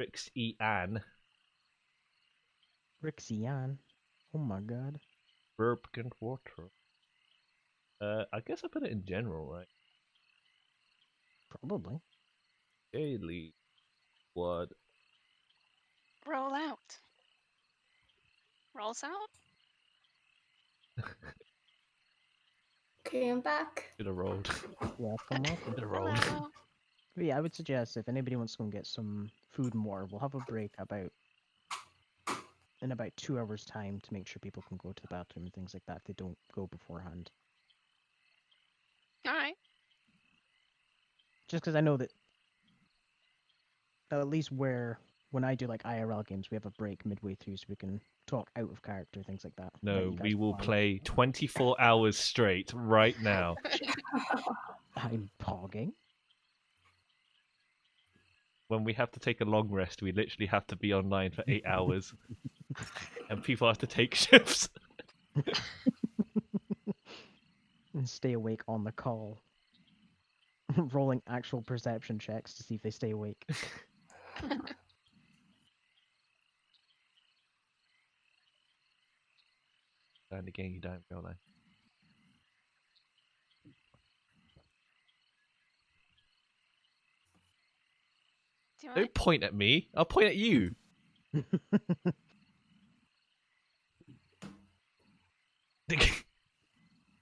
Rixie Ann. Rixian. Oh my god. Burpkin water. I guess I put it in general, right? Probably. Daily. What? Roll out. Rolls out? Okay, I'm back. Should have rolled. Welcome, welcome. Should have rolled. Hello. But yeah, I would suggest if anybody wants to go and get some food and water, we'll have a break in about 2 hours' time to make sure people can go to the bathroom and things like that if they don't go beforehand. Alright. Just because I know that at least when I do like IRL games, we have a break midway through so we can talk out of character, things like that. let No, you guys we will plan. play 24 hours straight right now. I'm pogging. When we have to take a long rest, we literally have to be online for 8 hours. And people have to take shifts. And stay awake on the call. Rolling actual perception checks to see if they stay awake. And again, you don't real life. Do I? Don't point at me. I'll point at you.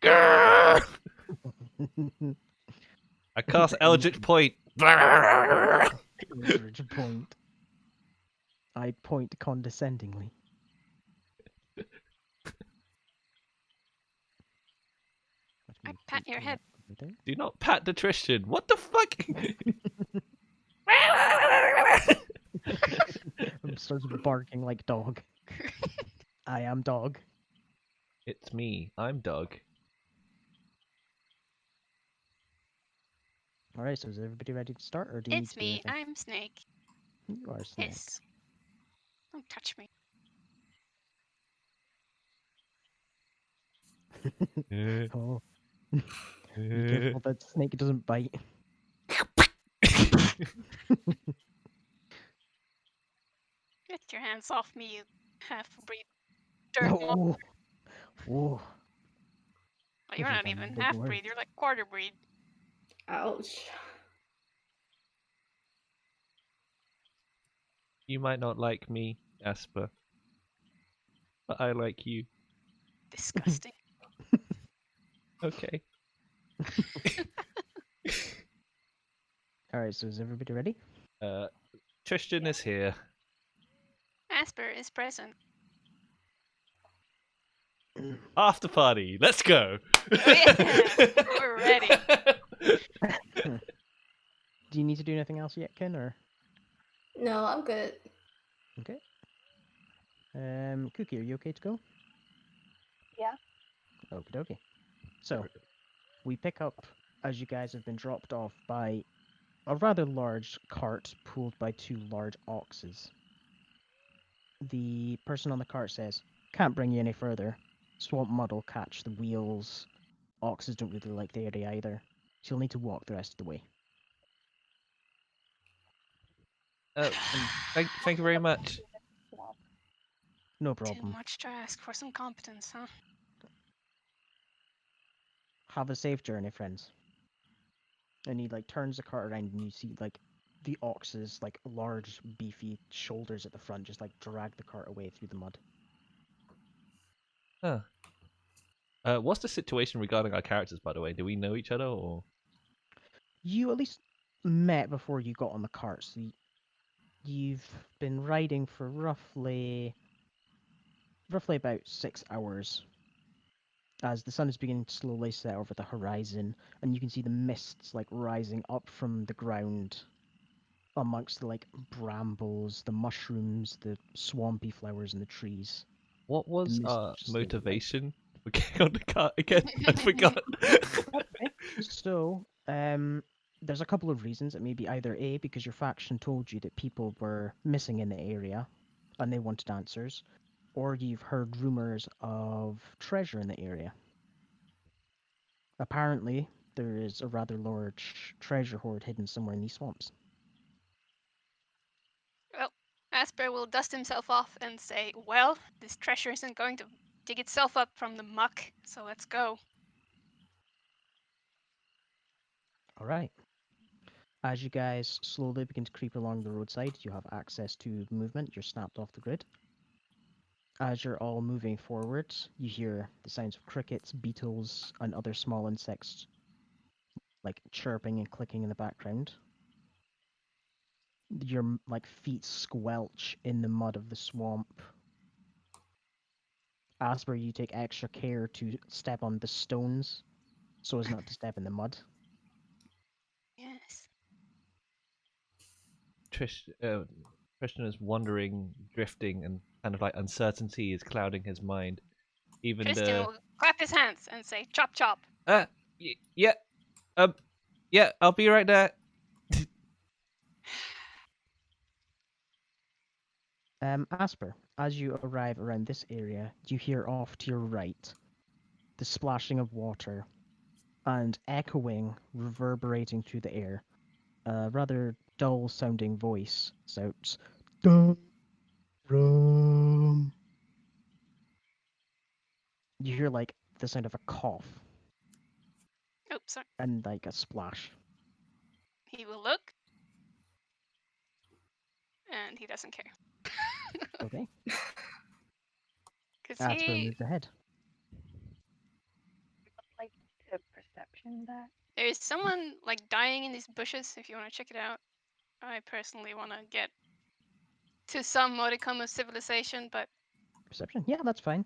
Grrr! I cast Eldritch Point. Eldritch point. I point condescendingly. I pat your head. Do not pat the Tristan. What the fuck? Starts barking like dog. I am dog. It's me. I'm Doug. Alright, so is everybody ready to start, or do you It's need to do me. anything? I'm Snake. You are Snake. Yes. Don't touch me. Oh. Be careful that Snake doesn't bite. Get your hands off me, you half-breed dirt monster. Oh. Oh. Well, you're Those are not some even big half-breed. words. You're like quarter-breed. Ouch. You might not like me, Asper, but I like you. Disgusting. Okay. Alright, so is everybody ready? Tristan is here. Asper is present. After party. Let's go. Oh, yeah. We're ready. Do you need to do anything else yet, Ken, or? No, I'm good. Okay. Cookie, are you okay to go? Yeah. Okie dokie. So, we pick up as you guys have been dropped off by a rather large cart pulled by 2 large oxes. The person on the cart says, "Can't bring you any further. Swamp mud will catch the wheels. Oxes don't really like the area either. So you'll need to walk the rest of the way." Thank you very much. No Too problem. much to ask for some competence, huh? Have a safe journey, friends. And he turns the cart around, and you see the ox's large beefy shoulders at the front just drag the cart away through the mud. Huh. What's the situation regarding our characters, by the way? Do we know each other, or? You at least met before you got on the cart, so you've been riding for roughly about 6 hours as the sun is beginning to slowly set over the horizon, and you can see the mists rising up from the ground amongst the brambles, the mushrooms, the swampy flowers, and the trees. What was mist our just like- motivation for getting on the cart again? I forgot. So, there's a couple of reasons. It may be either A, because your faction told you that people were missing in the area and they wanted answers, or you've heard rumors of treasure in the area. Apparently, there is a rather large treasure hoard hidden somewhere in these swamps. Well, Asper will dust himself off and say, well, this treasure isn't going to dig itself up from the muck, so let's go. All right. As you guys slowly begin to creep along the roadside, you have access to movement. You're snapped off the grid. As you're all moving forwards, you hear the sounds of crickets, beetles, and other small insects, like chirping and clicking in the background. Your like feet squelch in the mud of the swamp. Asper, you take extra care to step on the stones, so as not to step in the mud. Yes. Tristan is wandering, drifting, and kind of like uncertainty is clouding his mind. Even Tristan the will clap his hands and say, chop chop. yeah, yeah, I'll be right there. Asper, as you arrive around this area, you hear off to your right the splashing of water and echoing, reverberating through the air. A rather dull sounding voice shouts, "Dum, rum." You hear like the sound of a cough Oops, sorry. and like a splash. He will look, and he doesn't care. Okay. Because Asper he, moves ahead. Like to perception that. there's someone like dying in these bushes if you want to check it out. I personally want to get to some modicum of civilization, but Perception? Yeah, that's fine.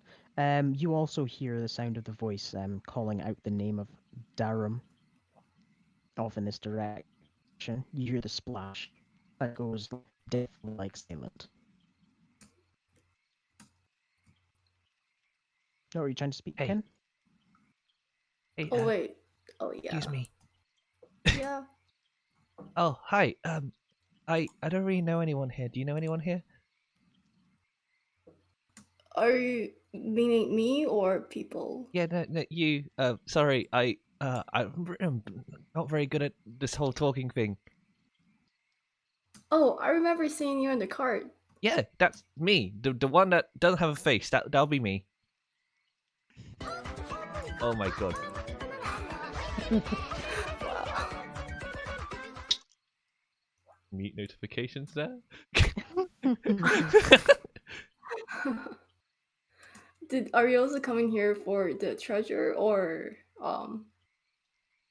You also hear the sound of the voice calling out the name of Darum off in this direction. You hear the splash that goes deathly like silent. Oh, are you trying to speak, Hey. Ken? Hey, Oh wait. Oh yeah. excuse me. Yeah. Oh, hi. I don't really know anyone here. Do you know anyone here? Are you meaning me or people? Yeah, no, you. Sorry, I'm not very good at this whole talking thing. Oh, I remember seeing you in the cart. Yeah, that's me. The one that doesn't have a face. That'll be me. Oh my god. Wow. Mute notifications there. Are you also coming here for the treasure or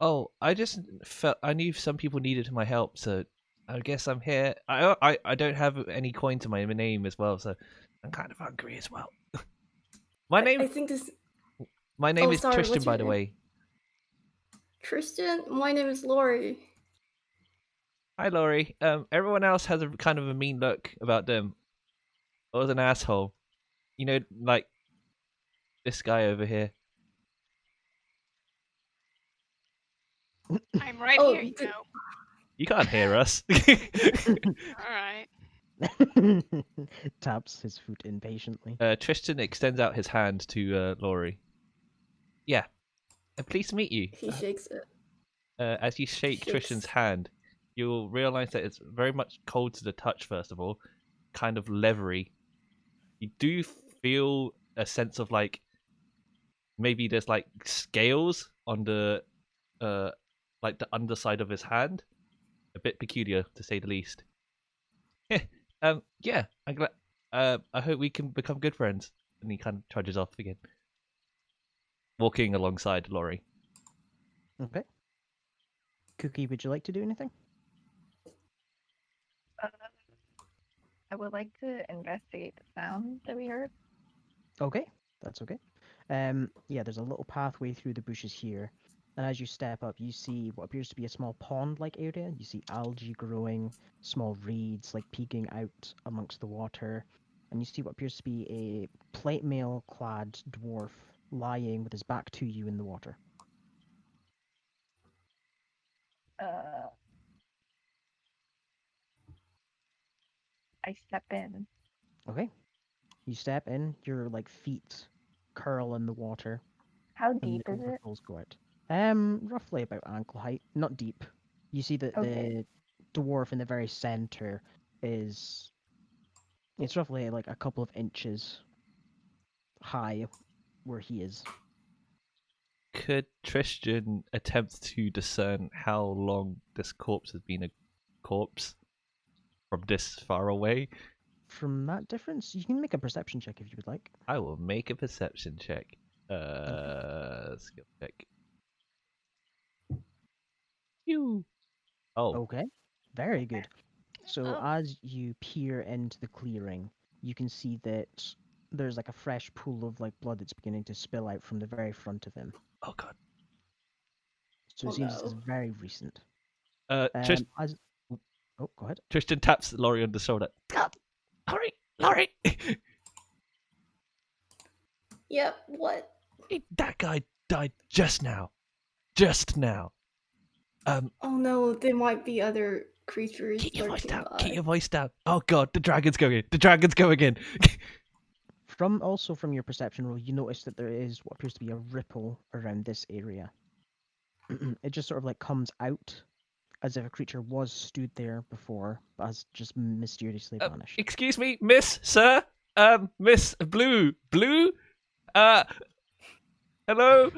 Oh, I just felt I knew some people needed my help, so I guess I'm here. I don't have any coin to my name as well, so I'm kind of hungry as well. My I name think this my name Oh is sorry, Tristan, what's your by the name? way. Tristan? My name is Lori. Hi, Laurie. Everyone else has a kind of a mean look about them. I was an asshole. You know, like this guy over here. I'm right Oh, here, you know. You can't hear us. Alright. Taps his foot impatiently. Tristan extends out his hand to Laurie. Yeah, pleased to meat you. he shakes it. As you shake Tristan's Shakes. hand, you'll realize that it's very much cold to the touch, first of all, kind of leathery. You do feel a sense of like maybe there's like scales on the like the underside of his hand. A bit peculiar to say the least. Yeah, I'm glad. I hope we can become good friends. And he kind of trudges off again, walking alongside Laurie. Okay. Cookie, would you like to do anything? Uh, I would like to investigate the sound that we heard. Okay, that's okay. Yeah, there's a little pathway through the bushes here, and as you step up, you see what appears to be a small pond-like area. You see algae growing, small reeds like peeking out amongst the water, and you see what appears to be a plate mail-clad dwarf lying with his back to you in the water. Uh, I step in. Okay, you step in, your like feet curl in the water, How and deep the is it? overflows go out. Roughly about ankle height, not deep. You see that Okay. the dwarf in the very center is It's roughly like a couple of inches high where he is. Could Tristan attempt to discern how long this corpse has been a corpse from this far away? From that difference, you can make a perception check if you would like. I will make a perception check. Skill check. You. Oh, Okay, very good. So Oh. as you peer into the clearing, you can see that there's like a fresh pool of like blood that's beginning to spill out from the very front of him. oh god. So Oh it seems this is no. very recent. Tris- As oh, go ahead. Tristan taps Laurie on the shoulder. God, Laurie, Laurie, Yep, what? that guy died just now. Just now. Oh no, there might be other creatures Keep your voice lurking down. by. Keep your voice down. Oh god, the dragon's going in. The dragon's going in. From your perception roll, you notice that there is what appears to be a ripple around this area. It just sort of like comes out as if a creature was stood there before, but has just mysteriously vanished. Excuse me, Miss, Sir, Miss Blue, uh, hello.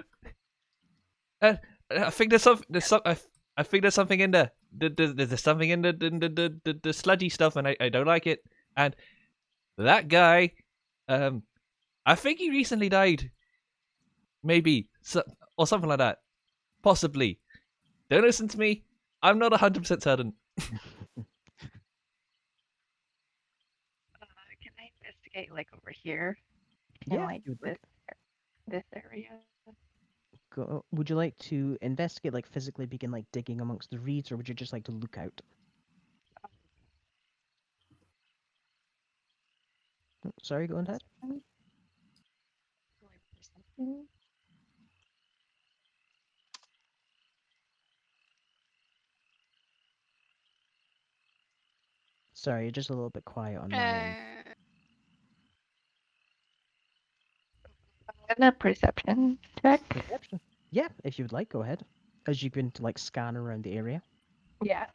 I think there's I think there's something in there. There's something in the sludgy stuff, and I don't like it. And that guy, I think he recently died, maybe, or something like that, possibly. Don't listen to me. I'm not 100% certain. Can I investigate like over here? Yeah, In like you would like. this area? Would you like to investigate, like physically begin like digging amongst the reeds, or would you just like to look out? Oh, sorry, go ahead. Perception? Sorry, you're just a little bit quiet on my end. And a perception check. Perception. Yeah, if you would like, go ahead. As you begin to like scan around the area. Yeah.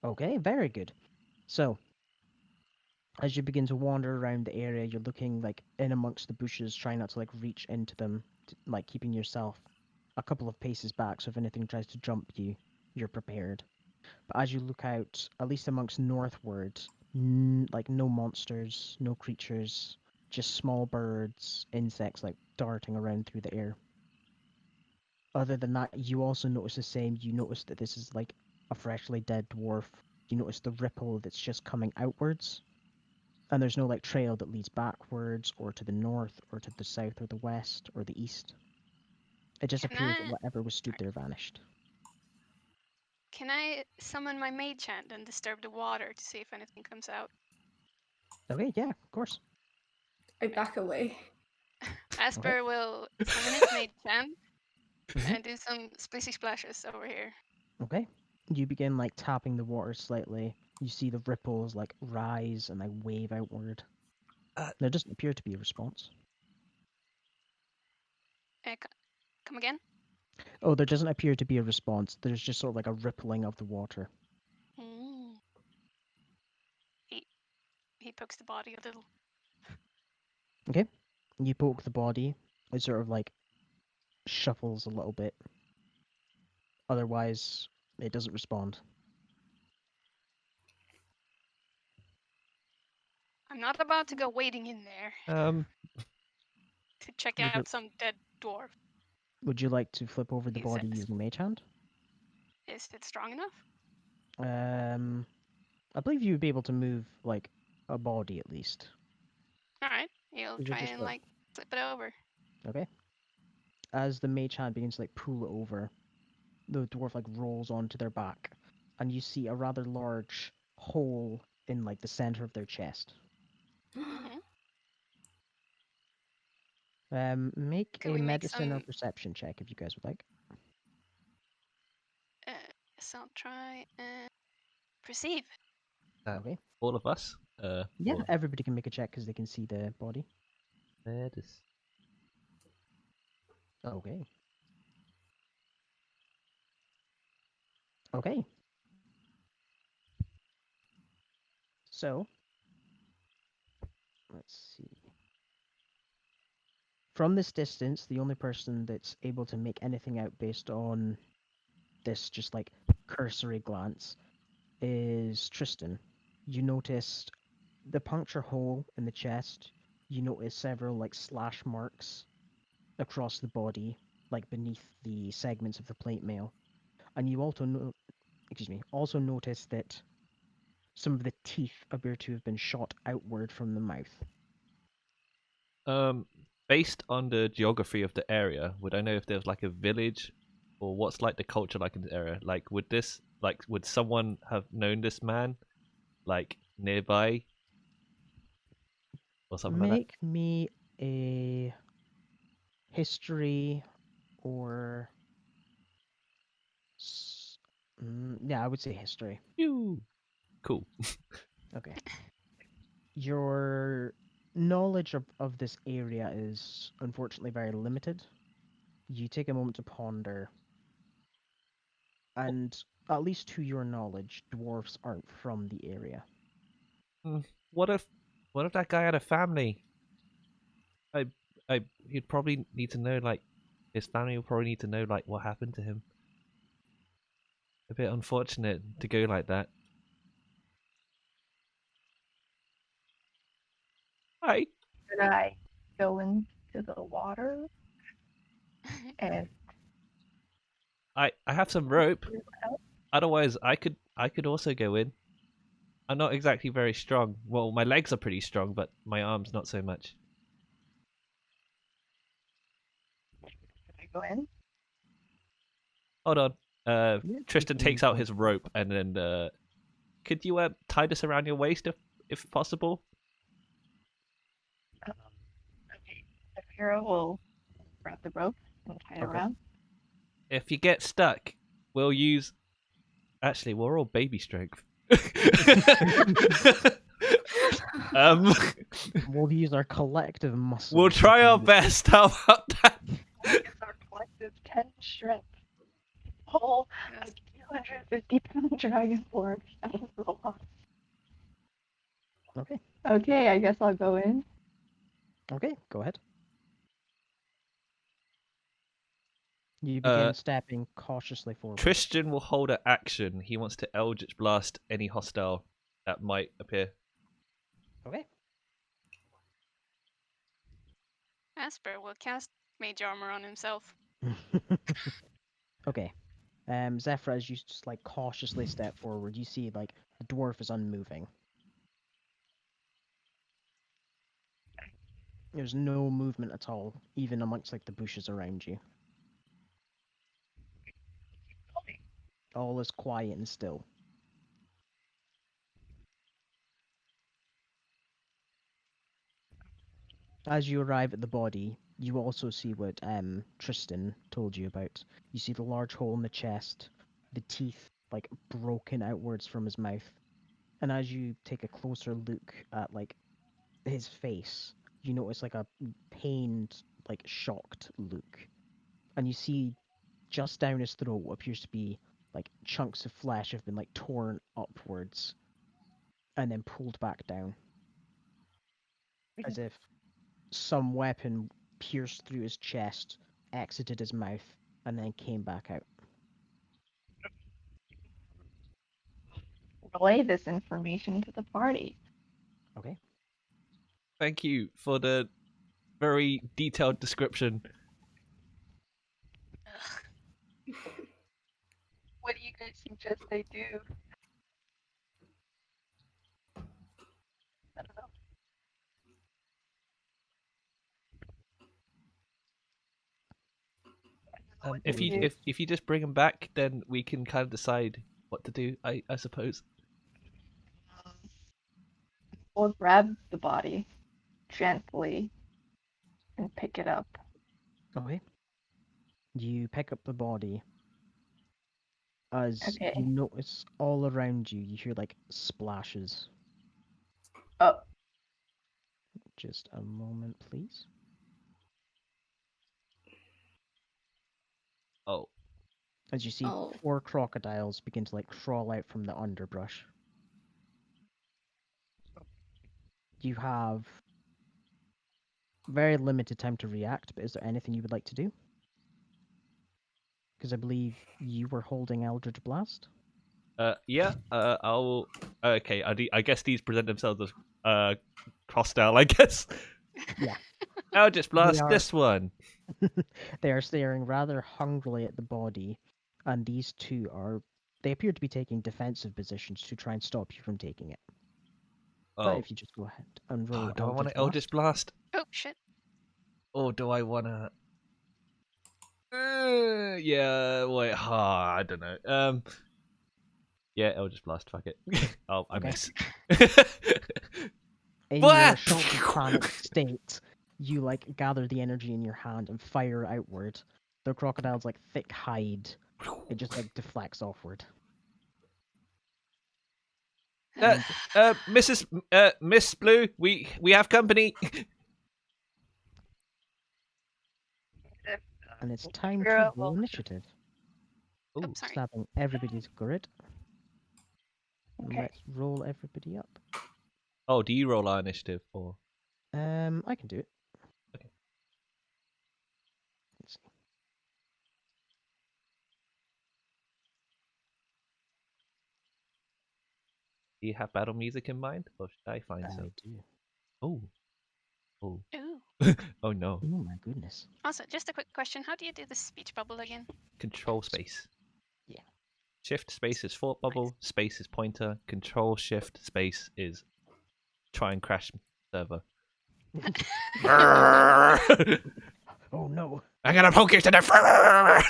Okay, very good. So, as you begin to wander around the area, you're looking like in amongst the bushes, trying not to like reach into them, like keeping yourself a couple of paces back, so if anything tries to jump you, you're prepared. But as you look out, at least amongst northward, like no monsters, no creatures, just small birds, insects like darting around through the air. Other than that, you also notice the same. You notice that this is like a freshly dead dwarf. You notice the ripple that's just coming outwards. And there's no like trail that leads backwards or to the north or to the south or the west or the east. It just Can appears that I whatever was stood there vanished. can I summon my mage hand and disturb the water to see if anything comes out? Okay, yeah, of course. I back away. Asper will summon his mage hand Mhm. and do some splishy splashes over here. Okay. You begin like tapping the water slightly. You see the ripples like rise and like wave outward. There doesn't appear to be a response. Come again? Oh, there doesn't appear to be a response. There's just sort of like a rippling of the water. Mm. He pokes the body a little. Okay. You poke the body. It sort of like shuffles a little bit. Otherwise, it doesn't respond. I'm not about to go wading in there to check Would you, out some dead dwarf. would you like to flip over the He body says. using Mage Hand? Is it strong enough? I believe you would be able to move like a body at least. Alright, he'll Is it try just and like like flip it over. okay? As the Mage Hand begins to like pull it over, the dwarf like rolls onto their back, and you see a rather large hole in like the center of their chest. Mm-hmm. Make Could a we make medicine or some? perception check if you guys would like. So I'll try and perceive. Okay. All of us. Yeah, all of everybody can make a check because they can see the body. medicine. Okay. Okay. So, let's see. From this distance, the only person that's able to make anything out based on this just like cursory glance is Tristan. You noticed the puncture hole in the chest. You notice several like slash marks across the body, like beneath the segments of the plate mail. And you also notice that some of the teeth appear to have been shot outward from the mouth. Based on the geography of the area, would I know if there's like a village, or what's like the culture like in the area? Like, would someone have known this man, like nearby, or something like that? Make me a history or yeah, I would say history. Phew. Cool. Okay. Your knowledge of this area is unfortunately very limited. You take a moment to ponder, and at least to your knowledge, dwarfs aren't from the area. What if, that guy had a family? I, he'd probably need to know, like, his family will probably need to know, like, what happened to him. A bit unfortunate to go like that. Hi. Should I go into the water and I have some rope. figure out? Otherwise, I could also go in. I'm not exactly very strong. Well, my legs are pretty strong, but my arms not so much. Should I go in? Hold on. Yeah, you Tristan can takes out go his for it. rope and then could you tie this around your waist if possible? Um, okay. The hero will grab the rope and tie it Okay. around. If you get stuck, we'll use. Actually, we're all baby strength. um, We'll use our collective muscle. we'll try our to- best. How about that? What is our collective 10 strength? Pull a 250-pound dragon form out of the water. Okay. Okay, I guess I'll go in. Okay, go ahead. You begin stepping cautiously forward. Tristan will hold an action. He wants to Eldritch Blast any hostile that might appear. Okay. Asper will cast mage armor on himself. Okay. Zephyr, as you just like cautiously step forward, you see like the dwarf is unmoving. There's no movement at all, even amongst like the bushes around you. All is quiet and still. As you arrive at the body, you also see what Tristan told you about. You see the large hole in the chest, the teeth like broken outwards from his mouth. And as you take a closer look at like his face, you notice like a pained, like shocked look. And you see just down his throat what appears to be like chunks of flesh have been like torn upwards and then pulled back down. As if some weapon pierced through his chest, exited his mouth, and then came back out. Relay this information to the party. Okay. Thank you for the very detailed description. What do you guys suggest I do? I don't know. What If to you do. if you just bring him back, then we can kind of decide what to do. I suppose. We'll grab the body gently and pick it up. Okay. You pick up the body. As Okay. you notice all around you, you hear like splashes. Oh, Just a moment, please. Oh, As you see Oh. 4 crocodiles begin to like crawl out from the underbrush. You have very limited time to react, but is there anything you would like to do? Because I believe you were holding Eldritch Blast. Yeah. I'll. Okay. I guess these present themselves as hostile. I guess. Yeah. I'll just blast are- this one. They are staring rather hungrily at the body, and these two are. They appear to be taking defensive positions to try and stop you from taking it. But Oh. if you just go ahead and roll Oh, do I want Eldritch to Eldritch Blast? Oh shit. Or do I want to? Yeah. Wait. I don't know. Yeah. Eldritch Blast. Fuck it. Oh, I Okay. miss. In Blah! your shocked and panicked state, you like gather the energy in your hand and fire outward. The crocodile's like thick hide. It just like deflects offward. Mrs. Miss Blue, we have company. And it's time Figure to out roll what- initiative. Ooh. Oops, sorry. Stabbing everybody's grid. Okay. Let's roll everybody up. Oh, do you roll our initiative or? I can do it. Okay. Let's see. Do you have battle music in mind, or should I find I some? do. Oh, oh, Ooh. oh no! Oh my goodness. Also, just a quick question. How do you do the speech bubble again? Control space. Yeah. Shift space is thought bubble. Space is pointer. Control shift space is try and crash server. I'm Oh no. gonna poke you to the.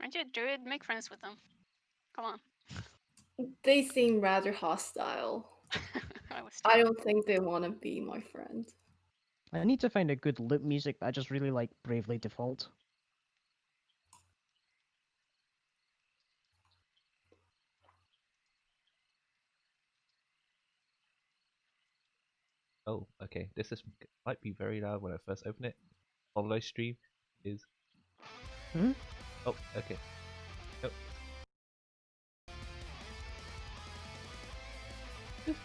Aren't you a druid? Make friends with them. Come on. They seem rather hostile. I was I don't think they want to be my friend. I need to find a good loop music, but I just really like Bravely Default. Oh, okay. Might be very loud when I first open it. Follow stream is. Hmm? Oh, okay.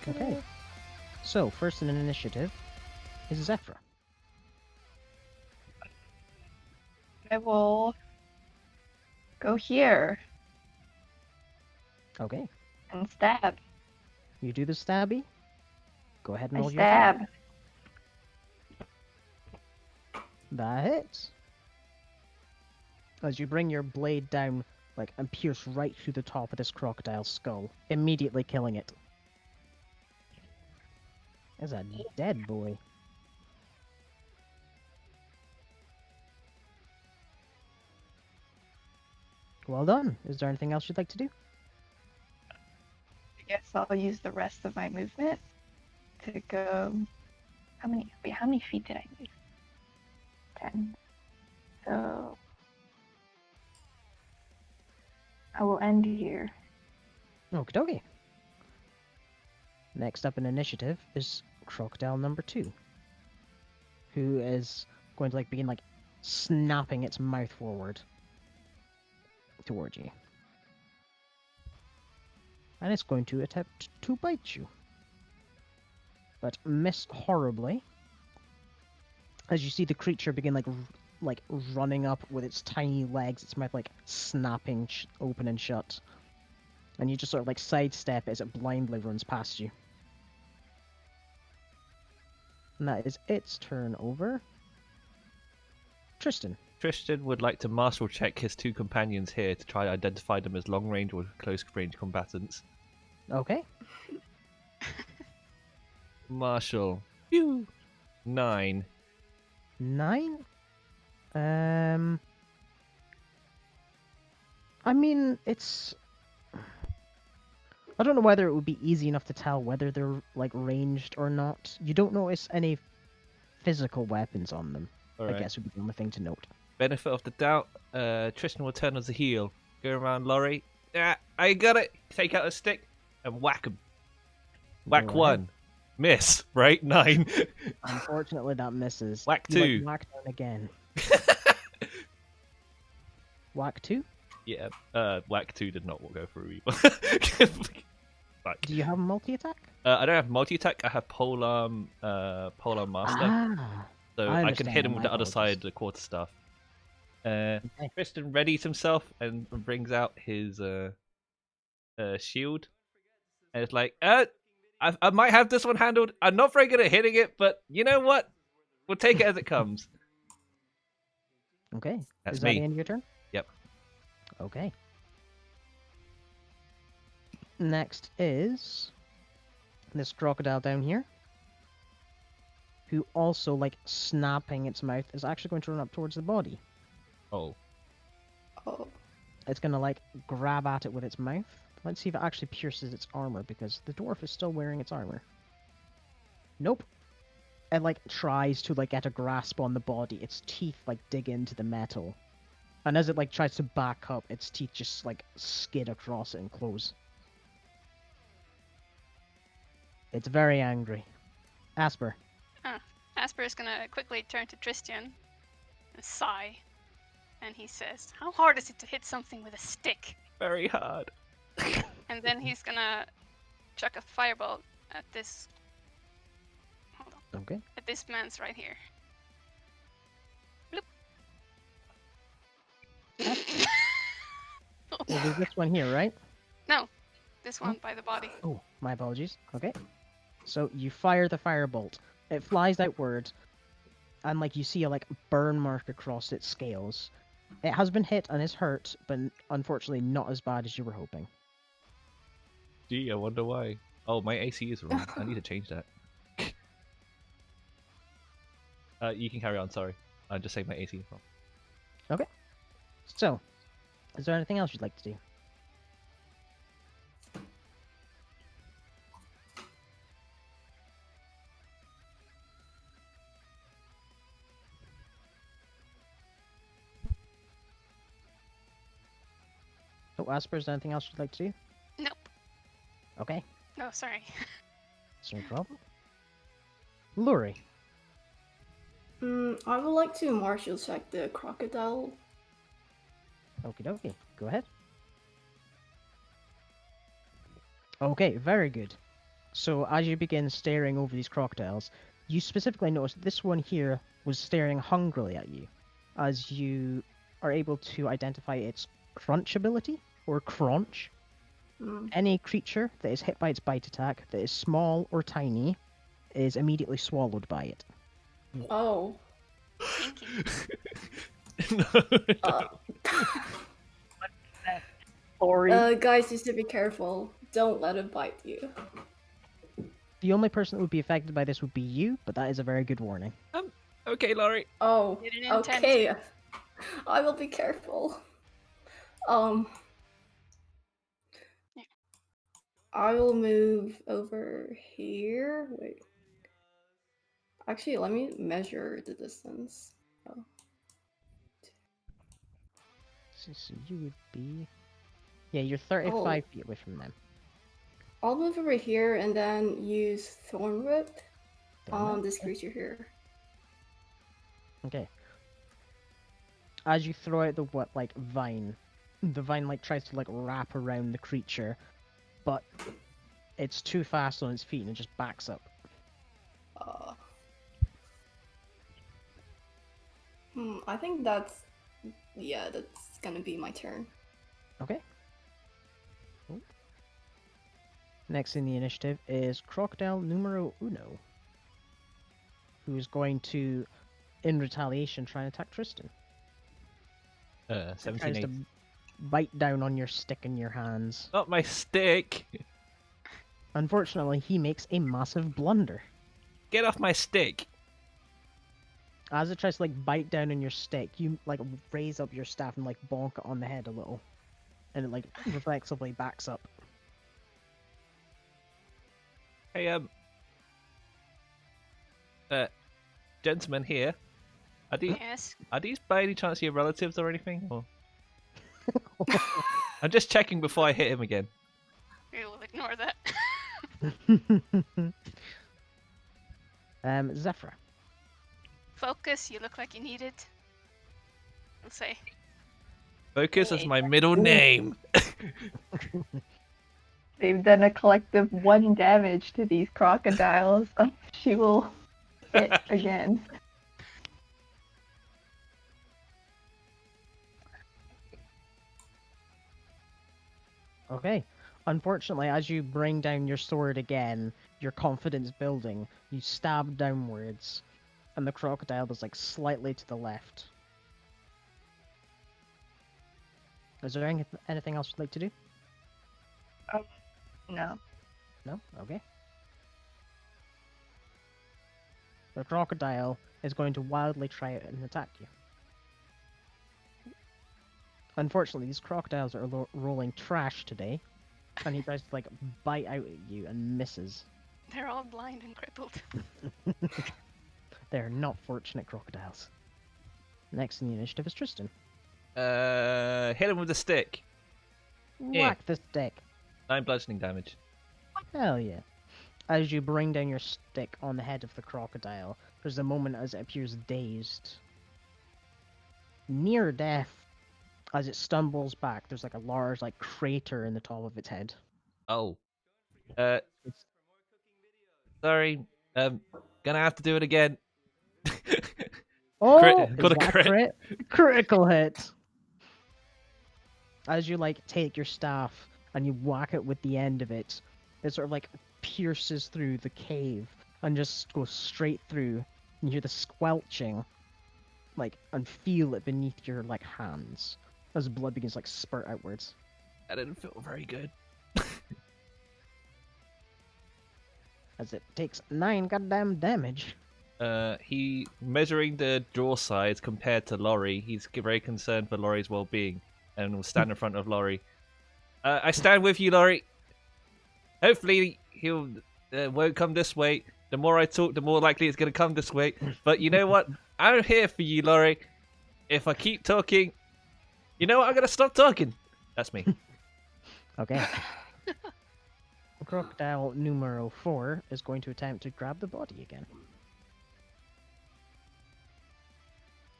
Okay. So, first in an initiative is Zephyr. I will go here Okay. and stab. You do the stabby. Go ahead and I roll your attack. stab. That hits. As you bring your blade down, like, and pierce right through the top of this crocodile's skull, immediately killing it. It's a dead boy. Well done. Is there anything else you'd like to do? I guess I'll use the rest of my movement to go. How many feet did I move? 10. So I will end here. Okie dokie. Next up in initiative is crocodile number 2, who is going to like begin like snapping its mouth forward towards you. And it's going to attempt to bite you. But miss horribly. As you see the creature begin like running up with its tiny legs, its mouth like snapping open and shut. And you just sort of like sidestep as it blindly runs past you. And that is its turn over. Tristan. Tristan would like to martial check his 2 companions here to try to identify them as long range or close range combatants. Okay. Marshall. Phew. 9. 9? I mean, it's... I don't know whether it would be easy enough to tell whether they're, like, ranged or not. You don't notice any physical weapons on them, All I right. guess would be the only thing to note. Benefit of the doubt. Tristan will turn as a heel. Go around Laurie. Yeah, I got it. Take out a stick and whack him. Whack Go ahead. 1. Miss. Right? 9. Unfortunately, that misses. Whack You, like, 2. whack down again. Whack 2? Yeah. Whack 2 did not go through either. Fuck. Do you have a multi-attack? I don't have multi-attack. I have polearm master, so I can understand hit now, him with my the other apologies. side of the quarterstaff. Tristan readies himself and brings out his shield, and it's like, I might have this one handled. I'm not very good at hitting it, but you know what? We'll take it as it comes. Okay. That's Is that me. the end of your turn? Yep. Okay. Next is this crocodile down here, who also, like, snapping its mouth, is actually going to run up towards the body. Oh, Oh. It's going to, like, grab at it with its mouth. Let's see if it actually pierces its armor, because the dwarf is still wearing its armor. Nope. It, like, tries to, like, get a grasp on the body. Its teeth, like, dig into the metal. And as it, like, tries to back up, its teeth just, like, skid across it and close. It's very angry. Asper. Asper is gonna quickly turn to Tristian and sigh. And he says, "How hard is it to hit something with a stick?" very hard. And then he's gonna chuck a firebolt at this. Hold on. Okay. At this man's right here. Bloop. It was this one here, right? No, this one by the body. Oh, my apologies. Okay. So you fire the firebolt. It flies outward, and like you see a like burn mark across its scales. It has been hit and is hurt, but unfortunately not as bad as you were hoping. Gee, I wonder why. Oh, my AC is wrong. I need to change that. You can carry on. Sorry, I'm just saying my AC is wrong. So, is there anything else you'd like to do? So, Asper, is there anything else you'd like to do? Nope. Okay, No, sorry. it's no problem. Luri. I would like to martial check the crocodile. Okie dokie, go ahead. Okay, very good. So as you begin staring over these crocodiles, you specifically notice this one here was staring hungrily at you, as you are able to identify its crunch ability, or crunch. Mm. Any creature that is hit by its bite attack that is small or tiny is immediately swallowed by it. Oh. Thank you. Uh, Sorry. guys, you should be careful. Don't let it bite you. The only person that would be affected by this would be you, but that is a very good warning. Okay, Laurie. Oh, Didn't intend okay. I will be careful. Yeah. I will move over here. Wait. Actually, let me measure the distance. Oh. So you would be... Yeah, you're 35 feet away from them. I'll move over here and then use Thorn Whip Thorn on Whip, this okay. creature here. Okay. As you throw out the vine, the vine like tries to like wrap around the creature, but it's too fast on its feet and it just backs up. I think that's gonna be my turn. Okay. Cool. Next in the initiative is Crocodile numero uno, who is going to, in retaliation, try and attack Tristan. It 17, tries to bite down on your stick in your hands. Not my stick. Unfortunately, he makes a massive blunder. Get off my stick. As it tries to like bite down on your stick, you like raise up your staff and like bonk it on the head a little, and it like reflexively backs up. Hey, gentlemen here. Yes. Are these by any chance your relatives or anything? Or... I'm just checking before I hit him again. We will ignore that. Zephyr. Focus, you look like you need it. I'll say. Focus is my middle name. They've done a collective 1 damage to these crocodiles. She will hit again. Okay. Unfortunately, as you bring down your sword again, your confidence building, you stab downwards, and the crocodile is like slightly to the left. Is there anything else you'd like to do? No. No? Okay. The crocodile is going to wildly try out and attack you. Unfortunately, these crocodiles are rolling trash today, and he tries to like bite out at you and misses. They're all blind and crippled. They're not fortunate crocodiles. Next in the initiative is Tristan. Hit him with a stick. Yeah. Whack the stick. 9 bludgeoning damage. Hell yeah. As you bring down your stick on the head of the crocodile, there's a moment as it appears dazed. Near death, as it stumbles back, there's like a large like crater in the top of its head. Oh. It's Sorry. Gonna have to do it again. oh, Got is a that crit. Critical hit. As you like take your staff and you whack it with the end of it, it sort of like pierces through the cave and just goes straight through. You hear the squelching, like, and feel it beneath your like hands as blood begins like spurt outwards. That didn't feel very good. As it takes 9 goddamn damage. He measuring the draw size compared to Laurie. He's very concerned for Laurie's well-being, and will stand in front of Laurie. I stand with you, Laurie. Hopefully, he'll won't come this way. The more I talk, the more likely it's going to come this way. But you know what? I'm here for you, Laurie. If I keep talking, you know what? I'm going to stop talking. That's me. Okay. Crocodile numero 4 is going to attempt to grab the body again.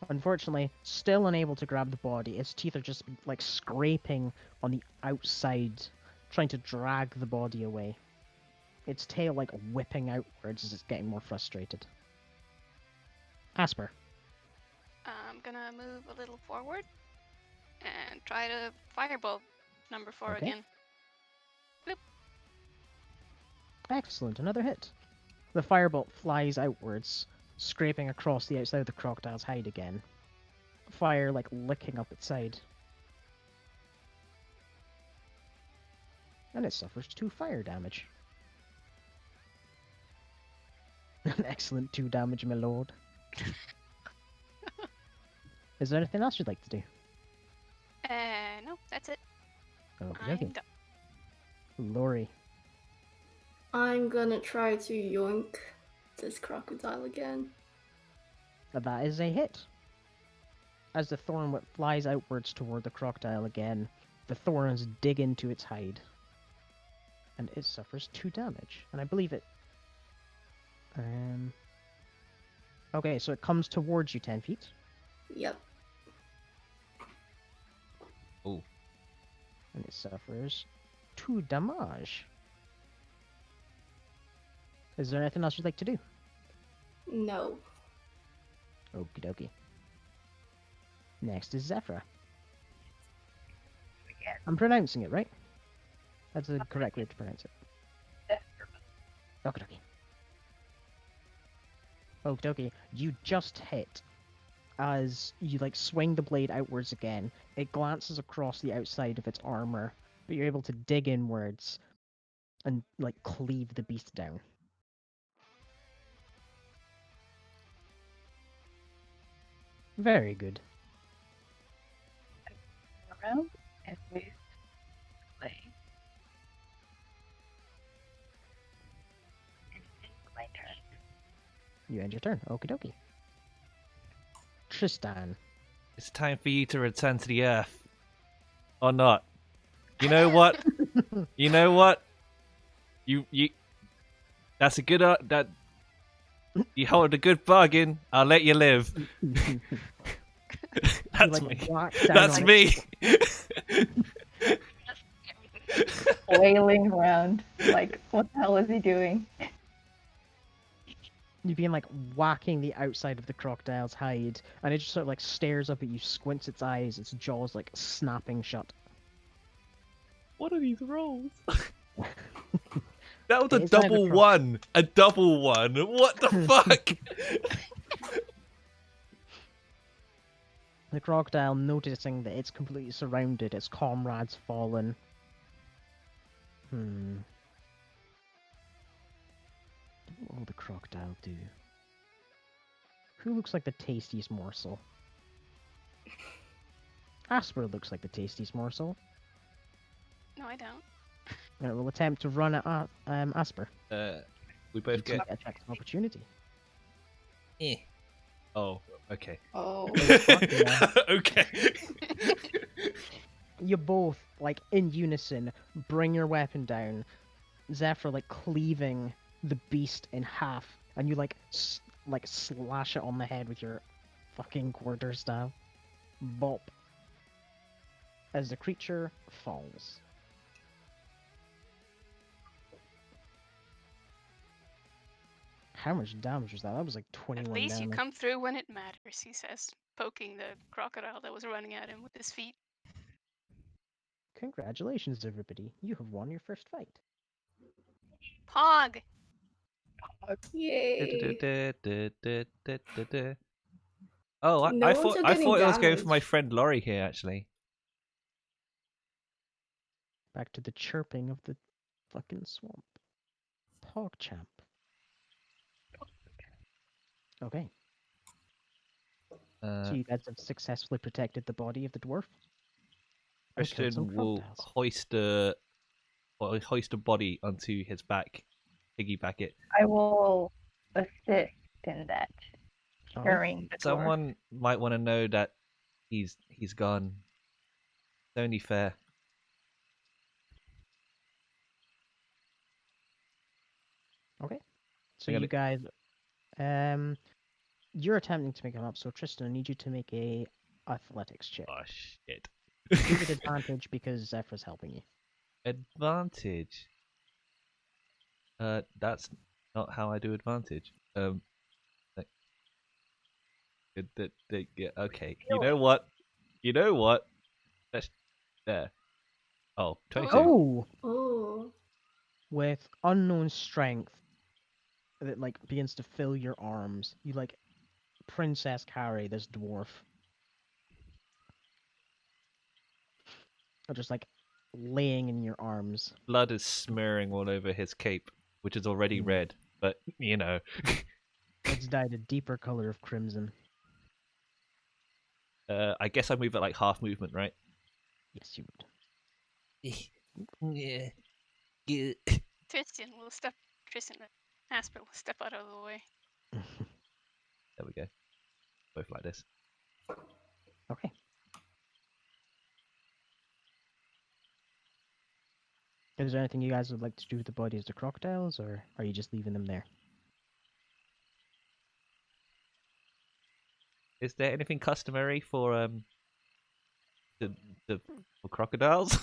Unfortunately, still unable to grab the body, its teeth are just like scraping on the outside, trying to drag the body away. Its tail like whipping outwards as it's getting more frustrated. Asper. I'm gonna move a little forward and try to fireball number 4 Okay. again. Excellent, another hit. The firebolt flies outwards, scraping across the outside of the crocodile's hide again. Fire like licking up its side. And it suffers 2 fire damage. An excellent 2 damage, my lord. Is there anything else you'd like to do? No, that's it. Okay, I'm done. Laurie. I'm gonna try to yoink this crocodile again. That is a hit. As the thorn whip flies outwards toward the crocodile again, the thorns dig into its hide. And it suffers 2 damage. And I believe it... Okay, so it comes towards you 10 feet. Yep. Oh. And it suffers 2 damage. Is there anything else you'd like to do? No. Okie dokie. Next is Zephyra. Yes. I'm pronouncing it, right? That's the correct way to pronounce it. Okie dokie. Okie dokie. You just hit. As you like swing the blade outwards again, it glances across the outside of its armor, but you're able to dig inwards and like cleave the beast down. Very good. Around and move play. And it's my turn. You end your turn. Okie dokie. Tristan. It's time for you to return to the earth. Or not. You know what? You know what? You that's a good that you hold a good bargain. I'll let you live. That's You, like, me. whack down That's on me. it. flailing around. Like, what the hell is he doing? You begin like whacking the outside of the crocodile's hide, and it just sort of like stares up at you, squints its eyes, its jaws like snapping shut. What are these rolls? That was a It is kind of a double croc. one. A double one. What the fuck? The crocodile, noticing that it's completely surrounded, its comrades fallen. What will the crocodile do? Who looks like the tastiest morsel? Asper looks like the tastiest morsel. No, I don't. And it will attempt to run at Asper. We both You get. take attack of opportunity. Oh, okay. Oh. Yeah. Okay. You both, like in unison, bring your weapon down. Zephyr like cleaving the beast in half, and you like slash it on the head with your fucking quarterstaff. Bop. As the creature falls. How much damage was that? That was like 21 At least you damage. come through when it matters, he says, poking the crocodile that was running at him with his feet. Congratulations, everybody. You have won your first fight. Pog! Yay. Oh, I No one thought took I any thought it was going for damage. my friend Laurie here actually. Back to the chirping of the fucking swamp. PogChamp. Okay, so you guys have successfully protected the body of the dwarf. and killed some Christian will crocodiles. hoist a body onto his back, piggyback it. I will assist in that, Alright. carrying the dwarf. Someone might want to know that he's gone. It's only fair. Okay. So I got you it. guys, you're attempting to make him up. So Tristan, I need you to make a athletics check. Oh shit. Do with advantage because Zephyr's helping you. Advantage. That's not how I do advantage. Yeah, okay. You know what? That's there. Oh, 22. Oh, Oh. with unknown strength that like begins to fill your arms. You like princess carry this dwarf. Or just like laying in your arms. Blood is smearing all over his cape, which is already red, but you know. It's dyed a deeper color of crimson. I guess I move at like half movement, right? Yes, you Yeah. Tristan, Asper will step out of the way. would. There we go. Both like this. Okay. Is there anything you guys would like to do with the bodies of the crocodiles, or are you just leaving them there? Is there anything customary for for crocodiles?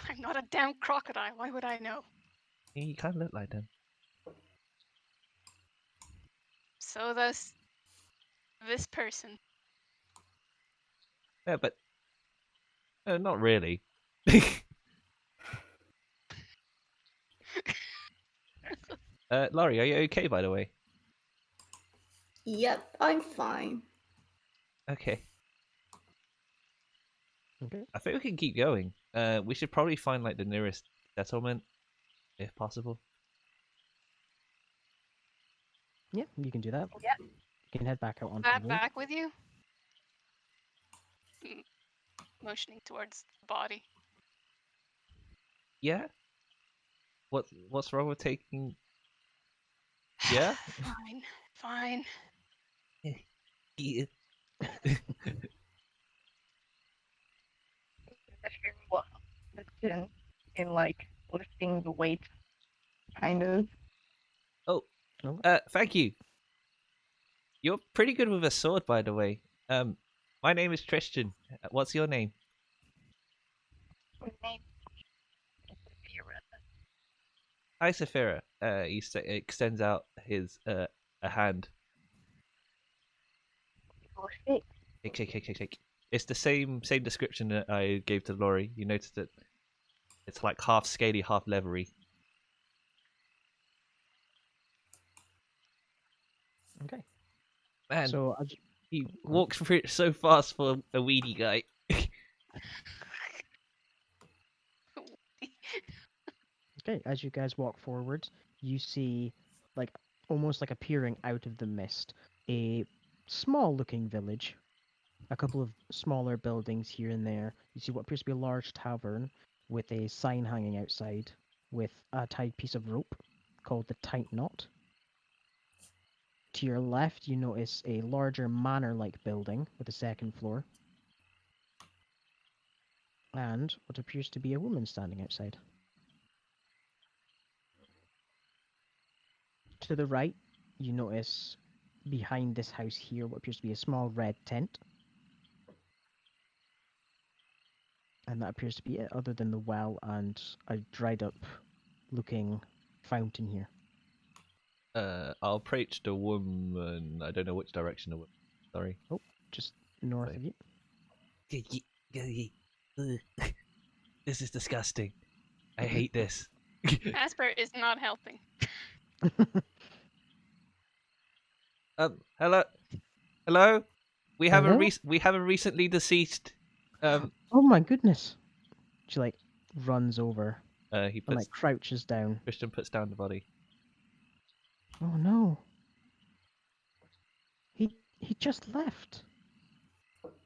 I'm not a damn crocodile. Why would I know? You kind of look like them. So does this person. Yeah, but not really. Laurie, are you okay, by the way? Yep, I'm fine. Okay. Okay. I think we can keep going. We should probably find like the nearest settlement, if possible. Yeah, you can do that. Yeah. You can head back out onto Back, the road. back with you? Motioning towards the body. Yeah. What's wrong with taking? Yeah. Fine, fine. Yeah. Well, assist in like lifting the weight, kind of. Oh, Oh. thank you. You're pretty good with a sword, by the way. My name is Tristan. What's your name? My name is Vera. Hi, Saphira. He extends out his a hand. Oh, shit. Shake. It's the same description that I gave to Laurie. You noticed that it's like half scaly, half leathery. Okay. Man, So he walks through it so fast for a weedy guy. okay, as you guys walk forward, you see, like, almost like appearing out of the mist, a small-looking village. A couple of smaller buildings here and there. You see what appears to be a large tavern with a sign hanging outside with a tied piece of rope called the Tight Knot. To your left, you notice a larger manor-like building with a second floor, and what appears to be a woman standing outside. To the right, you notice behind this house here what appears to be a small red tent, and that appears to be it, other than the well and a dried-up looking fountain here. I'll approach the woman. I don't know which direction the woman. Sorry. Oh, just north of you. This is disgusting. I hate this. Asper is not helping. Hello. We have Hello? we have a recently deceased. Oh my goodness! She like runs over He and puts like crouches down. Christian puts down the body. Oh no! He just left.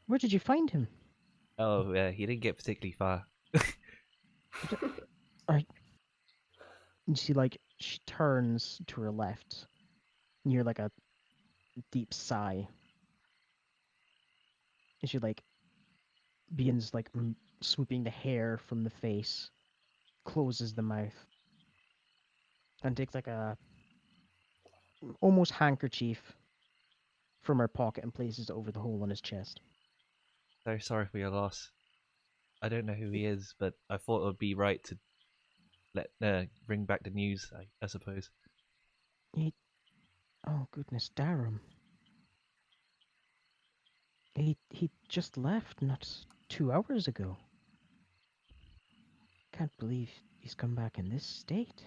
Where did you find him? Oh yeah, he didn't get particularly far. You see, like she turns to her left. And you hear like a deep sigh. And she like begins like swooping the hair from the face, closes the mouth, and takes like a almost handkerchief from her pocket and places it over the hole in his chest. So sorry for your loss. I don't know who he is, but I thought it would be right to bring back the news. I suppose. Oh goodness, Darum. He just left not 2 hours ago. Can't believe he's come back in this state.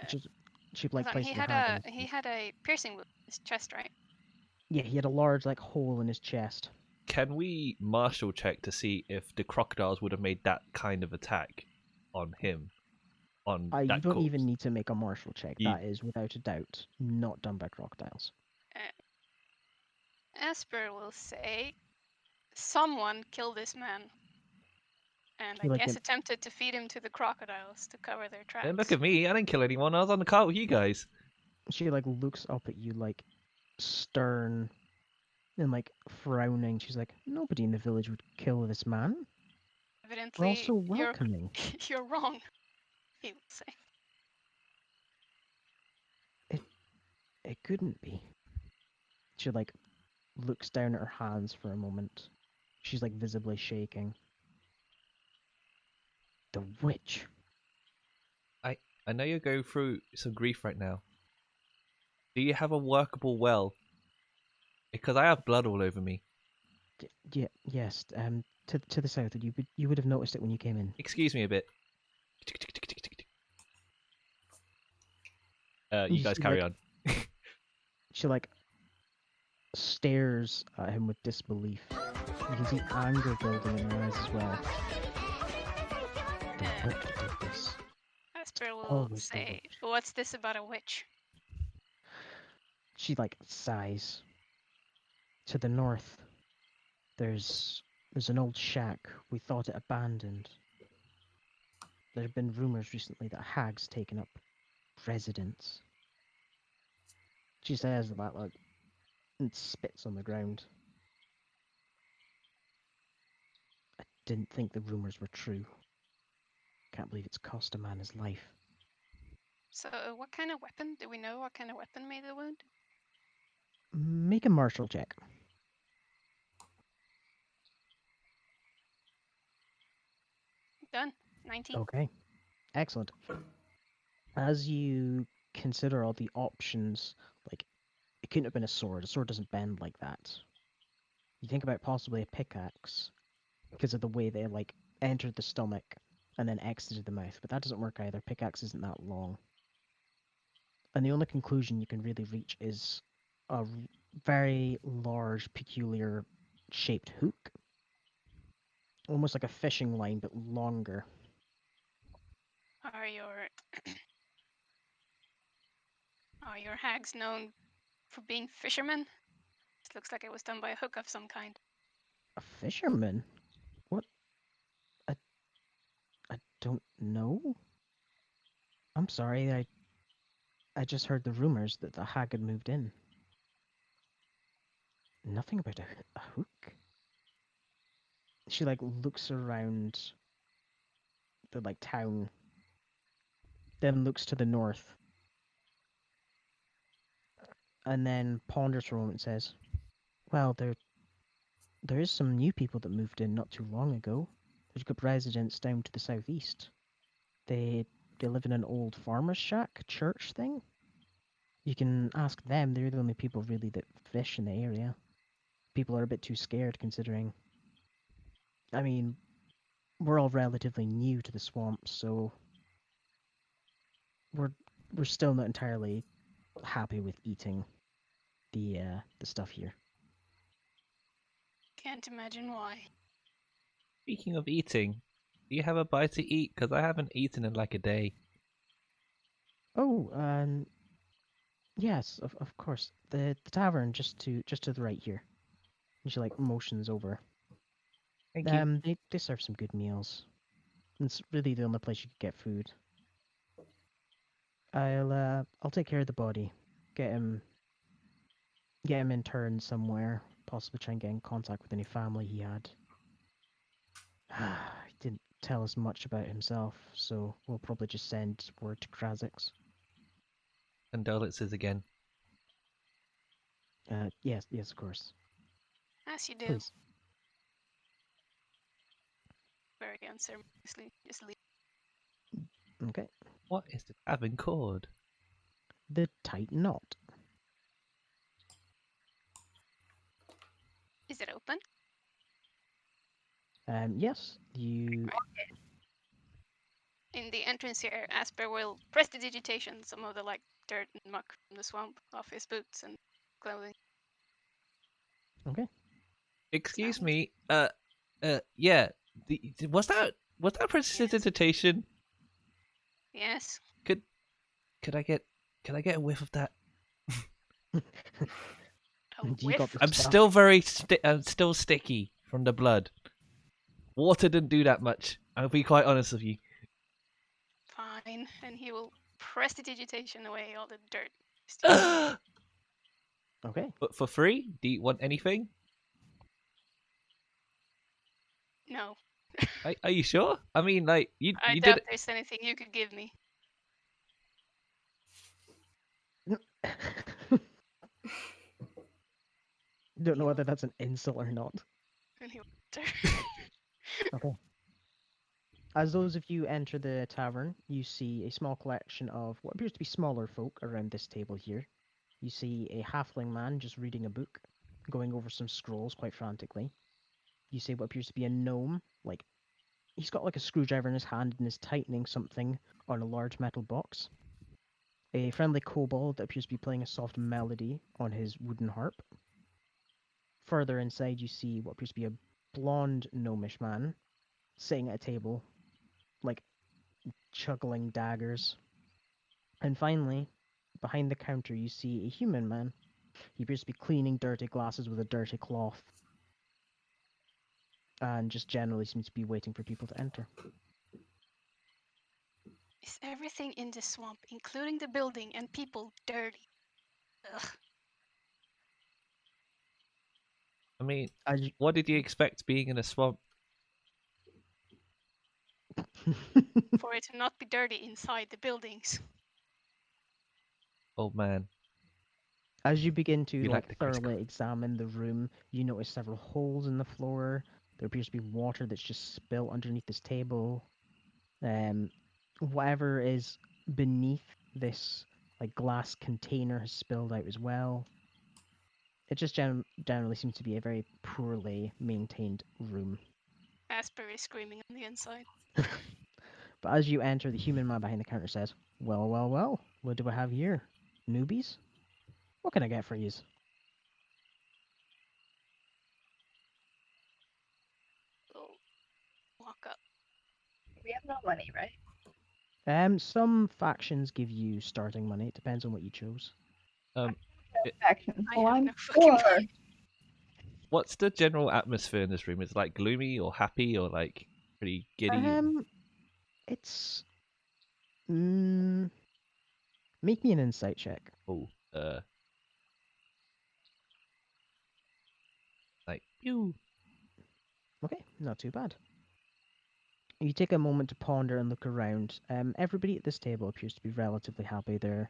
Just she Hold like on, places her hand on his he cheek. had a piercing wound in his chest, right? Yeah, he had a large like hole in his chest. Can we marshal check to see if the crocodiles would have made that kind of attack on him, on You that don't corpse? even need to make a martial check. Ye- That is without a doubt not done by crocodiles. Asper will say, someone killed this man, and I He like guess attempted to feed him to the crocodiles to cover their tracks. And look at me, I didn't kill anyone. I was on the cart with you guys. she like looks up at you like stern and like frowning. She's like, nobody in the village would kill this man. We're Evidently, also welcoming. you're wrong, he will say. It couldn't be. She like looks down at her hands for a moment. She's like visibly shaking. The witch. I know you're going through some grief right now. Do you have a workable well? Because I have blood all over me. Yeah, yes. To the south, you would have noticed it when you came in. Excuse me a bit. You You guys see, carry like, on. She like stares at him with disbelief. You can see anger building in her eyes as well. The witch did this. Asper will Always the say, witch. what's this about a witch? She like sighs. To the north, there's an old shack. We thought it abandoned. There have been rumors recently that a hag's taken up residence. She says that like and spits on the ground. I didn't think the rumors were true. Can't believe it's cost a man his life. So, what kind of weapon? Do we know what kind of weapon made the wound? Make a martial check. Done. 19. Okay, excellent. As you consider all the options, like, it couldn't have been a sword. A sword doesn't bend like that. You think about possibly a pickaxe because of the way they, like, entered the stomach and then exited the mouth, but that doesn't work either. Pickaxe isn't that long. And the only conclusion you can really reach is a very large, peculiar shaped hook. Almost like a fishing line, but longer. Are your hags known for being fishermen? This looks like it was done by a hook of some kind. A fisherman? What? I don't know. I'm sorry, I just heard the rumors that the hag had moved in. Nothing about a hook. She like looks around the like town, then looks to the north, and then ponders for a moment and says, "Well, there is some new people that moved in not too long ago. There's a group of residents down to the southeast. They they live in an old farmer's shack church thing. You can ask them. They're the only people really that fish in the area. People are a bit too scared considering. I mean, we're all relatively new to the swamp, so we're we're still not entirely happy with eating the stuff here." Can't imagine why. Speaking of eating, do you have a bite to eat? Because I haven't eaten in like a day. Oh, yes, of course. The tavern just to the right here. And she like motions over. Thank you. They serve some good meals. It's really the only place you could get food. I'll take care of the body. Get him interned somewhere. Possibly try and get in contact with any family he had. He didn't tell us much about himself, so we'll probably just send word to Krazix. Condolences again. Yes, of course. As you do. Please. Very unceremoniously. Just leave. Okay. What is the tavern called? The tight knot. Is it open? Yes, you. In the entrance here, Asper will prestidigitation some of the like dirt and muck from the swamp off his boots and clothing. Okay. Excuse Sound. me. Yeah. Was that prestidigitation? Yes. Could I get a whiff of that? A You got whiff. the I'm stuff. still I'm still sticky from the blood. Water didn't do that much. I'll be quite honest with you. Fine. And he will prestidigitation away all the dirt. Okay. But for free? Do you want anything? No. Are you sure? I mean, like I you doubt did. there's anything you could give me. Don't know whether that's an insult or not. And he will Okay. As those of you enter the tavern, you see a small collection of what appears to be smaller folk around this table here. You see a halfling man just reading a book, going over some scrolls quite frantically. You see what appears to be a gnome, like he's got like a screwdriver in his hand and is tightening something on a large metal box. A friendly kobold that appears to be playing a soft melody on his wooden harp. Further inside, you see what appears to be a blonde gnomish man sitting at a table, like juggling daggers. And finally, behind the counter, you see a human man. He appears to be cleaning dirty glasses with a dirty cloth, and just generally seems to be waiting for people to enter. Is everything in the swamp, including the building and people, dirty? Ugh. I mean, As what did you expect being in a swamp? For it to not be dirty inside the buildings. Old man. As you begin to We like like the Chris thoroughly examine the room, you notice several holes in the floor. There appears to be water that's just spilt underneath this table. Whatever is beneath this like glass container has spilled out as well. It just generally seems to be a very poorly maintained room. Asper is screaming on the inside. But as you enter, the human man behind the counter says, "Well, well, well, what do I have here? Newbies? What can I get for yous?" We'll walk up. We have no money, right? Some factions give you starting money. It depends on what you chose. Action. I Well, have I'm no fucking poor. What's the general atmosphere in this room? Is it like gloomy or happy or like pretty giddy? It's make me an insight check. Oh, like pew. Okay, not too bad. You take a moment to ponder and look around. Everybody at this table appears to be relatively happy. They're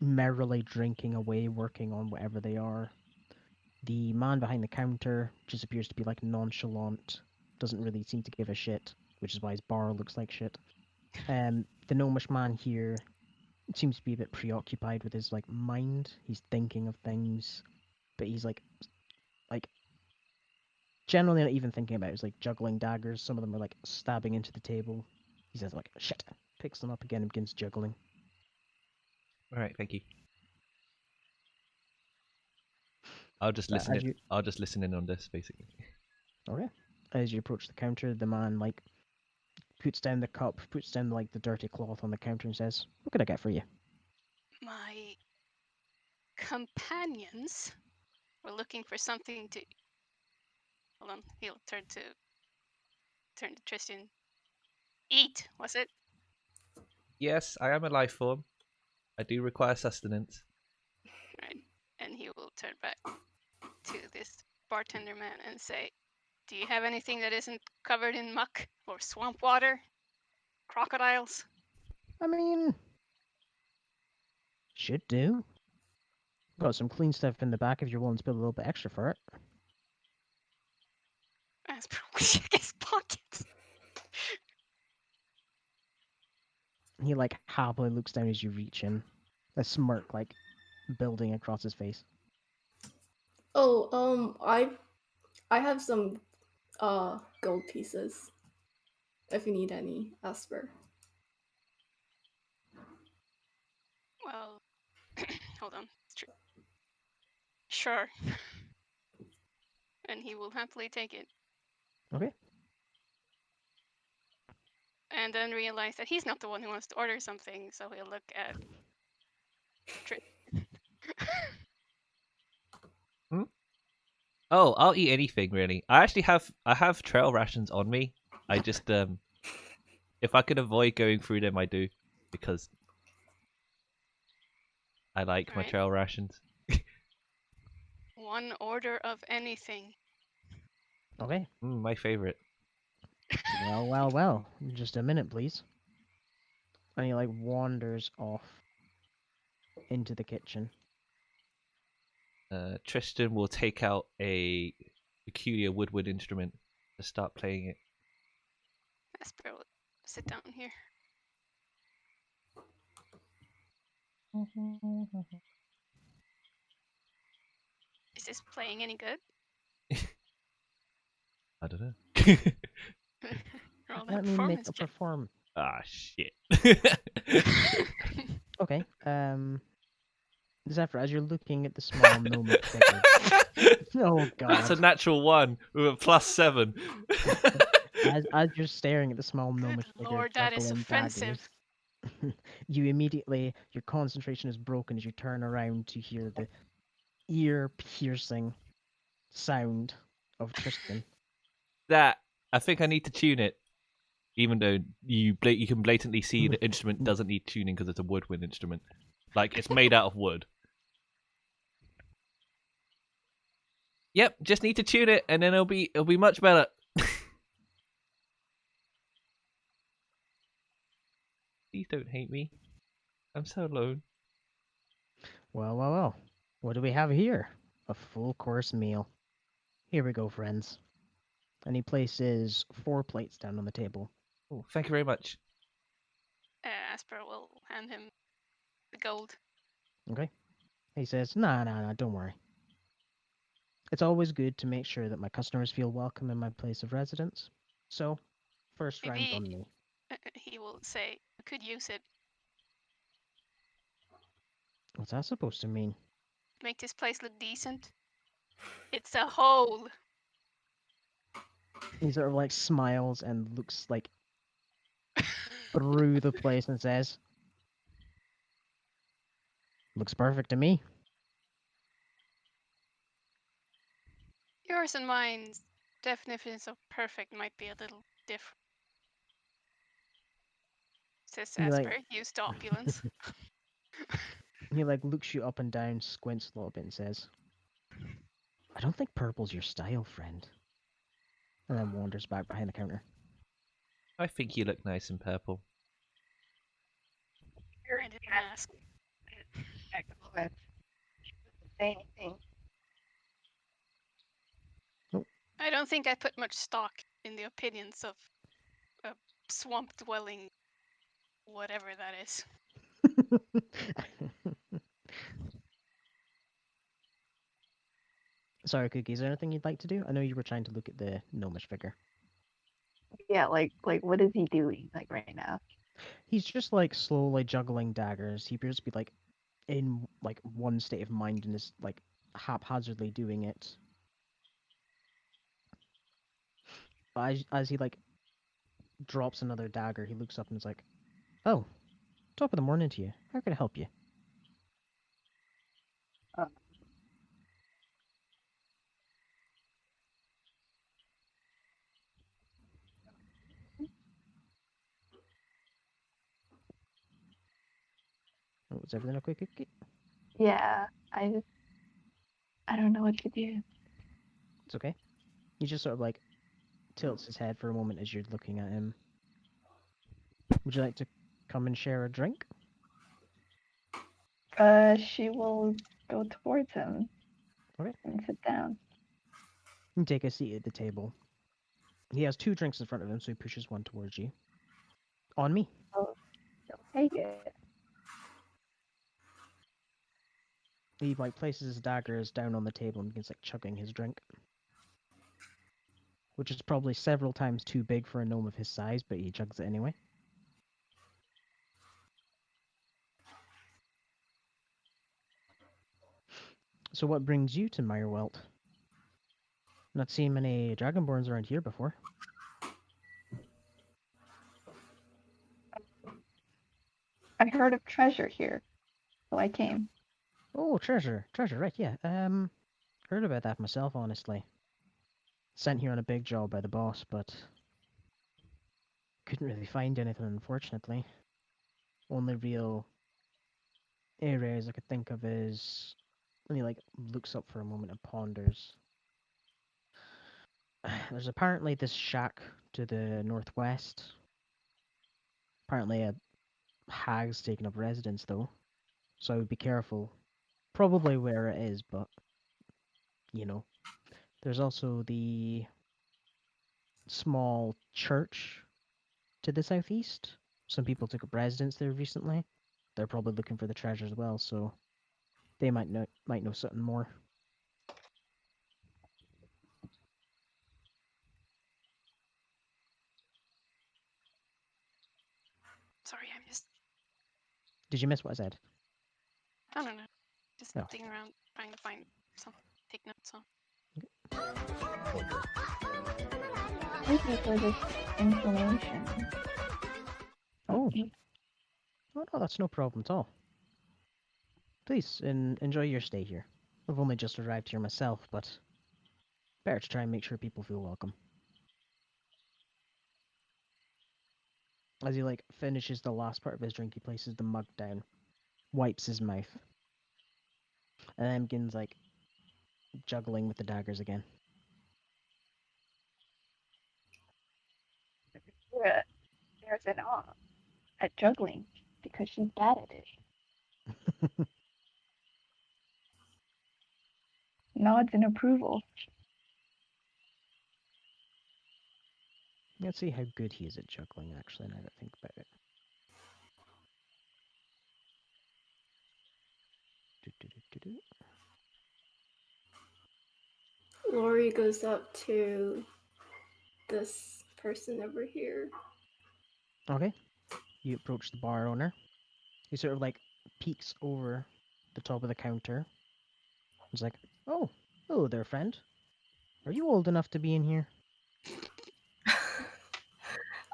merrily drinking away, working on whatever they are. The man behind the counter just appears to be like nonchalant, doesn't really seem to give a shit, which is why his bar looks like shit. The gnomish man here seems to be a bit preoccupied with his like mind. He's thinking of things, but he's like generally not even thinking about it. He's like juggling daggers. Some of them are like stabbing into the table. He says like shit, picks them up again and begins juggling. All right, thank you. I'll just But listen as in. you I'll just listen in on this, basically. okay, as you approach the counter, the man like puts down the cup, puts down like the dirty cloth on the counter, and says, "What can I get for you?" My companions were looking for something to. Hold on. He'll turn to Tristan. Eat, was it? Yes, I am a life form. I do require sustenance. Right. And he will turn back to this bartender man and say, "Do you have anything that isn't covered in muck or swamp water? Crocodiles?" I mean, should do. Got some clean stuff in the back if you're willing to put a little bit extra for it. Asper will check his pockets. He like happily looks down as you reach in, a smirk like building across his face. Oh, I have some gold pieces. If you need any, Asper. Well, hold on. Sure. And he will happily take it. Okay. And then realize that he's not the one who wants to order something, so he'll look at Oh, I'll eat anything really. I have trail rations on me. I just if I can avoid going through them, I do, because I like my Right. trail rations. One order of anything. Okay. My favorite. Well, well, well. Just a minute, please. And he like wanders off into the kitchen. Tristan will take out a peculiar woodwind instrument to start playing it. Asper will sit down here. Is this playing any good? I don't know. Roll that Let me make performance a check. perform. Ah, shit. Okay. Zephyr, as you're looking at the small gnomish figure. Oh That's a god. natural one with a +7. As you're staring at the small Good gnomish figure lord, that is juggling offensive. daggers, you immediately your concentration is broken as you turn around to hear the ear-piercing sound of Tristan. That I think I need to tune it, even though you can blatantly see the instrument doesn't need tuning because it's a woodwind instrument. Like it's made out of wood. Yep, just need to tune it, and then it'll be much better. Please don't hate me. I'm so alone. Well, well, well. What do we have here? A full course meal. Here we go, friends. And he places 4 plates down on the table. Oh, thank you very much. Asper will hand him the gold. Okay? He says, Nah, don't worry. It's always good to make sure that my customers feel welcome in my place of residence. So, first round on Maybe me. he will say, "We could use it. What's that supposed to mean? Make this place look decent. It's a hole." He sort of like smiles and looks like through the place and says, Looks perfect to me. Yours and mine's definitions of perfect might be a little different, says He like Asper, used to opulence. he like looks you up and down, squints a little bit and says, I don't think purple's your style, friend. And then wanders back behind the counter. I think you look nice in purple. I didn't ask. Excellent. She doesn't say anything. I don't think I put much stock in the opinions of a swamp dwelling, whatever that is. Sorry, Cookie, is there anything you'd like to do? I know you were trying to look at the gnomish figure. Yeah, like what is he doing like right now? He's just like slowly juggling daggers. He appears to be like in like one state of mind and is like haphazardly doing it. But as he like drops another dagger, he looks up and is like, "Oh, top of the morning to you. How can I help you?" Uh, Oh, is everything okay, Cookie? yeah, I don't know what to do. It's okay. He just sort of like tilts his head for a moment as you're looking at him. Would you like to come and share a drink? She will go towards him. Okay. And sit down. You take a seat at the table. He has 2 drinks in front of him, so he pushes one towards you. On me. Oh, she'll take it. He like places his daggers down on the table and begins like chugging his drink, which is probably several times too big for a gnome of his size, but he chugs it anyway. So what brings you to Meyerwelt? Not seen many dragonborns around here before. I heard of treasure here, so I came. Oh, treasure, right? Yeah. Heard about that myself, honestly. Sent here on a big job by the boss, but couldn't really find anything, unfortunately. Only real areas I could think of is when he like looks up for a moment and ponders. There's apparently this shack to the northwest. Apparently a hag's taken up residence though, so I would be careful. Probably where it is, but you know. There's also the small church to the southeast. Some people took up residence there recently. They're probably looking for the treasure as well, so they might know something more. Sorry, I'm just, Did you miss what I said? I don't know, just Oh. digging around trying to find something to take notes on. Thank you for this information. Oh. Oh no, that's no problem at all. Please, enjoy your stay here. I've only just arrived here myself, but better to try and make sure people feel welcome. As he like finishes the last part of his drink, he places the mug down, wipes his mouth, and then begins like juggling with the daggers again. Yeah, there's an awe at juggling because she's bad at it. nods in approval. Let's see how good he is at juggling, actually, now that I think about it. Do-do-do-do-do. Lori goes up to this person over here. Okay. You approach the bar owner. He sort of like peeks over the top of the counter. He's like, "Oh, hello there, friend. Are you old enough to be in here?"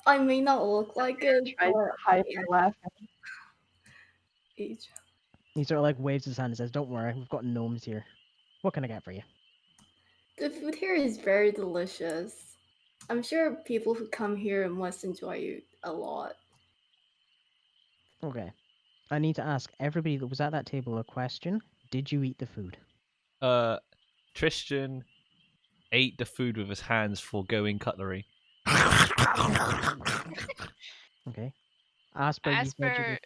I may not look like it, Tries to but hide yeah, her laughing. each. He sort of like waves his hand and says, "Don't worry, we've got gnomes here. What can I get for you?" The food here is very delicious. I'm sure people who come here must enjoy it a lot. Okay. I need to ask everybody that was at that table a question. Did you eat the food? Tristan ate the food with his hands, foregoing cutlery. Okay. Asper, you said you were Asper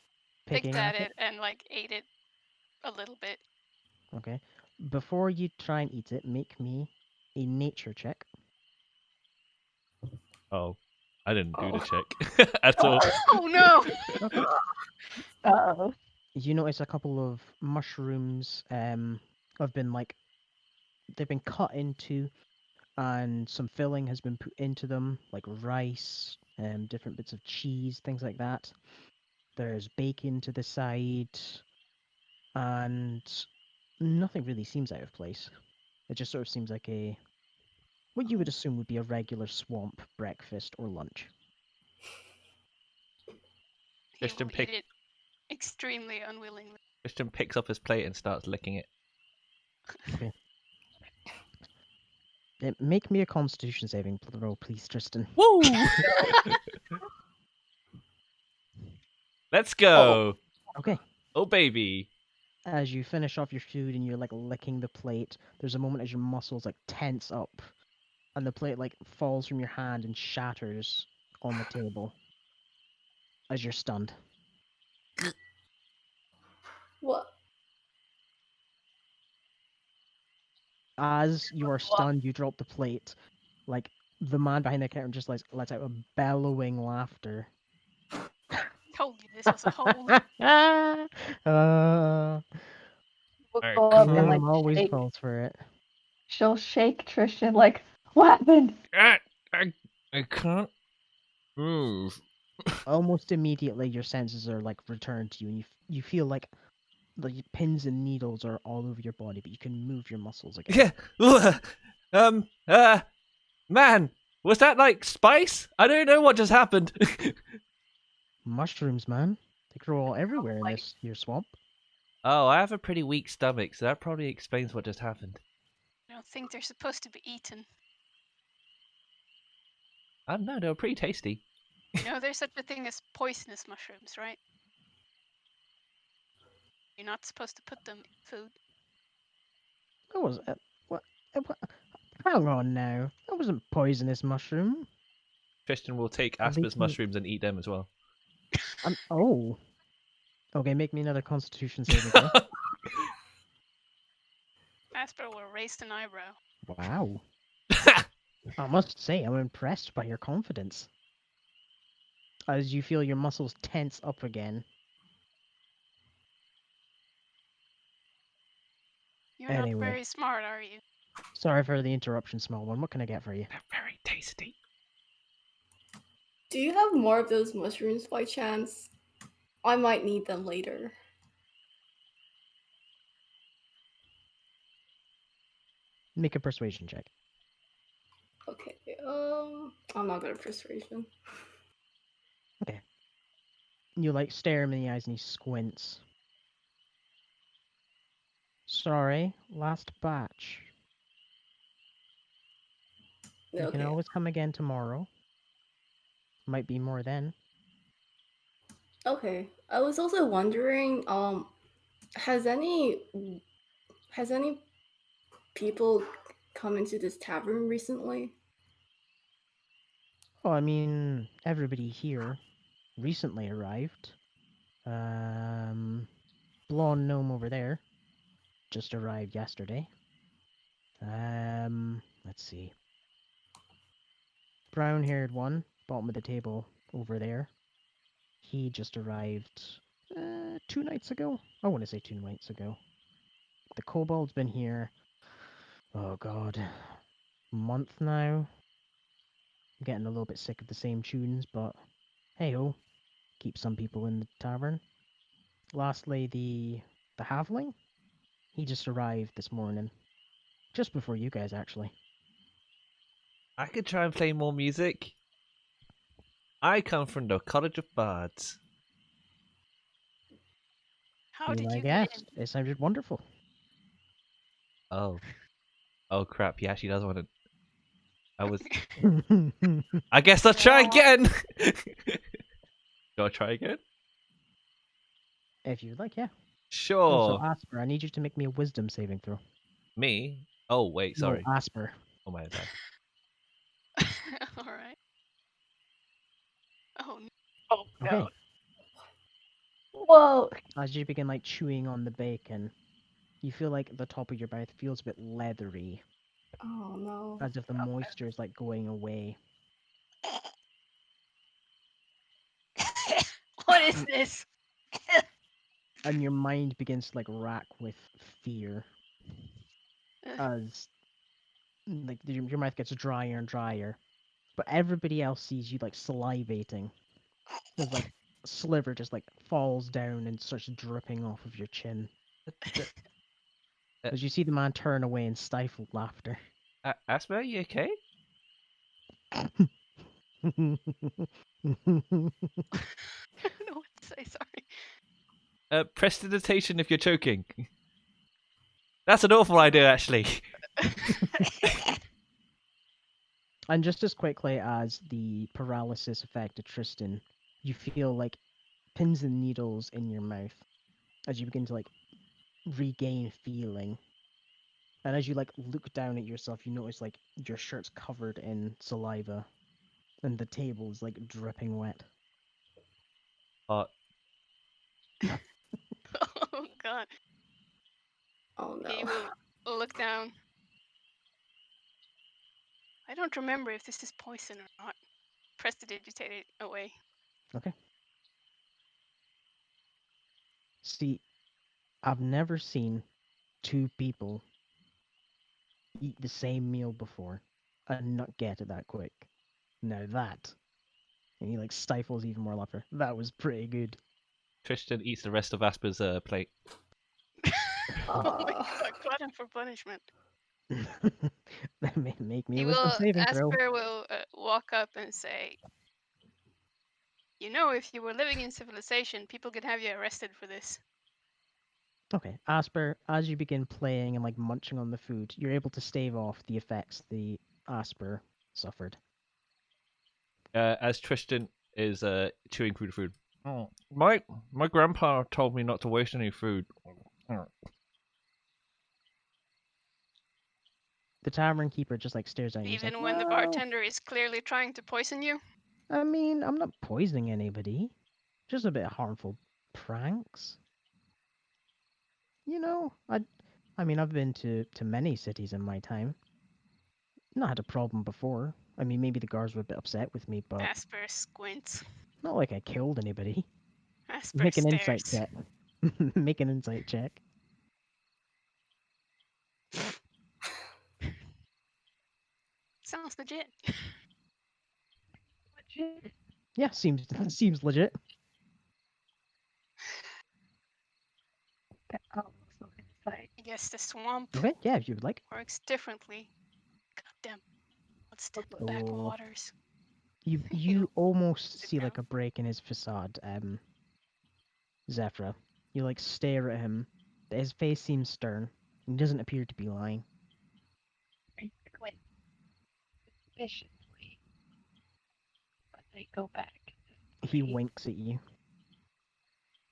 picking picked at at it. it and like ate it a little bit. Okay. Before you try and eat it, make me a nature check. Oh, I didn't do the Oh. check at all. Oh no! Okay. Uh-oh. You notice a couple of mushrooms have been like they've been cut into and some filling has been put into them, like rice, different bits of cheese, things like that. There's bacon to the side, and nothing really seems out of place. It just sort of seems like what you would assume would be a regular swamp breakfast or lunch. He Tristan, will eat it extremely unwillingly. Tristan picks up his plate and starts licking it. Okay. Make me a Constitution saving throw, please, Tristan. Woo! Let's go. Okay. Oh baby. As you finish off your food and you're like licking the plate, there's a moment as your muscles like tense up, and the plate like falls from your hand and shatters on the table as you're stunned. What? As you are stunned, you drop the plate. Like the man behind the counter just like lets out a bellowing laughter. Told you this was a hole. We'll I go up and can't. like always shake. falls for it. She'll shake Tristan like, what happened? I can't move. Almost immediately, your senses are like returned to you, and you feel like the pins and needles are all over your body, but you can move your muscles again. Yeah. Man, was that like spice? I don't know what just happened. Mushrooms, man. They grow all everywhere in Like- this here swamp. Oh, I have a pretty weak stomach, so that probably explains what just happened. I don't think they're supposed to be eaten. I don't know, they were pretty tasty. You know, there's such a thing as poisonous mushrooms, right? You're not supposed to put them in food. That was what? Hang on now. That wasn't poisonous mushroom. Tristan will take At Asper's least mushrooms and eat them as well. Oh. Okay, make me another Constitution saving throw. Asper will raise an eyebrow. Wow. I must say, I'm impressed by your confidence. As you feel your muscles tense up again. You're Anyway. not very smart, are you? Sorry for the interruption, small one. What can I get for you? They're very tasty. Do you have more of those mushrooms by chance? I might need them later. Make a persuasion check. Okay, I'm not good at persuasion. Okay. You like stare him in the eyes and he squints. Sorry, last batch. You can Okay. always come again tomorrow. Might be more then. Okay. I was also wondering, has any has any people come into this tavern recently? Well, I mean, everybody here recently arrived. Blonde gnome over there just arrived yesterday. Let's see. Brown-haired one, bottom of the table over there. He just arrived 2 nights ago. I want to say 2 nights ago. The kobold's been here. Oh god, month now. I'm getting a little bit sick of the same tunes, but hey ho, keep some people in the tavern. Lastly, the halfling. He just arrived this morning, just before you guys actually. I could try and play more music. I come from the College of Bards. How Be did my you get in? guest. It sounded wonderful. Oh. Oh crap, he actually does want to. I was. If I guess I'll try Well, again! Do I try again? you'd like, yeah. Also, Sure. Asper, I need you to make me a wisdom saving throw. Me? Oh, wait, sorry. No, Asper. Oh, my bad. all right. Oh, Oh Okay. no. Whoa. As you begin like chewing on the bacon, you feel like the top of your mouth feels a bit leathery, Oh no. as if the moisture is like going away. what is this? And your mind begins to like rack with fear as like your mouth gets drier and drier. But everybody else sees you like salivating. There's like a sliver just like falls down and starts dripping off of your chin. D- As you see the man turn away in stifled laughter. Asper, you okay? I don't know what to say. Sorry. Prestidigitation if you're choking. That's an awful idea, actually. And just as quickly as the paralysis affected Tristan, you feel like pins and needles in your mouth as you begin to like regain feeling. And as you like look down at yourself, you notice like your shirt's covered in saliva and the table is like dripping wet. Uh, oh God. Oh no. He will look down. I don't remember if this is poison or not. Prestidigitate it away. Okay. See, I've never seen 2 people eat the same meal before and not get it that quick. Now that, and he like stifles even more laughter. That was pretty good. Tristan eats the rest of Asper's plate. oh my God, glutton for punishment. Make me He a wisdom will, saving throw. Asper will walk up and say, you know, if you were living in civilization, people could have you arrested for this. Okay, Asper, as you begin playing and like munching on the food, you're able to stave off the effects the Asper suffered. As Tristan is chewing through the food. Oh, my grandpa told me not to waste any food. The tavern keeper just like stares at you. Even Like, when the well, bartender is clearly trying to poison you. I mean, I'm not poisoning anybody. Just a bit harmful pranks. You know, I mean, I've been to many cities in my time. Not had a problem before. I mean, maybe the guards were a bit upset with me, but Asper squints. not like I killed anybody. Asper Make an insight stares. check. Make an insight check. Sounds legit. Legit. Yeah, seems legit. Also insight. I guess the swamp Okay, yeah, if you would like. works differently. Goddamn. Let's the Oh. backwaters. You almost Sit see down. like a break in his facade, Zephyra. You like stare at him. His face seems stern. He doesn't appear to be lying. I squint suspiciously, but they go back. He winks at you.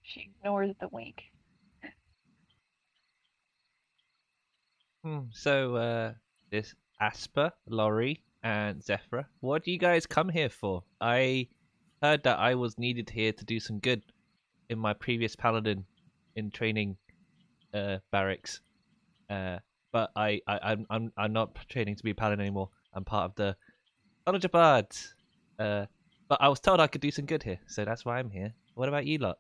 She ignores the wink. So, this Asper, Laurie, and Zephyra, what do you guys come here for? I heard that I was needed here to do some good in my previous paladin in training barracks. but I'm not training to be a paladin anymore. I'm part of the College of Bards. But I was told I could do some good here, so that's why I'm here. What about you lot?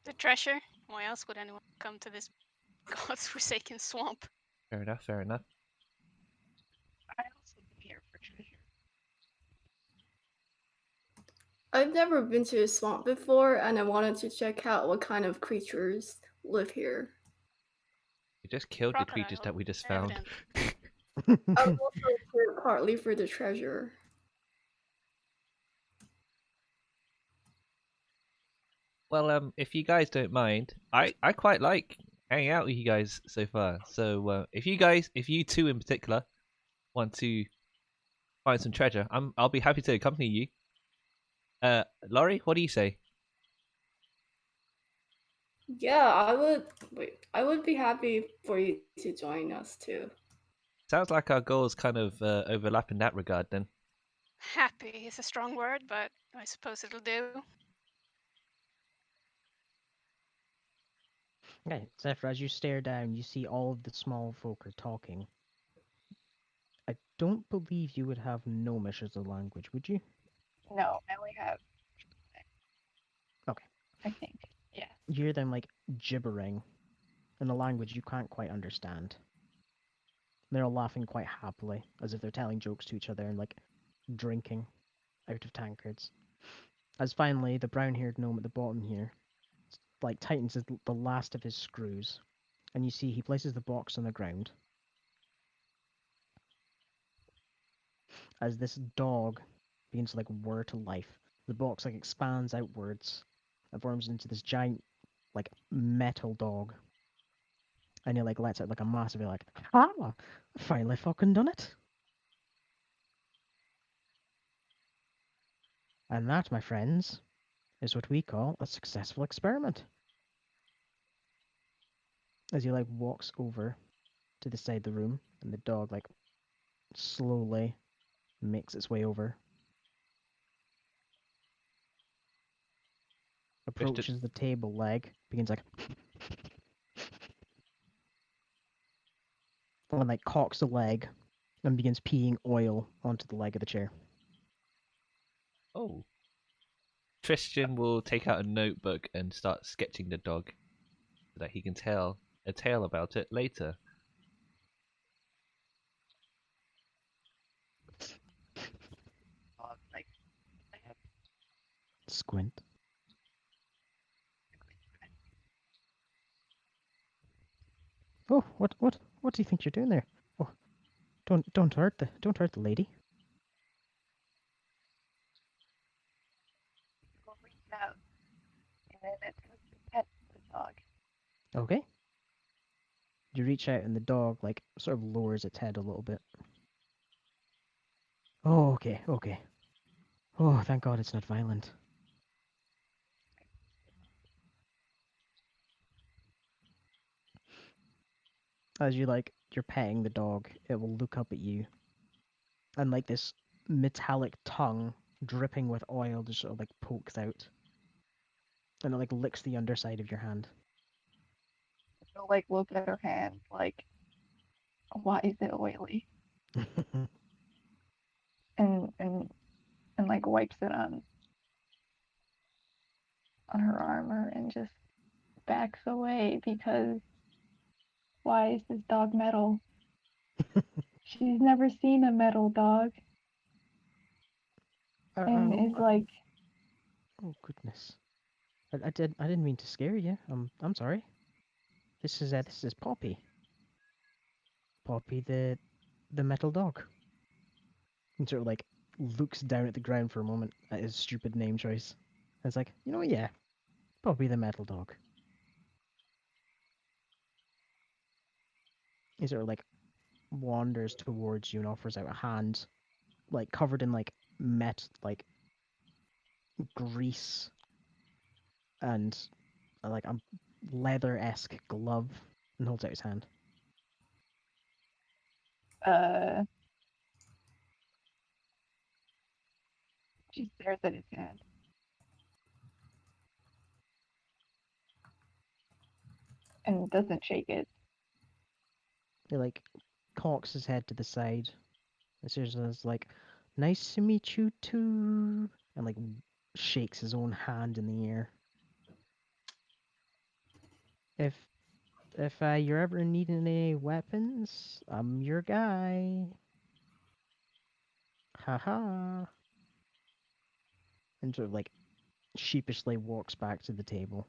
The treasure? Why else would anyone come to this god's forsaken swamp? Fair enough. Fair enough. I also been here for treasure. I've never been to a swamp before, and I wanted to check out what kind of creatures live here. We just killed the creatures Crocodile, that we just found. evidently. I'm also here partly for the treasure. Well, if you guys don't mind, I quite like hanging out with you guys so far. So if you two in particular, want to find some treasure, I'll be happy to accompany you. Laurie, what do you say? Yeah, I would. Wait, I would be happy for you to join us too. Sounds like our goals kind of overlap in that regard. Then Happy is a strong word, but I suppose it'll do. Okay, Zephyr, as you stare down, you see all of the small folk are talking. I don't believe you would have Gnomish as a language, would you? No, I only have. Okay. I think. Yeah. You hear them like gibbering in a language you can't quite understand. They're all laughing quite happily, as if they're telling jokes to each other and like drinking out of tankards. As finally, the brown-haired gnome at the bottom here, like tightens the last of his screws, and you see he places the box on the ground. As this dog begins to like whir to life, the box like expands outwards and forms into this giant like metal dog. And he like lets out like a massive like, ah, finally fucking done it. And that, my friends, is what we call a successful experiment. As he like walks over to the side of the room, and the dog like slowly makes its way over, approaches the table leg, begins like, and like cocks the leg, and begins peeing oil onto the leg of the chair. oh, Christian will take out a notebook and start sketching the dog, so that he can tell a tale about it later. Like I have Squint. Oh, what do you think you're doing there? Oh, don't hurt the lady. people reach out, and then it's to pet the dog. Okay. You reach out and the dog like sort of lowers its head a little bit. Oh, okay, okay. Oh, thank God it's not violent. As you're petting the dog, it will look up at you, and like this metallic tongue dripping with oil just sort of like pokes out, and it like licks the underside of your hand. She'll like look at her hand, like, why is it oily? And like wipes it on her armor and just backs away because why is this dog metal? She's never seen a metal dog, and is like, oh goodness, I didn't mean to scare you. I'm sorry. This is Poppy. Poppy the metal dog. And sort of like looks down at the ground for a moment at his stupid name choice. And it's like, you know what, yeah, Poppy the metal dog. He sort of like wanders towards you and offers out a hand, like covered in like like grease and like a leather-esque glove, and holds out his hand. she stares at his hand. And doesn't shake it. He like cocks his head to the side. And says like, "Nice to meet you too," and like shakes his own hand in the air. If you're ever needing any weapons, I'm your guy. Haha. And sort of like sheepishly walks back to the table.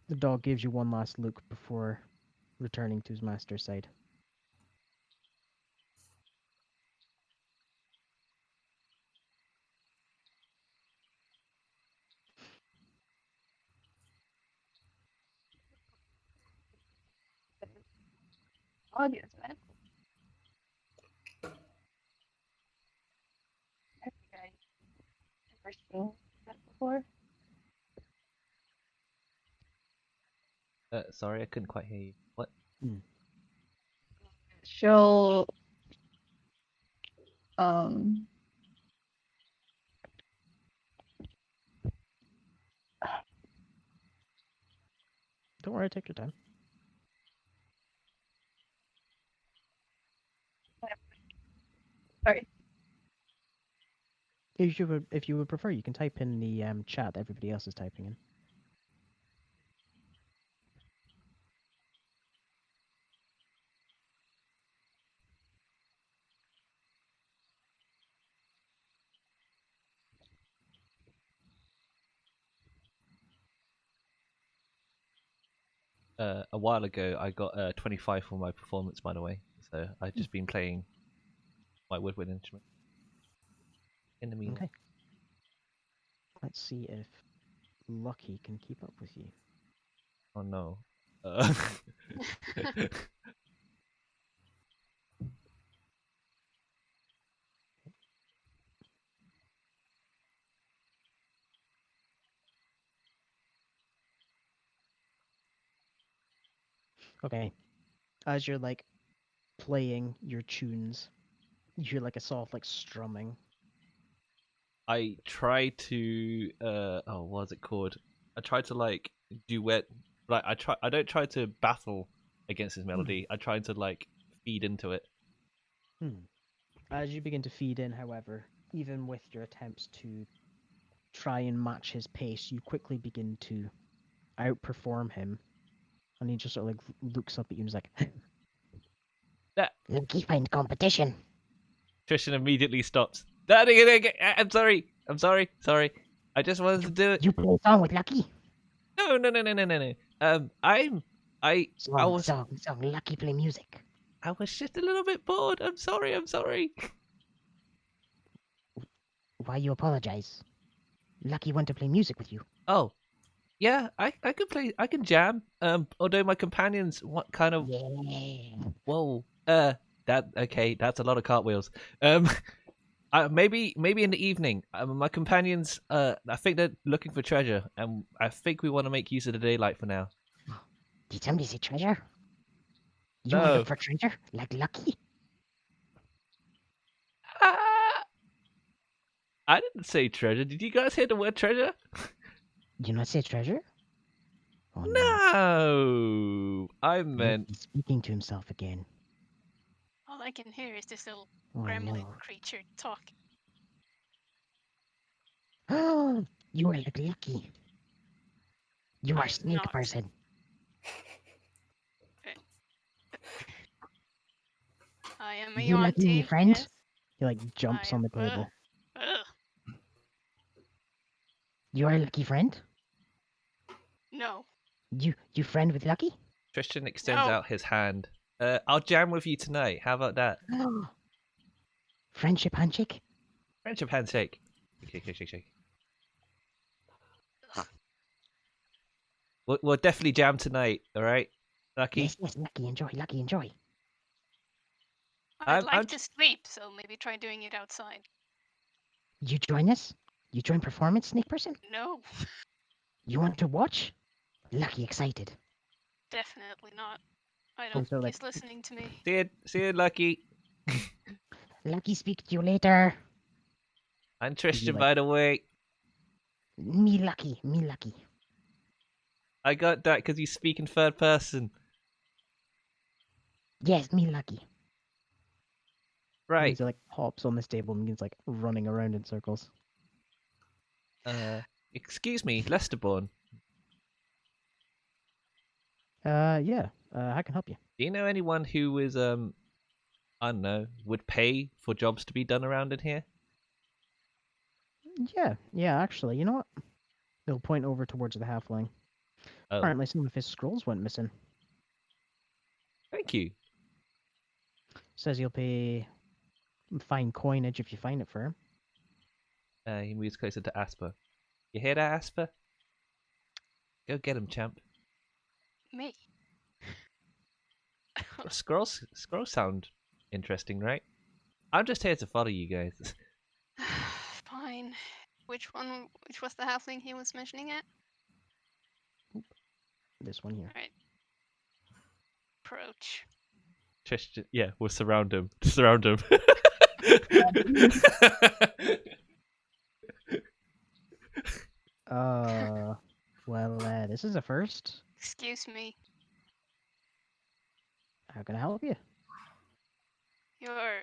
The dog gives you one last look before returning to his master's side. Audience, man. Have you guys ever seen that before? Sorry, I couldn't quite hear you. What? She'll um Don't worry, take your time. sorry. If you would prefer, you can type in the chat that everybody else is typing in. A while ago, I got 25 for my performance, by the way. So I've just been playing my woodwind instrument. In the meantime. Okay. Let's see if Lucky can keep up with you. Oh no. Okay. As you're like playing your tunes, you hear like a soft like strumming. I try to what's it called? I try to like duet, like I don't try to battle against his melody. I try to like feed into it. As you begin to feed in, however, even with your attempts to try and match his pace, you quickly begin to outperform him. And he just sort of like looks up at you and is like, That "Lucky find competition." Tristan immediately stops. I'm sorry. Sorry. I just wanted to do it. You play a song with Lucky? No. I was Song. Lucky play music. I was just a little bit bored. I'm sorry. Why you apologize? Lucky want to play music with you. Oh, yeah, I can play. I can jam. Although my companions, what kind of? Yeah. Whoa. That's a lot of cartwheels. Maybe in the evening. My companions, I think they're looking for treasure, and I think we want to make use of the daylight for now. Did somebody say treasure? You No. want to look for treasure? Like Lucky? Ah! I didn't say treasure. Did you guys hear the word treasure? You not say treasure? Oh No, I no. meant He's speaking to himself again. All I can hear is this little Oh gremlin no. creature talking. Oh, you are like Lucky. You are I'm snake not. person. I am a You Lucky me Yuan-ti, friend? yes. He like jumps I on the am- table. ugh. You are a Lucky friend? No. You friend with Lucky? Tristan extends No. out his hand. I'll jam with you tonight. How about that? Friendship handshake? Friendship handshake. Shake. We'll definitely jam tonight. All right, Lucky. Yes, Lucky, enjoy. I'd I'm like to sleep, so maybe try doing it outside. You join us? You join performance, snake person? No, You want to watch? Lucky excited. definitely not. I don't so, think like- he's listening to me. See you, Lucky. Lucky speak to you later. I'm Tristan, like- by the way. Me lucky. I got that because you speak in third person. Yes, me lucky. Right. Means he like hops on this table and begins like running around in circles. Excuse me, Lesterborn. Yeah. I can help you. Do you know anyone who is I don't know, would pay for jobs to be done around in here? Yeah. Actually, you know what? He'll point over towards the halfling. Oh, Apparently, some of his scrolls went missing. thank you. Says you'll pay fine coinage if you find it for him. He moves closer to Asper. You hear that, Asper? Go get him, champ. Me. Scrolls sound interesting, right? I'm just here to follow you guys. Fine. Which one? Which was the halfling he was mentioning at? This one here. All right. Approach. Yeah, we'll surround him. Surround him. Well, this is a first. Excuse me. How can I help you? Your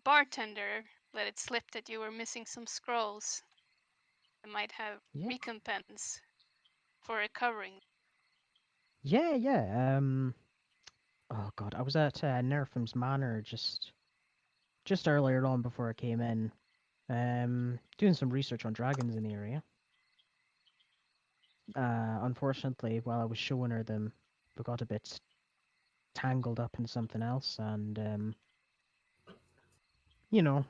bartender let it slip that you were missing some scrolls. I might have Yeah. recompense for recovering. Yeah. Oh God, I was at Nerfham's Manor just earlier on before I came in. Doing some research on dragons in the area. Unfortunately, while I was showing her them, we got a bit tangled up in something else, and you know,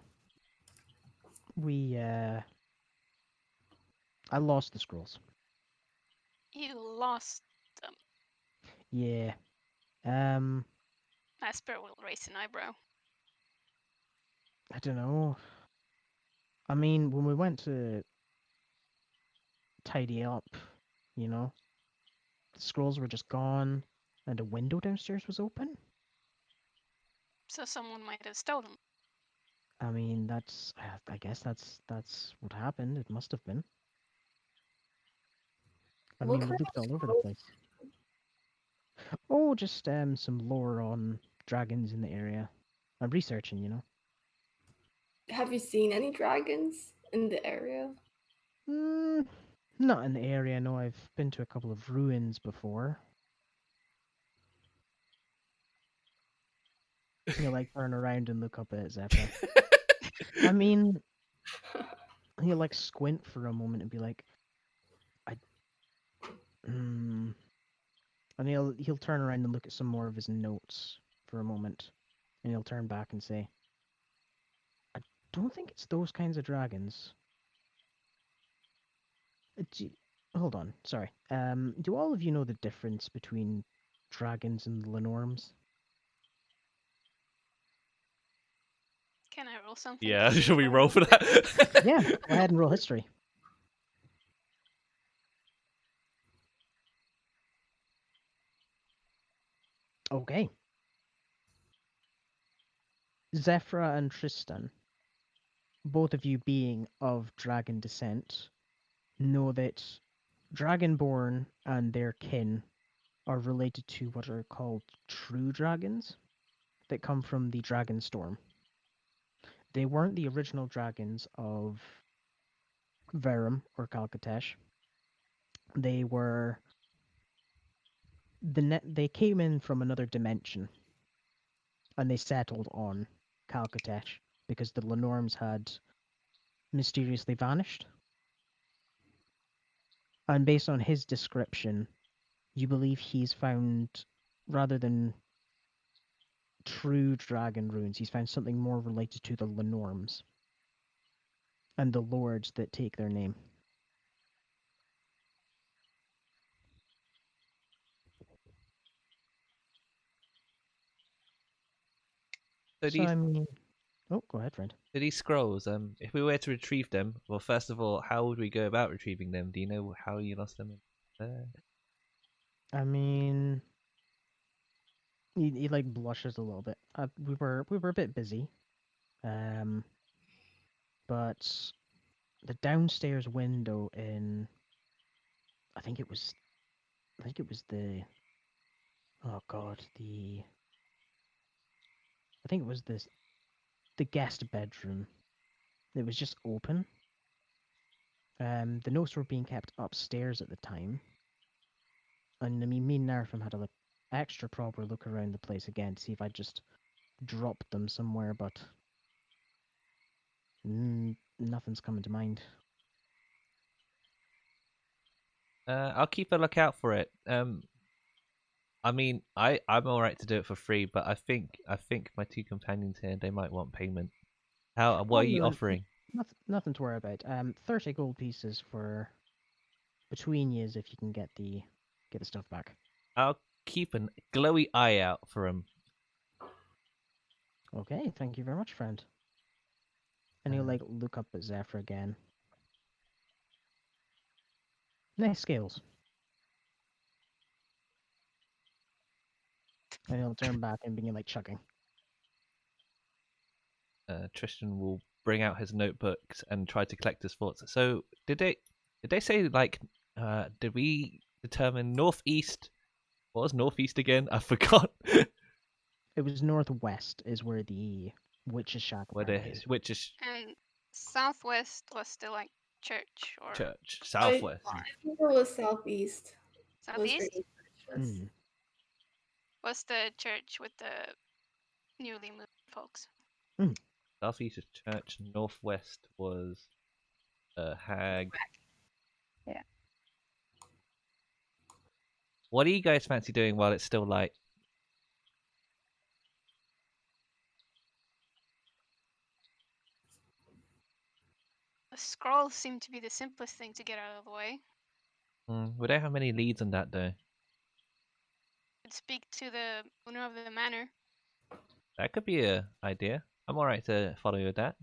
we I lost the scrolls. You lost them. Yeah. Asper will raise an eyebrow. I don't know. I mean, when we went to tidy up, you know, the scrolls were just gone, and a window downstairs was open. So someone might have stolen. I mean, I guess that's what happened. It must have been. I What mean, we kind looked of all over the scroll? place. Oh, just some lore on dragons in the area. I'm researching, you know. Have you seen any dragons in the area? Mm, not in the area. No, I've been to a couple of ruins before. He'll like turn around and look up at Zephyr. I mean, he'll like squint for a moment and be like, I, and he'll turn around and look at some more of his notes for a moment, and he'll turn back and say, I don't think it's those kinds of dragons. Hold on, sorry. Do all of you know the difference between dragons and Lenorms? Can I roll something? Yeah, to see should if we I roll for remember? that? Yeah, go ahead and roll history. Okay. Zephyra and Tristan, both of you being of dragon descent, know that Dragonborn and their kin are related to what are called true dragons that come from the dragon storm. They weren't the original dragons of Verum or Kalkatesh. They were they came in from another dimension and they settled on Kalkatesh because the Lenorms had mysteriously vanished. And based on his description, you believe he's found, rather than true dragon runes, he's found something more related to the Lenorms and the lords that take their name. So So I mean, oh, go ahead, friend. these scrolls, if we were to retrieve them, well, first of all, how would we go about retrieving them? Do you know how you lost them? I mean, he like blushes a little bit. We were a bit busy, but the downstairs window in, I think it was the, oh god, I think it was the guest bedroom. It was just open. The notes were being kept upstairs at the time. And I mean, me and Nerfam had a extra proper look around the place again to see if I just dropped them somewhere, but nothing's coming to mind. I'll keep a lookout for it. I mean, I'm alright to do it for free, but I think my two companions here, they might want payment. What are you no, offering? nothing to worry about. 30 gold pieces for between yous if you can get the stuff back. I'll keep an glowy eye out for him. Okay, thank you very much, friend. And he'll like look up at Zephyr again. Nice scales. And he'll turn back and begin like chugging. Tristan will bring out his notebooks and try to collect his thoughts. So, did they say like, did we determine northeast? What was northeast again? I forgot. It was northwest is where the witch's shack Where apparently the is. which is And southwest was still like church or church I southwest. think it was southeast. Was southeast very churches. Hmm. was the church with the newly moved folks. Southeast is church. Northwest was hag. Yeah. What do you guys fancy doing while it's still light? The scrolls seem to be the simplest thing to get out of the way. We don't have many leads on that though. Could speak to the owner of the manor. That could be a idea. I'm alright to follow you with that.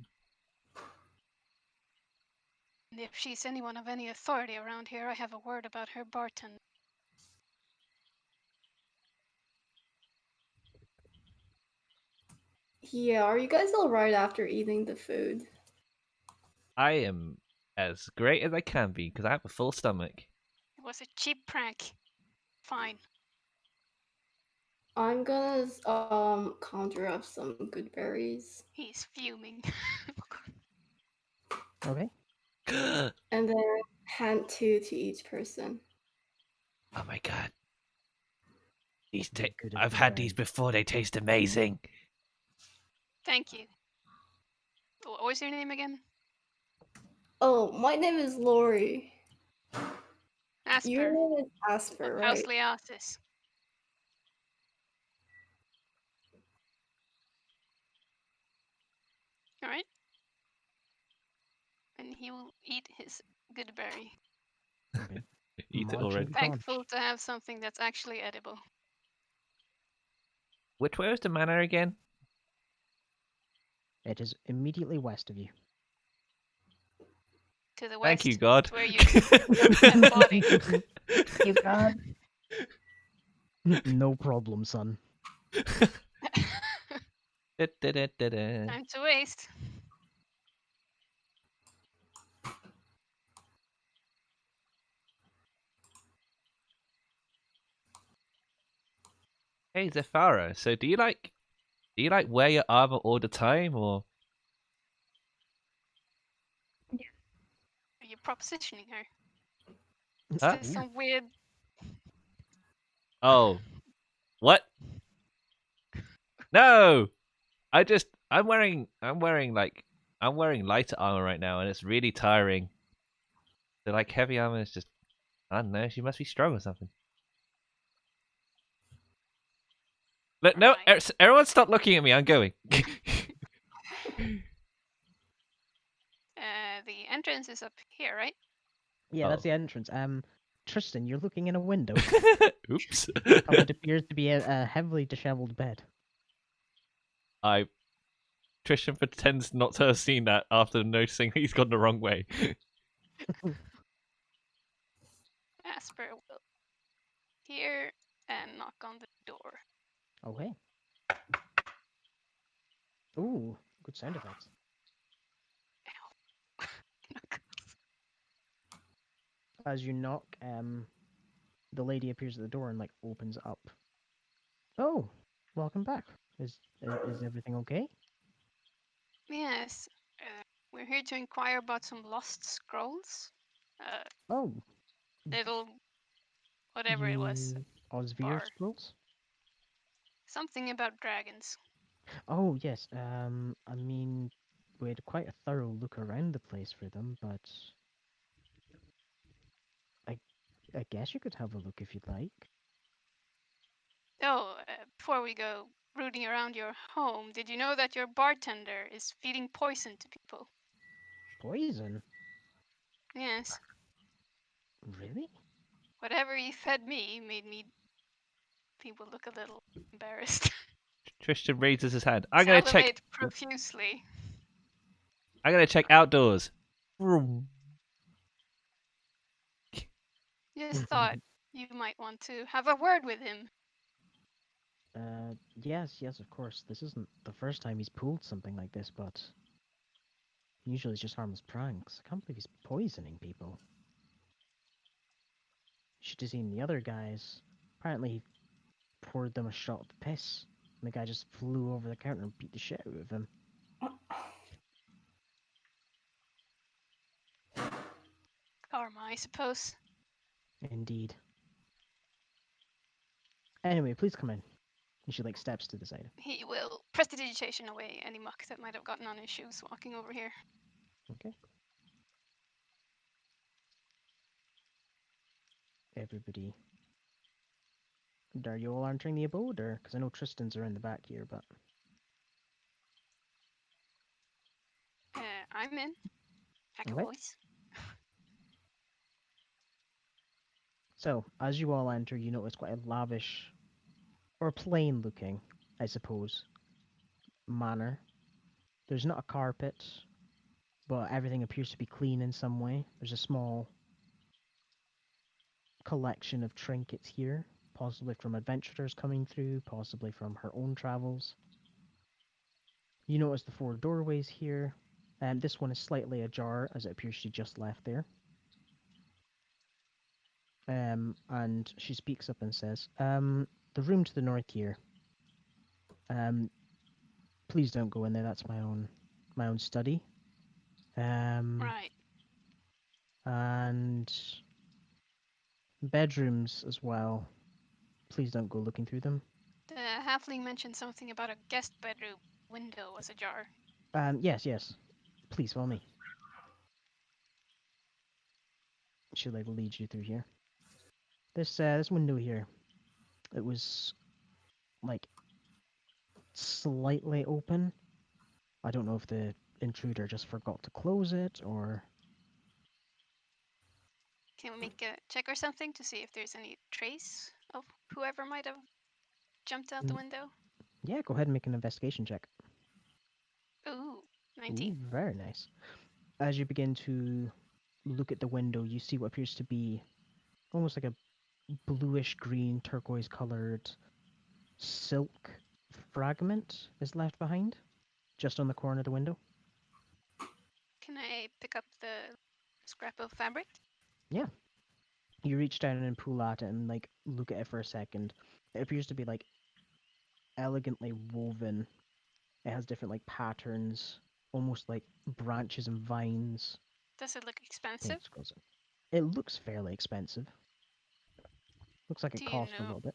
And if she's anyone of any authority around here, I have a word about her bartender. Yeah, are you guys alright after eating the food? I am as great as I can be because I have a full stomach. It was a cheap prank. Fine. I'm gonna conjure up some good berries He's fuming. Okay. Oh and then hand two to each person. my god. These Good of I've you, had these friend. before, they taste amazing. Thank you. What was your name again? Oh, my name is Lori. Asper. Your name is Asper, Of right? House Leasis. Alright. And he will eat his good berry. Okay. Eat it Munch already. and crunch. Thankful to have something that's actually edible. Which way was the manor again? It is immediately west of you. To the west. Thank you, God. It's where you that body. You God. No problem, son. Da-da-da-da-da. Time to waste. Hey Zephyra, so do you like wear your armor all the time or Are you propositioning her? Is Huh? this some weird Oh. What? No! I'm wearing lighter armor right now and it's really tiring. So like heavy armor is just I don't know, she must be strong or something. Look, no, Right. everyone stop looking at me, I'm going. The entrance is up here, right? Yeah, that's Oh. the entrance. Tristan, you're looking in a window Oops. of what appears to be a heavily disheveled bed. Tristan pretends not to have seen that after noticing he's gone the wrong way. Asper will hear and knock on the door. Okay. Ooh, good sound effects. As you knock, the lady appears at the door and like opens up. Oh, welcome back. Is everything okay? Yes, we're here to inquire about some lost scrolls. Oh, Little whatever it was, you Osvir bar. scrolls? Something about dragons. Oh yes. I mean, we had quite a thorough look around the place for them, but I I guess you could have a look if you'd like. Oh, before we go rooting around your home, did you know that your bartender is feeding poison to people? Poison? Yes. Really? Whatever he fed me made me people look a little embarrassed. Tristan raises his hand. I'm gonna check. Salivate profusely. I'm gonna check outdoors. Vroom. Just thought you might want to have a word with him. Yes, of course. This isn't the first time he's pulled something like this, but usually it's just harmless pranks. I can't believe he's poisoning people. You should have seen the other guys. Apparently, he poured them a shot of piss, and the guy just flew over the counter and beat the shit out of him. Karma, I suppose. Indeed. Anyway, please come in. And she steps to the side. He will prestidigitation away any muck that might have gotten on his shoes walking over here. Okay. Everybody. Are you all entering the abode, or because I know Tristan's are in the back here, but I'm in. Hacker okay. voice. So as you all enter, you notice quite a lavish or plain-looking, I suppose, manor. There's not a carpet, but everything appears to be clean in some way. There's a small collection of trinkets here, possibly from adventurers coming through, possibly from her own travels. You notice the 4 doorways here, and this one is slightly ajar as it appears she just left there. And she speaks up and says, the room to the north here. Please don't go in there. That's my own study. Right. And bedrooms as well. Please don't go looking through them. The halfling mentioned something about a guest bedroom window was ajar. Yes. Please follow me. She leads you through here. This window here, it was slightly open. I don't know if the intruder just forgot to close it or. Can we make a check or something to see if there's any trace of whoever might have jumped out the window? Yeah, go ahead and make an investigation check. Ooh, 19. Ooh, very nice. As you begin to look at the window, you see what appears to be almost like a bluish green turquoise colored silk fragment is left behind just on the corner of the window. Can I pick up the scrap of fabric? Yeah. You reach down and pull at it and look at it for a second. It appears to be elegantly woven. It has different patterns, almost like branches and vines. Does it look expensive? It looks fairly expensive. Looks like it Do you cost a know? little bit.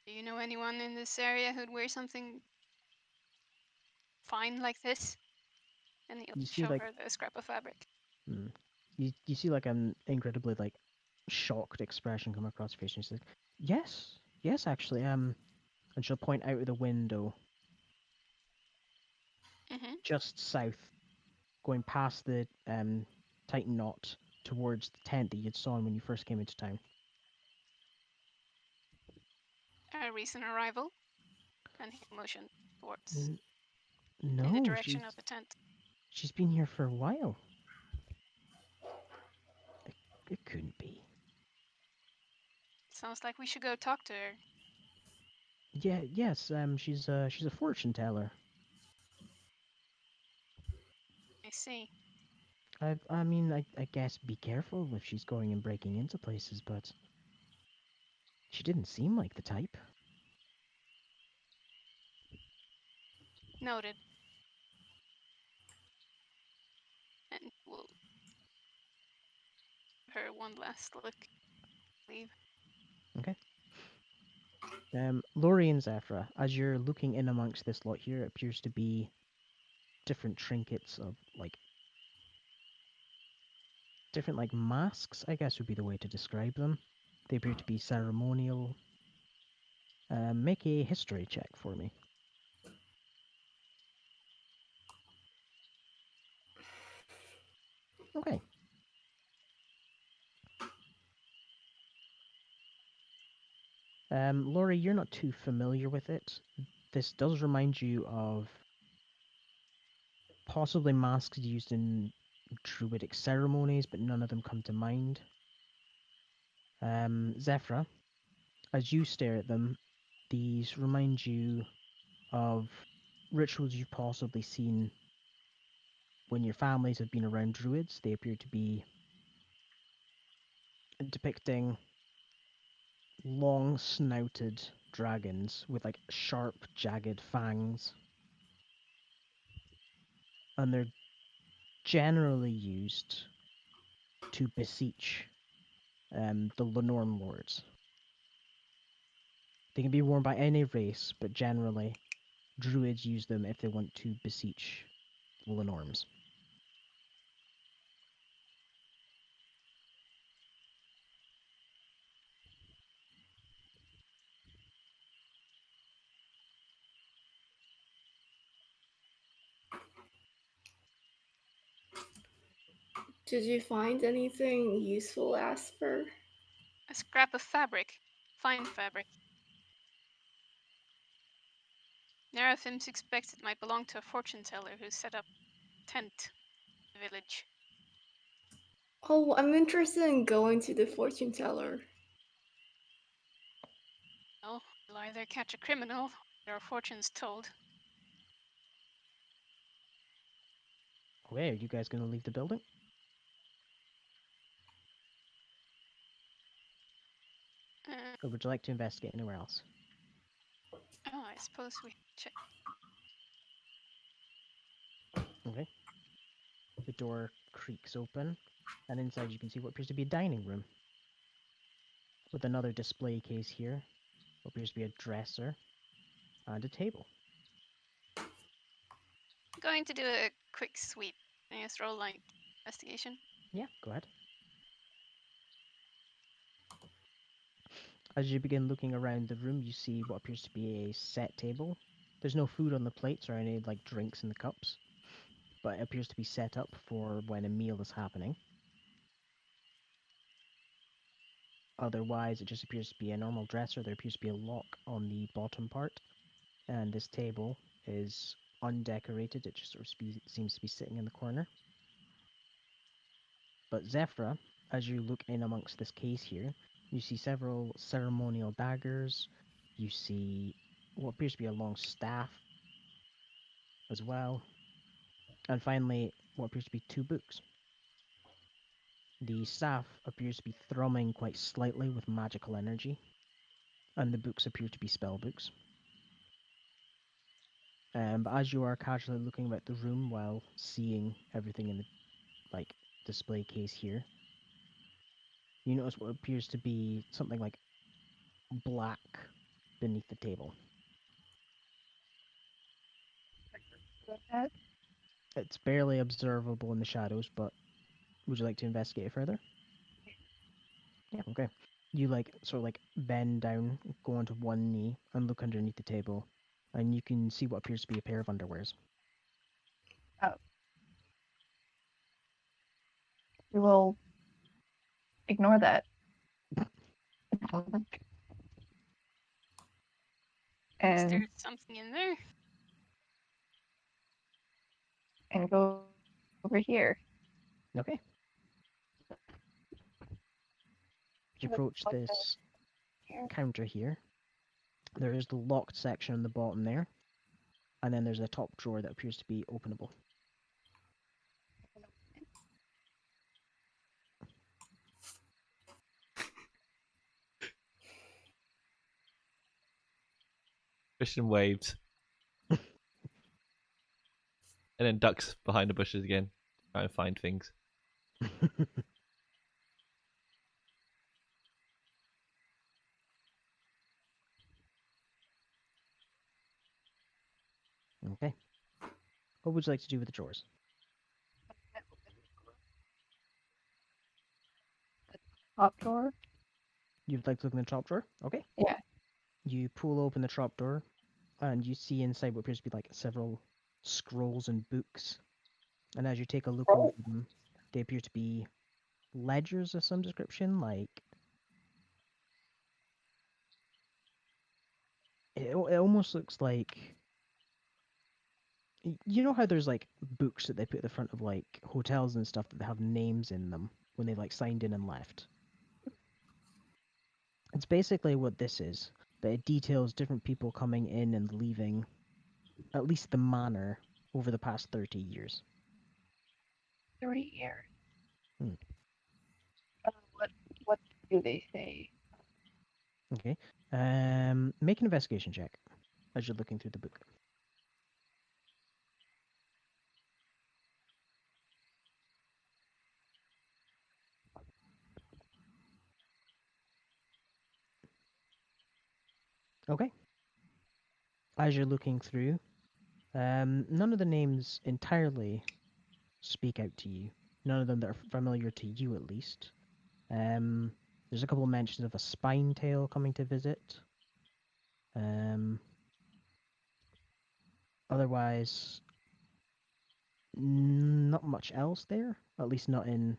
Do you know anyone in this area who'd wear something fine like this? And he'll You see show her the scrap of fabric. you see an incredibly shocked expression come across her face, and she's like, yes, actually, and she'll point out of the window just south, going past the Titan Knot towards the tent that you'd saw when you first came into town. A recent arrival, and he motioned towards No, in the direction of the tent. She's been here for a while. It couldn't be. Sounds like we should go talk to her. Yes. She's a fortune teller. I see. I guess be careful if she's going and breaking into places, but she didn't seem like the type. Noted. And we'll give her one last look. Leave. Lori and Zephyra, as you're looking in amongst this lot here, it appears to be different trinkets of different masks, I guess would be the way to describe them. They appear to be ceremonial. Make a history check for me. Okay. Laurie, you're not too familiar with it. This does remind you of possibly masks used in druidic ceremonies, but none of them come to mind. Zephyra, as you stare at them, these remind you of rituals you've possibly seen when your families have been around druids. They appear to be depicting long snouted dragons with sharp, jagged fangs. And they're generally used to beseech the Lenorm lords. They can be worn by any race, but generally, druids use them if they want to beseech the Lenorms. Did you find anything useful, Asper? A scrap of fabric. Fine fabric. Neraphim suspects it might belong to a fortune teller who set up tent in the village. Oh, I'm interested in going to the fortune teller. Well, we'll either catch a criminal or get our fortunes told. Okay, are you guys going to leave the building? Or would you like to investigate anywhere else? Oh, I suppose we check. Okay. The door creaks open, and inside you can see what appears to be a dining room. With another display case here, what appears to be a dresser, and a table. Going to do a quick sweep. I guess roll investigation. Yeah, go ahead. As you begin looking around the room, you see what appears to be a set table. There's no food on the plates or any drinks in the cups, but it appears to be set up for when a meal is happening. Otherwise, it just appears to be a normal dresser. There appears to be a lock on the bottom part, and this table is undecorated. It just sort of seems to be sitting in the corner. But Zephyra, as you look in amongst this case here, you see several ceremonial daggers. You see what appears to be a long staff as well. And finally, what appears to be 2 books. The staff appears to be thrumming quite slightly with magical energy, and the books appear to be spell books. But as you are casually looking about the room while seeing everything in the display case here, you notice what appears to be something black beneath the table. That It's barely observable in the shadows, but would you like to investigate it further? Yeah, okay. You bend down, go onto one knee, and look underneath the table, and you can see what appears to be a pair of underwears. we will ignore that Is and there something in there? go over here. Okay. You approach this Here. counter here. There is the locked section on the bottom there, and then there's a top drawer that appears to be openable. Christian waves. and then ducks behind the bushes again, try and find things. Okay. What would you like to do with the drawers? Top drawer. You'd like to look in the top drawer? Okay. Yeah. You pull open the top door, and you see inside what appears to be like several scrolls and books. And as you take a look over them, they appear to be ledgers of some description. Like it almost looks like you know how there's like books that they put at the front of like hotels and stuff that have names in them when they like signed in and left. It's basically what this is, but it details different people coming in and leaving, at least the manor, over the past 30 years. 30 years. Hmm. What do they say? Okay. Make an investigation check as you're looking through the book. Okay. As you're looking through, none of the names entirely speak out to you. None of them that are familiar to you, at least. There's a couple of mentions of a spine tail coming to visit. Otherwise, not much else there. At least not in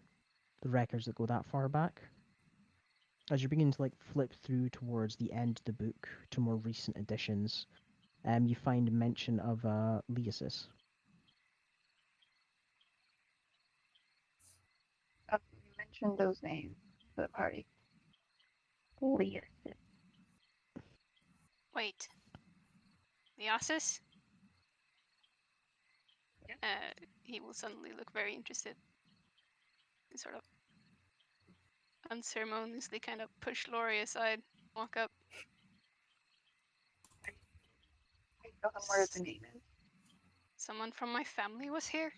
the records that go that far back. As you begin to like flip through towards the end of the book to more recent editions, you find mention of Leasis. You mentioned those names to the party. Leasis. Wait. Leosis? He will suddenly look very interested. And sort of unceremoniously kind of push Lori aside, walk up. I tell him where the name is. Someone from my family was here?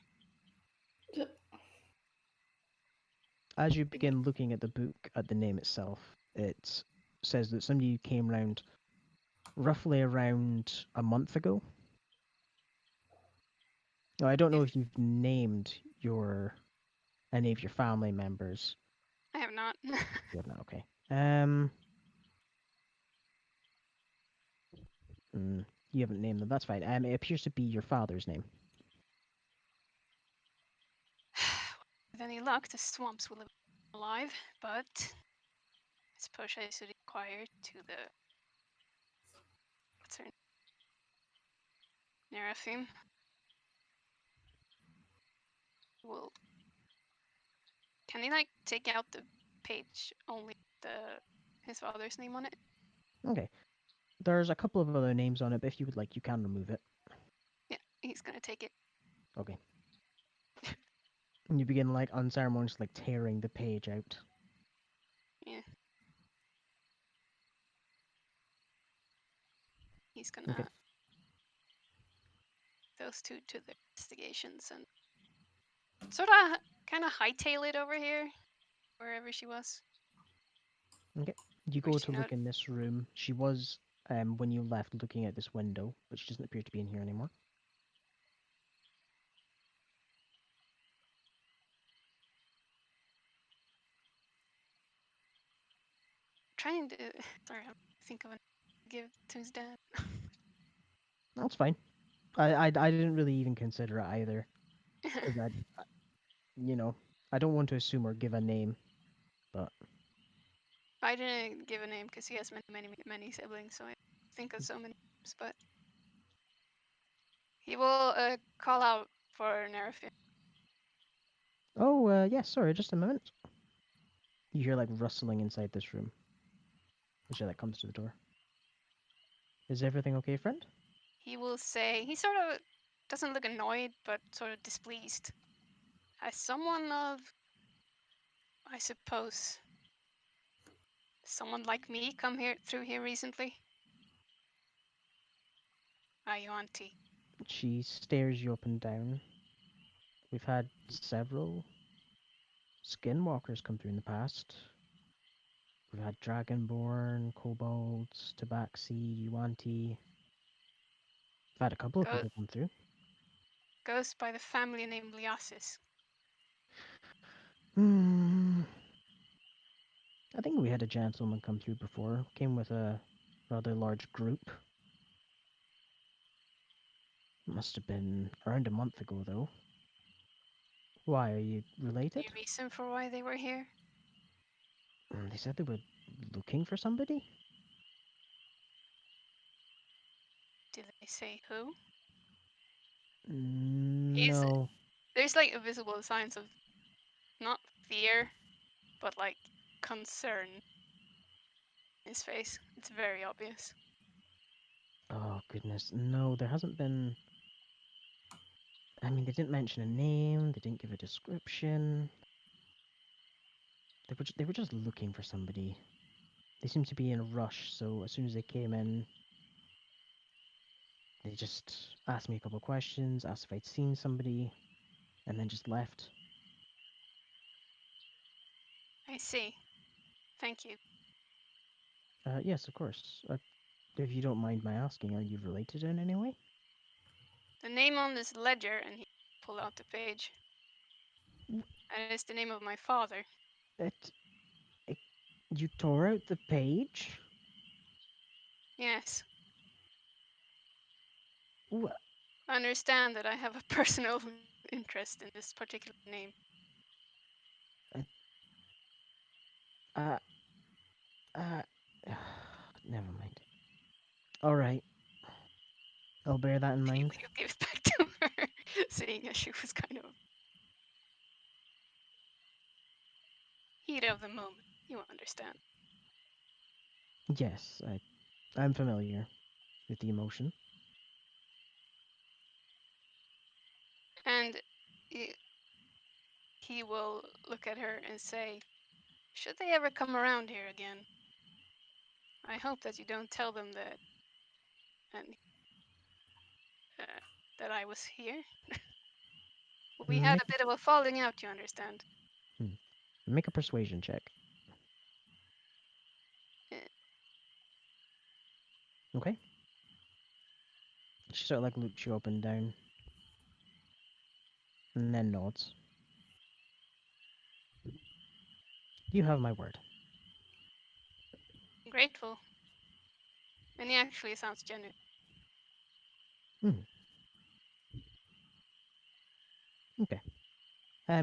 As you begin looking at the book, at the name itself, it says that somebody came round roughly around a month ago. Now, I don't know if you've named any of your family members. I have not. You have not, okay. You haven't named them. That's fine. It appears to be your father's name. With any luck, the swamps will have been alive, but I suppose I should inquire to the what's her name? Neraphim. Will can he like take out the page only his father's name on it? Okay. There's a couple of other names on it, but if you would like, you can remove it. Yeah, he's gonna take it. Okay. And you begin like unceremoniously like tearing the page out. Yeah. He's gonna Okay. those two to the investigations and sort of kind of hightail it over here, wherever she was. You go Where's to she look not? in this room. She was, when you left, looking at this window, but she doesn't appear to be in here anymore. Trying to sorry, I think of a give to his dad. That's fine. I didn't really even consider it either, because I don't want to assume or give a name, but I didn't give a name because he has many siblings, so I think of so many names. But he will call out for Neraphim. oh yeah, sorry, just a moment. You hear like rustling inside this room. As she like comes to the door. Is everything okay, friend? He will say he sort of doesn't look annoyed, but sort of displeased. Has someone of, I suppose, someone like me come through here recently? Are you auntie? She stares you up and down. We've had several skinwalkers come through in the past. We've had Dragonborn, Kobolds, Tabaxi, Yuanti. We've had a couple of Go- people come through. Ghost by the family name Liasis. Hmm. I think we had a gentleman come through before. Came with a rather large group. Must have been around a month ago, though. Why, are you related? Any reason for why they were here? They said they were looking for somebody. Did they say who? No. There's like a visible signs of not fear, but like concern in his face. It's very obvious. Oh, goodness. No, there hasn't been. I mean, they didn't mention a name, they didn't give a description. They were just looking for somebody. They seemed to be in a rush, so as soon as they came in, they just asked me a couple of questions, asked if I'd seen somebody, and then just left. I see. Thank you. Yes, of course. If you don't mind my asking, are you related in any way? The name on this ledger, and he pulled out the page, W- and it's the name of my father. it, you tore out the page? Yes. Wha- I understand that I have a personal interest in this particular name. Uh, uh, never mind. Alright, I'll bear that in mind. You give it back to her, seeing as she was kind of heat of the moment. You understand. Yes, I'm familiar with the emotion. And he will look at her and say, should they ever come around here again, I hope that you don't tell them that and that I was here. We had Make a bit of a falling out, you understand. make a persuasion check. Uh, Okay. She sort of like looks you up and down, and then nods. You have my word. Grateful. And he actually sounds genuine. Hmm. Okay.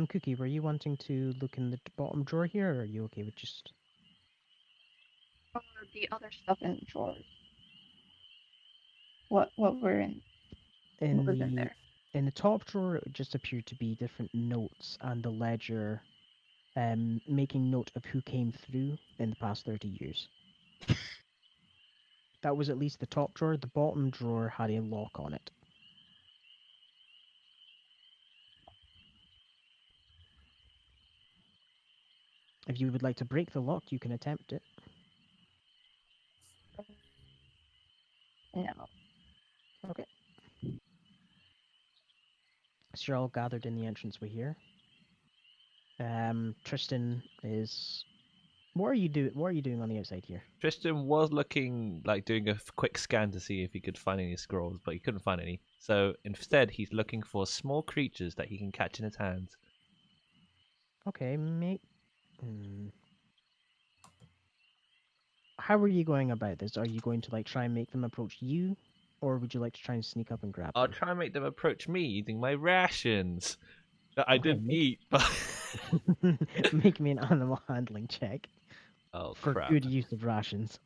Cookie, were you wanting to look in the bottom drawer here, or are you okay with just? Or the other stuff in drawers. What were in In what was in the there? in the top drawer, it would just appear to be different notes and the ledger, making note of who came through in the past 30 years. That was at least the top drawer. The bottom drawer had a lock on it. If you would like to break the lock, you can attempt it. No. Okay. So you're all gathered in the entranceway here. Tristan is. What are you doing on the outside here? Tristan was looking like doing a quick scan to see if he could find any scrolls, but he couldn't find any. So instead, he's looking for small creatures that he can catch in his hands. Okay, make. Hmm. How are you going about this? Are you going to like try and make them approach you, or would you like to try and sneak up and grab I'll them? try and make them approach me using my rations that I Okay, didn't eat. But make me an animal handling check oh for crap! good use of rations.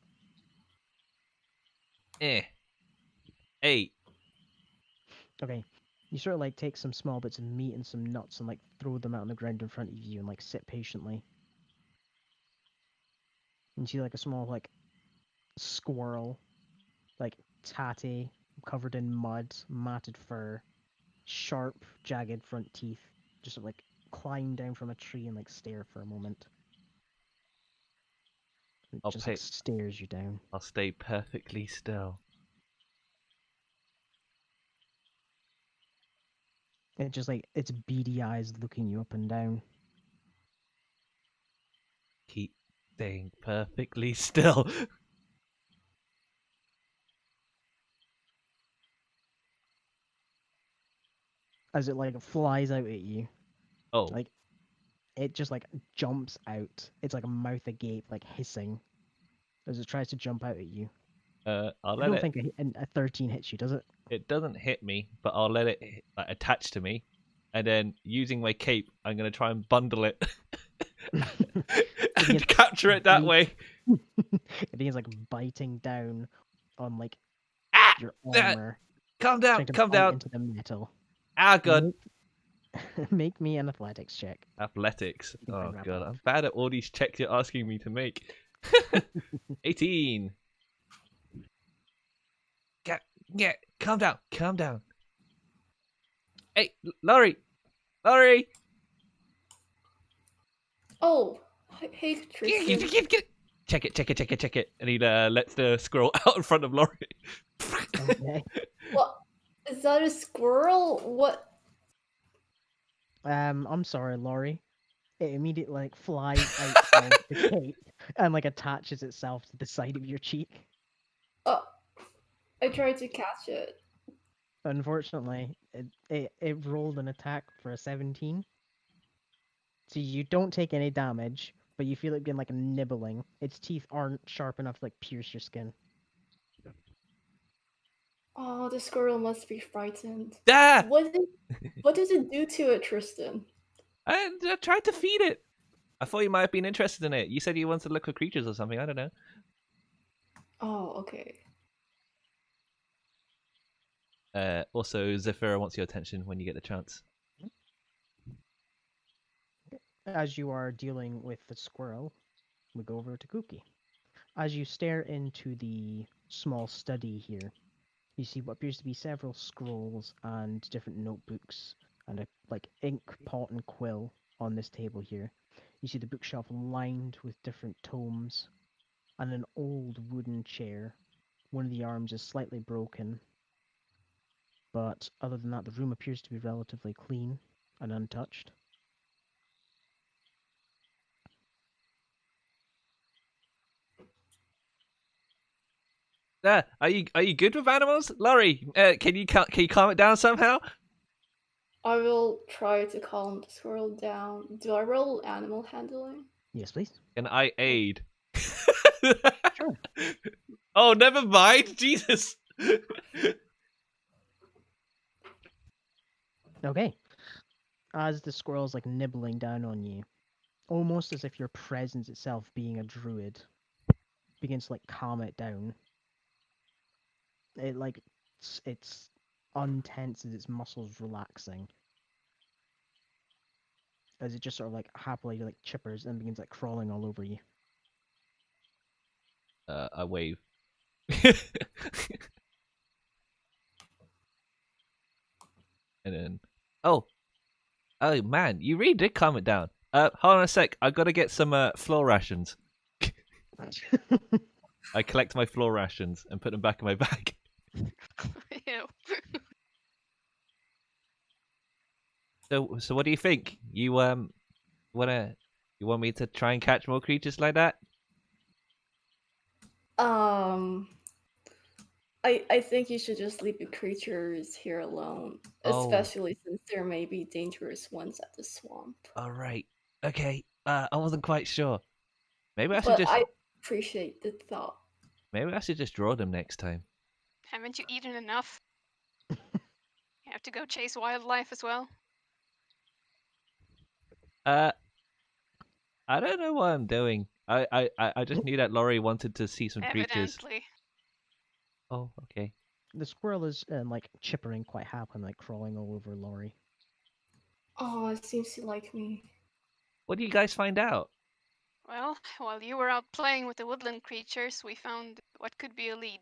8. Okay, you sort of like take some small bits of meat and some nuts and like throw them out on the ground in front of you and like sit patiently. And you see like a small like squirrel, like tatty, covered in mud, matted fur, sharp, jagged front teeth, just sort of like climb down from a tree and like stare for a moment. It I'll just like pay. stares you down. I'll stay perfectly still. It just like its beady eyes looking you up and down. Keep staying perfectly still. As it like flies out at you. Oh, Like it just like jumps out. It's like a mouth agape, like hissing, as it tries to jump out at you. I'll I let don't it. think a 13 hits you, does it? It doesn't hit me, but I'll let it like, attach to me, and then using my cape, I'm gonna try and bundle it and begins capture it that bite- way. It begins like biting down on like Ah! your That. armor, Calm down. trying to Calm bite down. into the metal. Ah, God. Make me an athletics check. Athletics. You can Oh wrap God, up. I'm bad at all these checks you're asking me to make. 18. Yeah, calm down. Calm down. Hey, Laurie. Laurie. Oh, hey, Tristan. Check it, check it, check it, check it. And he lets the squirrel out in front of Laurie. Okay. What? Is that a squirrel? What? I'm sorry, Laurie. It immediately like flies out of the cape and like attaches itself to the side of your cheek. I tried to catch it. Unfortunately, it rolled an attack for a 17. So you don't take any damage, but you feel it being like a nibbling. Its teeth aren't sharp enough to like pierce your skin. Oh, the squirrel must be frightened. Ah! What does it do to it, Tristan? I tried to feed it. I thought you might have been interested in it. You said you wanted to look for creatures or something. I don't know. Oh, okay. Also, Zephyra wants your attention when you get the chance. As you are dealing with the squirrel, we go over to Cookie. As you stare into the small study here, you see what appears to be several scrolls and different notebooks and a like ink pot and quill on this table here. You see the bookshelf lined with different tomes and an old wooden chair. One of the arms is slightly broken, but other than that, the room appears to be relatively clean and untouched. Are you good with animals, Laurie? Can you calm it down somehow? I will try to calm the squirrel down. Do I roll animal handling? Yes, please. Can I aid? Sure. Oh, never mind. Jesus. Okay. As the squirrel's like nibbling down on you, almost as if your presence itself, being a druid, begins to like calm it down. It like it's untenses, its muscles relaxing, as it just sort of like happily like chippers and begins like crawling all over you. I wave. And then, oh man, you really did calm it down. Hold on a sec. I gotta get some floor rations. I collect my floor rations and put them back in my bag. Ew. So what do you think? You want me to try and catch more creatures like that? I think you should just leave the creatures here alone, Oh. especially since there may be dangerous ones at the swamp. All right. Okay. I wasn't quite sure. Maybe I should But just I appreciate the thought. draw them next time. Haven't you eaten enough? You have to go chase wildlife as well. I don't know what I'm doing. I just knew that Laurie wanted to see some creatures. Evidently. Oh, okay. The squirrel is like chippering quite happily, like crawling all over Laurie. Oh, it seems to like me. What do you guys find out? Well, while you were out playing with the woodland creatures, we found what could be a lead.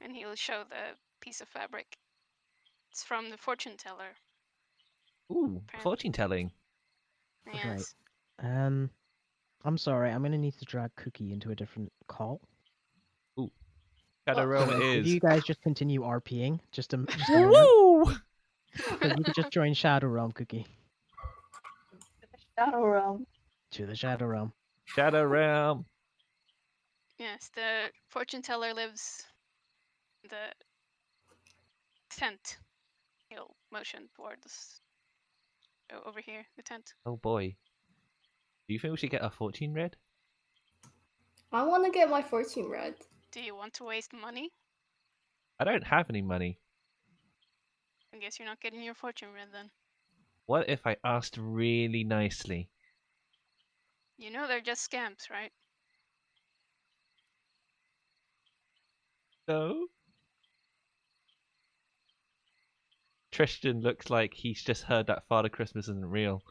And he'll show the piece of fabric. It's from the fortune teller. Ooh, Apparently. fortune telling. Yes. Right. I'm sorry. I'm gonna need to drag Cookie into a different call. Ooh, kind of realm it If is. you guys just continue RPing, just a moment. Woo! So you could just join Shadow Realm, Cookie. The Shadow Realm. To the Shadow Realm. Shadow Realm. Yes, the fortune teller lives in the tent. He'll motion towards over here, the tent. Oh boy. Do you think we should get our fortune read? I want to get my fortune read. Do you want to waste money? I don't have any money. I guess you're not getting your fortune read then. What if I asked really nicely? You know they're just scams, right? No. Tristan looks like he's just heard that Father Christmas isn't real.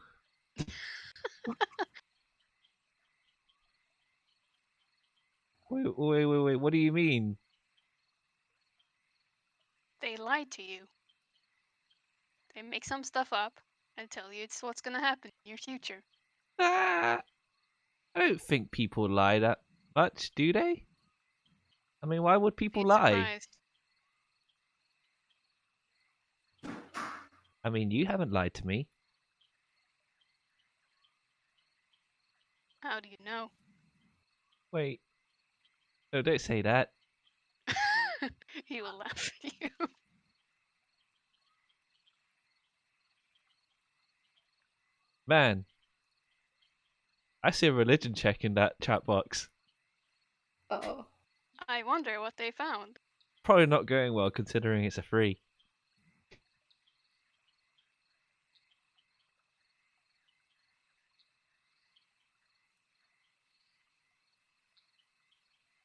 Wait. What do you mean? They lied to you. They make some stuff up and tell you it's what's gonna happen in your future. Ah, I don't think people lie that much, do they? I mean, why would people Be lie? surprised. I mean, you haven't lied to me. How do you know? Wait. No, don't say that. He will laugh at you. Man, I see a religion check in that chat box. Uh-oh. I wonder what they found. Probably not going well considering it's a free.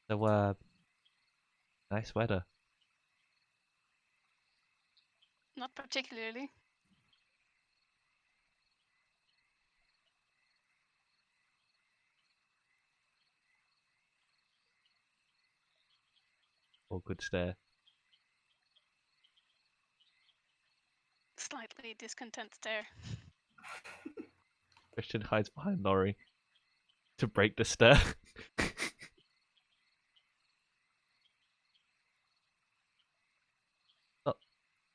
So, nice weather. Not particularly. Awkward stare. Slightly discontent stare. Christian hides behind Laurie to break the stare.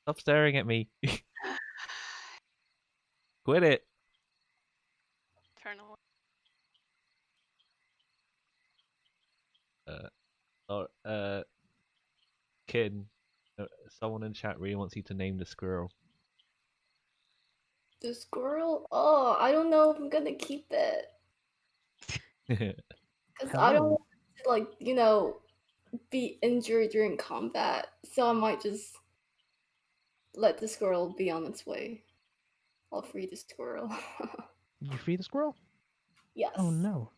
Stop staring at me. Quit it. Turn away. Kin, someone in chat really wants you to name the squirrel. The squirrel? Oh, I don't know if I'm gonna keep it. Because I don't Hello. want to, like, you know, be injured during combat. So I might just let the squirrel be on its way. I'll free the squirrel. You free the squirrel? Yes. Oh no.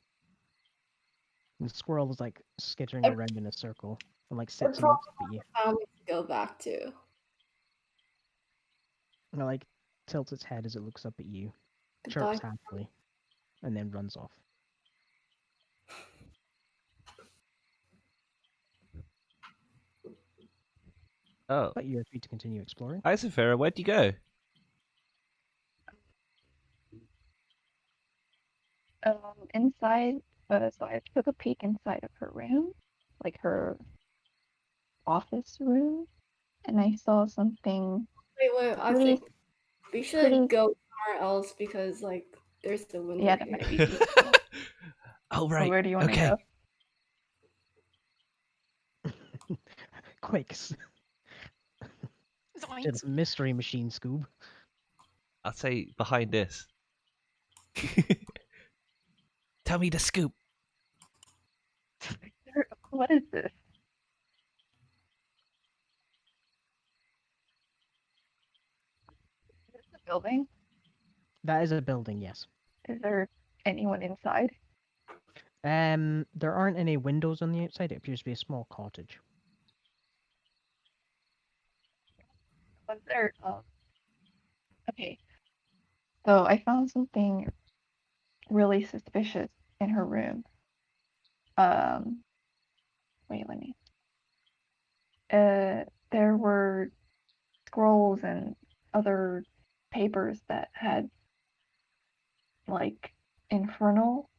The squirrel is like skittering I- around in a circle and like I sits and probably looks up at you. family to go back to. And it like tilts its head as it looks up at you, Goodbye. chirps happily, and then runs off. Oh, But you're free to continue exploring. hi Sophia, where'd you go? Inside. So I took a peek inside of her room, like her office room, and I saw something Wait, I pretty. think we should pretty- go somewhere else because, like, there's the window Yeah, that here. might be useful. Oh So right. where do you want Okay. to go? Quick, Zoinks. it's a mystery machine, Scoob. I'll say behind this. Tell me the scoop. What is this? Is this a building? That is a building, yes. Is there anyone inside? There aren't any windows on the outside. It appears to be a small cottage. Was there? Okay. So I found something really suspicious in her room. Wait, let me. There were scrolls and other papers that had like infernal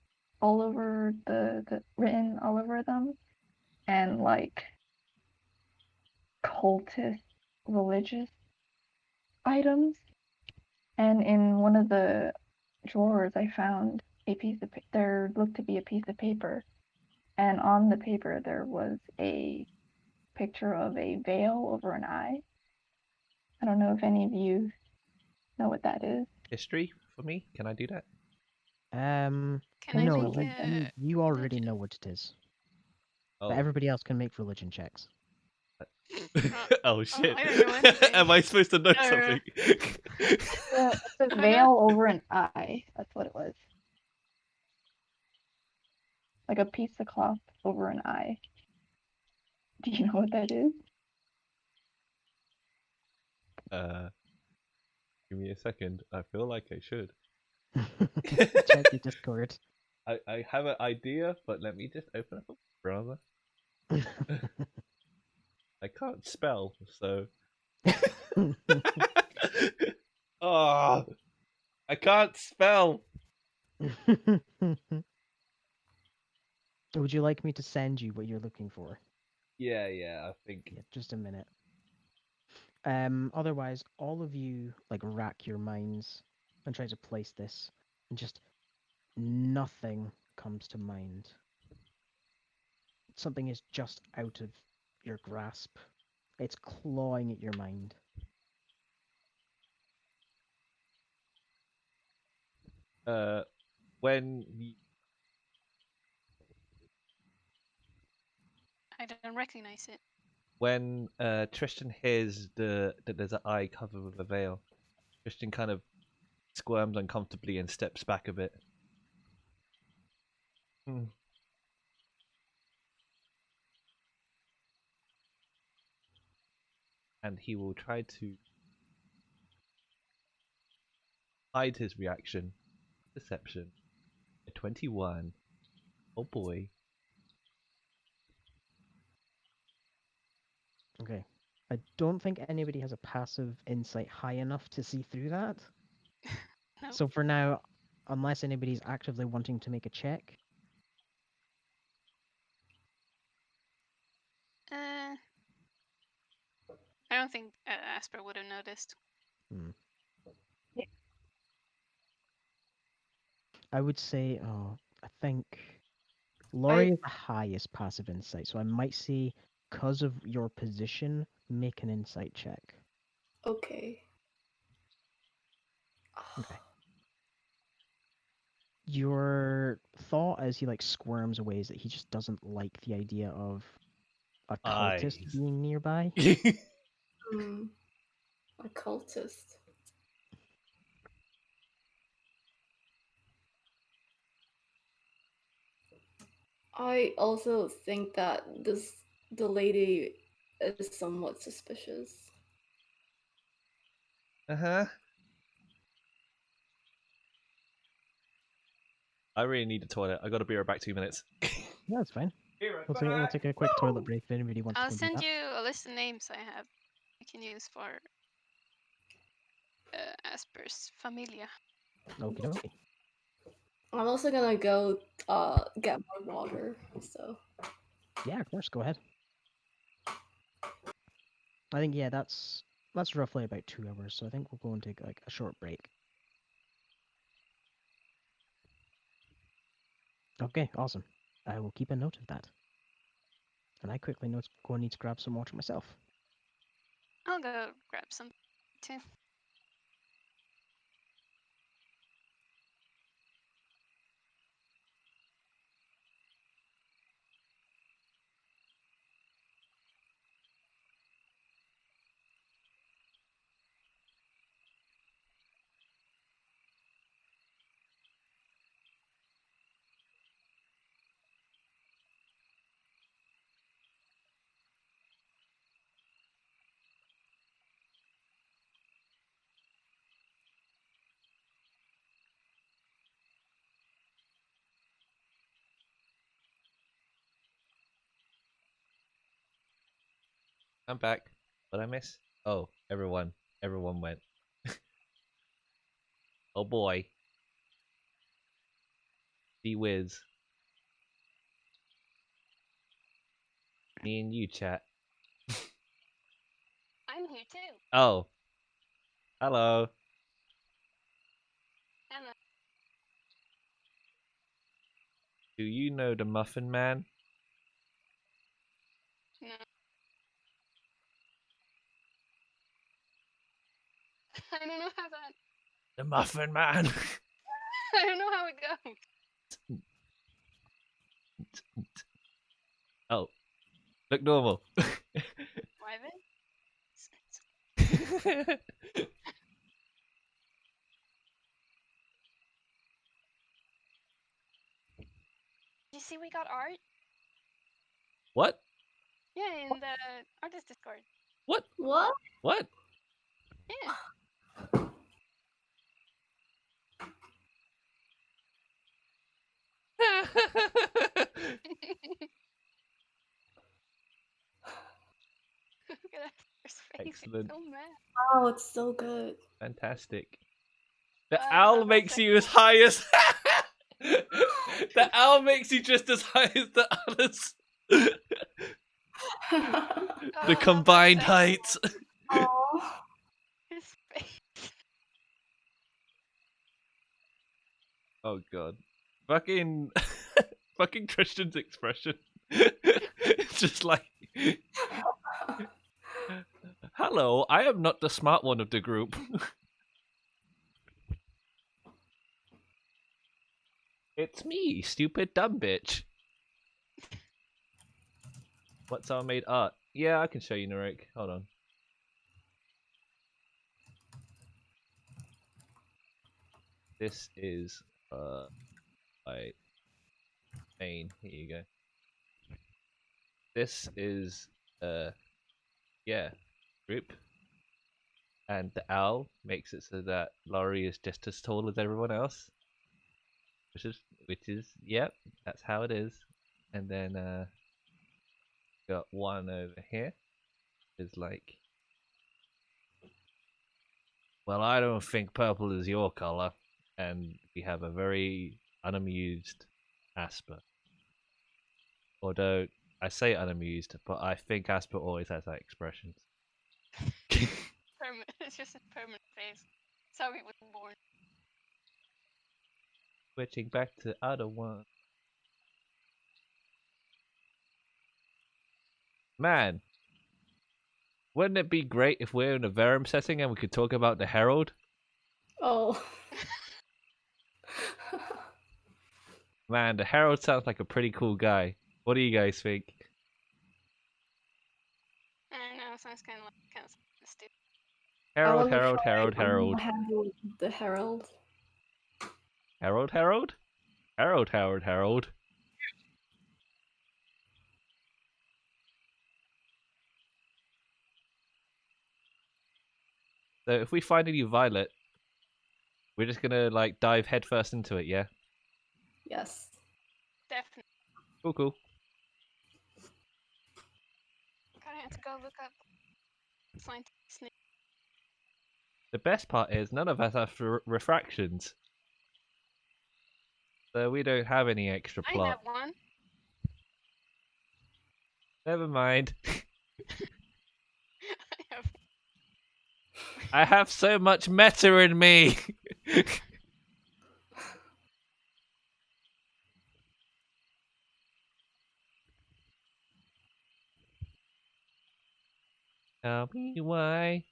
all over the written all over them, and like cultist religious items, and in one of the drawers I found a piece of there looked to be a piece of paper, and on the paper there was a picture of a veil over an eye. I don't know if any of you know what that is. History for me? Can I do that? Can I No, make you already religion? know what it is. Oh. But everybody else can make religion checks. Oh shit! I don't know anything. Am I supposed to know No. something? It's a I know- veil over an eye. That's what it was. Like a piece of cloth over an eye. Do you know what that is? Give me a second. I feel like I should. Check your Discord. I have an idea, but let me just open up a browser. I can't spell, so. Oh, I can't spell. Would you like me to send you what you're looking for? Yeah, I think. Yeah, just a minute. Otherwise, all of you like rack your minds and try to place this, and just nothing comes to mind. Something is just out of your grasp. It's clawing at your mind. When you, I don't recognize it. when Tristan hears that there's an eye covered with a veil, Tristan kind of squirms uncomfortably and steps back a bit. Hmm. And he will try to hide his reaction. Deception. A 21. Oh boy. Okay. I don't think anybody has a passive insight high enough to see through that. No. So for now, unless anybody's actively wanting to make a check, I don't think Asper would have noticed. I would say, I think Laurie is the highest passive insight, so I might say, because of your position, make an insight check. Okay. Okay. Your thought as he like squirms away is that he just doesn't like the idea of a cultist Eyes. being nearby. Hmm. A cultist. I also think that the lady is somewhat suspicious. Uh-huh. I really need the toilet. I gotta be right back 2 minutes. Yeah, that's fine. Be right We'll take a quick toilet Woo! break if anybody wants I'll to go do send that. you a list of names I have. I can use for Asper's Familia. Okie dokie. I'm also gonna go get my water, so Yeah, of course. Go ahead. I think that's roughly about 2 hours, so I think we'll go and take like a short break. Okay, awesome. I will keep a note of that. And I quickly go and need to grab some water myself. I'll go grab some too. I'm back. What I miss? Oh, everyone. Everyone went. Oh boy. See whiz. Me and you, chat. I'm here too. Oh. Hello. Hello. Do you know the Muffin Man? No. I don't know how that. The Muffin Man. I don't know how it goes. Oh, look normal. Why then? You see, we got art. What? Yeah, in the artist Discord. What? What? What? Yeah. Look at that first face. Excellent. He's so mad. Wow, it's so good. Fantastic. The I don't know owl about makes that. you as high as. The owl makes you just as high as the others. I The don't know about combined that. heights. Oh. His face. Oh god. Fucking fucking Tristan's expression. It's just like hello, I am not the smart one of the group. It's me, stupid dumb bitch. What's our made art? Yeah, I can show you, Narek. Hold on. This is my main. Here you go. This is yeah, group. And the owl makes it so that Laurie is just as tall as everyone else. Which is yep, that's how it is. And then got one over here. Is like well, I don't think purple is your color. And we have a very unamused Asper. Although I say unamused, but I think Asper always has that expression. It's just a permanent face. That's how he was born. Switching back to the other one. Man, wouldn't it be great if we're in a Verum setting and we could talk about the Herald? Oh. Man, the Herald sounds like a pretty cool guy. What do you guys think? I don't know. Sounds kind of stupid. Herald, I wanna Herald, try Herald, Herald. handle the Herald. Herald, Herald? Herald, Herald, Herald. So if we find a new Violet, we're just gonna like dive headfirst into it, yeah? Yes. Definitely. Cool, cool. Gotta have to go look up scientific snake. The best part is none of us have refractions. So we don't have any extra I plot. have one. Never mind. I have. I have so much meta in me. Tell me why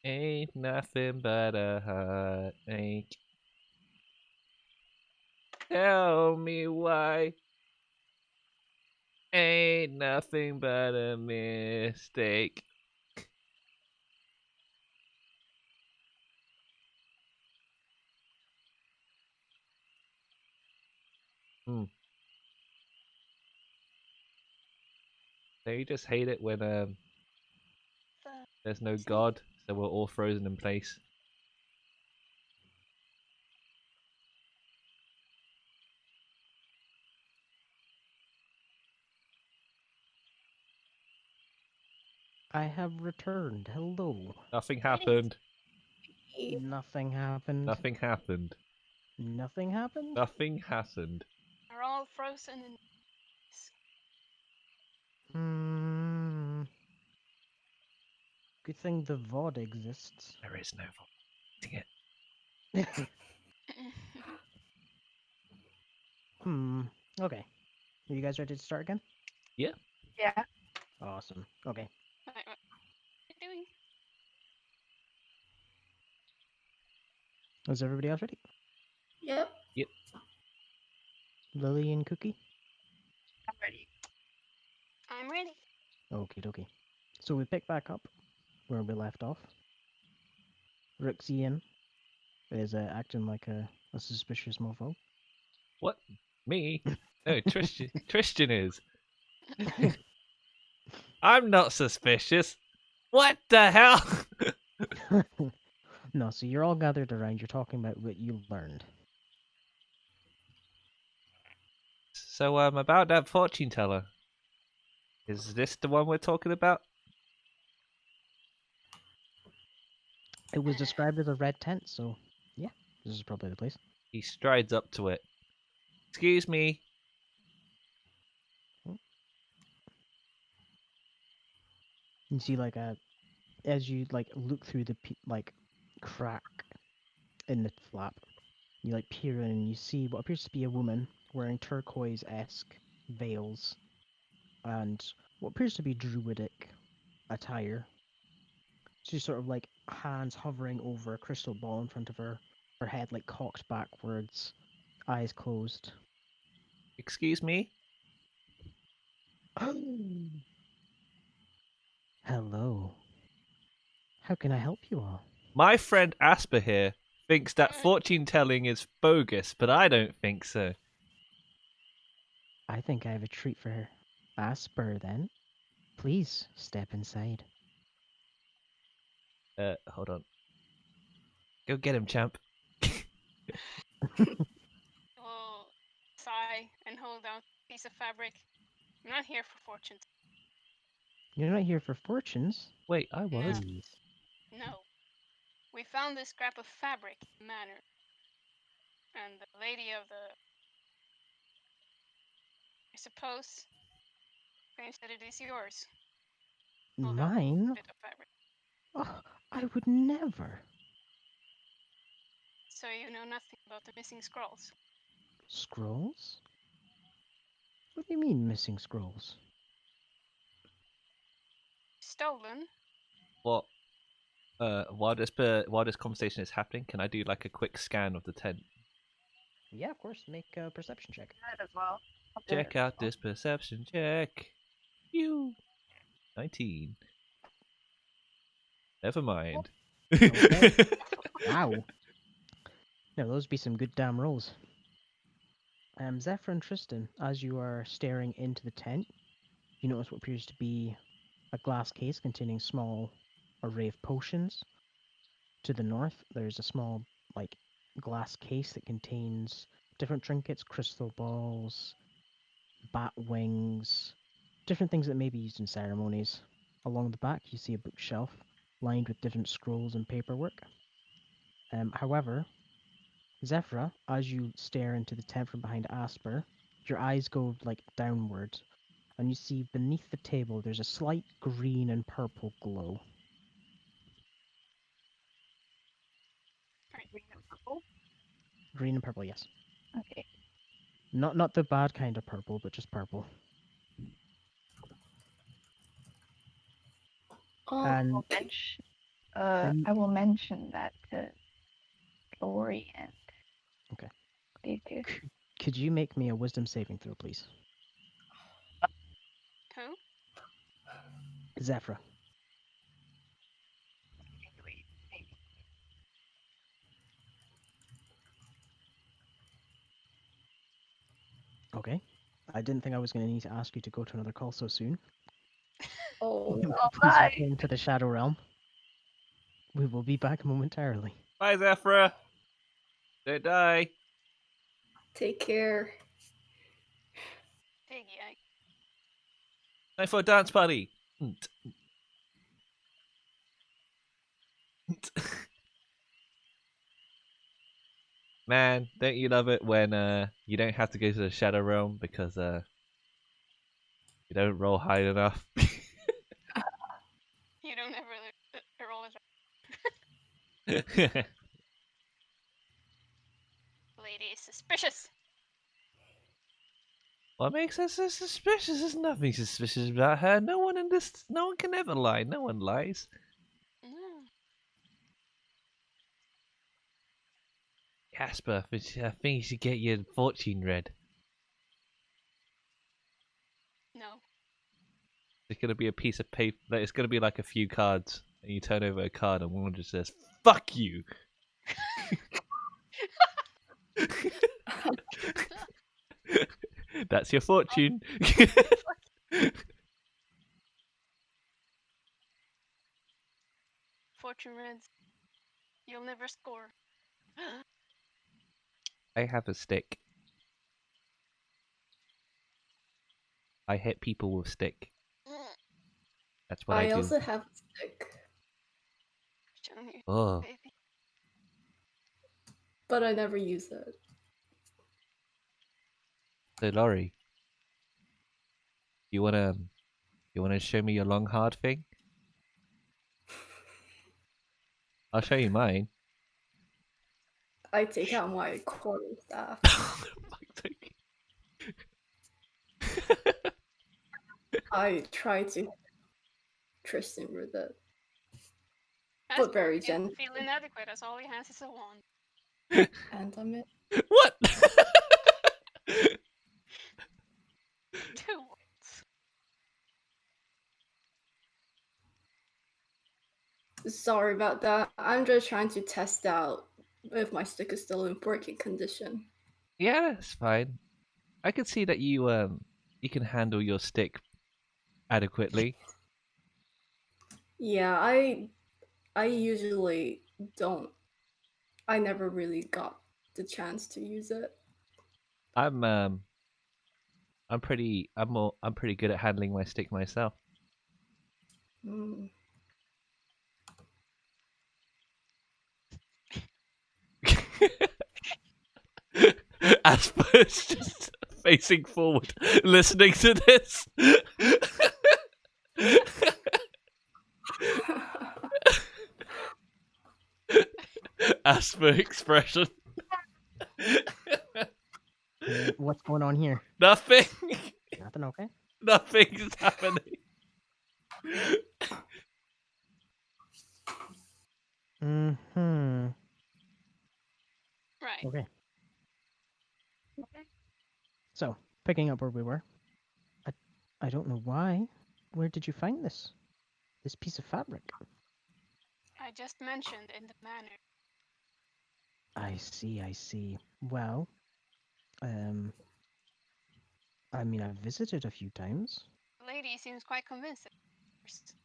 ain't nothing but a heartache. Tell me why ain't nothing but a mistake. So you just hate it when there's no god, so we're all frozen in place. I have returned. Hello. Nothing Greetings. happened. Nothing happened. Nothing happened. Nothing happened? Nothing happened. Are all frozen in. Hmm. Good thing the VOD exists. There is no voting it. Okay. Are you guys ready to start again? Yeah. Awesome. Okay. What are you doing? Is everybody else ready? Yep. Lily and Cookie? I'm ready. I'm ready. Okie dokie. So we pick back up where we left off. Rixian is acting like a suspicious mofo. What? Me? No, Tristan. Tristan is. I'm not suspicious. What the hell? No, so you're all gathered around, you're talking about what you learned. So, about that fortune teller. Is this the one we're talking about? It was described as a red tent, so yeah, this is probably the place. He strides up to it. Excuse me. You see, like, as you like look through the crack in the flap, you like peer in and you see what appears to be a woman wearing turquoise-esque veils and what appears to be druidic attire. She's sort of like hands hovering over a crystal ball in front of her, her head like cocked backwards, eyes closed. Excuse me. Hello. How can I help you all? My friend Asper here thinks that fortune telling is bogus, but I don't think so. I think I have a treat for her. Asper, then. Please step inside. Hold on. Go get him, champ. We'll sigh and hold out a piece of fabric. I'm not here for fortunes. You're not here for fortunes. Wait, I was. Please. No. We found this scrap of fabric in the manor. And the lady of the... I suppose... claims that it is yours. Hold out a Mine? bit of fabric. Oh, I would never. So you know nothing about the missing scrolls? Scrolls? What do you mean, missing scrolls? Stolen? What? While this conversation is happening, can I do like a quick scan of the tent? Yeah, of course. Make a perception check. That as well. I'll do it Check as out well. this perception check. You. 19. Never mind. Okay. Wow. Now, those be some good damn rolls. Zephyr and Tristan, as you are staring into the tent, you notice what appears to be a glass case containing small array of potions. To the north, there's a small, like, glass case that contains different trinkets, crystal balls, bat wings, different things that may be used in ceremonies. Along the back, you see a bookshelf lined with different scrolls and paperwork. However, Zephyra, as you stare into the tent from behind Asper, your eyes go like downward, and you see beneath the table there's a slight green and purple glow. Green and purple. Green and purple, yes. Okay. Not the bad kind of purple, but just purple. And I will mention that to Lori and okay. these two. Could you make me a wisdom saving throw, please? Who? Zephyra. Okay. I didn't think I was going to need to ask you to go to another call so soon. Oh, Please bye. return to the Shadow Realm. We will be back momentarily. Bye, Zephyra. Don't die. take care. Piggy, Time for a dance party. Man, don't you love it when you don't have to go to the Shadow Realm because you don't roll high enough? You You don't ever roll as lady is suspicious. What makes her so suspicious? There's nothing suspicious about her. No one can ever lie. No one lies. No. Casper, I think you should get your fortune read. No. It's gonna be a piece of paper. It's gonna be like a few cards, and you turn over a card, and one just says "fuck you." That's your fortune. Fortune reds. You'll never score. I have a stick. I hit people with stick. That's what I I do. also have a stick, Showing you, Oh, baby. but I never use it. so Laurie, you wanna show me your long hard thing? I'll show you mine. I take out my quarter staff. Fuck's sake. I try to Tristan with it, Casper but very begins to gentle. feel inadequate as all he has is a wand. And I'm it. What? 2 wands. Sorry about that. I'm just trying to test out if my stick is still in working condition. Yeah, that's fine. I can see that you can handle your stick adequately. Yeah, I usually don't. I never really got the chance to use it. I'm pretty good at handling my stick myself. Mm. Asper's just facing forward, listening to this. Asper expression. What's going on here? Nothing. Nothing. Okay. Nothing is happening. Hmm. Right. Okay. So, picking up where we were. I don't know why. Where did you find this? This piece of fabric? I just mentioned in the manor. I see. I see. Well, I mean, I've visited a few times. The lady seems quite convinced at first.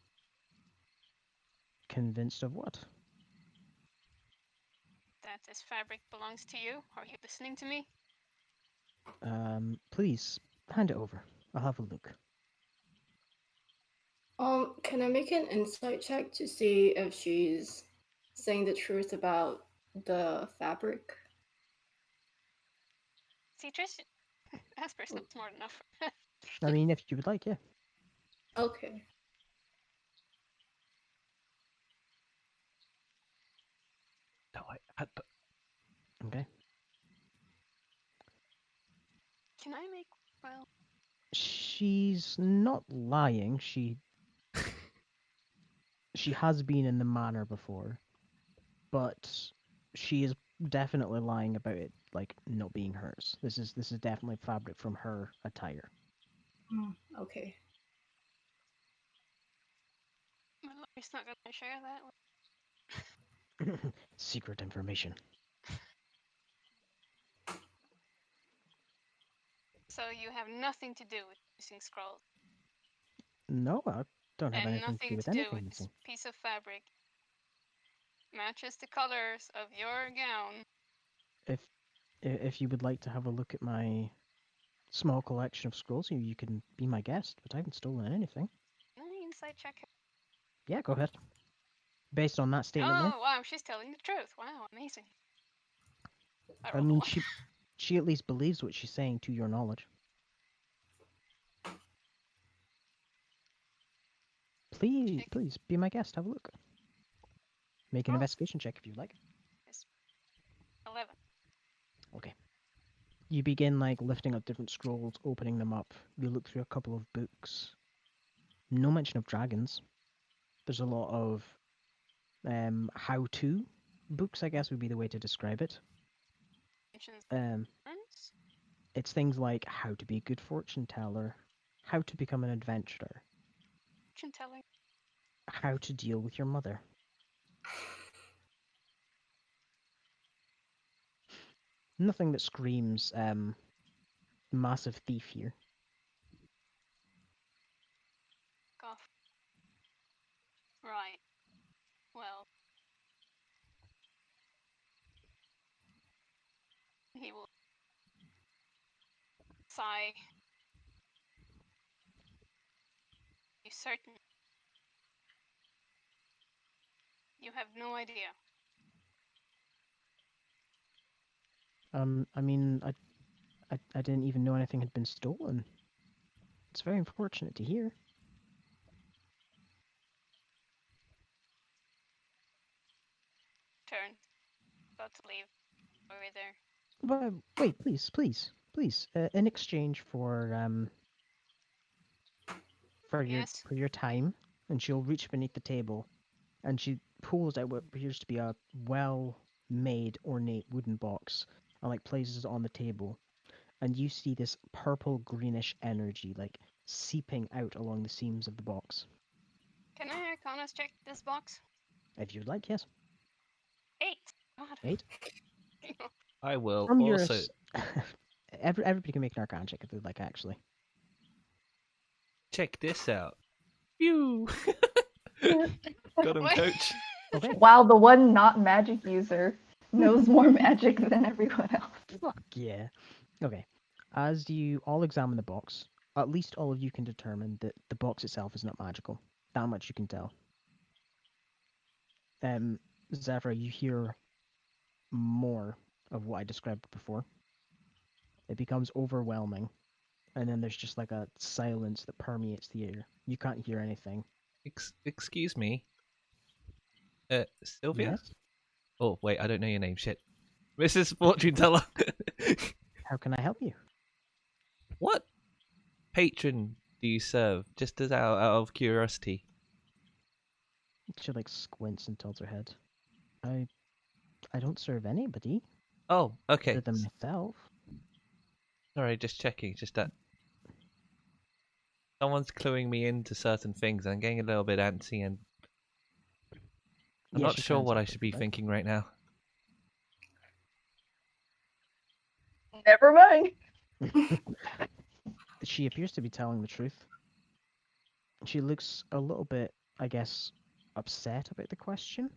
Convinced of what? That this fabric belongs to you. Are you listening to me? Please hand it over. I'll have a look. Can I make an insight check to see if she's saying the truth about the fabric? See, Tristan. Asper's not smart enough. I mean, if you would like, yeah. Okay. No, Okay. Can I make, well, She's not lying. She has been in the manor before, but she is definitely lying about it, like not being hers. This is definitely fabric from her attire. Okay. Laurie's not gonna share that. Secret information. So you have nothing to do with using scrolls, No, I don't have and anything to do nothing with to do anything. with this piece of fabric. Matches the colors of your gown. If you would like to have a look at my small collection of scrolls, you can be my guest. But I haven't stolen anything. Any insight check? Yeah, go ahead. Based on that statement, there. Oh wow, she's telling the truth. Wow, amazing. I rolled a mean, one. she at least believes what she's saying, to your knowledge. Please, Check. please be my guest. Have a look. Make an Oh. investigation check if you like. 11. Okay. You begin like lifting up different scrolls, opening them up. You look through a couple of books. No mention of dragons. There's a lot of how-to books, I guess would be the way to describe it. Mentions Um, friends? it's things like how to be a good fortune teller, how to become an adventurer, Fortune telling. how to deal with your mother. Nothing that screams massive thief here. Cough. Right. Well. He will sigh. You certain? You have no idea. I mean, I didn't even know anything had been stolen. It's very unfortunate to hear. Turn. About to leave. Over there. But wait, please, please, please. In exchange for Yes. your time, and she'll reach beneath the table, and she pulls out what appears to be a well-made, ornate wooden box, and like places it on the table, and you see this purple greenish energy like seeping out along the seams of the box. Can I Arcana check this box? If you'd like, yes. 8. God. 8. I will From your also everybody can make an Arcana check if they'd like, actually. check this out. Phew! Got him, What? coach. Okay. While the one not magic user knows more magic than everyone else. Fuck yeah. Okay. As you all examine the box, at least all of you can determine that the box itself is not magical. That much you can tell. Zephyr, you hear more of what I described before. It becomes overwhelming, and then there's just like a silence that permeates the air. You can't hear anything. Excuse me. Sylvia? Yes? Oh, wait, I don't know your name. Shit. Mrs. Fortune Teller. How can I help you? What patron do you serve? Just as out of curiosity. She like squints and tilts her head. I don't serve anybody Oh, okay. other than myself. Sorry, just checking. Just that someone's cluing me into certain things. I'm getting a little bit antsy, and I'm Yes, not you sure can what I check if should be you'd like. thinking right now. Never mind. She appears to be telling the truth. She looks a little bit, I guess, upset about the question.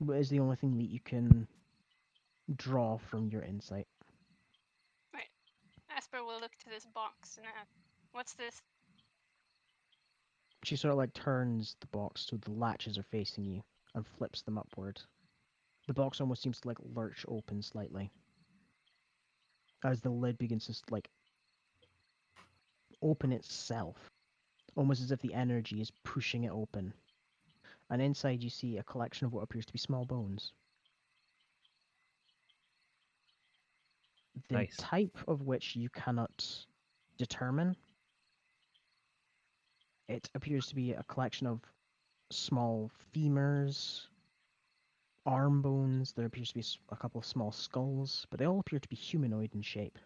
But is the only thing that you can draw from your insight. Right. Asper will look to this box and ask, what's this? She sort of like turns the box so the latches are facing you and flips them upward. The box almost seems to like lurch open slightly as the lid begins to like open itself, almost as if the energy is pushing it open. And inside you see a collection of what appears to be small bones. The Nice. type of which you cannot determine. It appears to be a collection of small femurs, arm bones. There appears to be a couple of small skulls, but they all appear to be humanoid in shape.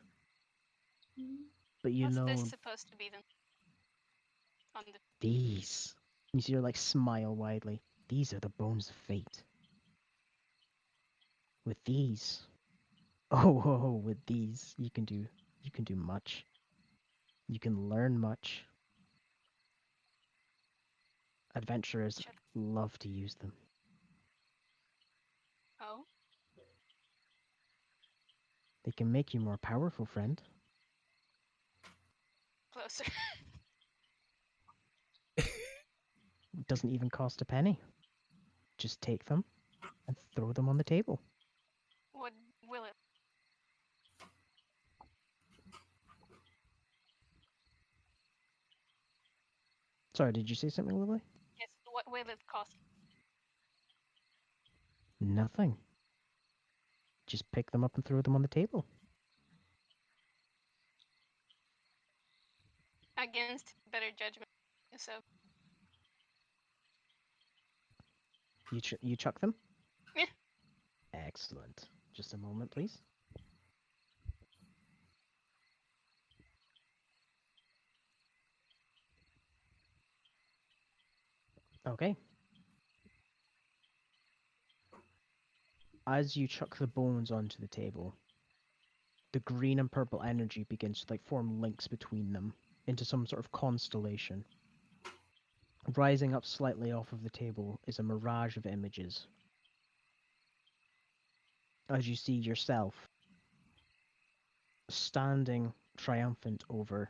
But you What's know, this supposed to be then? On the these. You see her like smile widely. These are the bones of fate. With these, with these, you can do much. You can learn much. Adventurers Shut- love to use them. Oh, They can make you more powerful, friend. closer. It doesn't even cost a penny. Just take them and throw them on the table. What will it? Sorry, did you say something, Lily? Yes, what will it cost? Nothing. Just pick them up and throw them on the table. Against better judgment. So, You chuck them? Yeah. Excellent. Just a moment, please. Okay. As you chuck the bones onto the table, the green and purple energy begins to form links between them into some sort of constellation. Rising up slightly off of the table is a mirage of images. As you see yourself standing triumphant over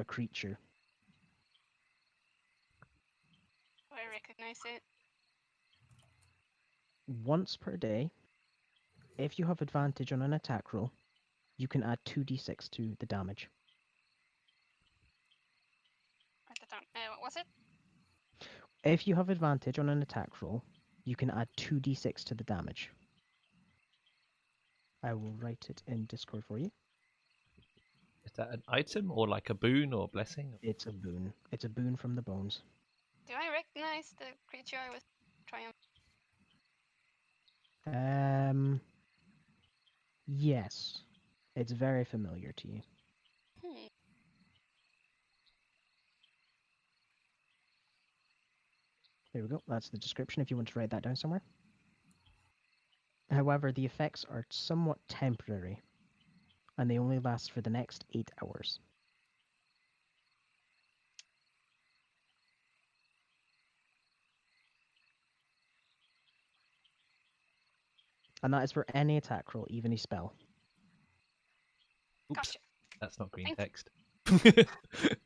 a creature. do I recognize it? Once per day, if you have advantage on an attack roll, you can add 2d6 to the damage. Write that down. What was it? If you have advantage on an attack roll, you can add 2d6 to the damage. I will write it in Discord for you. Is that an item or like a boon or blessing? It's a boon. It's a boon from the bones. Do I recognize the creature I was trying? Yes. It's very familiar to you. Hmm. There we go. That's the description if you want to write that down somewhere. However, the effects are somewhat temporary, and they only last for the next 8 hours. And that is for any attack roll, even a spell. Oops, Gotcha. that's not green Thank you. text.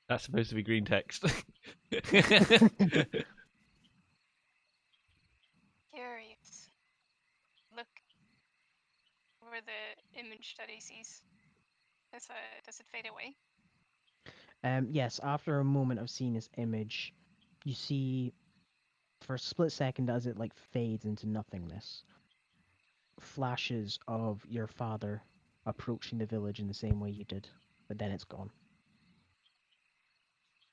That's supposed to be green text. Curious. Look over the image that he sees. Does it fade away? Yes, after a moment of seeing this image, you see, for a split second as it fades into nothingness, flashes of your father approaching the village in the same way you did, but then it's gone.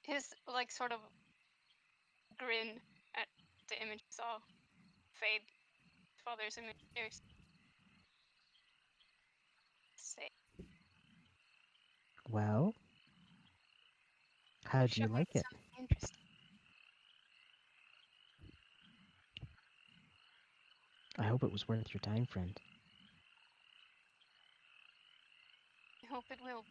His sort of grin at the image he saw fade. Father's image. Say, Well, how do you show me like it? something interesting. I hope it was worth your time, friend. I hope it will.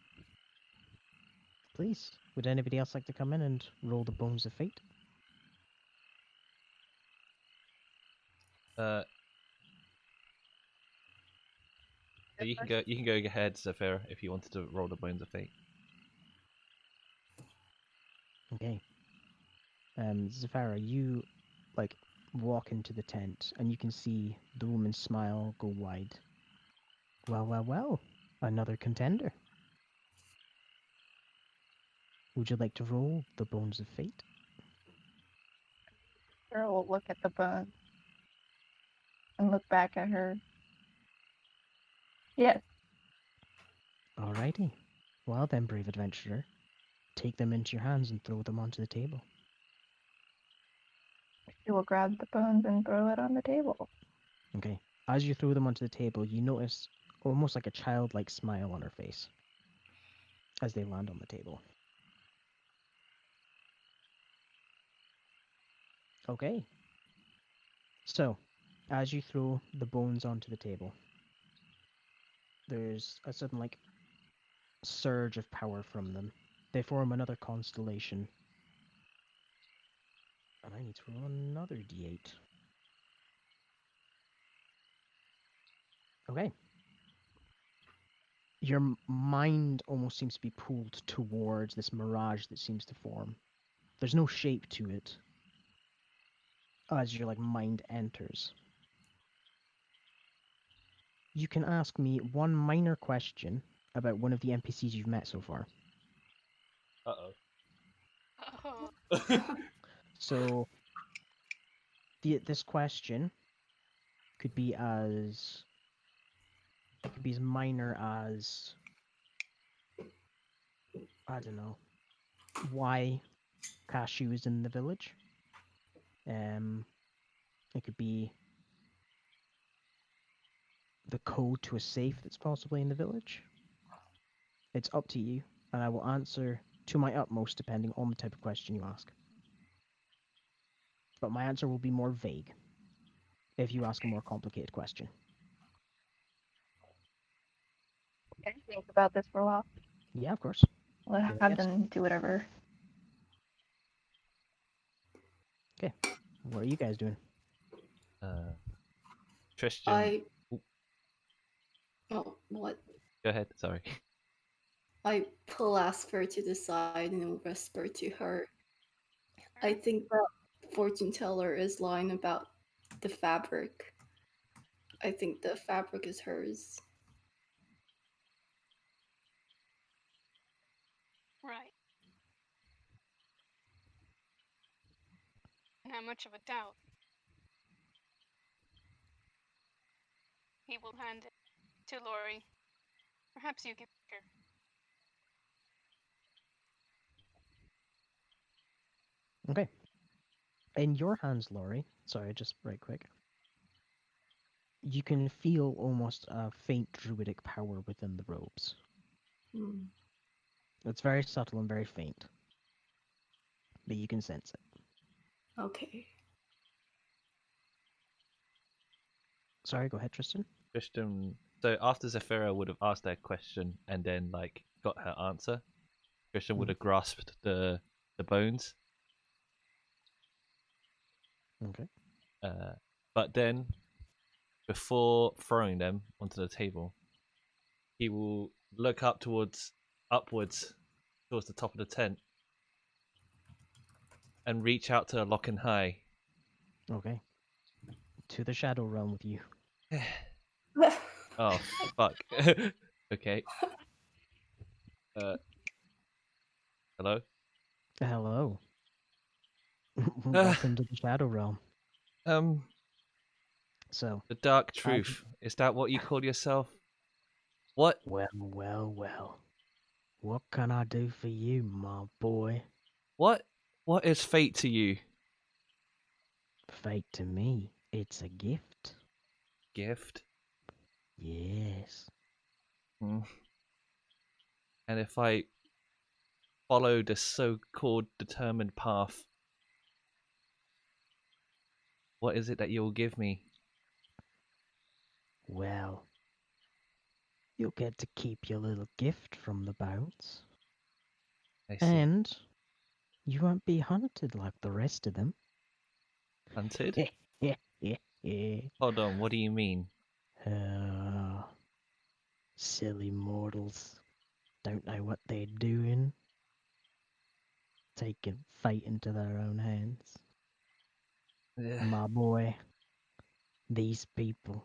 Please, would anybody else like to come in and roll the bones of fate? So you can go ahead, Zephyr, if you wanted to roll the bones of fate. Okay. Zafara, you walk into the tent and you can see the woman's smile go wide. Well, well, well. Another contender. Would you like to roll the bones of fate? Girl will look at the bone and look back at her. Yes. Alrighty. Well then, brave adventurer. Take them into your hands and throw them onto the table. She will grab the bones and throw it on the table. Okay. As you throw them onto the table, you notice almost like a childlike smile on her face as they land on the table. Okay. So, as you throw the bones onto the table, there's a sudden surge of power from them. They form another constellation. And I need to roll another d8. Okay. Your mind almost seems to be pulled towards this mirage that seems to form. There's no shape to it as your mind enters. You can ask me one minor question about one of the NPCs you've met so far. Uh-oh. So this question could be as minor as, I don't know, why Cashew is in the village. It could be the code to a safe that's possibly in the village. It's up to you, and I will answer to my utmost depending on the type of question you ask. But my answer will be more vague if you ask a more complicated question. Can I think about this for a while? Yeah, of course. We'll Give it a have guess. them do whatever. What are you guys doing? Tristan, I. Oop. Oh, what? go ahead. Sorry. I pull Asper to the side and whisper to her. I think that fortune teller is lying about the fabric. I think the fabric is hers. Right. Not much of a doubt. He will hand it to Lori. Perhaps you can pick her. Okay. In your hands, Laurie, sorry, just right quick, you can feel almost a faint druidic power within the robes. Hmm. It's very subtle and very faint, but you can sense it. Okay. Sorry, go ahead, Tristan. Tristan. So after Zephyra would have asked that question and then like got her answer, Tristan would have grasped the bones. Okay. But then, before throwing them onto the table, he will look upwards towards the top of the tent and reach out to Lock and High. Okay. To the Shadow Realm with you. Oh fuck. Okay. Hello. Hello. Welcome to the Shadow Realm. So, The dark truth. Is that what you call yourself? What? well. What can I do for you, my boy? What is fate to you? Fate to me, it's a gift. Gift. Yes. Hmm. And if I follow the so-called determined path, what is it that you'll give me? Well, you'll get to keep your little gift from the bounce. I see. And you won't be hunted like the rest of them. Hunted? Yeah. Hold on, what do you mean? Silly mortals. Don't know what they're doing. Taking fate into their own hands. Ugh. My boy, these people,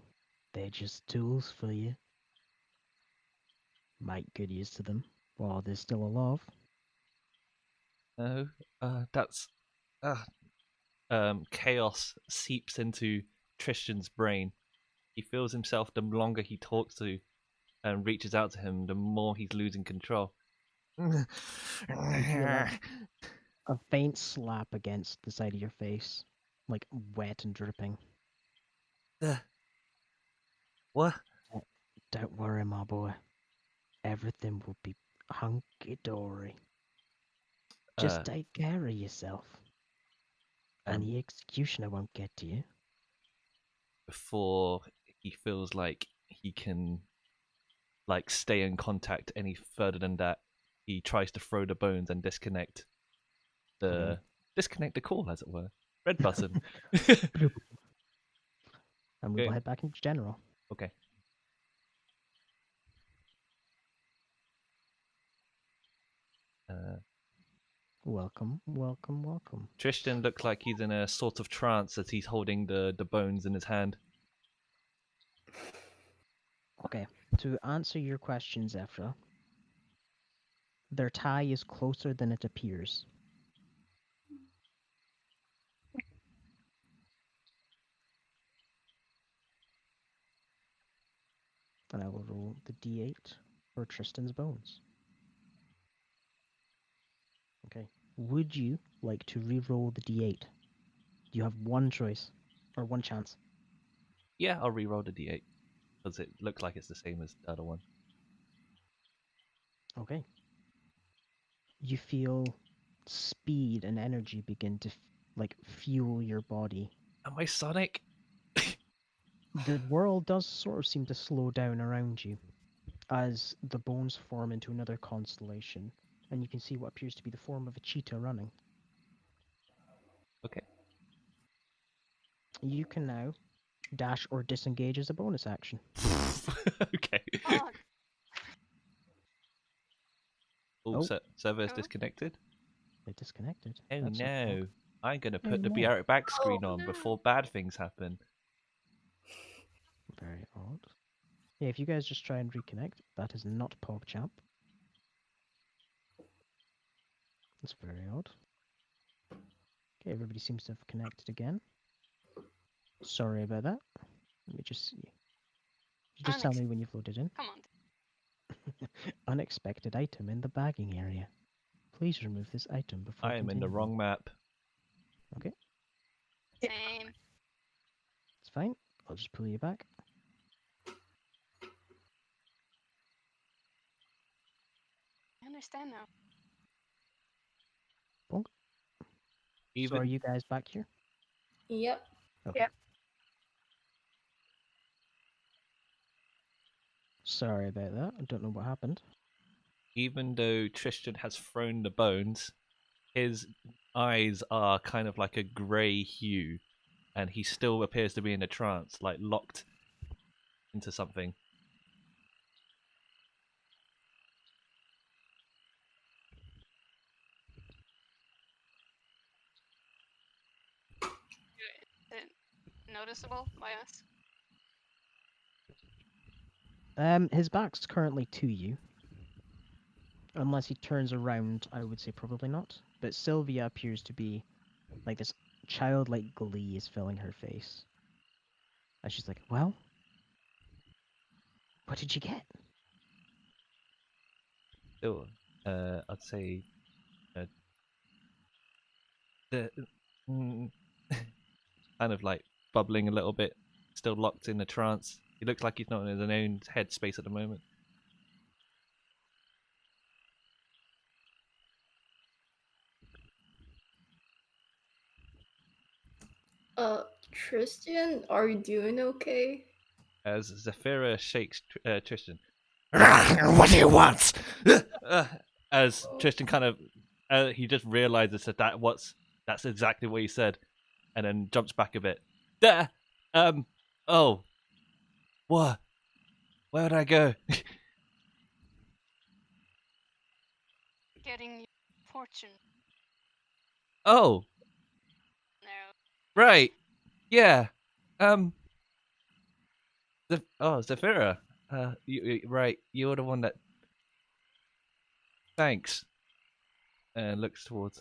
they're just tools for you. Make good use of them while they're still alive. No, that's chaos seeps into Tristan's brain. He feels himself the longer he talks to and reaches out to him, the more he's losing control. You feel a faint slap against the side of your face, like wet and dripping. What? Don't worry, my boy. Everything will be hunky-dory. Just take care of yourself. And the executioner won't get to you. Before he feels like he can like stay in contact any further than that, he tries to throw the bones and disconnect the call, as it were. Red button. And we will head back into general. Okay. Welcome. Tristan looks like he's in a sort of trance as he's holding the bones in his hand. Okay, to answer your question, Zephyra, their tie is closer than it appears. and I will roll the d8 for Tristan's bones. Okay. Would you like to re-roll the d8? You have one choice, or one chance. Yeah, I'll re-roll the d8 because it looks like it's the same as the other one. Okay. You feel speed and energy begin to fuel your body. Am I Sonic? The world does sort of seem to slow down around you as the bones form into another constellation, and you can see what appears to be the form of a cheetah running. Okay. You can now dash or disengage as a bonus action. Okay. Oh, Oh, Oh. server's Oh. disconnected. They disconnected. Oh That's not no. good. I'm going to Oh, put the no. back screen on no. before bad things happen. Very odd. Yeah, if you guys just try and reconnect, that is not PogChamp. That's very odd. Okay, everybody seems to have connected again. Sorry about that. Let me just see. Just tell me when you've loaded in. Come on. Unexpected item in the bagging area. Please remove this item before I am in the continuing. wrong map. Okay, Same. it's fine. I'll just pull you back. I understand now. Bonk. So Even are you guys back here? Yep. Okay. Yep. Sorry about that. I don't know what happened. even though Tristan has thrown the bones, his eyes are kind of like a grey hue, and he still appears to be in a trance, like locked into something. Is it noticeable by us? His back's currently to you. Unless he turns around, I would say probably not. But Sylvia appears to be like this childlike glee is filling her face. And she's like, well, what did you get? Still, I'd say uh, the mm, kind of like bubbling a little bit, still locked in a trance. He looks like he's not in his own headspace at the moment. Tristan, are you doing okay? As Zephyra shakes Tristan. What do you want? As Tristan kind of, he just realizes that's exactly what he said, and then jumps back a bit. There, oh, what? Where would I go? Getting your fortune Oh, there. right, yeah, Zephyra, right, you're the one that. Thanks, and looks towards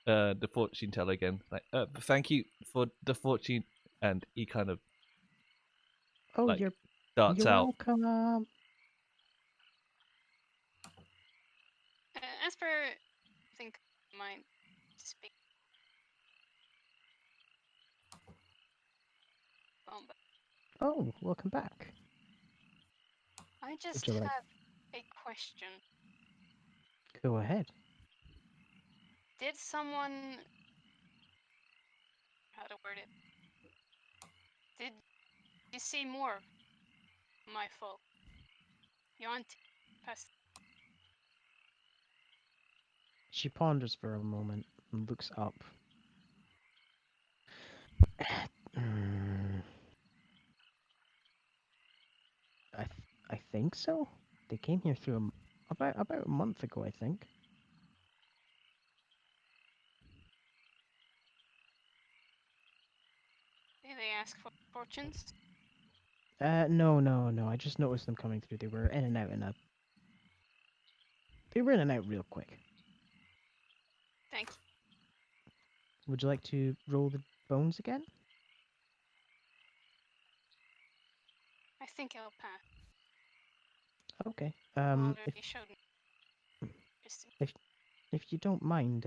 the fortune teller again. Like, thank you for the fortune, and he kind of Oh, like you're darts out. welcome. As per, I think, mind to speak. But Oh, welcome back. I just you like- have a question. Go ahead. Did someone, how to word it? Did you see more of my folk? Your auntie passed. She ponders for a moment and looks up. Mm, I think so. They came here through about a month ago, I think. Did they ask for fortunes? No. I just noticed them coming through. They were in and out They were in and out real quick. Thank you. Would you like to roll the bones again? I think I'll pass. Okay. You If already showed me. Interesting. if you don't mind,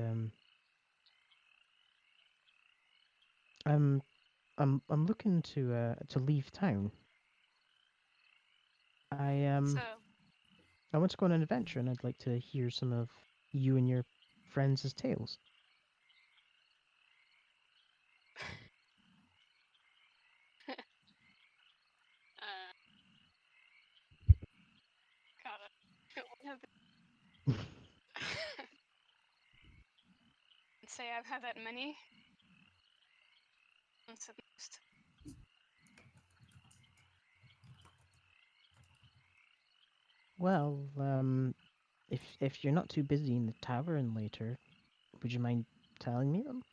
I'm looking to leave town. So, I want to go on an adventure, and I'd like to hear some of you and your friends' tales. got it. One of the- I'd say I've had that many. Once at most. Well, if you're not too busy in the tavern later, would you mind telling me them?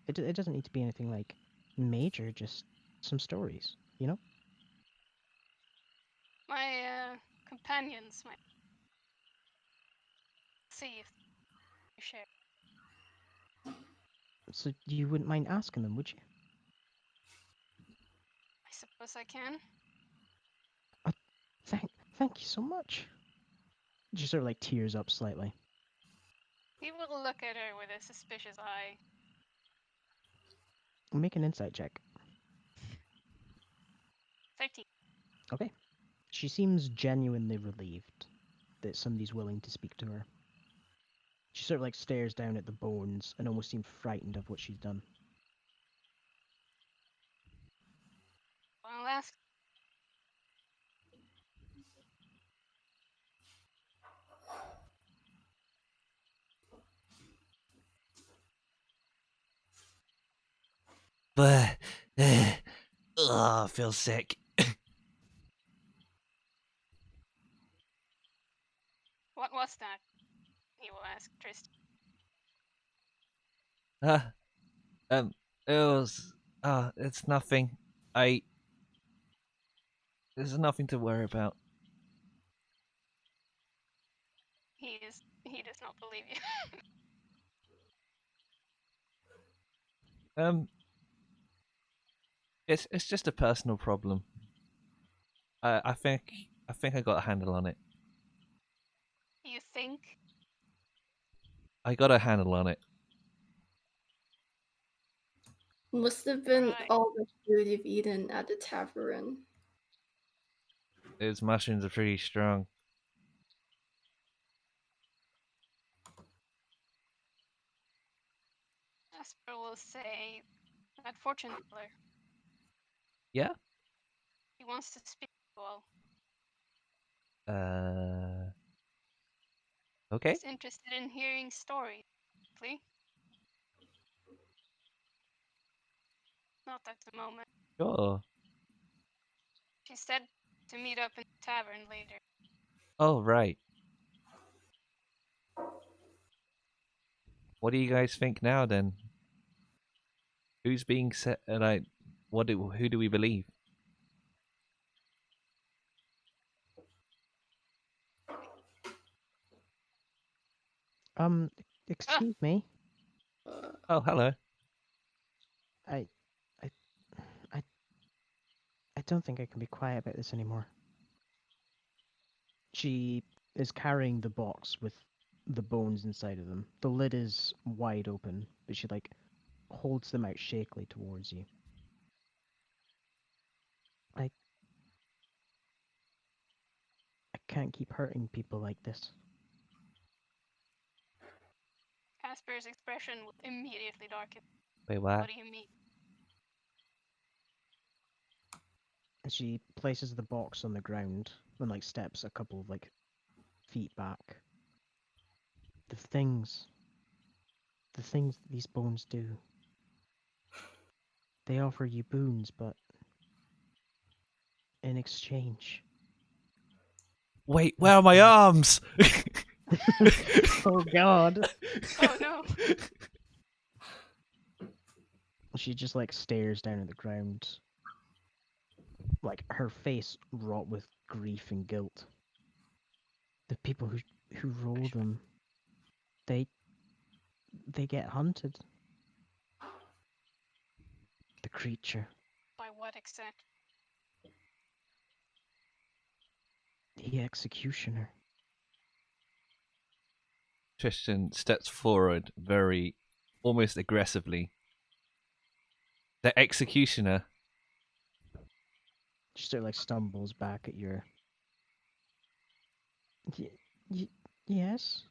It doesn't need to be anything like major, just some stories, you know? My companions might see if you share. So you wouldn't mind asking them, would you? I suppose I can. Thank you so much. She sort of like tears up slightly. He will look at her with a suspicious eye. Make an insight check. 13. Okay. She seems genuinely relieved that somebody's willing to speak to her. She sort of like stares down at the bones and almost seems frightened of what she's done. I'll ask. But I feel sick. What was that? He will ask Tristan. Uh, it was. It's nothing. There's nothing to worry about. He does not believe you. It's just a personal problem. I think I got a handle on it. You think? I got a handle on it. Must have been Right. all the food you've eaten at the tavern. Those mushrooms are pretty strong. Jasper will say that fortune teller. Yeah. He wants to speak to you all. Okay. He's interested in hearing stories. Please. Not at the moment. Sure. She said to meet up in the tavern later. Oh right. What do you guys think now then? Who's being set? Like, who do we believe? Excuse me. Oh, hello. I, I, I, I don't think I can be quiet about this anymore. She is carrying the box with the bones inside of them. The lid is wide open, but she like holds them out shakily towards you. I can't keep hurting people like this. Casper's expression will immediately darken. Wait, what? What do you mean? And she places the box on the ground and like steps a couple of like feet back. The things these bones do. They offer you boons, but in exchange. Wait, where are my arms? Oh god. Oh no. She just like stares down at the ground. Like her face wrought with grief and guilt. The people who roll them, they get hunted. The creature. By what extent? The executioner. Tristan steps forward very, almost aggressively. The executioner. She sort of like stumbles back at your. Yes.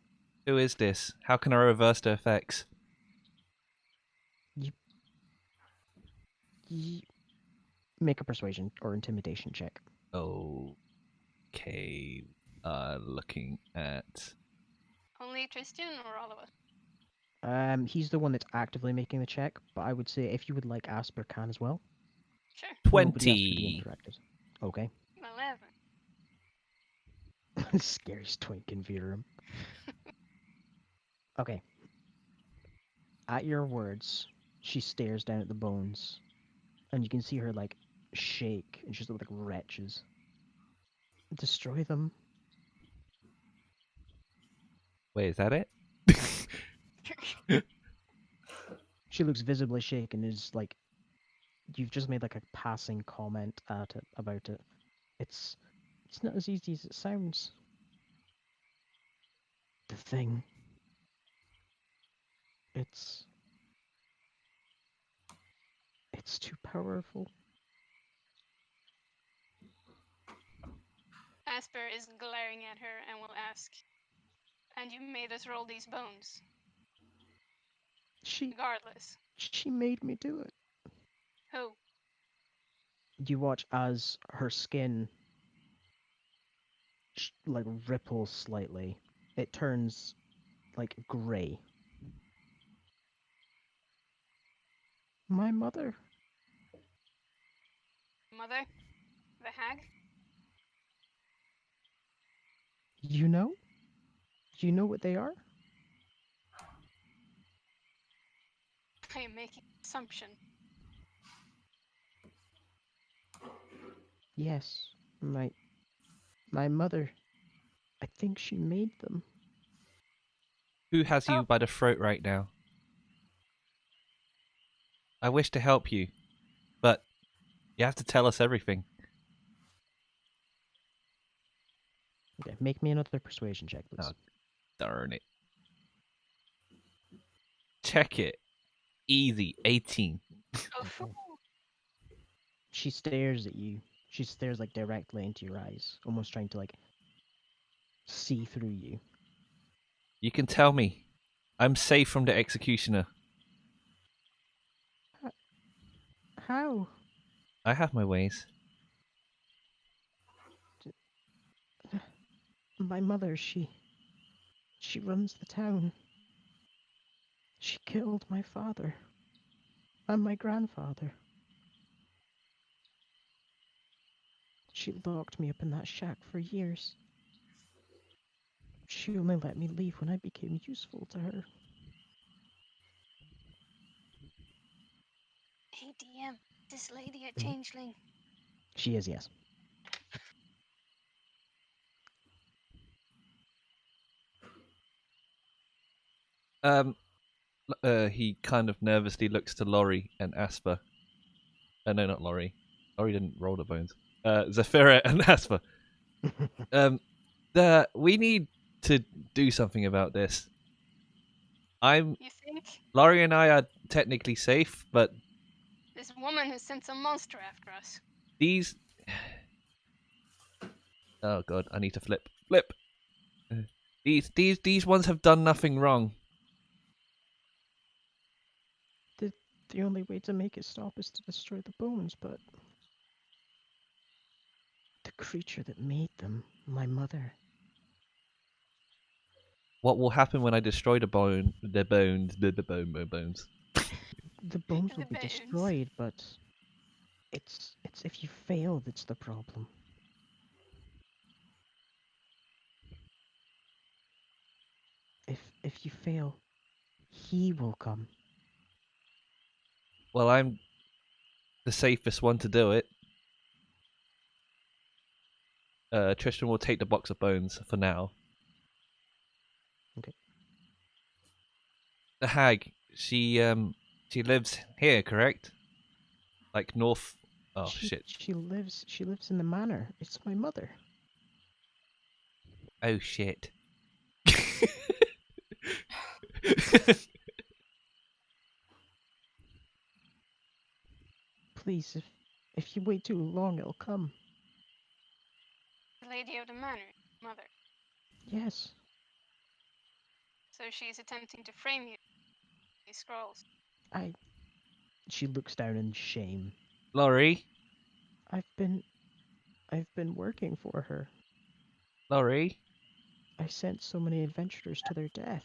Who is this? How can I reverse the effects? Make a persuasion or intimidation check. Okay. Looking at. Only Tristan or all of us? He's the one that's actively making the check, but I would say if you would like, Asper can as well. Sure. Nobody else should be 20. interacted. Okay. 11. Scariest twink in Virum. Okay. At your words, she stares down at the bones, and you can see her like shake, and she's like wretches. Destroy them. Wait, is that it? She looks visibly shaken. Is like you've just made like a passing comment at it about it. It's not as easy as it sounds. The thing. It's too powerful. Asper is glaring at her and will ask, and you made us roll these bones, She regardless. made me do it. Who? You watch as her skin like ripples slightly. It turns like grey. My mother. Mother? The hag? You know? Do you know what they are? I am making an assumption. Yes. My mother. I think she made them. Who has you Oh. by the throat right now? I wish to help you, but you have to tell us everything. Okay, make me another persuasion check, please. Oh. Darn it. Check it. Easy. 18. Oh, fool. She stares at you. She stares like directly into your eyes, almost trying to like see through you. You can tell me. I'm safe from the executioner. How? I have my ways. My mother, she runs the town. She killed my father and my grandfather. She locked me up in that shack for years. She only let me leave when I became useful to her. Hey, DM, this lady a changeling? She is, yes. He kind of nervously looks to Laurie and Asper. No, not Laurie. Laurie didn't roll the bones. Zephyra and Asper. We need to do something about this. You think? Laurie and I are technically safe, but This woman has sent some monster after us. these. Oh god, I need to flip. Flip. These ones have done nothing wrong. The only way to make it stop is to destroy the bones, but the creature that made them, my mother. What will happen when I destroy the bones? The bones. The bones will The be bones. destroyed, but it's if you fail that's the problem. If you fail, he will come. Well, I'm the safest one to do it. Tristan will take the box of bones for now. Okay. The hag, she lives here, correct? Like north. Oh shit. She lives in the manor. It's my mother. Oh shit. Please, if you wait too long, it'll come. The lady of the manor, mother. Yes. So she's attempting to frame you. These scrolls. She looks down in shame. Laurie? I've been working for her. Laurie? I sent so many adventurers to their death.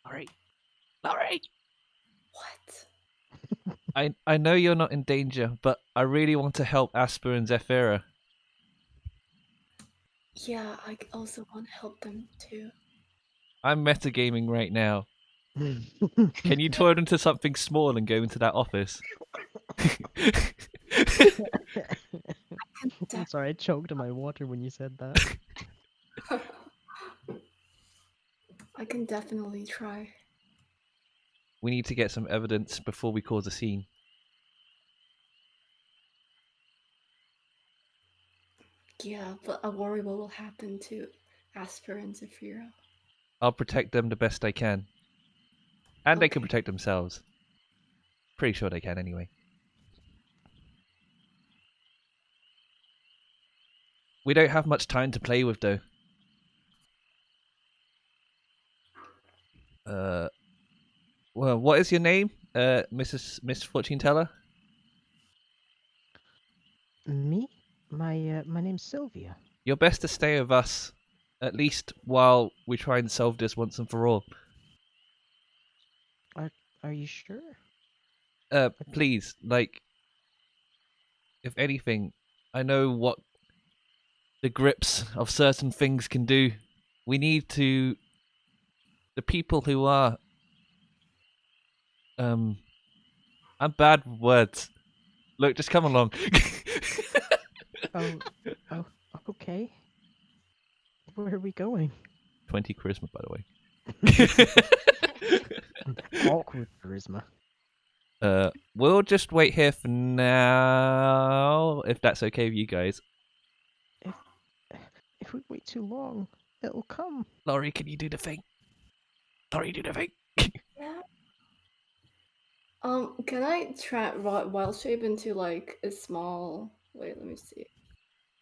Laurie? Laurie? What? I know you're not in danger, but I really want to help Asper and Zephyra. Yeah, I also want to help them too. I'm metagaming right now. Can you turn into something small and go into that office? I'm sorry, I choked on my water when you said that. I can definitely try. We need to get some evidence before we cause a scene. Yeah, but I worry what will happen to Asper and Zephyra. I'll protect them the best I can. And they can Okay. protect themselves. Pretty sure they can anyway. We don't have much time to play with though. Well, what is your name, Miss Fortune Teller? Me? My name's Sylvia. You're best to stay with us, at least while we try and solve this once and for all. Are you sure? Please, like, if anything, I know what the grips of certain things can do. We need to... The people who are... I'm bad with words. Look, just come along. Oh, okay. Where are we going? 20 charisma, by the way. Awkward charisma. We'll just wait here for now, if that's okay with you guys. If we wait too long, it'll come. Laurie, can you do the thing? Laurie, do the thing. Yeah. Can I try wild shape into like a small? Wait, let me see.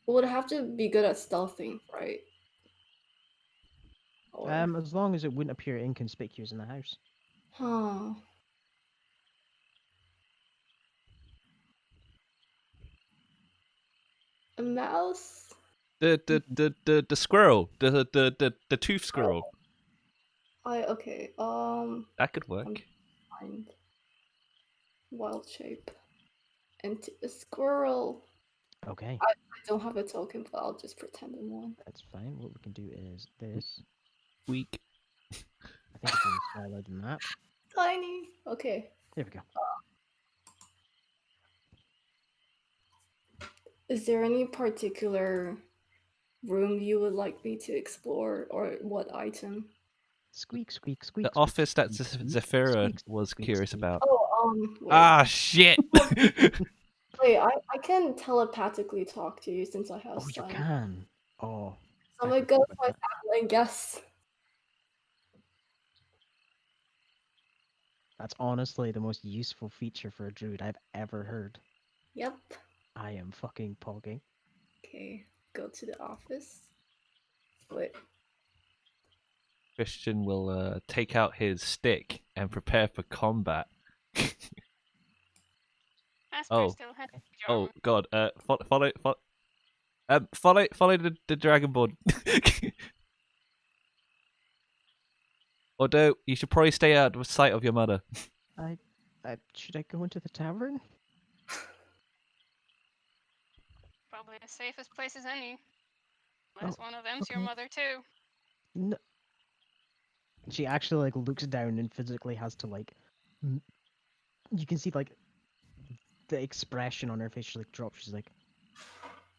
Would have to be good at stealthing, right? Or As long as it wouldn't appear inconspicuous in the house. huh? A mouse? The squirrel, the tooth squirrel. Okay. That could work. Find wild shape into a squirrel. Okay, I don't have a token, but I'll just pretend I'm one. that's fine. What we can do is this. Weak. I think it's even smaller than that. Tiny. Okay. There we go. Is there any particular room you would like me to explore, or what item? Squeak, squeak, squeak. The squeak, office that squeak, squeak, Zephyra squeak, was squeak, curious squeak. about. Oh, wait. Ah, shit! Wait, I can telepathically talk to you since I have Oh, you sight. can. Oh, So I'm I gonna go forgot to about my that. tablet and guess. That's honestly the most useful feature for a druid I've ever heard. Yep. I am fucking pogging. Okay, go to the office. Wait. Christian will take out his stick and prepare for combat. Asper Oh. still has the Oh armor. god, follow the dragonborn. Although you should probably stay out of sight of your mother. Should I go into the tavern? Probably the safest place as any. Oh, Unless one of them's your okay. mother too. No. She actually like looks down and physically has to like. You can see like the expression on her face. She like drops. She's like,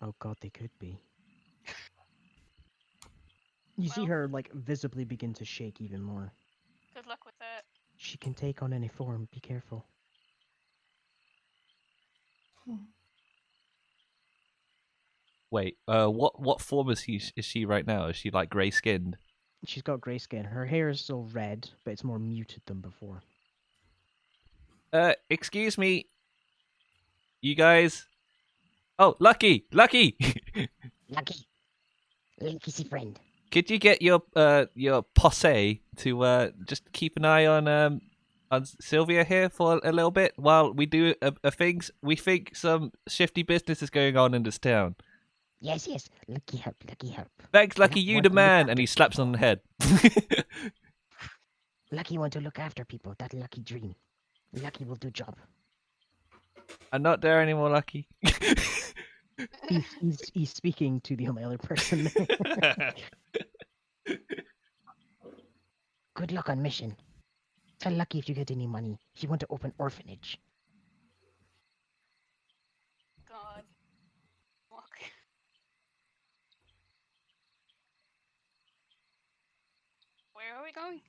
"Oh God, they could be." You see Well- her like visibly begin to shake even more. Good luck with that. She can take on any form. Be careful. Wait, what form is she right now? Is she like grey skinned? She's got grey skin. Her hair is still red, but it's more muted than before. Excuse me, you guys. Oh, Lucky, Lucky. Lucky. Lucky's friend. Could you get your posse to just keep an eye on Sylvia here for a little bit while we do a things? We think some shifty business is going on in this town. Yes, yes. Lucky help, lucky help. Thanks, Lucky, you Want the to look man, and after he slaps people. on the head. Lucky want to look after people. That lucky dream. Lucky will do job. I'm not there anymore, Lucky. He's speaking to the only other person. Good luck on mission. Tell Lucky if you get any money. If you want to open orphanage. God. Fuck. Where are we going?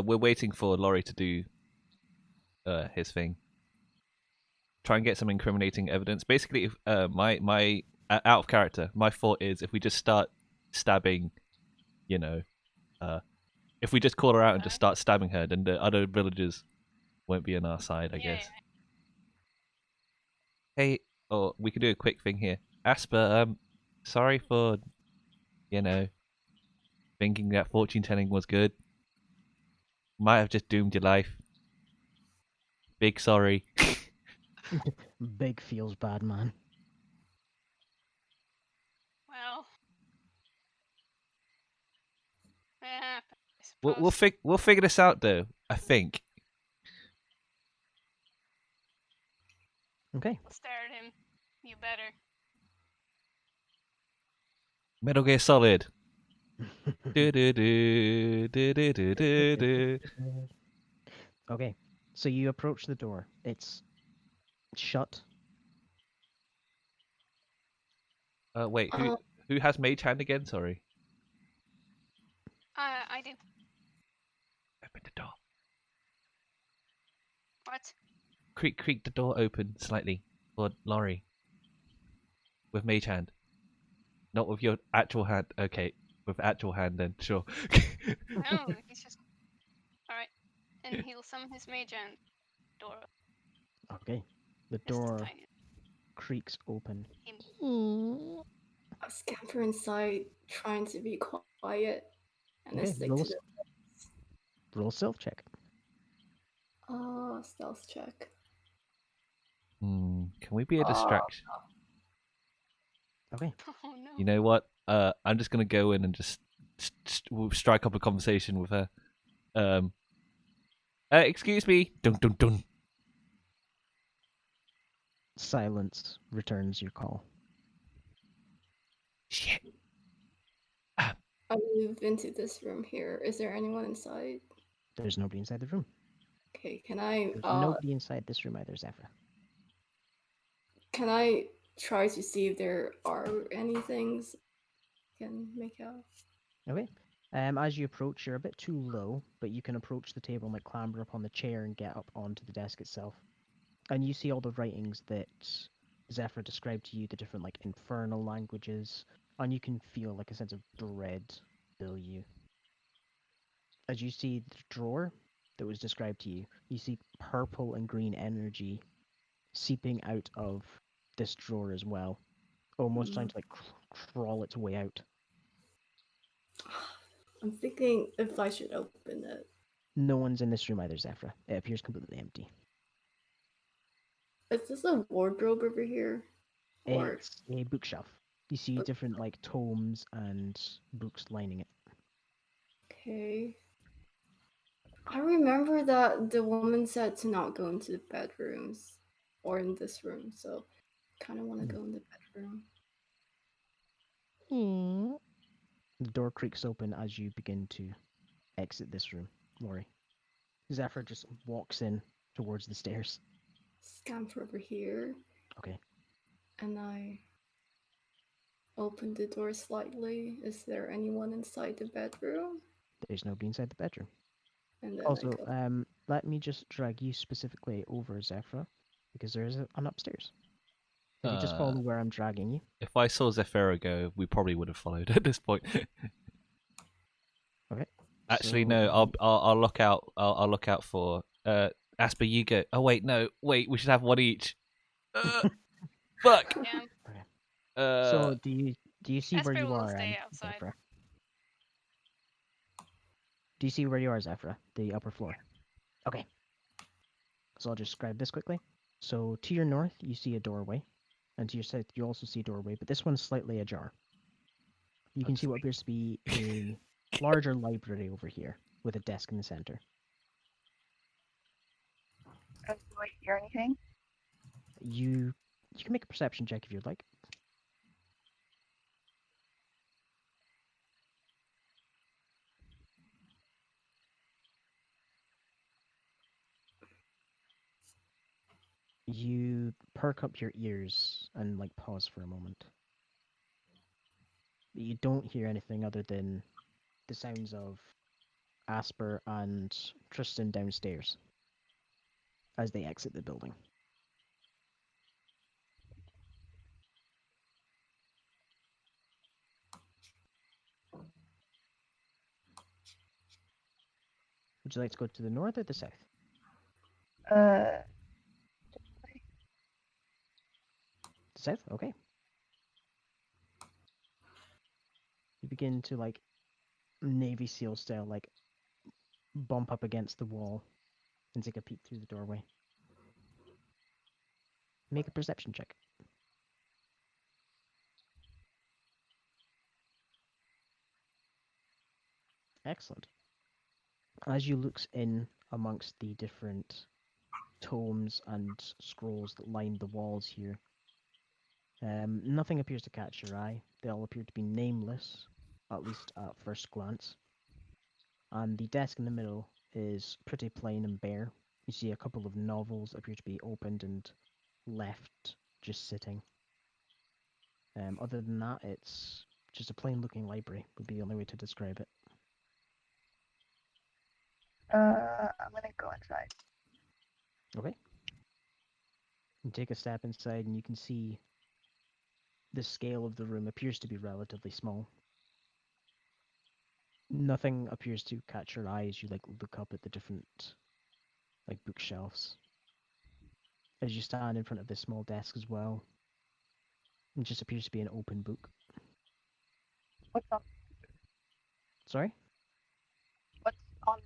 We're waiting for Laurie to do his thing. Try and get some incriminating evidence. Basically, if, my out of character. My thought is if we just start stabbing, you know, if we just call her out and just start stabbing her, then the other villagers won't be on our side, I guess. Hey, or we could do a quick thing here. Asper, sorry for, you know, thinking that fortune telling was good. Might have just doomed your life. Big sorry. Big feels bad, man. Well. Yeah, I We'll suppose. we'll figure this out though. I think. Okay. I'll stare at him. You better. Metal Gear Solid. do do do do do do do do. Okay. So you approach the door. It's shut. Wait, Um, who has Mage Hand again? Sorry. I do. Open the door. What? Creak the door open slightly for Laurie. With Mage Hand. Not with your actual hand. Okay, with actual hand then, sure. No, he's just. Alright. And he'll summon his mage and door. Okay. The Just door tiny. creaks open. Him. I scamper inside, trying to be quiet, and I Okay, stick roll, to roll a stealth check. the stealth check. Can we be a distraction? Okay. Oh no. You know what? I'm just gonna go in and just we'll strike up a conversation with her. Excuse me. Dun dun dun. Silence returns your call. Shit. I move into this room here. Is there anyone inside? There's nobody inside the room. Okay, can I There's nobody inside this room either, Zephyr. can I try to see if there are any things I can make out? Okay. As you approach, you're a bit too low, but you can approach the table and like clamber up on the chair and get up onto the desk itself. And you see all the writings that Zephyr described to you, the different like infernal languages, and you can feel like a sense of dread fill you. As you see the drawer that was described to you, you see purple and green energy seeping out of this drawer as well, almost trying to like crawl its way out. I'm thinking if I should open it. No one's in this room either, Zephyr. It appears completely empty. Is this a wardrobe over here? Or It's a bookshelf. You see different like tomes and books lining it. okay. I remember that the woman said to not go into the bedrooms or in this room, so kind of want to go in the bedroom. The door creaks open as you begin to exit this room, Laurie. Zephyr just walks in towards the stairs. Scamper over here. Okay. And I open the door slightly. Is there anyone inside the bedroom? There's nobody inside the bedroom. And then Also, I go. let me just drag you specifically over Zephyr, because there is an upstairs. If you just follow where I'm dragging you. If I saw Zephyra go, we probably would have followed at this point. Okay. Actually, So no. you- I'll look out. I'll look out for Asper. You go. Oh wait, no. Wait, we should have one each. Fuck. Yeah, Okay. Uh, So do you see where Esper you will are, stay outside. Zephyr? Do you see where you are, Zephyr? The upper floor. Okay. So I'll just describe this quickly. So to your north, you see a doorway, and to your south, you also see a doorway, but this one's slightly ajar. You can see what appears to be a larger library over here with a desk in the center. Do I hear anything? You can make a perception check if you'd like. You perk up your ears and like pause for a moment. You don't hear anything other than the sounds of Asper and Tristan downstairs as they exit the building. Would you like to go to the north or the south? Uh, The south? Okay. You begin to like Navy SEAL style, like bump up against the wall and take a peek through the doorway. Make a perception check. Excellent. As you looks in amongst the different tomes and scrolls that line the walls here, nothing appears to catch your eye. They all appear to be nameless, at least at first glance. And the desk in the middle is pretty plain and bare. You see a couple of novels appear to be opened and left just sitting. Other than that, it's just a plain looking library, would be the only way to describe it. I'm gonna go inside. Okay. You take a step inside and you can see the scale of the room appears to be relatively small. Nothing appears to catch your eye as you like look up at the different like bookshelves. As you stand in front of this small desk as well, it just appears to be an open book. What's on? Sorry? What's on?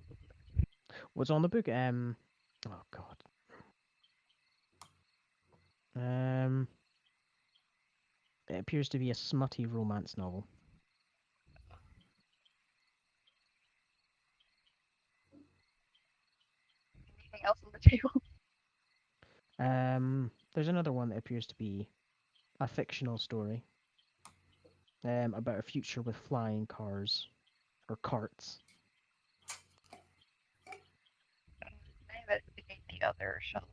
What's on the book? Oh god. It appears to be a smutty romance novel. Anything else on the table? There's another one that appears to be a fictional story. About a future with flying cars or carts. I investigate the other shelf.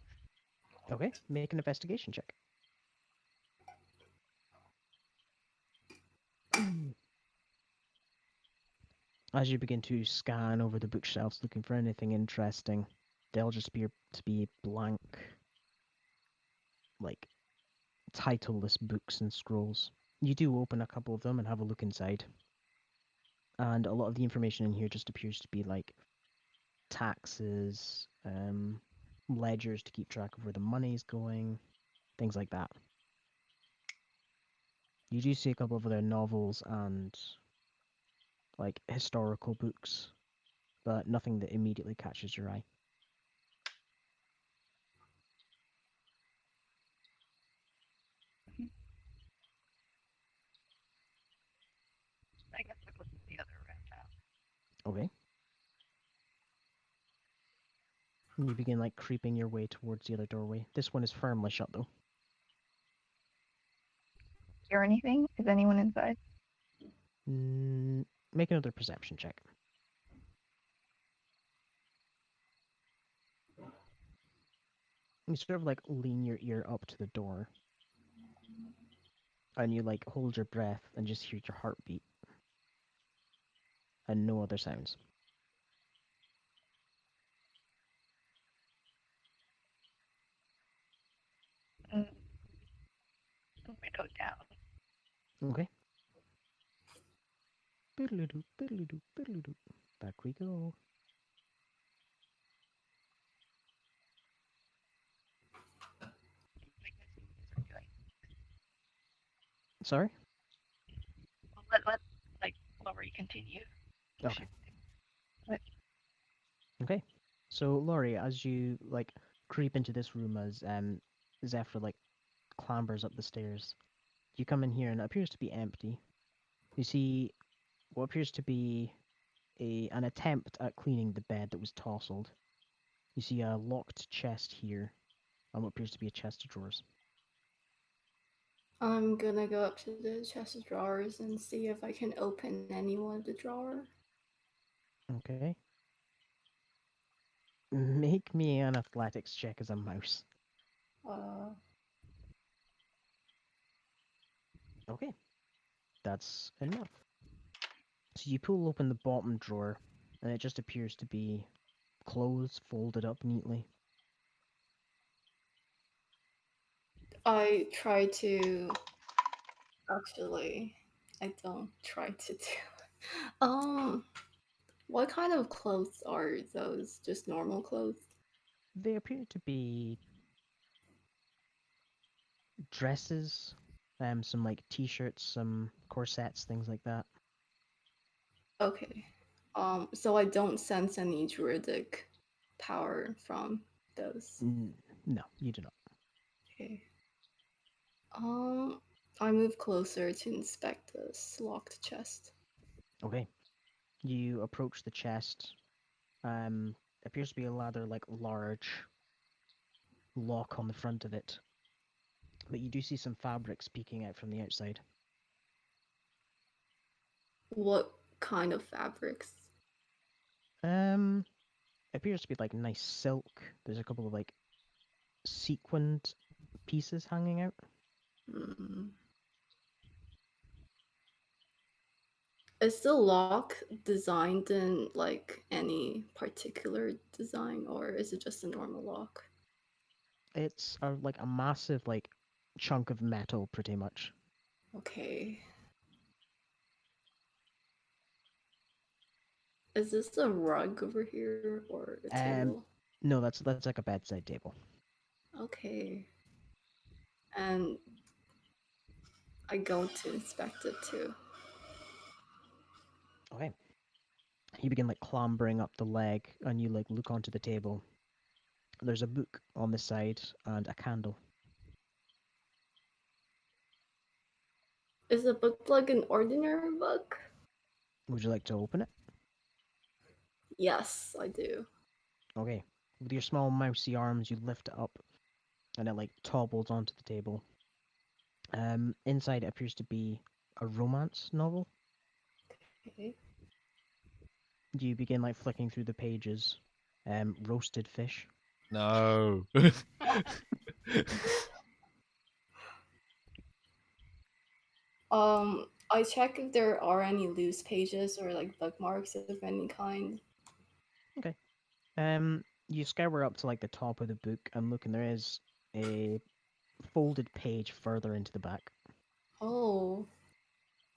Okay, make an investigation check. As you begin to scan over the bookshelves looking for anything interesting, they'll just appear to be blank, like, titleless books and scrolls. You do open a couple of them and have a look inside. And a lot of the information in here just appears to be like taxes, ledgers to keep track of where the money's going, things like that. You do see a couple of other novels and like historical books, but nothing that immediately catches your eye. I guess I'll go to the other room now. Okay. And you begin like creeping your way towards the other doorway. This one is firmly shut though. Hear anything? Is anyone inside? Make another perception check. You sort of like lean your ear up to the door. And you like hold your breath and just hear your heartbeat. And no other sounds. Mm. go down. Okay. Biddle-doo, biddle-doo, biddle-doo. Back we go. Sorry? Well, let like Laurie continue. Okay. Okay. So, Laurie, as you like creep into this room as Zephyr like clambers up the stairs, you come in here and it appears to be empty. You see what appears to be an attempt at cleaning the bed that was tousled. You see a locked chest here, and what appears to be a chest of drawers. I'm gonna go up to the chest of drawers and see if I can open any one of the drawer. Okay. Make me an athletics check as a mouse. Uh, Okay. That's enough. So you pull open the bottom drawer, and it just appears to be clothes folded up neatly. I try to. Actually, I don't try to do. What kind of clothes are those? Just normal clothes? They appear to be dresses, some like t-shirts, some corsets, things like that. Okay. So I don't sense any druidic power from those. No, you do not. Okay. Um, I move closer to inspect this locked chest. Okay. You approach the chest. Appears to be a rather like large lock on the front of it, but you do see some fabrics peeking out from the outside. What kind of fabrics? Um, appears to be like nice silk. There's a couple of like sequined pieces hanging out. Hmm. Is the lock designed in like any particular design, or is it just a normal lock? It's like a massive like chunk of metal, pretty much. Okay. Is this a rug over here or a Um, table? no, that's like a bedside table. Okay. And I go to inspect it too. Okay. You begin like clambering up the leg, and you like look onto the table. There's a book on the side and a candle. Is the book like an ordinary book? Would you like to open it? Yes, I do. Okay. With your small mousy arms, you lift it up, and it like topbles onto the table. Inside it appears to be a romance novel. Okay. You begin like flicking through the pages. Roasted fish. No. I check if there are any loose pages or like bookmarks of any kind. Okay. You scour up to like the top of the book and look, and there is a folded page further into the back. Oh,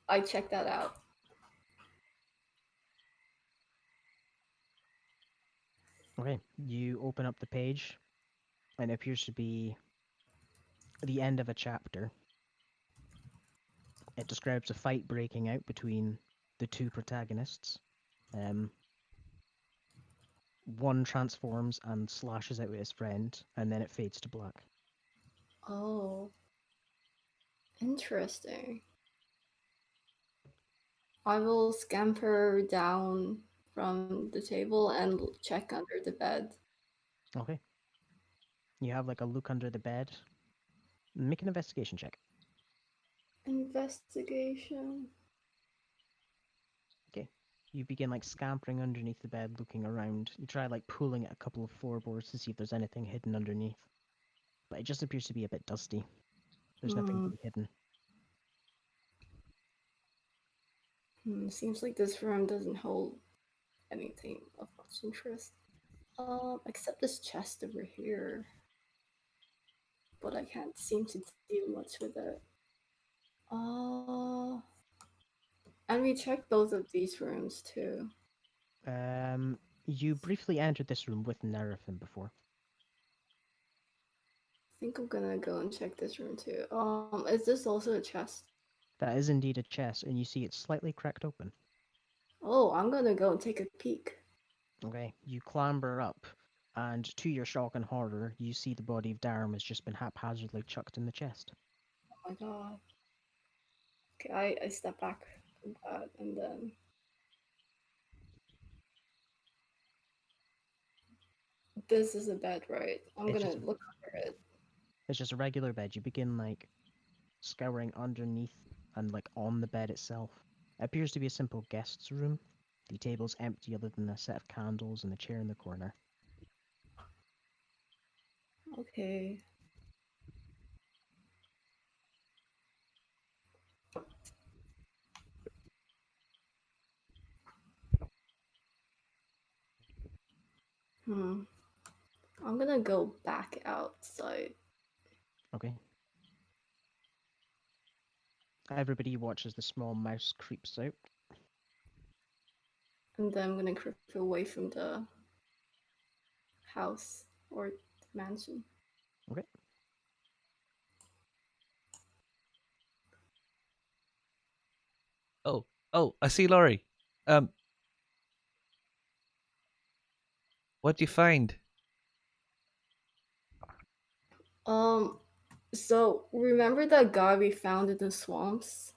I check that out. Okay. You open up the page, and it appears to be the end of a chapter. It describes a fight breaking out between the two protagonists. Um, One transforms and slashes out at his friend, and then it fades to black. Oh, interesting. I will scamper down from the table and check under the bed. Okay. You have like a look under the bed. Make an investigation check. Investigation. Okay. You begin like scampering underneath the bed, looking around. You try like pulling at a couple of floorboards to see if there's anything hidden underneath. But it just appears to be a bit dusty. There's nothing Hmm. really hidden. Seems like this room doesn't hold anything of much interest. Except this chest over here. But I can't seem to do much with it. And we checked both of these rooms too. You briefly entered this room with Nerafin before. I think I'm gonna go and check this room too. Is this also a chest? That is indeed a chest, and you see it's slightly cracked open. Oh, I'm gonna go and take a peek. Okay, you clamber up, and to your shock and horror, you see the body of Darum has just been haphazardly chucked in the chest. Oh my god. Okay, I step back from that and then this is a bed, right? I'm It's gonna just a, look under it. it's just a regular bed. You begin like scouring underneath and like on the bed itself. It appears to be a simple guest's room. The table's empty other than a set of candles and a chair in the corner. Okay. I'm gonna go back outside. Okay. Everybody watches the small mouse creeps out. And then I'm gonna creep away from the house or mansion. Okay. Oh, I see Laurie. What'd you find? So remember that guy we found in the swamps?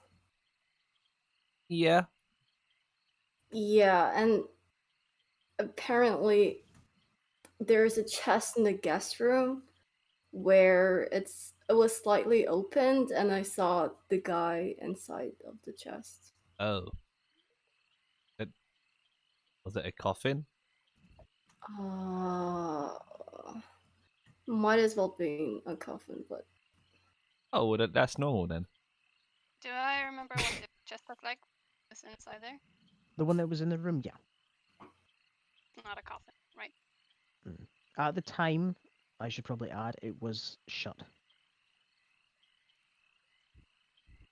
Yeah. Yeah, and apparently there's a chest in the guest room where it was slightly opened and I saw the guy inside of the chest. Oh. Was it a coffin? Uh might as well be a coffin, but Oh, well, that's normal then. Do I remember what the chest looked like? Was inside there? The one that was in the room, yeah. Not a coffin, right? At the time, I should probably add, it was shut.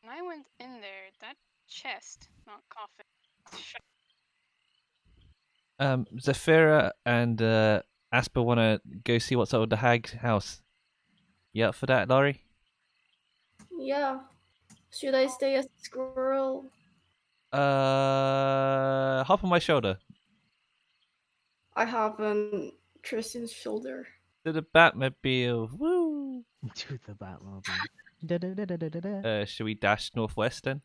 When I went in there, that chest, not coffin, was shut. Zafira and Asper want to go see what's up with the hag's house. You up for that, Laurie? yeah. Should I stay as a squirrel? Hop on my shoulder. I have Tristan's shoulder. To the Batmobile. Woo! To the Batmobile. Da-da-da-da-da-da. Should we dash northwest then?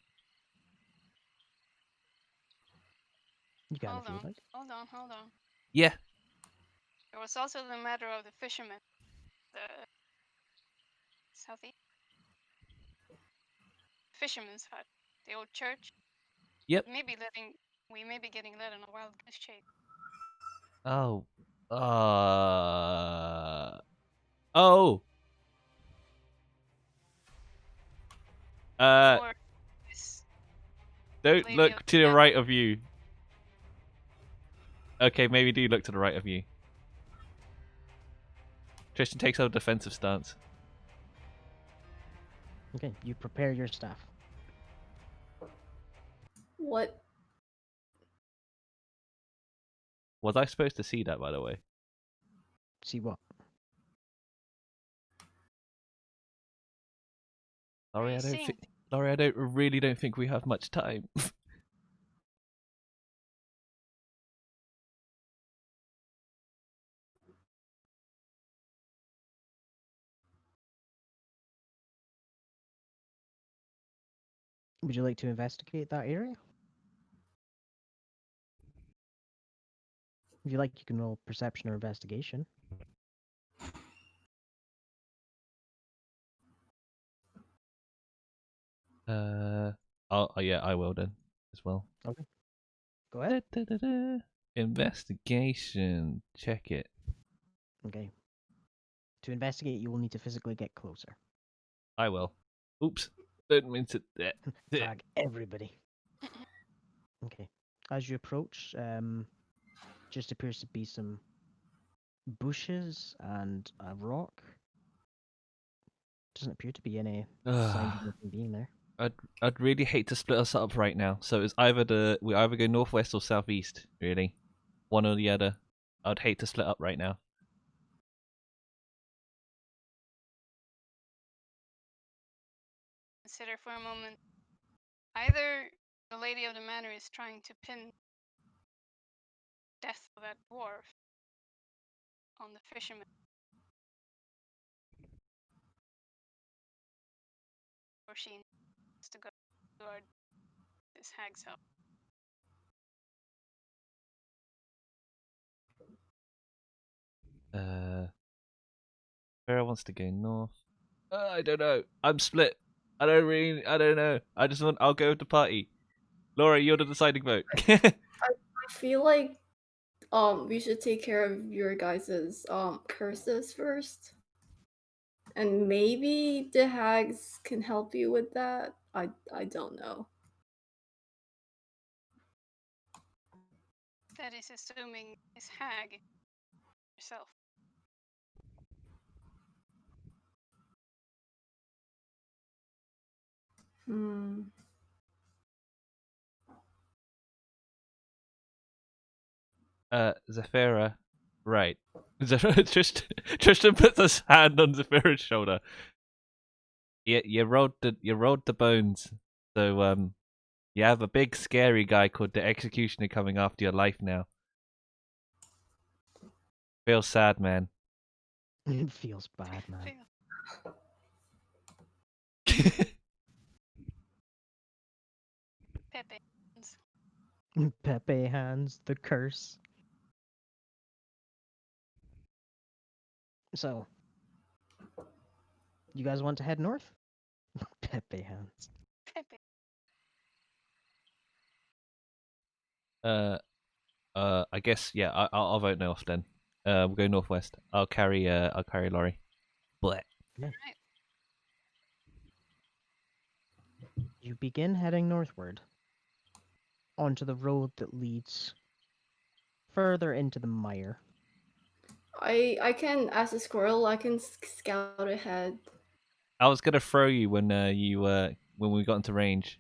You can Hold if you on, would like. hold on. Yeah. There was also the matter of the fisherman, the southeast fisherman's hut, the old church. Yep. We may be getting led on a wild goose chase. Oh. Oh. Or this Don't lady look of to the the right of you. Okay, maybe do look to the right of you. Tristan takes a defensive stance. Okay, you prepare your staff. What? Was I supposed to see that, by the way? See what? Laurie, you I don't seeing? think. Laurie, I really don't think we have much time. Would you like to investigate that area? If you like, you can roll perception or investigation. Yeah, I will then as well. Okay. Go ahead. Da-da-da-da. Investigation. Check it. Okay. To investigate, you will need to physically get closer. I will. Oops. Don't mean to. Tag everybody. Okay. As you approach, just appears to be some bushes and a rock. Doesn't appear to be any sign of anything being there. I'd really hate to split us up right now. So it's either we either go northwest or southeast. Really, one or the other. I'd hate to split up right now. Consider for a moment. Either the lady of the manor is trying to pin death of that dwarf on the fisherman, or she needs to go to this hag's house. Vera wants to go north. I don't know. I'm split. I don't know. I'll go with the party. Laura, you're the deciding vote. I feel like we should take care of your guys's curses first. And maybe the hags can help you with that. I don't know. That is assuming his hag herself. Hmm. Zephyra, right. Tristan puts his hand on Zephyra's shoulder. You rolled the bones. So you have a big scary guy called the Executioner coming after your life now. Feels sad, man. It feels bad, man. Pepe. Pepe hands, the curse. So, you guys want to head north? Pepe hands. Pepe. I guess yeah. I'll vote north then. We'll go northwest. I'll carry Laurie. Blech. Right. You begin heading northward onto the road that leads further into the mire. I can, as a squirrel, I can scout ahead. I was gonna throw you when when we got into range,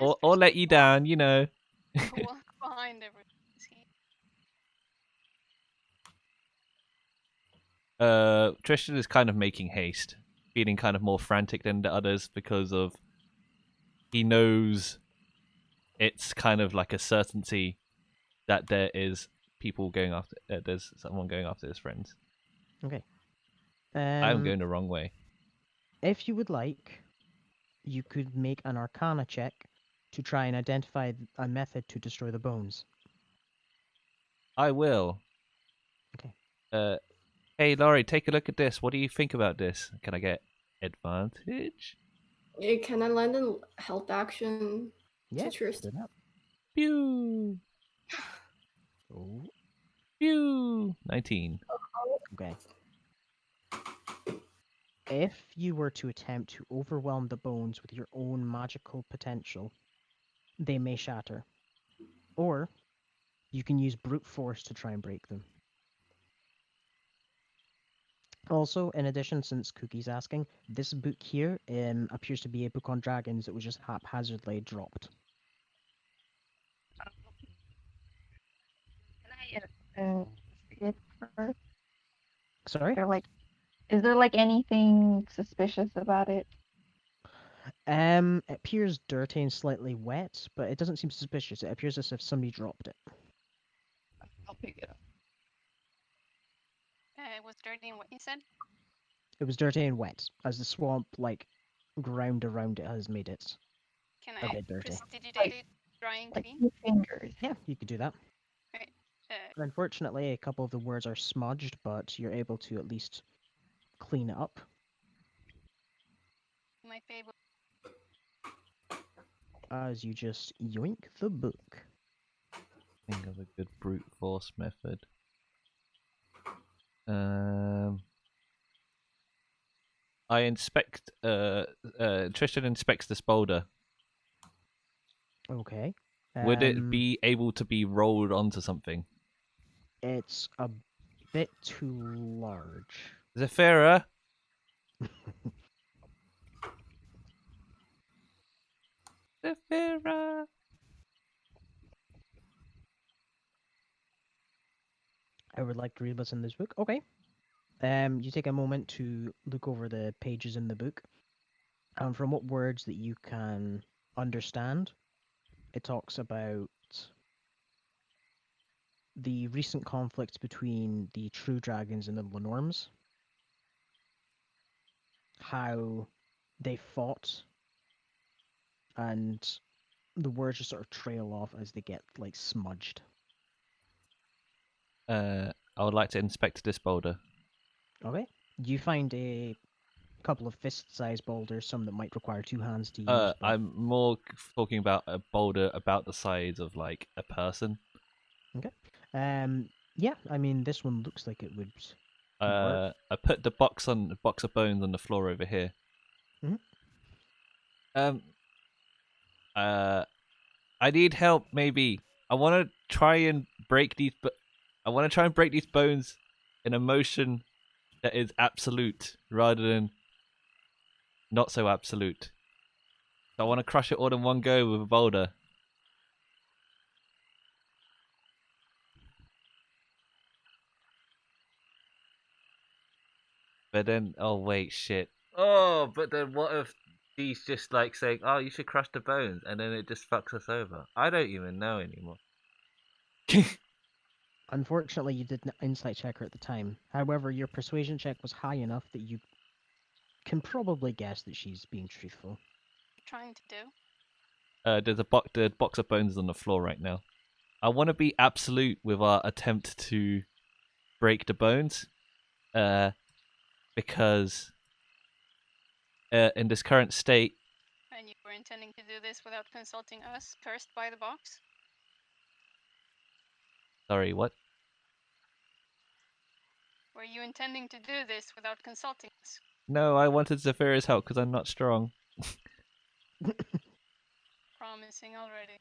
or let you down, you know. Walk behind everyone. Tristan is kind of making haste, feeling kind of more frantic than the others because of he knows it's kind of like a certainty that there is people going after. There's someone going after his friends. Okay. I'm going the wrong way. If you would like, you could make an Arcana check to try and identify a method to destroy the bones. I will. Okay. Hey Laurie, take a look at this. What do you think about this? Can I get advantage? Can I lend a help action Yeah, to Tristan? do that. Pew. Oh, Pew. 19. okay. If you were to attempt to overwhelm the bones with your own magical potential, they may shatter. Or you can use brute force to try and break them. Also, in addition, since Cookie's asking, this book here appears to be a book on dragons that was just haphazardly dropped. Can I investigate first? Sorry? Is there like anything suspicious about it? It appears dirty and slightly wet, but it doesn't seem suspicious. It appears as if somebody dropped it. I'll pick it up. It was dirty and what you said? It was dirty and wet, as the swamp, ground around it has made it Can a I bit dirty. prestidigitate it, dry and clean? 2 fingers. Yeah, you could do that. Right. Unfortunately, a couple of the words are smudged, but you're able to at least clean it up. You might be able. As you just yoink the book. Think of a good brute force method. I inspect. Tristan inspects this boulder. Okay. Would it be able to be rolled onto something? It's a bit too large. Zephyra, Saphira. I would like to read what's in this book. Okay. You take a moment to look over the pages in the book, and from what words that you can understand, it talks about the recent conflict between the True Dragons and the Lenorms, how they fought, and the words just sort of trail off as they get like smudged. I would like to inspect this boulder. Okay. You find a couple of fist-sized boulders, some that might require two hands to use. But I'm more talking about a boulder about the size of like a person. yeah, I mean this one looks like it would work. I put the box of bones on the floor over here. Mhm. I need help. Maybe I want to try and break these. I want to try and break these bones in a motion that is absolute rather than not so absolute. So I want to crush it all in one go with a boulder. But then, oh wait, shit. Oh, but then what if he's just like saying, "Oh, you should crush the bones," and then it just fucks us over? I don't even know anymore. Unfortunately, you did an insight check her at the time. However, your persuasion check was high enough that you can probably guess that she's being truthful. Trying to do. There's the box of bones is on the floor right now. I want to be absolute with our attempt to break the bones, because in this current state, And you were intending to do this without consulting us first by the box? sorry, what? Were you intending to do this without consulting us? No, I wanted Zephyra's help because I'm not strong. Promising already.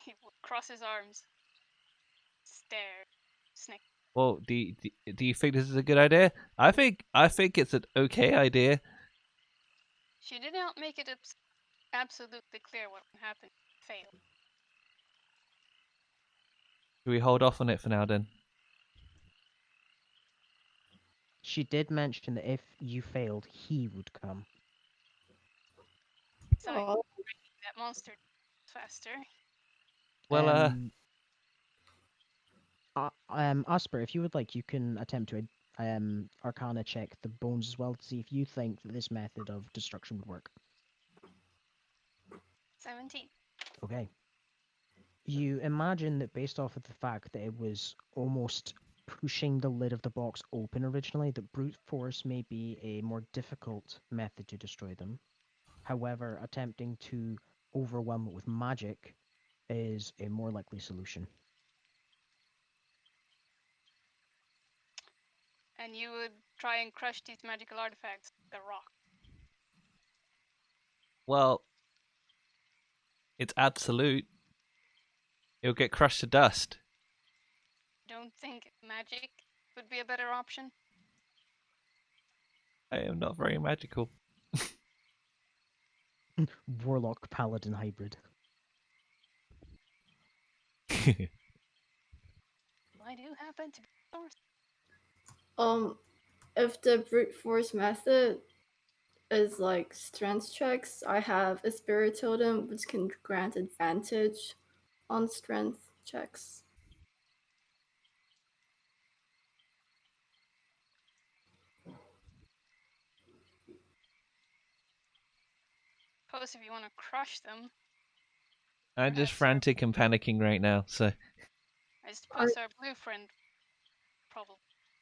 He would cross his arms. Stare. Snick. Well, do you think this is a good idea? I think it's an okay idea. She did not make it absolutely clear what would happen if you failed. Should we hold off on it for now then? She did mention that if you failed, he would come. So Oh, that monster faster. Well, Asper, if you would like, you can attempt to Arcana check the bones as well to see if you think that this method of destruction would work. 17. Okay. You imagine that based off of the fact that it was almost pushing the lid of the box open originally, that brute force may be a more difficult method to destroy them. However, attempting to overwhelm it with magic is a more likely solution. And you would try and crush these magical artifacts with a rock. well, it's absolute. It'll get crushed to dust. Don't think magic would be a better option? I am not very magical. Warlock Paladin hybrid. I do happen to be source. if the brute force method is like strength checks, I have a spirit totem which can grant advantage on strength checks. Suppose if you want to crush them, I'm just Perhaps frantic and panicking right now. So I suppose our blue friend probably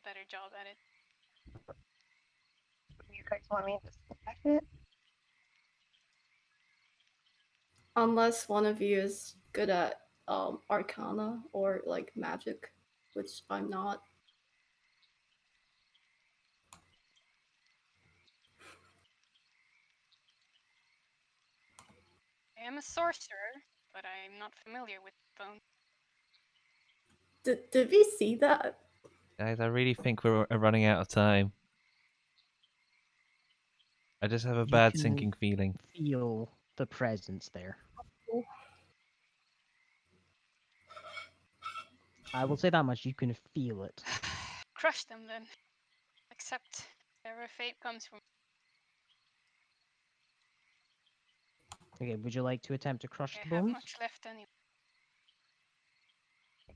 better job at it. You guys want me to select it? Unless one of you is good at arcana or like magic, which I'm not. I am a sorcerer, but I'm not familiar with bone. Did we see that? guys, I really think we're running out of time. I just have a You bad can sinking feeling. feel the presence there. Oh. I will say that much. You can feel it. Crush them then. Accept whatever fate comes from. Okay, would you like to attempt to crush I the have bones? much left anyway.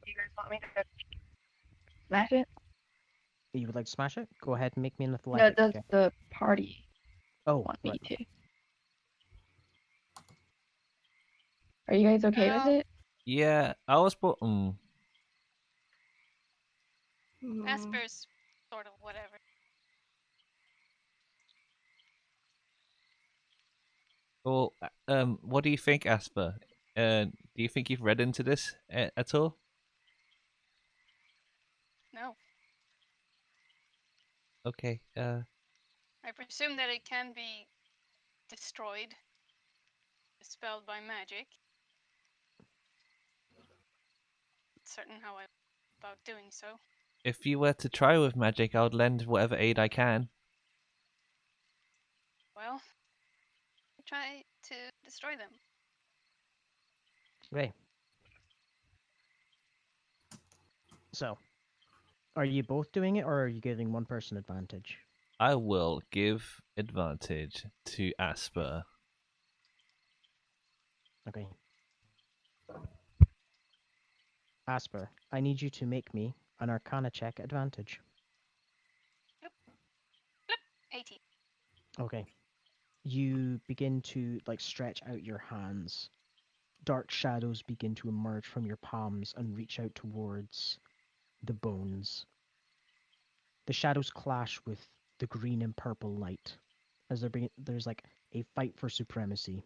Do you guys want me to smash it? You would like to smash it? Go ahead and make me an No, athletics does check. the party Oh, want me right. to? Are you guys okay with Well, it? Yeah, I was. Asper's sort of whatever. Well, what do you think, Asper? Do you think you've read into this at all? No. Okay. I presume that it can be destroyed, dispelled by magic. Not certain how I about doing so. If you were to try with magic, I would lend whatever aid I can. Well, try to destroy them. Okay. So, are you both doing it, or are you giving one person advantage? I will give advantage to Asper. Okay. Asper, I need you to make me an Arcana check advantage. 80. Okay. You begin to stretch out your hands. Dark shadows begin to emerge from your palms and reach out towards the bones. The shadows clash with the green and purple light as there's a fight for supremacy.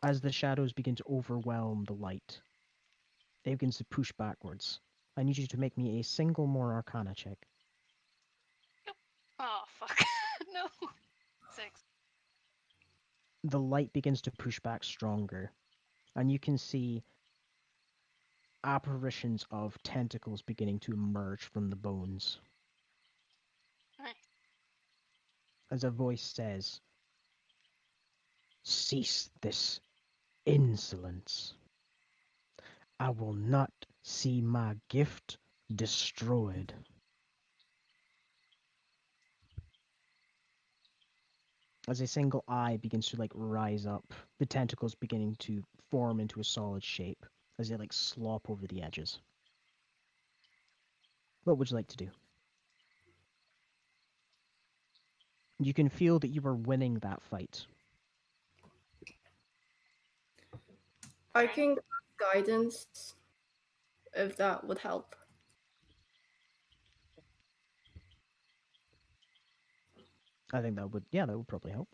As the shadows begin to overwhelm the light, it begins to push backwards. I need you to make me a single more Arcana check. Oh, fuck. No. 6. The light begins to push back stronger, and you can see apparitions of tentacles beginning to emerge from the bones. Nice. As a voice says, "Cease this insolence. I will not see my gift destroyed." As a single eye begins to rise up, the tentacles beginning to form into a solid shape as they slop over the edges. What would you like to do? You can feel that you are winning that fight. I can cast guidance if that would help. I think that would probably help.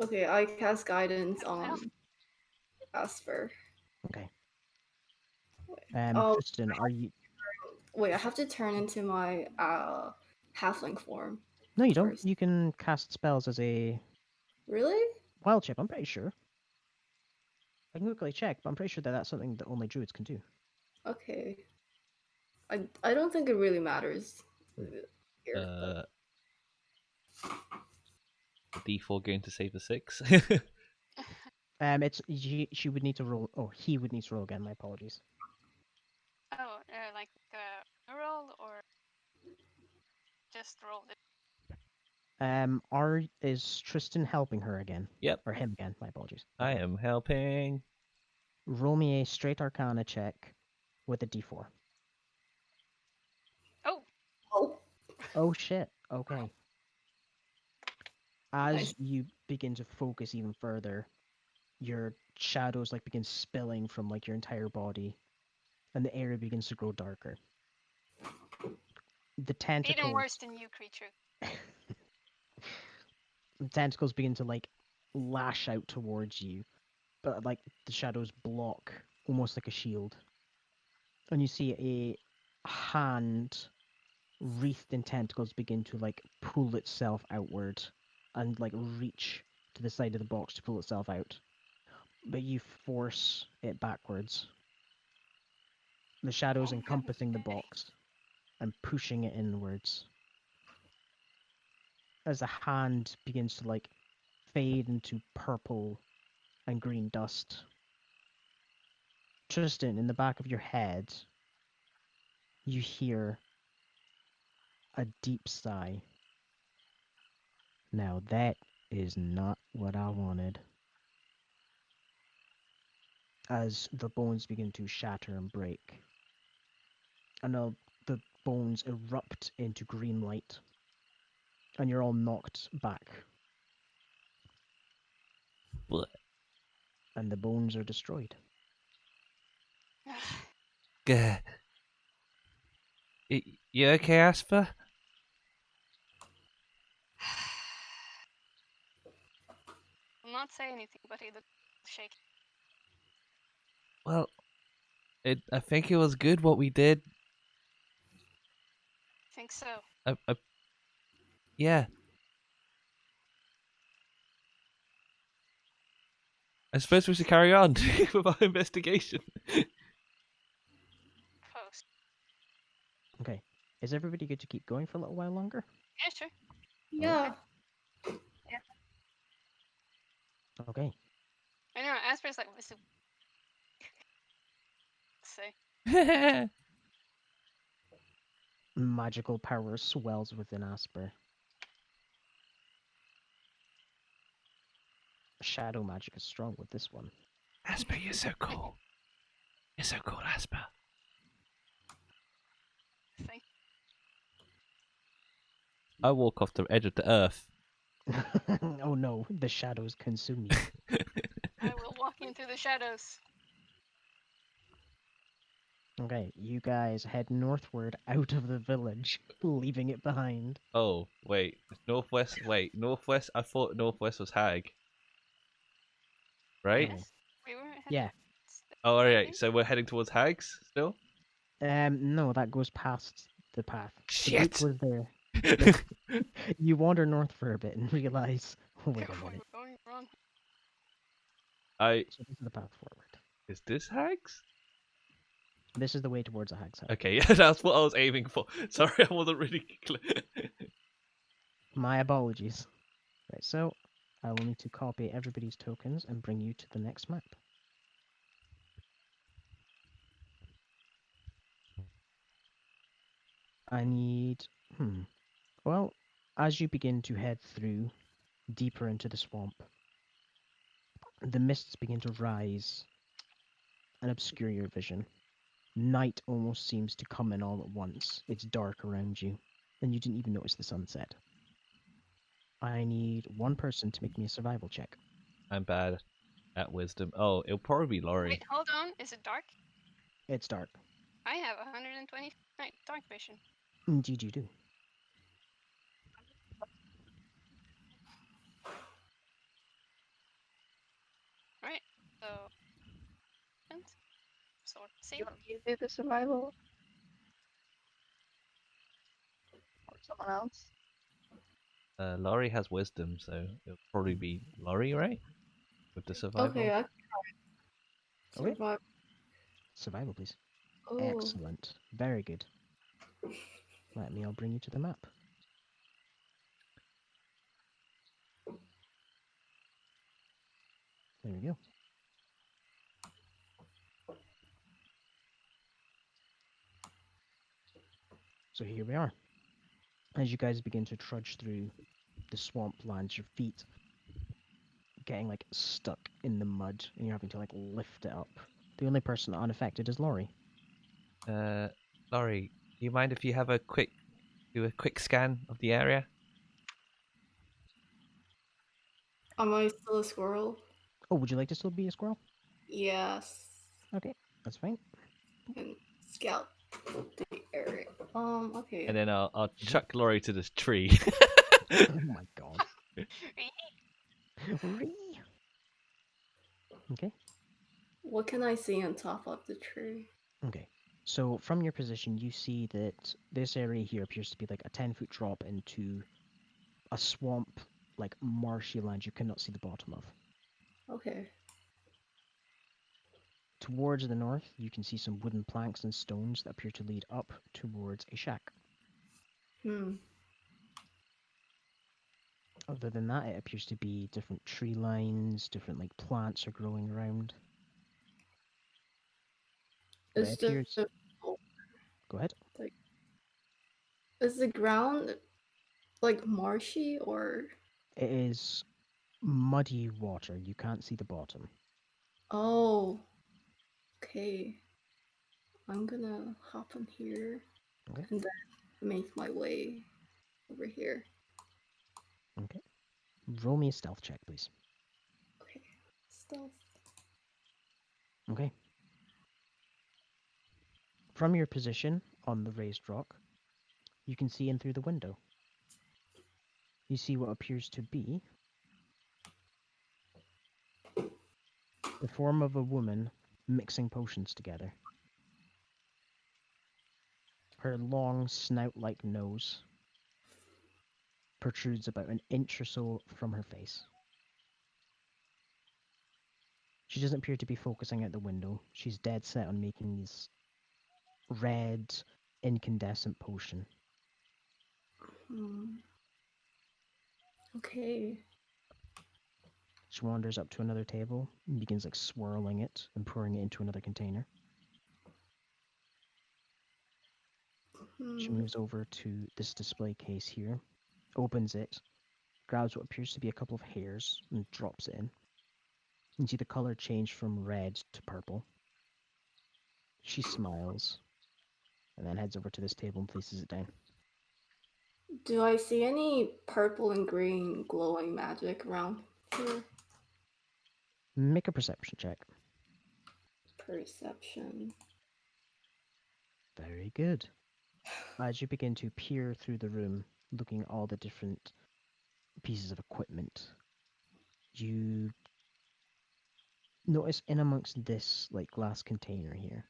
Okay, I cast guidance That'll help. on Asper. Okay. Oh, Tristan, are you? wait, I have to turn into my halfling form. No, you don't. First. You can cast spells as a Really? wild shape. I'm pretty sure. I can quickly check, but I'm pretty sure that that's something that only druids can do. Okay. I don't think it really matters here. But... D4 going to save a 6. It's she would need to roll. Oh, he would need to roll again. My apologies. Oh, like a roll or just roll it? Is Tristan helping her again? Yep, Or him again? My apologies. I Okay. am helping. Roll me a straight Arcana check with a D4. Oh, Oh, Oh shit. Okay. As Nice. you begin to focus even further, your shadows begin spilling from your entire body, and the area begins to grow darker. The tentacles. even worse than you, creature. The tentacles begin to lash out towards you, but the shadows block almost like a shield. And you see a hand wreathed in tentacles begin to pull itself outward and reach to the side of the box to pull itself out. But you force it backwards. The shadows encompassing the box and pushing it inwards. As the hand begins to fade into purple and green dust. Tristan, in the back of your head, you hear a deep sigh. Now that is not what I wanted. As the bones begin to shatter and break, and the bones erupt into green light, and you're all knocked back, Blech. and the bones are destroyed. Gah. You okay, Asper? I'll not say anything, but he looked shaky. Well, I think it was good what we did. Think so. Yeah. I suppose we should carry on with our investigation. Post. Okay. Is everybody good to keep going for a little while longer? Yeah, sure. Yeah. Okay. I know, Asper's like, what's the... say? Magical power swells within Asper. Shadow magic is strong with this one. Asper, you're so cool. You're so cool, Asper. Thank I walk off the edge of the earth. Oh no, the shadows consume you. I will walk into the shadows. Okay, you guys head northward out of the village, leaving it behind. Oh, wait. Northwest. Wait, northwest? I thought northwest was Hag. Right? Okay. Yes, we were heading Yeah. Oh, I alright. think. So we're heading towards Hags still? No, that goes past the path. The book Shit! was there. You wander north for a bit and realize, oh wait a We minute. were going wrong. So this is the path forward. Is this Hags? This is the way towards a hag's hut. Okay, yeah, that's what I was aiming for. Sorry, I wasn't really clear. My apologies. Right, so I will need to copy everybody's tokens and bring you to the next map. I need... Well, as you begin to head through deeper into the swamp, the mists begin to rise and obscure your vision. Night almost seems to come in all at once. It's dark around you, and you didn't even notice the sunset. I need one person to make me a survival check. I'm bad at wisdom. Oh, it'll probably be Laurie. Wait, hold on. Is it dark? It's dark. I have 120 night dark vision. Indeed you do. Right. So. And. Sword. See? You want me to do the survival? Or someone else? Laurie has wisdom, so it'll probably be Laurie, right? With the survival. Okay, I can Okay. survive. Survival, please. Oh. Excellent. Very good. Let me, I'll bring you to the map. There we go. So here we are. As you guys begin to trudge through the swamplands, your feet getting like stuck in the mud, and you're having to like lift it up. The only person unaffected is Laurie. Laurie, do you mind if you have do a quick scan of the area? Am I still a squirrel? Oh, would you like to still be a squirrel? Yes. Okay, that's fine. And scout the area. Okay. And then I'll chuck Laurie to this tree. Oh my god. Ree. Okay. What can I see on top of the tree? Okay. So from your position, you see that this area here appears to be like a 10-foot drop into a swamp, like marshy land you cannot see the bottom of. Okay. Towards the north, you can see some wooden planks and stones that appear to lead up towards a shack. Other than that, it appears to be different tree lines, different like plants are growing around. But it Is the appears. Go ahead. like is the ground like marshy or It is muddy water. You can't see the bottom. oh okay. I'm gonna hop on here Okay. and then make my way over here. Okay. Roll me a stealth check, please. Okay. Stealth. Okay. From your position on the raised rock, you can see in through the window. You see what appears to be the form of a woman mixing potions together. Her long snout-like nose protrudes about an inch or so from her face. She doesn't appear to be focusing out the window. She's dead set on making this red, incandescent potion. Hmm. Okay. She wanders up to another table and begins like swirling it and pouring it into another container. She Hmm. moves over to this display case here, opens it, grabs what appears to be a couple of hairs and drops it in. You see the color change from red to purple. She smiles and then heads over to this table and places it down. Do I see any purple and green glowing magic around here? Make a perception check. Perception. Very good. As you begin to peer through the room, looking at all the different pieces of equipment, you notice in amongst this like glass container here,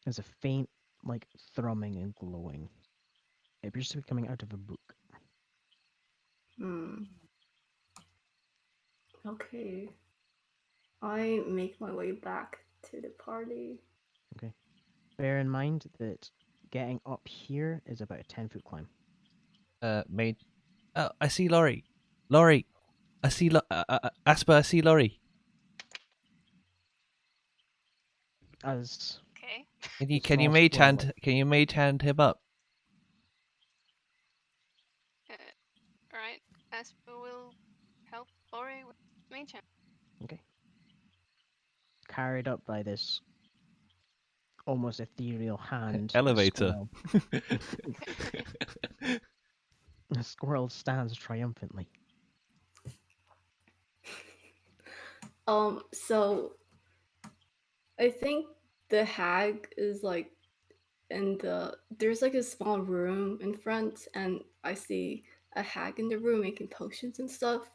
there's a faint like thrumming and glowing. It appears to be coming out of a book. Hmm. Okay. I make my way back to the party. Okay. Bear in mind that getting up here is about a 10-foot climb. Made. Oh, I see Laurie. Laurie, I see. Asper, I see Laurie. As Okay. Can you a can you small mage squirrel, hand can you mage hand him up? Uh, all right. Asper will help Lori with mage hand. okay, carried up by this almost ethereal hand, Elevator. The squirrel stands triumphantly. So I think the hag is like in there's like a small room in front and I see a hag in the room making potions and stuff.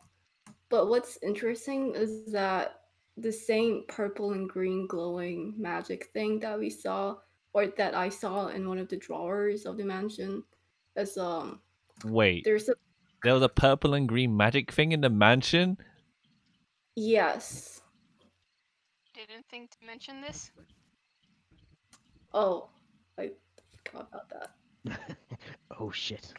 But what's interesting is that the same purple and green glowing magic thing that we saw or that I saw in one of the drawers of the mansion is Wait, there's a there was a purple and green magic thing in the mansion. yes. Didn't think to mention this. Oh, I forgot about that. Oh shit.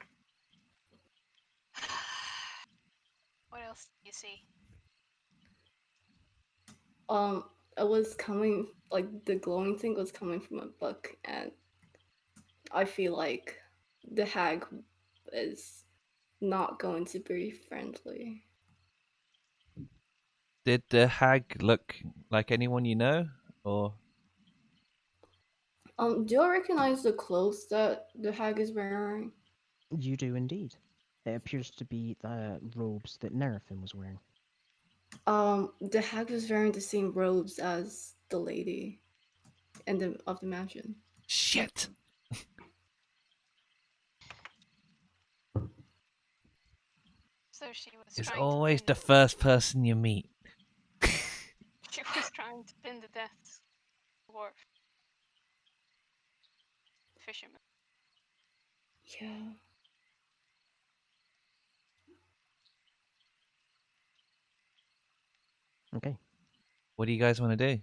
What else do you see? It was coming like the glowing thing was coming from a book and I feel like the hag is not going to be friendly. Did the hag look like anyone you know, or Do I recognize the clothes that the hag is wearing? You do indeed. It appears to be the robes that Nerafin was wearing. The hag was wearing the same robes as the lady in the of the mansion. shit? So she was It's trying always to the pin. first person you meet. She was trying to pin the death dwarf fisherman. Yeah. Okay. What do you guys want to do?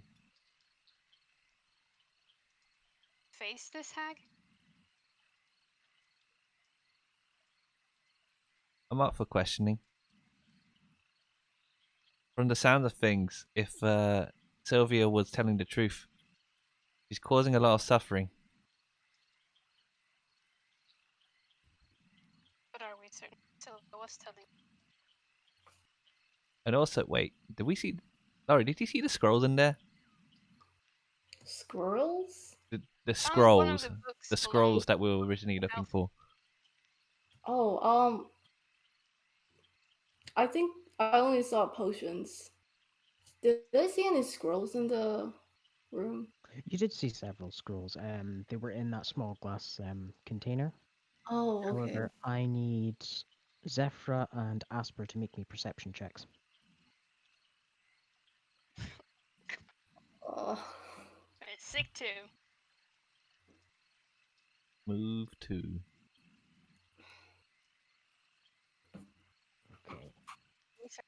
Face this hag. I'm up for questioning. From the sound of things, if Sylvia was telling the truth, she's causing a lot of suffering. But are we certain Sylvia was telling? And also, wait, did we see? Laurie, did you see the scrolls in there? Squirrels? The Found one of scrolls, the books the belonging scrolls that we were originally to looking Elf. for. Oh, I think I only saw potions. Did I see any scrolls in the room? You did see several scrolls. They were in that small glass container. Oh, okay. However, I need Zephra and Asper to make me perception checks. Sick too. Move to. Okay. These are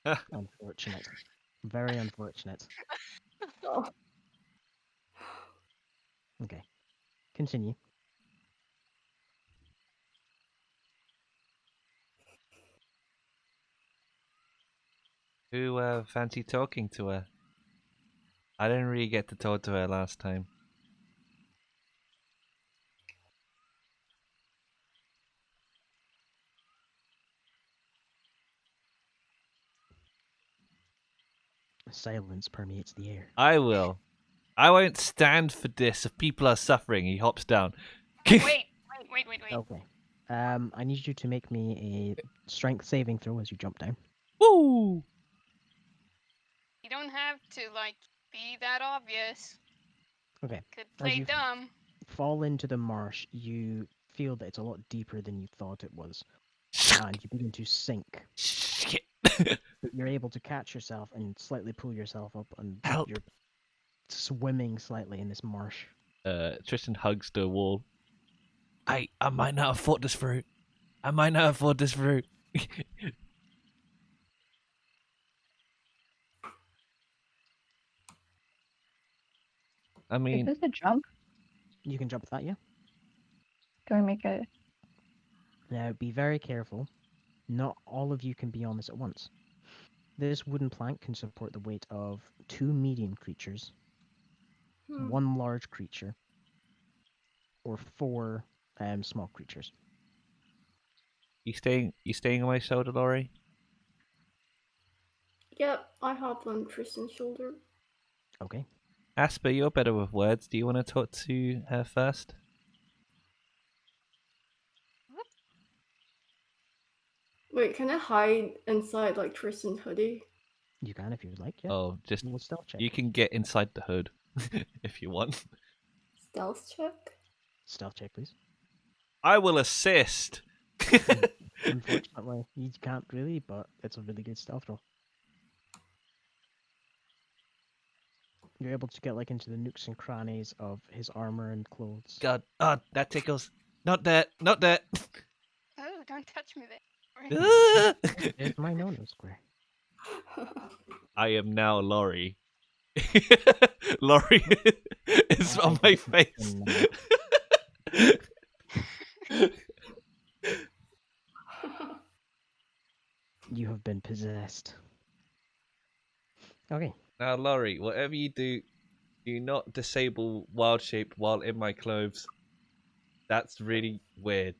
close. Unfortunate. Very unfortunate. Oh, Okay. Continue. Who fancy talking to her? I didn't really get to talk to her last time. Silence permeates the air. I will. I won't stand for this. If people are suffering, he hops down. Wait. Okay. I need you to make me a strength saving throw as you jump down. Woo! You don't have to be that obvious. Okay. Could As play you dumb. fall into the marsh, you feel that it's a lot deeper than you thought it was, and you begin to sink. Shit. But you're able to catch yourself and slightly pull yourself up, and Help. you're swimming slightly in this marsh. Tristan hugs the wall. I might not have thought this through. I might not have thought this through. I Is mean, this a jump? You can jump that, yeah? Do I make a? Now, be very careful. Not all of you can be on this at once. This wooden plank can support the weight of 2 medium creatures, hmm. 1 large creature, or 4 small creatures. you staying on my shoulder, Laurie? Yep, I hop on Tristan's shoulder. Okay. Asper, you're better with words. Do you want to talk to her first? Wait, can I hide inside Tristan's hoodie? You can if you would like, yeah. Oh, just Roll a stealth check. you can get inside the hood if you want. Stealth check? Stealth check, please. I will assist. Unfortunately, you can't really, but it's a really good stealth roll. You're able to get into the nooks and crannies of his armor and clothes. God, that tickles. Not that. Not that. Oh, don't touch me there. There's my no-no square. I am now Laurie. Laurie is on my face. You have been possessed. Okay. Now, Laurie, whatever you do, do not disable wild shape while in my clothes. That's really weird.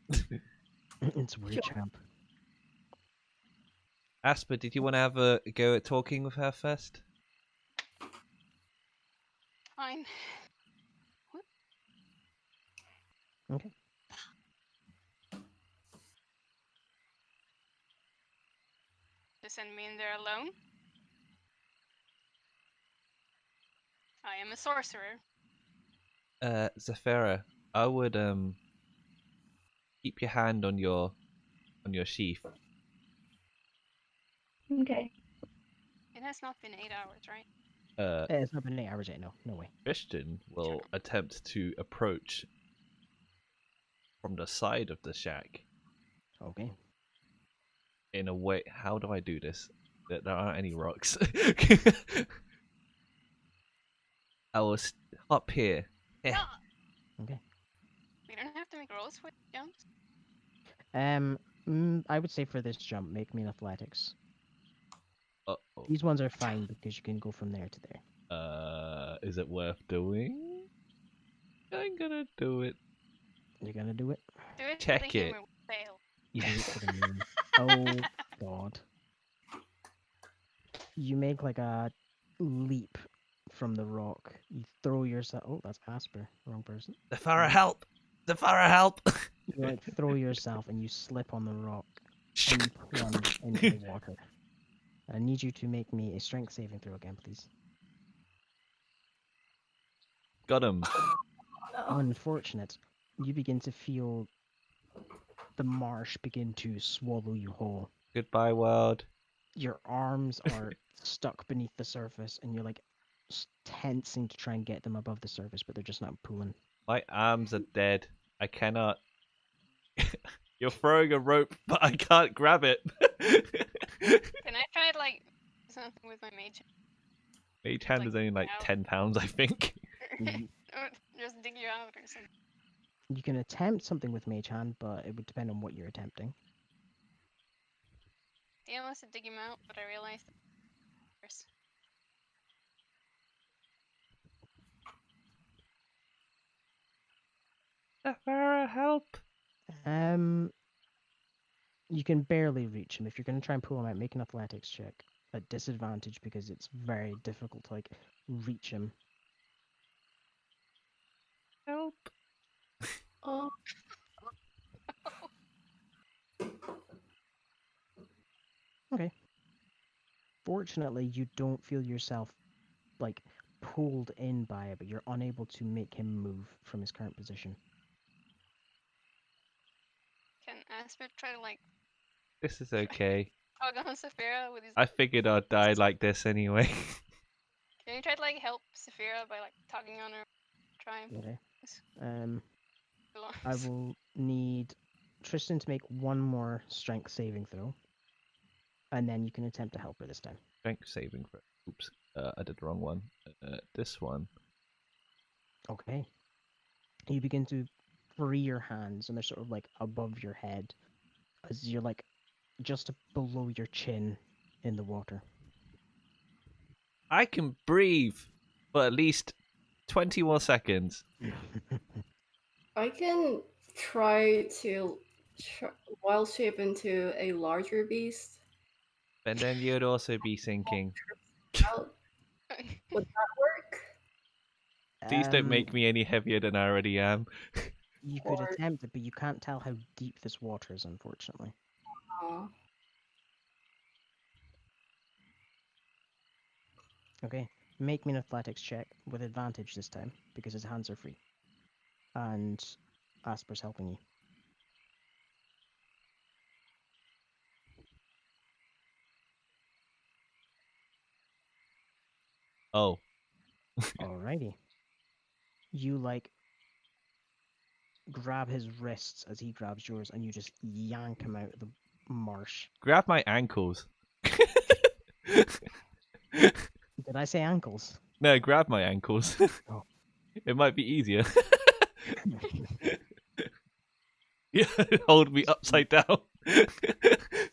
It's weird, champ. Asper, did you want to have a go at talking with her first? Fine. Okay. To send me in there alone? I am a sorcerer. Zafira, I would keep your hand on your sheath. Okay. It has not been 8 hours, right? It's not been 8 hours yet, no. No way. Christian will attempt to approach from the side of the shack Okay. in a way. How do I do this? There aren't any rocks. I will hop here. Yeah. No! Okay. We make rolls for jumps? I would say for this jump, make me an athletics. Uh-oh. These ones are fine because you can go from there to there. Is it worth doing? I'm gonna do it. You're gonna do it? Do it for Check the it. humor. Fail. You do it for the moon. Oh god. You make like a leap from the rock. You throw yourself. Oh, that's Asper. Wrong person. The Farah help! The Farah help! You like throw yourself and you slip on the rock and you plunge into the water. I need you to make me a strength saving throw again, please. Got him. No. Unfortunate. You begin to feel the marsh begin to swallow you whole. Goodbye, world. Your arms are stuck beneath the surface and you're like tensing to try and get them above the surface, but they're just not pulling. My arms are dead. I cannot. You're throwing a rope, but I can't grab it. Can I try like something with my mage? Mage hand Like, is only like out. 10 pounds, I think. You, Or just dig you out or something. you can attempt something with Mage Hand, but it would depend on what you're attempting. DM wants to dig him out, but I realized first. The Farah help! You can barely reach him. If you're going to try and pull him out, make an athletics check at disadvantage because it's very difficult to like reach him. Help! Oh, Fortunately, you don't feel yourself like pulled in by it, but you're unable to make him move from his current position. Can Asper try to like This is okay. tug on Saphira with his? I figured I'd die like this anyway. Can you try to like help Saphira by like tugging on her? Try and Okay. Yes. I I will need Tristan to make one more strength saving throw, and then you can attempt to help her this time. Strength saving for. Oops. I did the wrong one. This one. Okay. You begin to free your hands, and they're sort of like above your head, as you're like just below your chin in the water. I can breathe for at least 20 more seconds. I can try to wild shape into a larger beast. And then you'd also be sinking. Out. Would that work? Please don't make me any heavier than I already am. You could Or- attempt it, but you can't tell how deep this water is, unfortunately. Okay, make me an athletics check with advantage this time because his hands are free, and Asper's helping you. Oh. Alrighty. You like grab his wrists as he grabs yours, and you just yank him out of the marsh. Grab my ankles. Did I say ankles? No, grab my ankles. Oh. It might be easier. Yeah, hold me upside down. So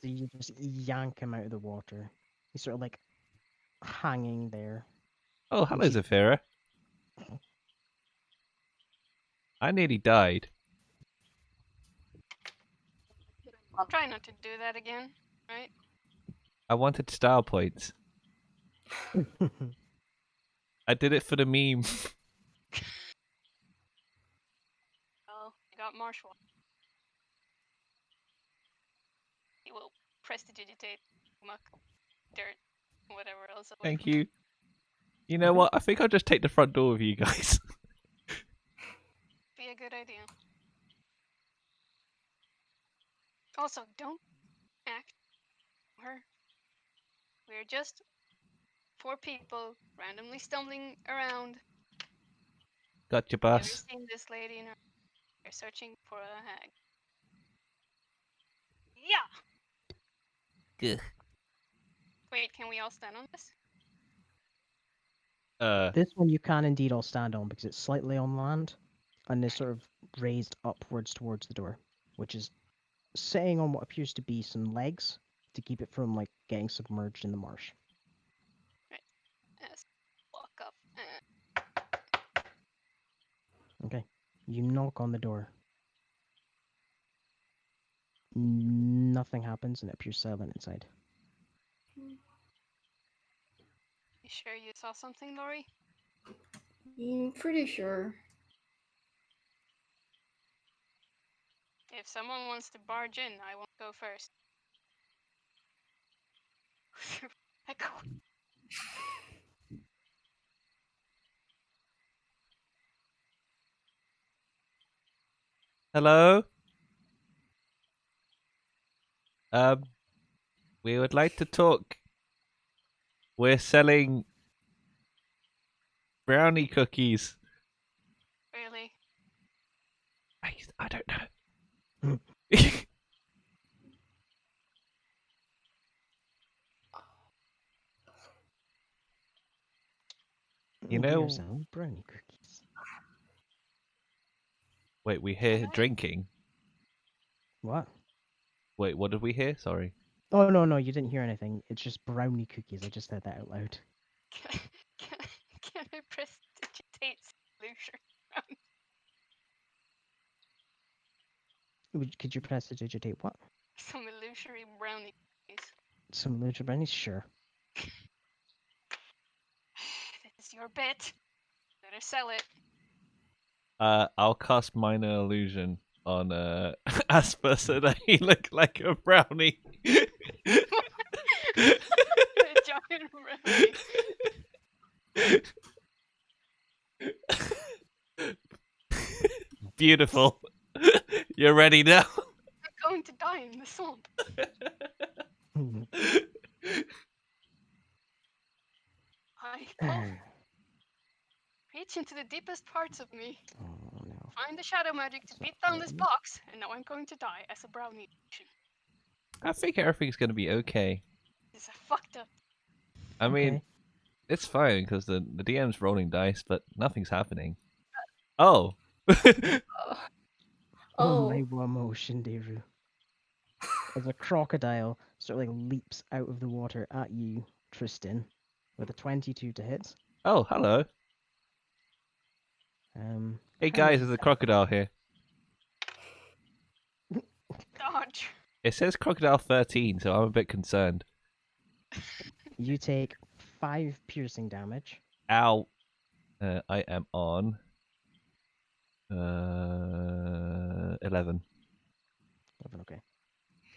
you just yank him out of the water. He's sort of like hanging there. Oh, hello, keep- Zafira. I nearly died. I'll try not to do that again, right? I wanted style points. I did it for the meme. Oh, I got Marshall. He will prestidigitate muck, dirt, whatever else. away Thank from you. You know what? I think I'll just take the front door with you guys. Be a good idea. Also, don't act her. We're just 4 people randomly stumbling around. Gotcha, Never boss. seen this lady in her. They're searching for a hag. Yeah. Good. Wait, can we all stand on this? This one you can indeed all stand on because it's slightly on land, and is sort of raised upwards towards the door, which is sitting on what appears to be some legs to keep it from like getting submerged in the marsh. Yes. Walk up. Okay. You knock on the door. Nothing happens and it appears silent inside. You sure you saw something, Lori? I'm pretty sure. If someone wants to barge in, I won't go first. Echo. Hello? We would like to talk. We're selling brownie cookies. Really? I don't know. You know- Here's some brownie cookies. Wait, we hear Can I- drinking. What? Wait, what did we hear? Sorry. Oh no, you didn't hear anything. It's just brownie cookies. I just said that out loud. Can I prestidigitate solution? Could you press to digitate what? Some illusory brownie cookies. Some lucha brownies? Sure. This is your bet. Better sell it. I'll cast minor illusion on Asper so that he look like a brownie. The giant brownie. Beautiful. You're ready now. I'm going to die in the swamp. I pull. Reach into the deepest parts of me. Oh no. Find the shadow magic to beat down this box, and now I'm going to die as a brownie. I think everything's gonna be okay. This is fucked up. I mean, Okay. it's fine because the DM's rolling dice, but nothing's happening. Oh. Oh my Oh, emotion, Deru. As a crocodile sort of like leaps out of the water at you, Tristan, with a 22 to hit. Oh, hello. Hey how guys, many there's a crocodile here. Dodge. It says crocodile 13, so I'm a bit concerned. You take 5 piercing damage. Ow. I am on 11. Okay.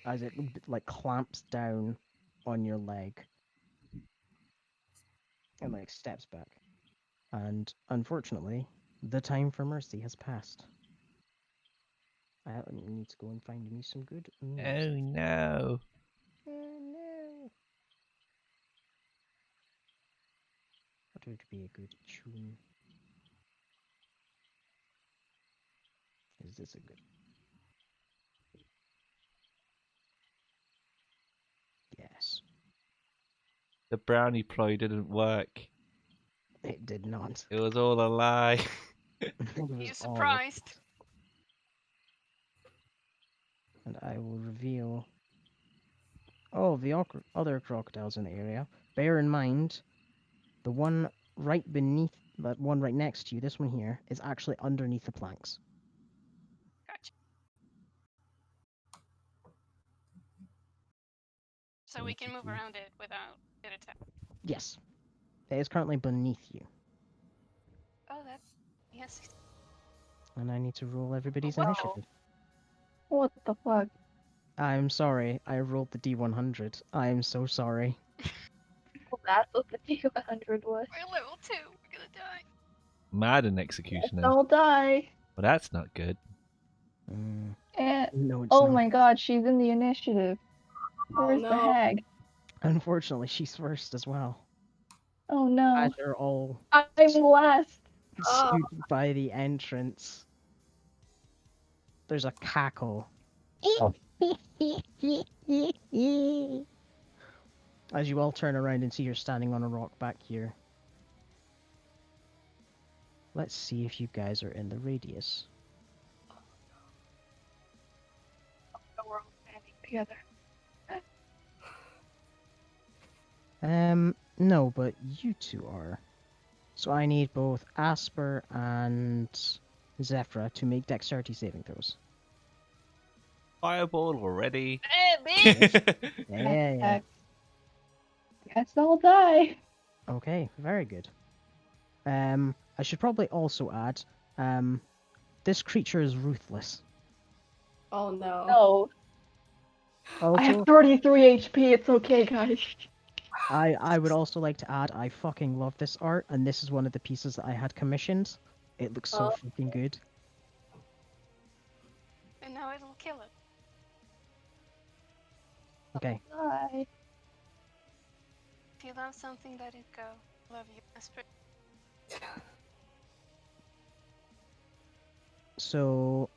As it like clamps down on your leg and like steps back. And unfortunately, the time for mercy has passed. I need to go and find me some good music. No. Oh no. What would be a good tune? Is this a good? Yes. The brownie ploy didn't work. It did not. It was all a lie. It was You all surprised? and I will reveal all of the other crocodiles in the area. Bear in mind, the one right beneath, that one right next to you, this one here, is actually underneath the planks. Gotcha. So we can move around it without it attack. Yes. It is currently beneath you. Oh, that. Yes. And I need to roll everybody's Wow. initiative. What the fuck? I'm sorry, I rolled the D100. I am so sorry. Well, that's what the D100 was. We're level 2. We're gonna die. Madden executioner. Don't die. Well, that's not good. Mm, And no, it's oh not. my god, she's in the initiative. Where's the no. hag? Unfortunately, she's first as well. Oh no. As you're all I'm last. Oh. stood by the entrance. There's a cackle. As you all turn around and see her standing on a rock back here. Let's see if you guys are in the radius. So we're all standing together. No, but you two are. So I need both Asper and Zephyra to make dexterity saving throws. Fireball already. Yeah. Guess I'll die. Okay, very good. I should probably also add, this creature is ruthless. Oh no. No. I have Also, 33 HP. It's okay, guys. I would also like to add, I fucking love this art, and this is one of the pieces that I had commissioned. It looks so Oh. fucking good. And now it'll kill it. Okay, Bye. If you love something, let it go. Love you, Asper. so,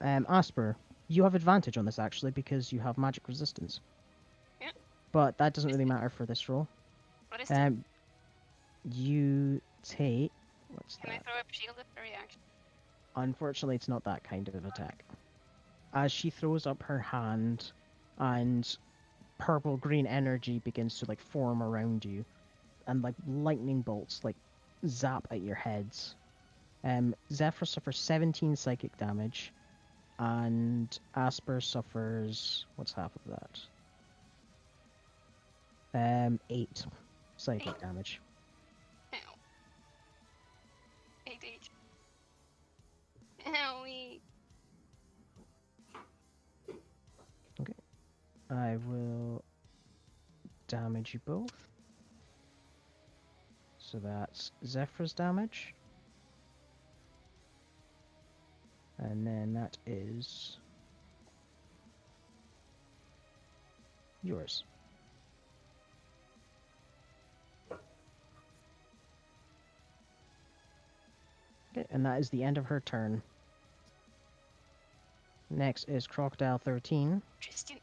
Asper, you have advantage on this actually because you have magic resistance. Yeah. But that doesn't really matter for this roll. What is it? You take, what's Can I that? throw a shield as a reaction? Unfortunately, it's not that kind of attack. As she throws up her hand, and purple green energy begins to like form around you, and like lightning bolts like zap at your heads. Zephyr suffers 17 psychic damage, and Asper suffers what's half of that? 8 psychic damage. Ow. 8 HP. Owie. I will damage you both. So that's Zephyr's damage. And then that is yours. Okay, and that is the end of her turn. Next is Crocodile 13. Tristan,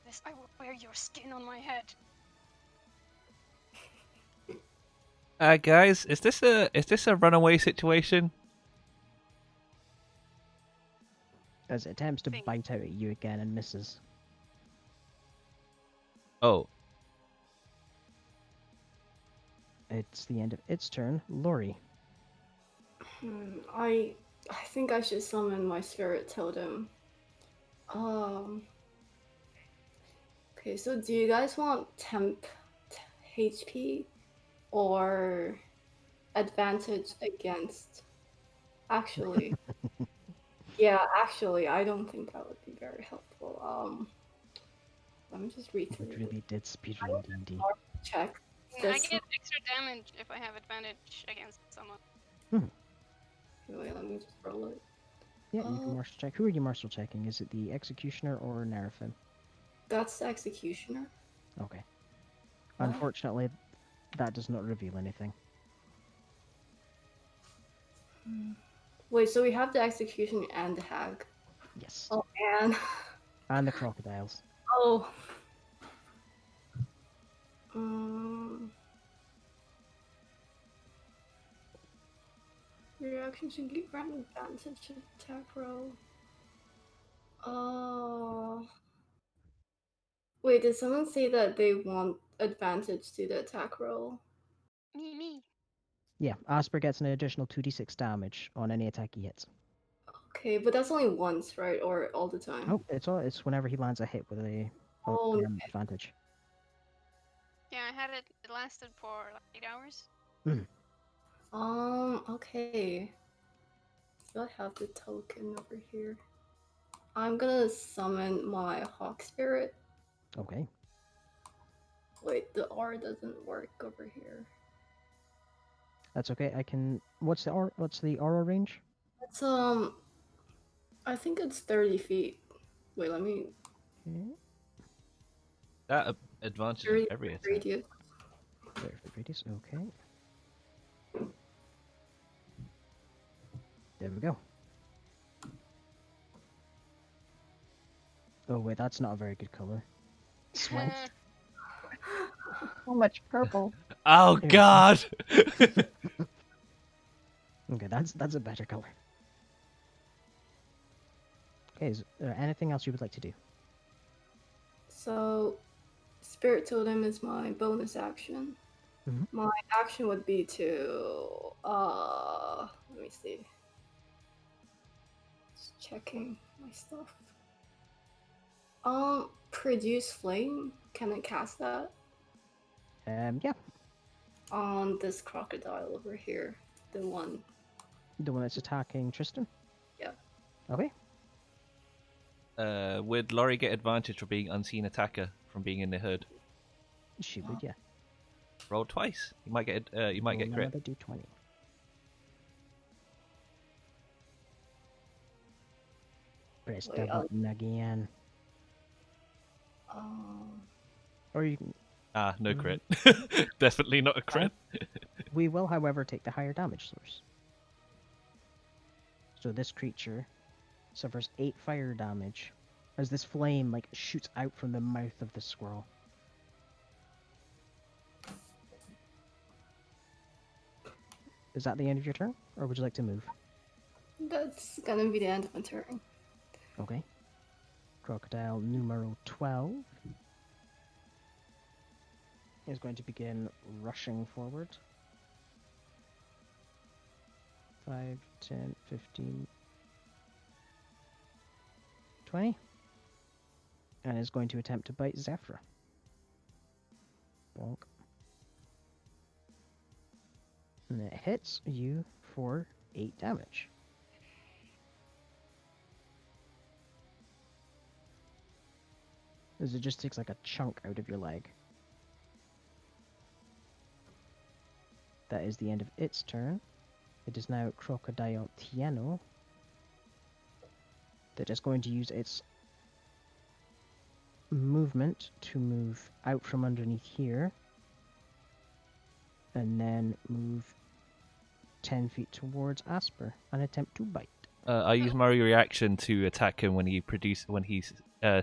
this I will wear your skin on my head. Guys, is this a runaway situation? As it attempts to Think. bite out at you again and misses. Oh, It's the end of its turn. Lori. I think I should summon my spirit totem. Okay, so do you guys want temp HP or advantage against? Actually, yeah, actually, I don't think that would be very helpful. Let me just read through It it. really did speedrun D&D. Check. I This get extra damage if I have advantage against someone. wait, let me just roll it. Yeah, you can martial check. Who are you martial checking? Is it the Executioner or Nerfin? That's the executioner. Okay. Unfortunately, that does not reveal anything. Wait, so we have the executioner and the hag. Yes. Oh man. And the crocodiles. Oh. Um. Reactions can give grant advantage to attack roll. Wait, did someone say that they want advantage to the attack roll? Me. Yeah, Asper gets an additional 2d6 damage on any attack he hits. Okay, but that's only once, right? Or all the time? Oh, it's whenever he lands a hit with a Oh, advantage. Yeah, I had it. It lasted for like 8 hours. Okay. Do I have the token over here? I'm gonna summon my hawk spirit. Okay. Wait, the R doesn't work over here. That's okay. I can. What's the aura range? It's I think it's 30 feet. Wait, let me. Okay. that advantage on 30 every attack. radius. 30 foot radius. Okay. There we go. Oh wait, that's not a very good color. Sweat. So much purple. Oh Yeah. God! Okay, that's a better color. Okay, is there anything else you would like to do? So, Spirit Totem is my bonus action. Mhm. My action would be to let me see. Just checking my stuff. Produce flame. Can I cast that Yeah, on this crocodile over here? The one. the one that's attacking Tristan. Yeah. Okay. Would Laurie get advantage for being unseen attacker from being in the hood? She would, yeah. Roll twice. You might get you might Roll get crit. another d20. Press the Wait, button again. Um. Or you can. Ah, no Mm. crit. Definitely not a crit. We will, however, take the higher damage source. So this creature suffers 8 fire damage as this flame like shoots out from the mouth of the squirrel. Is that the end of your turn, or would you like to move? That's gonna be the end of my turn. Okay. Crocodile numero 12 is going to begin rushing forward. 5, 10, 15, 20. And is going to attempt to bite Zephyr. Bonk. And it hits you for 8 damage. As it just takes like a chunk out of your leg. That is the end of its turn. It is now Crocodile Tiano that is going to use its movement to move out from underneath here and then move 10 feet towards Asper and attempt to bite. I use my reaction to attack him when he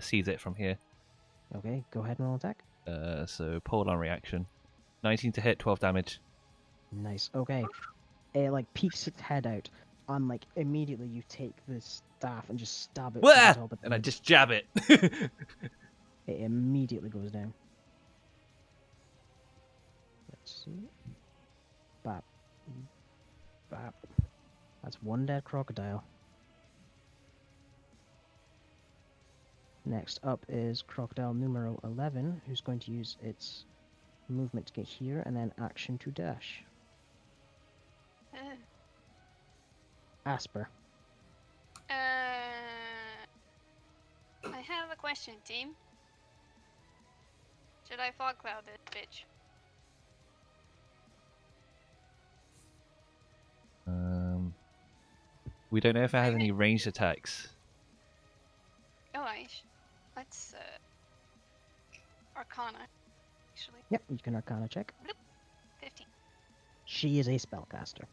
sees it from here. Okay, go ahead and roll attack. So pole on reaction. 19 to hit, 12 damage. Nice. Okay. It like peeks its head out, and like immediately you take the staff and just stab it. through the top of And I the- just jab it. It immediately goes down. Let's see. Bap. Bap. That's one dead crocodile. Next up is crocodile numero 11, who's going to use its movement to get here and then action to dash. Asper. I have a question, team. Should I fog cloud this bitch? We don't know if it has any ranged attacks. Oh, let's Arcana, actually. Yep, you can Arcana check. 15. She is a spellcaster.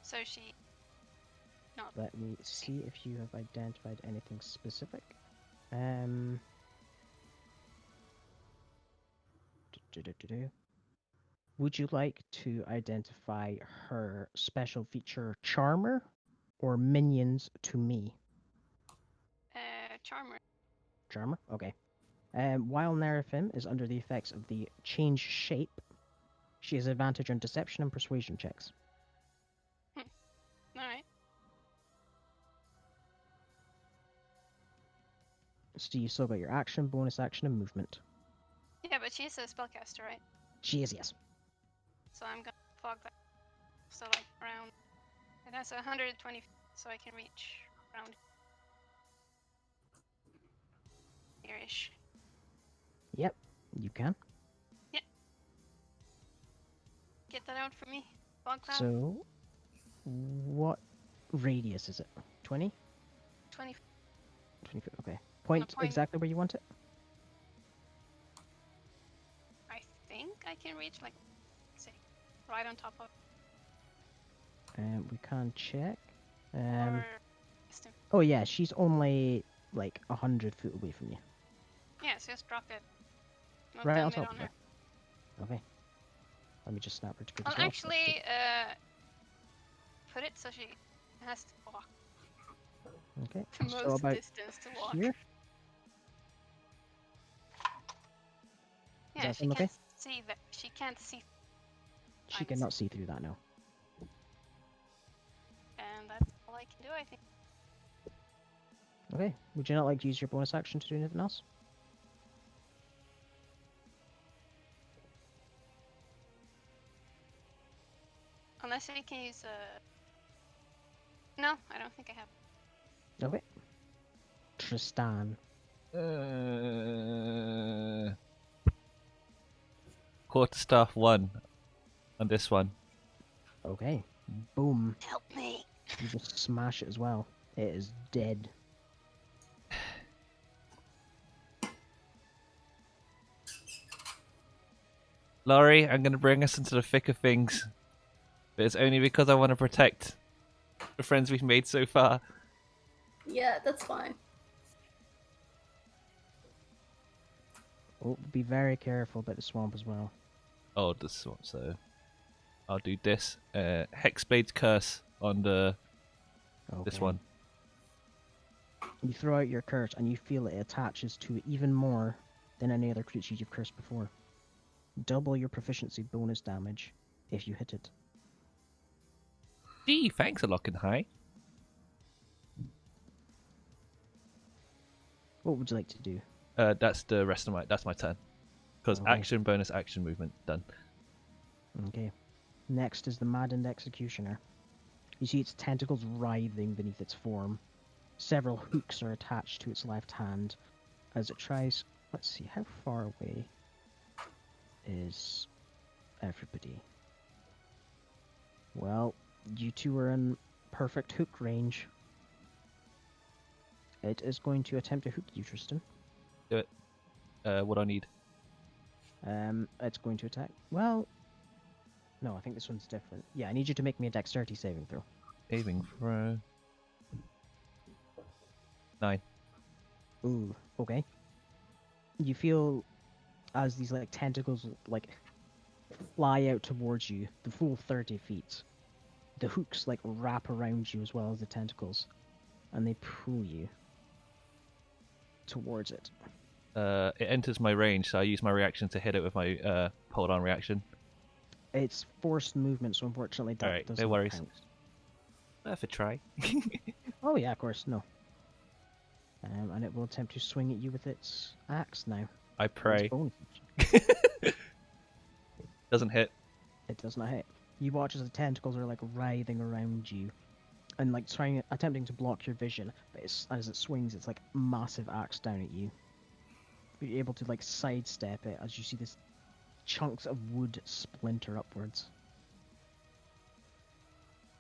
So she. Not. Let me see if you have identified anything specific. Would you like to identify her special feature Charmer or minions to me? Charmer. Charmer? Okay. While Nerifim is under the effects of the change shape, she has advantage on deception and persuasion checks. Alright. So you still got your action, bonus action, and movement. Yeah, but she's a spellcaster, right? She is, yes. So I'm gonna fog that. So like around. It has 120 feet, so I can reach around here-ish. Yep, you can. Get that out for me, fog cloud. So, what radius is it? 20? 20. 20 feet, okay. Point point. exactly where you want it? I think I can reach like, say, right on top of. We can check. Or distant. Oh yeah, she's only like 100 feet away from you. Yeah, so just drop it. Move Right down on mid top on of her. her. Okay. Let me just snap her to good Well, as well. actually, put it so she has to walk Okay. the So most about distance to walk. here. Yeah, that she sound okay? can't see that. She can't see, She I'm cannot see through that now. and that's all I can do. I think. Okay. Would you not like to use your bonus action to do anything else? Unless I can use a. No, I don't think I have. Okay. Tristan. Quarterstaff 1 on this one. Okay. Boom. Help me. You just smash it as well. It is dead. Laurie, I'm going to bring us into the thick of things. But it's only because I want to protect the friends we've made so far. Yeah, that's fine. Oh, be very careful about the swamp as well. Oh, this one, so I'll do this. Hexblade's Curse on this Okay. one. You throw out your curse and you feel it attaches to it even more than any other creature you've cursed before. Double your proficiency bonus damage if you hit it. Gee, thanks a lot, and high. What would you like to do? That's the rest of that's my turn. Because Okay. action, bonus, action, movement, done. Okay. Next is the Maddened Executioner. You see its tentacles writhing beneath its form. Several hooks are attached to its left hand as it tries. Let's see, how far away is everybody? Well, you two are in perfect hook range. It is going to attempt to hook you, Tristan. Do it. What do I need? It's going to attack. Well, no, I think this one's different. Yeah, I need you to make me a dexterity saving throw. Saving throw. 9. Ooh, okay. You feel as these like tentacles like fly out towards you, the full 30 feet. The hooks like wrap around you as well as the tentacles, and they pull you towards it. It enters my range, so I use my reaction to hit it with my hold on reaction. It's forced movement, so unfortunately that Alright, no doesn't worries. count. Worth a try. Oh yeah, of course, no. And it will attempt to swing at you with its axe now. I Its pray. bonus. Doesn't hit. It does not hit. You watch as the tentacles are like writhing around you, and like attempting to block your vision. But as it swings, it's like massive axe down at you. But you're able to like sidestep it as you see this chunks of wood splinter upwards.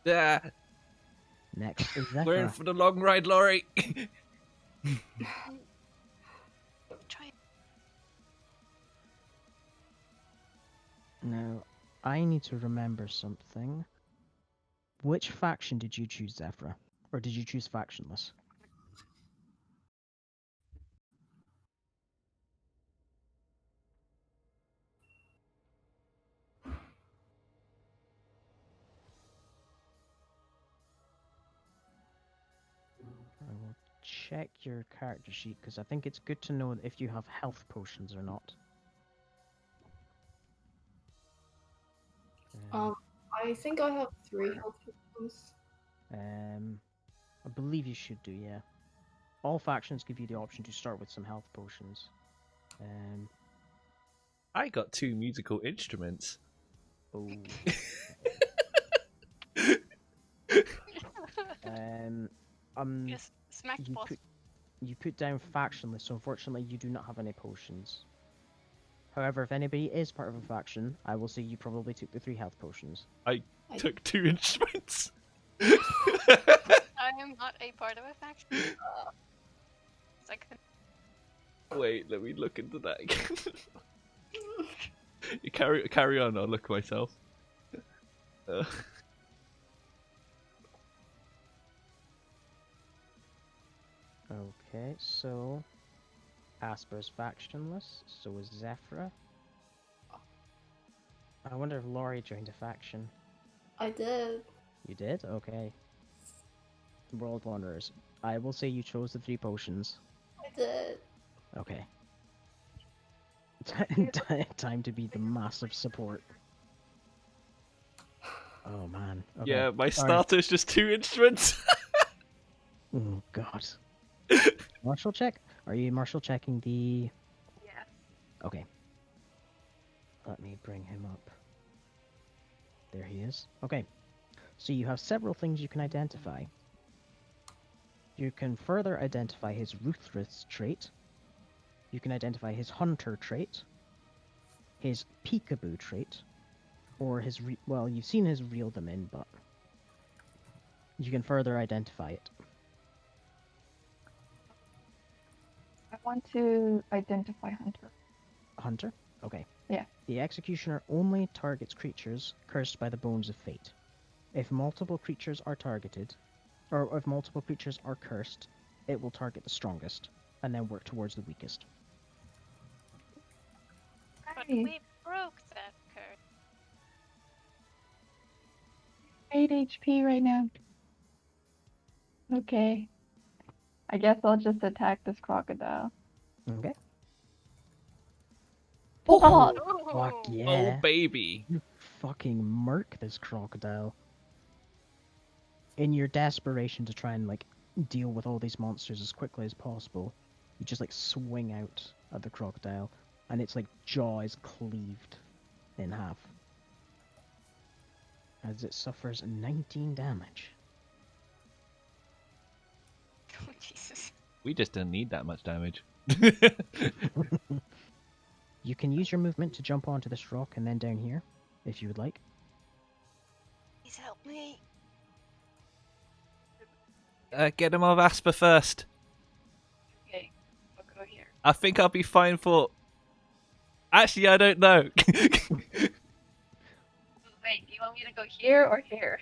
Ah, Next is we're in Zephyr. for the long ride, Laurie. Try. Now, I need to remember something. Which faction did you choose, Zephyr? Or did you choose factionless? I will check your character sheet because I think it's good to know if you have health potions or not. I think I have 3 health potions. I believe you should do, yeah. All factions give you the option to start with some health potions. I got 2 musical instruments. Oh. Just smack the You boss. put down factionless, so unfortunately you do not have any potions. However, if anybody is part of a faction, I will say you probably took the 3 health potions. I took 2 instruments. I am not a part of a faction. It's like Wait, let me look into that again. You carry on, I'll look myself. Okay, so Asper's factionless, so is Zephyr. I wonder if Laurie joined a faction. I did. You did? Okay. World Wanderers. I will say you chose the 3 potions. I did. Okay. Time to be the massive support. Oh man. Okay. Yeah, my Sorry. starter's just 2 instruments. Oh god. Marshall check? Are you Marshall checking the... Yeah. Okay. Let me bring him up. There he is. Okay. So you have several things you can identify. You can further identify his ruthless trait. You can identify his hunter trait, his peekaboo trait, or his well, you've seen his reel them in, but you can further identify it. I want to identify Hunter. Hunter? Okay. Yeah. The executioner only targets creatures cursed by the bones of fate. If multiple creatures are targeted, or if multiple creatures are cursed, it will target the strongest, and then work towards the weakest. But Nice. we broke that curse. 8 HP right now. Okay. I guess I'll just attack this crocodile. Okay. Oh! Fuck Oh, yeah. Oh, baby. You fucking murk this crocodile. In your desperation to try and like deal with all these monsters as quickly as possible, you just like swing out at the crocodile, and its like jaw is cleaved in half as it suffers 19 damage. oh Jesus. We just didn't need that much damage. You can use your movement to jump onto this rock and then down here, if you would like. Please help me. Get him off Asper first. Okay, I'll go here. I think I'll be fine for... Actually, I don't know. Wait, do you want me to go here or here?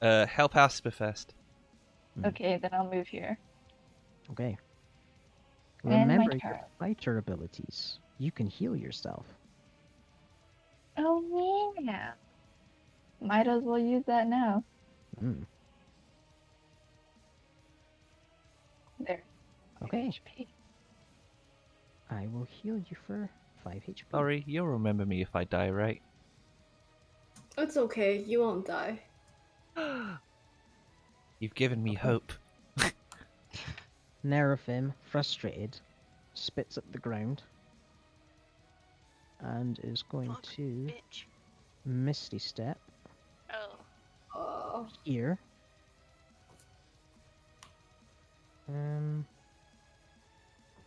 Help Asper first. Okay, then I'll move here. Okay. And my Remember your turn. fighter abilities. You can heal yourself. Oh yeah. Might as well use that now. Mm. There. Okay. HP. I will heal you for 5 HP. Sorry, you'll remember me if I die, right? It's okay, you won't die. You've given me hope. Nerafim, frustrated, spits at the ground and is going Fuck, to bitch. Misty Step Oh. Oh, here.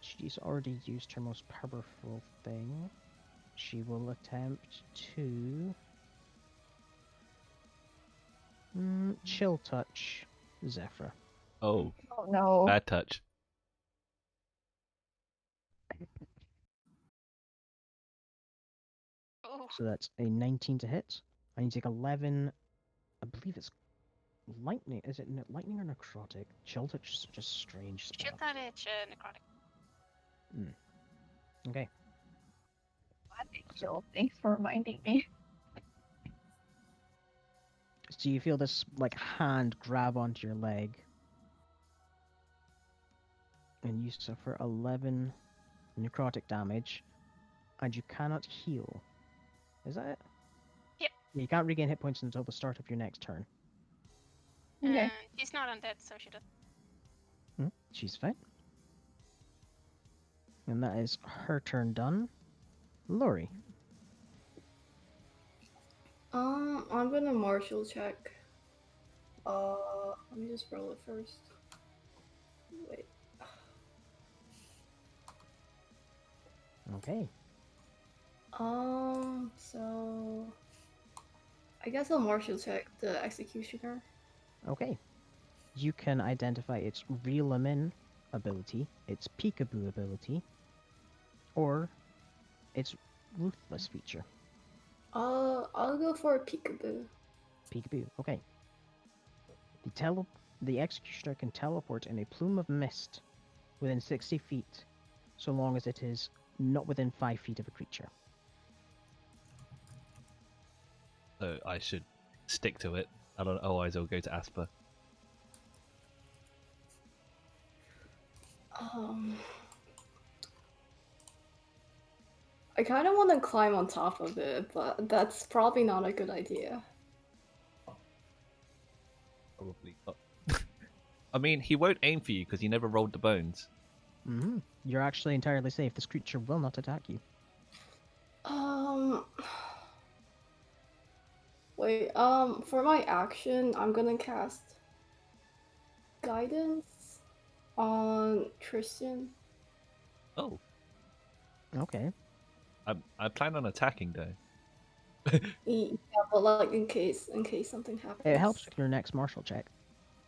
She's already used her most powerful thing. She will attempt to chill touch Zephyr. Oh, Oh no. bad touch. Oh. So that's a 19 to hit. And you take 11. I believe it's lightning. Is it lightning or necrotic? Chill touch is just strange Shoot stuff. that itch, necrotic. Okay. Glad they killed. Thanks for reminding me. So you feel this like hand grab onto your leg, and you suffer 11 necrotic damage, and you cannot heal. Is that it? Yep. You can't regain hit points until the start of your next turn. Okay. And she's not undead, so she does. She's fine. And that is her turn done. Lori. I'm gonna martial check. Let me just roll it first. Wait. Okay. So I guess I'll martial check the executioner. Okay. You can identify its reel 'em in ability, its peekaboo ability, or its ruthless feature. I'll go for a peekaboo. Peekaboo. Okay. The executioner can teleport in a plume of mist within 60 feet, so long as it is not within 5 feet of a creature. So I should stick to it. I don't know. Otherwise, it'll go to Asper. I kind of want to climb on top of it, but that's probably not a good idea. Probably not. I mean, he won't aim for you because he never rolled the bones. You're actually entirely safe. This creature will not attack you. Wait, for my action, I'm gonna cast Guidance on Tristan. Oh, Okay. I plan on attacking though. Yeah, but like in case something happens. It helps with your next martial check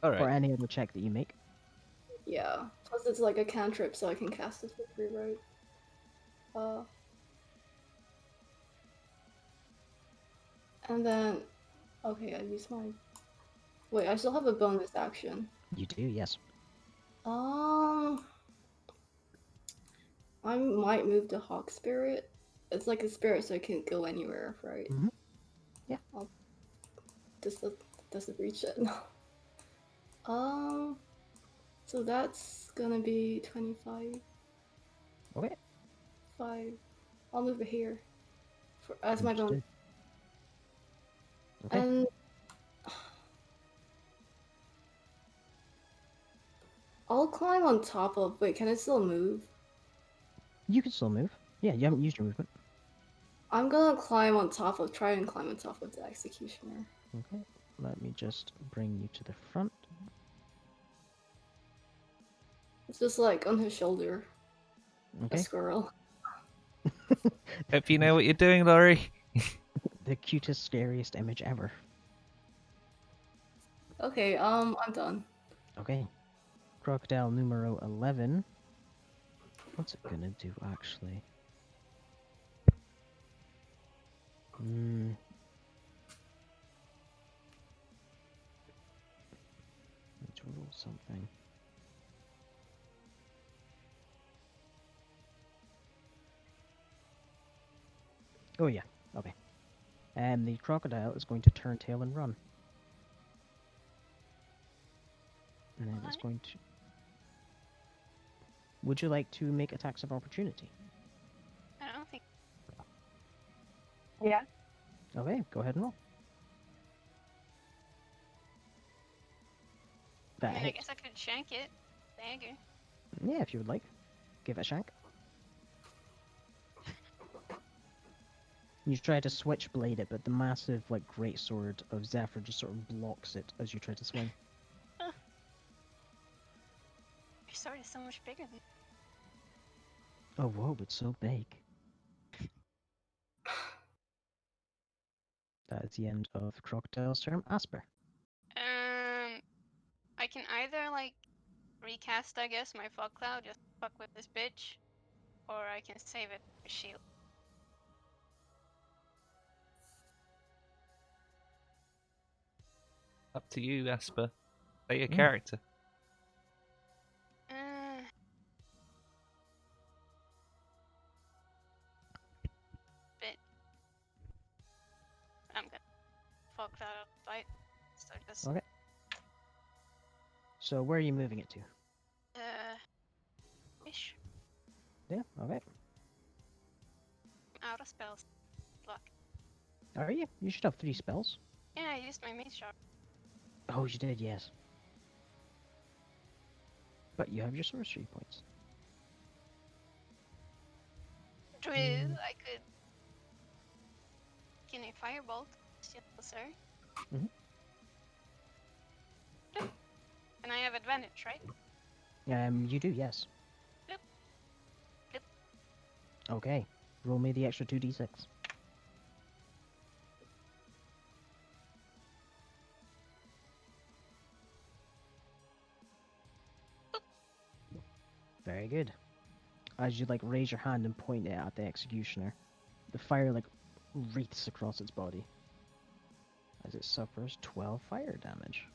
All or right. any other check that you make. Yeah. Plus it's like a cantrip, so I can cast it for free, right? And then, okay, I use my. Wait, I still have a bonus action. You do, yes. I might move to Hawk Spirit. It's like a spirit, so it can go anywhere, right? Mhm. Yeah. Doesn't reach it. So that's gonna be 25. Okay. 5. I'll move it here as my bonus. Understood. Okay. And I'll climb on top of. Wait, can it still move? You can still move. Yeah, you haven't used your movement. I'm gonna climb on top of. Try and climb on top of the executioner. Okay. Let me just bring you to the front. It's just like on his shoulder. A Okay. squirrel. Hope you know what you're doing, Laurie. The cutest, scariest image ever. Okay, I'm done. Okay. Crocodile numero 11. What's it gonna do, actually? Need to roll something. Oh yeah, okay. And the crocodile is going to turn tail and run. And then it's What? going to... Would you like to make attacks of opportunity? I don't think. Yeah. Okay, go ahead and roll. I That mean, I hits. guess I could shank it. Dagger. Yeah, if you would like. Give it a shank. You try to switchblade it, but the massive, like, greatsword of Zephyr just sort of blocks it as you try to swing. Your sword is so much bigger than. Oh, whoa, it's so big. That is the end of Crocodile's turn. Asper. I can either like recast, I guess, my fog cloud, just fuck with this bitch, or I can save it for shield. Up to you, Asper. Play your Mm. character. Bit. I'm gonna fog cloud out the fight. So just Okay. So where are you moving it to? ish. Yeah, okay. I'm out of spells. Luck. Are you? You should have 3 spells. Yeah, I used my mage shot. Oh, you did, yes. But you have your sorcery points. True, I could. Can I firebolt? Sir. Mhm. And I have advantage, right? You do, yes. Bloop. Bloop. Okay. Roll me the extra 2d6. Very good. As you like raise your hand and point it at the executioner, the fire like wreaths across its body as it suffers 12 fire damage.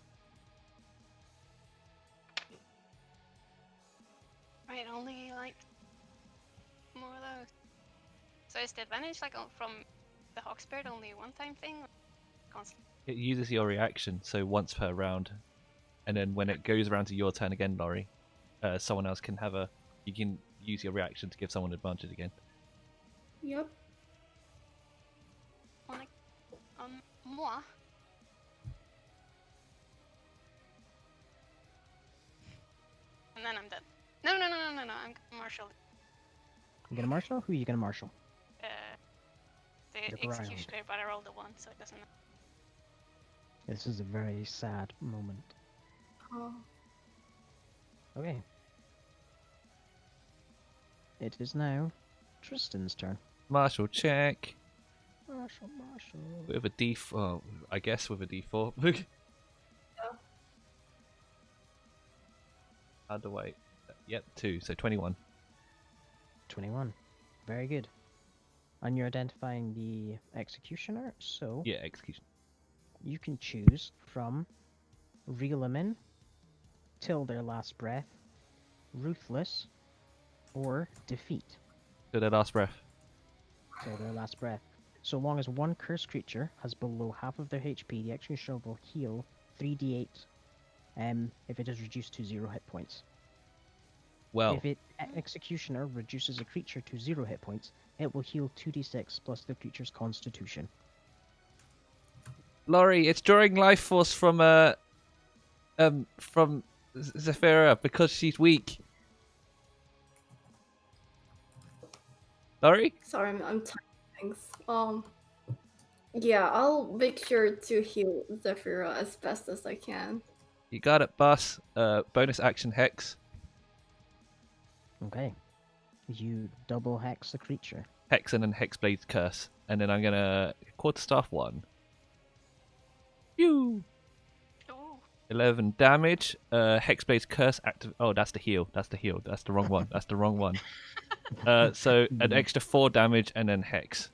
Right, only like more of those. So is the advantage like from the Hawk Spirit only a one-time thing, or constitution. It uses your reaction, so once per round, and then when it goes around to your turn again, Laurie, someone else can have a. You can use your reaction to give someone advantage again. Yep. On moi. And then I'm done. No. I'm gonna marshal You gonna marshal? Who are you gonna marshal? the Look around. executioner, but I rolled a 1, so it doesn't matter. This is a very sad moment. Oh. Okay. It is now Tristan's turn. Marshall check Marshal. with a D4. Oh, I guess with a D4. How do I? Yep, 2. So 21. 21. Very good. And you're identifying the executioner, so Yeah, execution. you can choose from reel them in, till their last breath, ruthless, or defeat To their last breath. till their last breath. So long as one cursed creature has below half of their HP, the executioner will heal 3d8 if it is reduced to 0 hit points. Well, If it executioner reduces a creature to 0 hit points, it will heal 2d6 plus the creature's constitution. Laurie, it's drawing life force from Zephyra because she's weak. Laurie? Sorry, I'm typing things. Yeah, I'll make sure to heal Zephyra as best as I can. You got it, boss. Bonus action hex. Okay. You double hex the creature. Hex and then Hexblade's curse. And then I'm gonna quarterstaff 1. Phew! Ooh. 11 damage. Hexblade's curse active. Oh, that's the heal. That's the heal. That's the wrong one. That's the wrong one. So an extra 4 damage and then hex.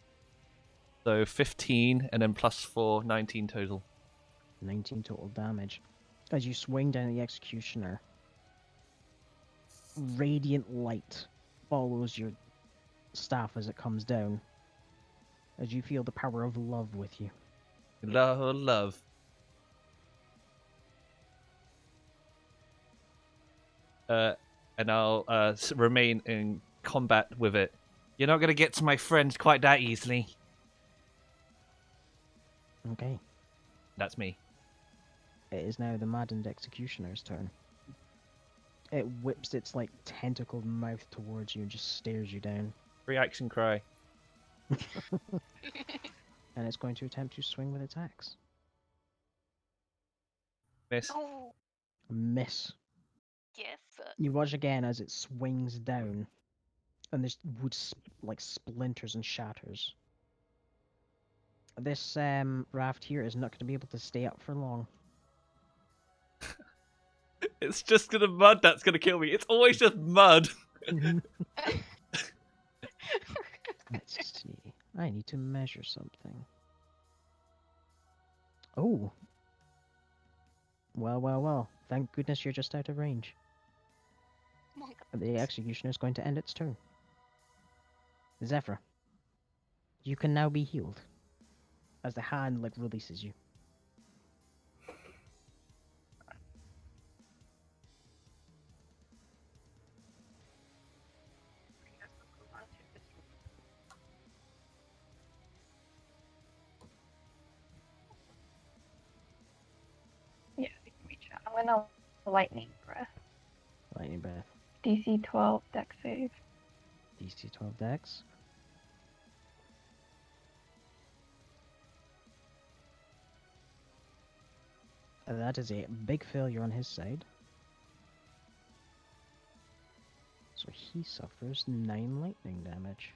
So 15 and then plus 4, 19 total. 19 total damage. As you swing down at the executioner, radiant light follows your staff as it comes down, as you feel the power of love with you. Love. And I'll remain in combat with it. You're not gonna get to my friends quite that easily. Okay. That's me. It is now the maddened executioner's turn. It whips its like tentacled mouth towards you and just stares you down. Reaction cry. And it's going to attempt to swing with its axe. Miss. Oh, Miss. yes. You watch again as it swings down, and this wood like splinters and shatters. This raft here is not going to be able to stay up for long. It's just gonna mud that's gonna kill me. It's always just mud. Let's see. I need to measure something. Oh. Well. Thank goodness you're just out of range. Oh my The goodness. executioner is going to end its turn. Zephyr, you can now be healed. As the hand like releases you. Yeah, we can reach out. I'm gonna lightning breath. Lightning breath. DC 12 deck save. DC 12 dex. That is a big failure on his side. So he suffers 9 lightning damage.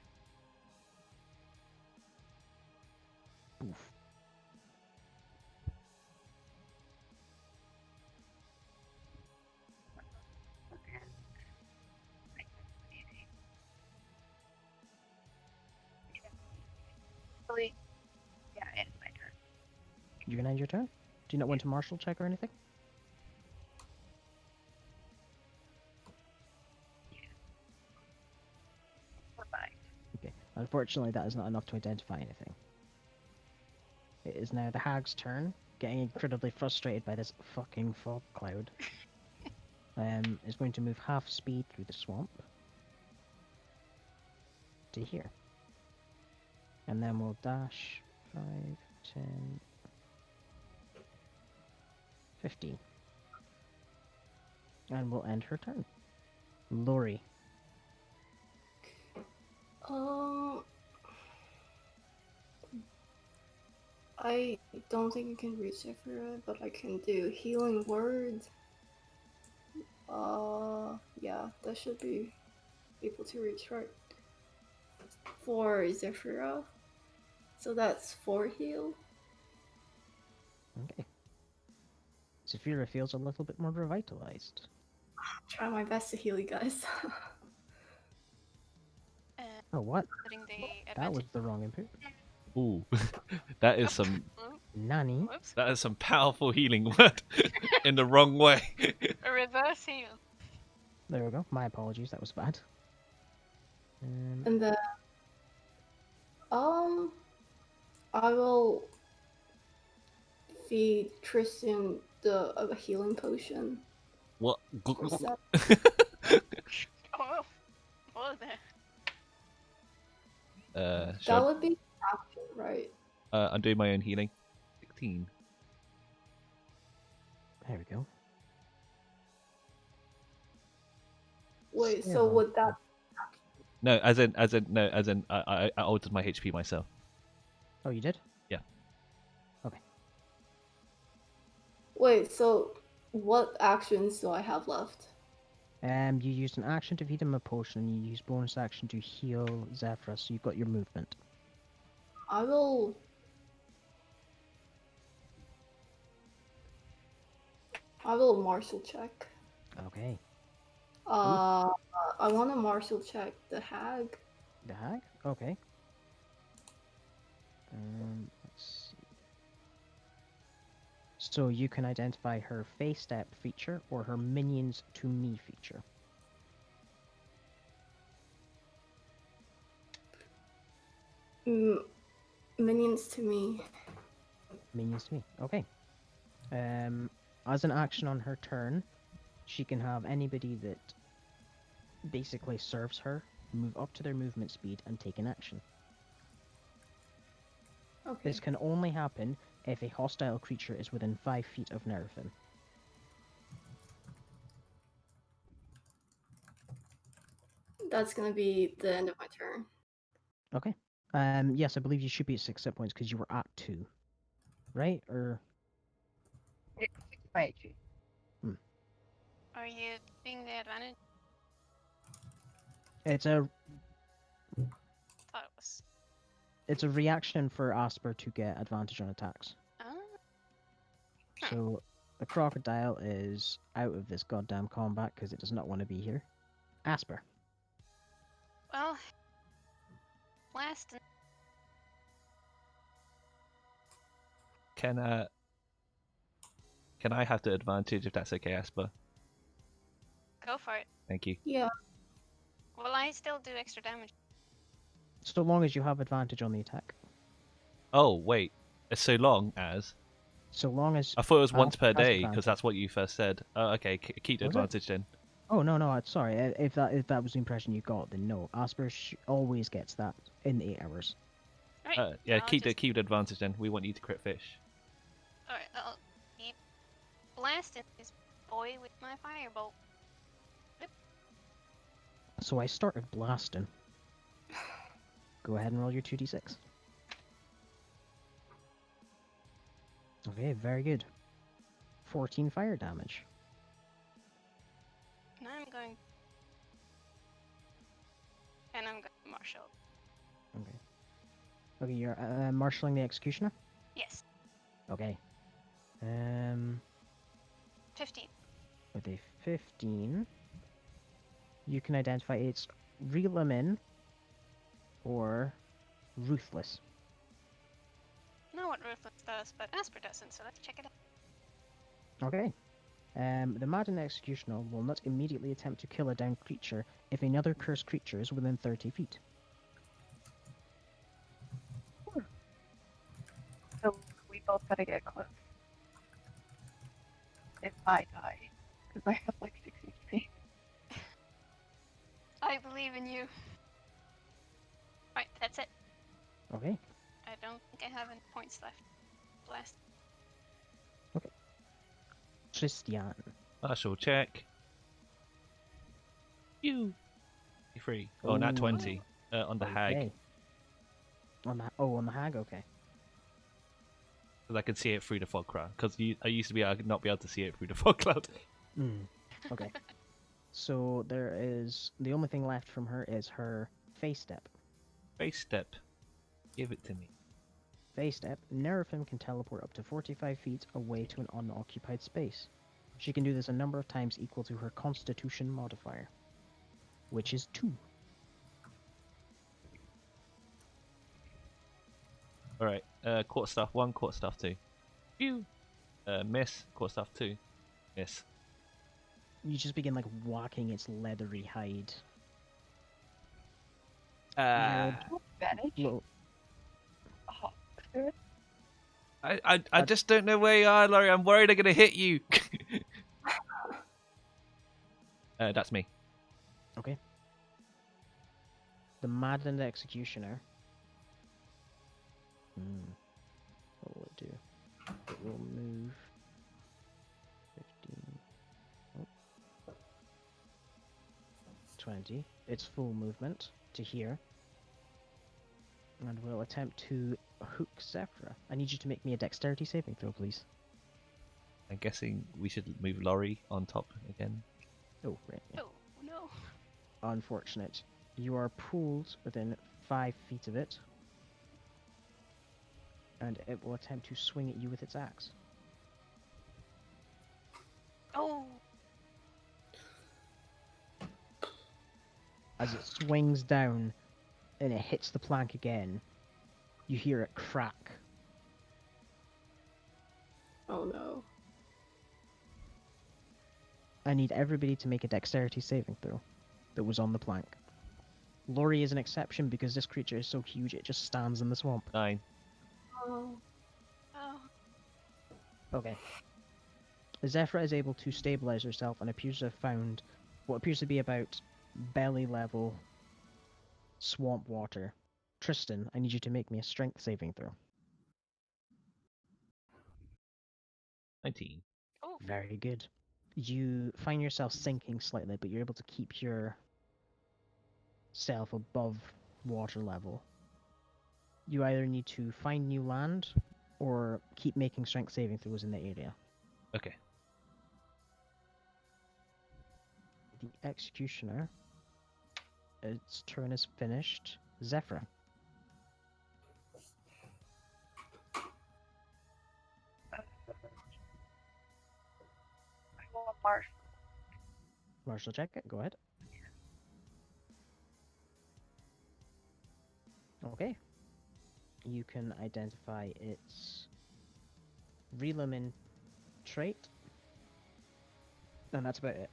Oof. Really, yeah, it's my turn. You can end your turn? Do you not want to martial check or anything? Bye-bye. Okay. Unfortunately, that is not enough to identify anything. It is now the hag's turn, getting incredibly frustrated by this fucking fog cloud. Is going to move half speed through the swamp to here. And then we'll dash 5, 10, 15. And we'll end her turn. Lori. I don't think I can reach Zephyra, but I can do healing word. Yeah, that should be able to reach, right? For Zephyra. So that's 4 heal. Okay. Zephyra feels a little bit more revitalized. Try my best to heal you guys. Oh, what? Putting the That was advantage. the wrong input. Ooh, that is some Nani? Whoops. that is some powerful healing word in the wrong way. A reverse heal. There we go. My apologies, that was bad. And then I will feed Tristan a healing potion. What? For 7. Oh, whoa there. Should That would be action, right? I'm doing my own healing. 16. There we go. Wait, so Several. would that... No, no, as in, I altered my HP myself. Oh, you did? Yeah. Okay. Wait, so what actions do I have left? You used an action to feed him a potion, and you used bonus action to heal Zephyr, so you've got your movement. I will martial check. Okay. I want to martial check the hag. The hag? Okay. Let's see. So you can identify her face step feature or her minions to me feature. Minions to me. Minions to me. Okay. As an action on her turn, she can have anybody that basically serves her move up to their movement speed and take an action. Okay. This can only happen if a hostile creature is within 5 feet of Nerfin. That's gonna be the end of my turn. Okay. Yes, I believe you should be at 6 hit points because you were at 2. Right? Or... My HP. Are you being the advantage? It's a Thought it was. It's a reaction for Asper to get advantage on attacks. Oh. So the crocodile is out of this goddamn combat because it does not want to be here. Asper. Well. Blast. Can I have the advantage if that's okay, Asper? Go for it. Thank you. Yeah. Will I still do extra damage? So long as you have advantage on the attack. Oh wait, it's so long as. So long as... I thought it was once Asper per has day advantage. because that's what you first said. Oh, okay, keep the Was it? advantage then. Oh, no, sorry. If that was the impression you got, then no. Asper always gets that in 8 hours. Alright. Yeah, I'll keep just... the advantage then. We want you to crit fish. Alright, I'll keep blasting this boy with my firebolt. So I started blasting. Go ahead and roll your 2d6. Okay, very good. 14 fire damage. And I'm going to marshal. Okay. Okay, you're marshalling the executioner? Yes. Okay. 15. With a 15, you can identify it's reel them in or ruthless. Know what Ruthless does, but Asper doesn't, so let's check it out. Okay. The Madden Executioner will not immediately attempt to kill a downed creature if another cursed creature is within 30 feet. So still try to get close. If I die, because I have like 6 HP. I believe in you. Right, that's it. Okay. I don't think I have any points left. Blast. Tristian. I shall check. You. 3. Oh, not Ooh. 20. On the hag. Okay. On the hag. Okay. Because I could see it through the fog cloud. Because I used to be able not be able to see it through the fog cloud. Okay. So there is the only thing left from her is her face step. Face step. Give it to me. Face step. Nerfim can teleport up to 45 feet away to an unoccupied space. She can do this a number of times equal to her Constitution modifier, which is 2. Alright. Court staff 1, court staff 2. Phew. Miss. Court staff 2. Miss. You just begin like whacking its leathery hide. Advantage. Blow. Oh, spirit. I just don't know where you are, Laurie. I'm worried I'm gonna hit you. That's me. Okay. The Maddened Executioner. What will it do? It will move 15. 20. Its full movement to here. And will attempt to hook Zephyra. I need you to make me a dexterity saving throw, please. I'm guessing we should move Laurie on top again. Oh, right. Yeah. Oh no. Unfortunate. You are pulled within 5 feet of it. And it will attempt to swing at you with its axe. Oh. As it swings down and it hits the plank again, you hear it crack. Oh no. I need everybody to make a dexterity saving throw that was on the plank. Laurie is an exception because this creature is so huge it just stands in the swamp. 9. Oh. Oh. Okay. Zephyra is able to stabilize herself and appears to have found what appears to be about belly level swamp water. Tristan, I need you to make me a strength saving throw. 19. Oh. Very good. You find yourself sinking slightly, but you're able to keep your self above water level. You either need to find new land or keep making strength saving throws in the area. Okay. The Executioner, its turn is finished. Zephyr. I will march. Marshall, check it. Go ahead. Okay. You can identify its Relumin trait, and that's about it.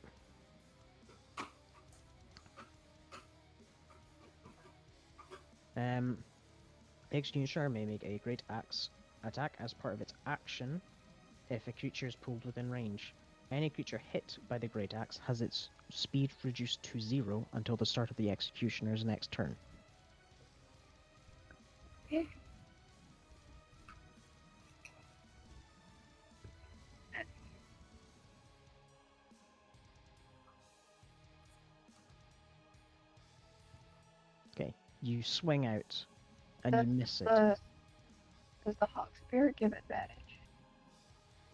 Executioner may make a great axe attack as part of its action if a creature is pulled within range. Any creature hit by the great axe has its speed reduced to 0 until the start of the Executioner's next turn. Okay. Okay, you swing out and you miss it. Does the Hawk Spirit give advantage?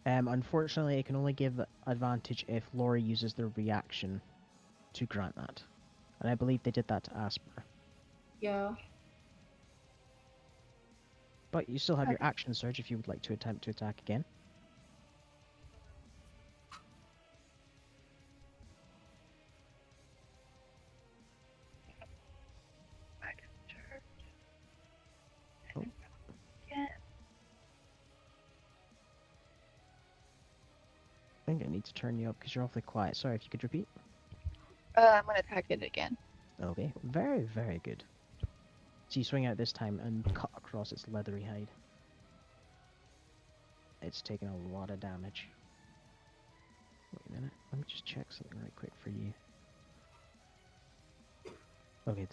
Unfortunately, it can only give advantage if Laurie uses their reaction to grant that. And I believe they did that to Asper. Yeah. But you still have your Okay. action surge if you would like to attempt to attack again. I can charge. Oh. Again. I think I need to turn you up because you're awfully quiet. Sorry, if you could repeat. I'm gonna attack it again. Okay, very, very good. So you swing out this time and cut across its leathery hide. it's taken a lot of damage. Wait a minute. Let me just check something right quick for you. Okay,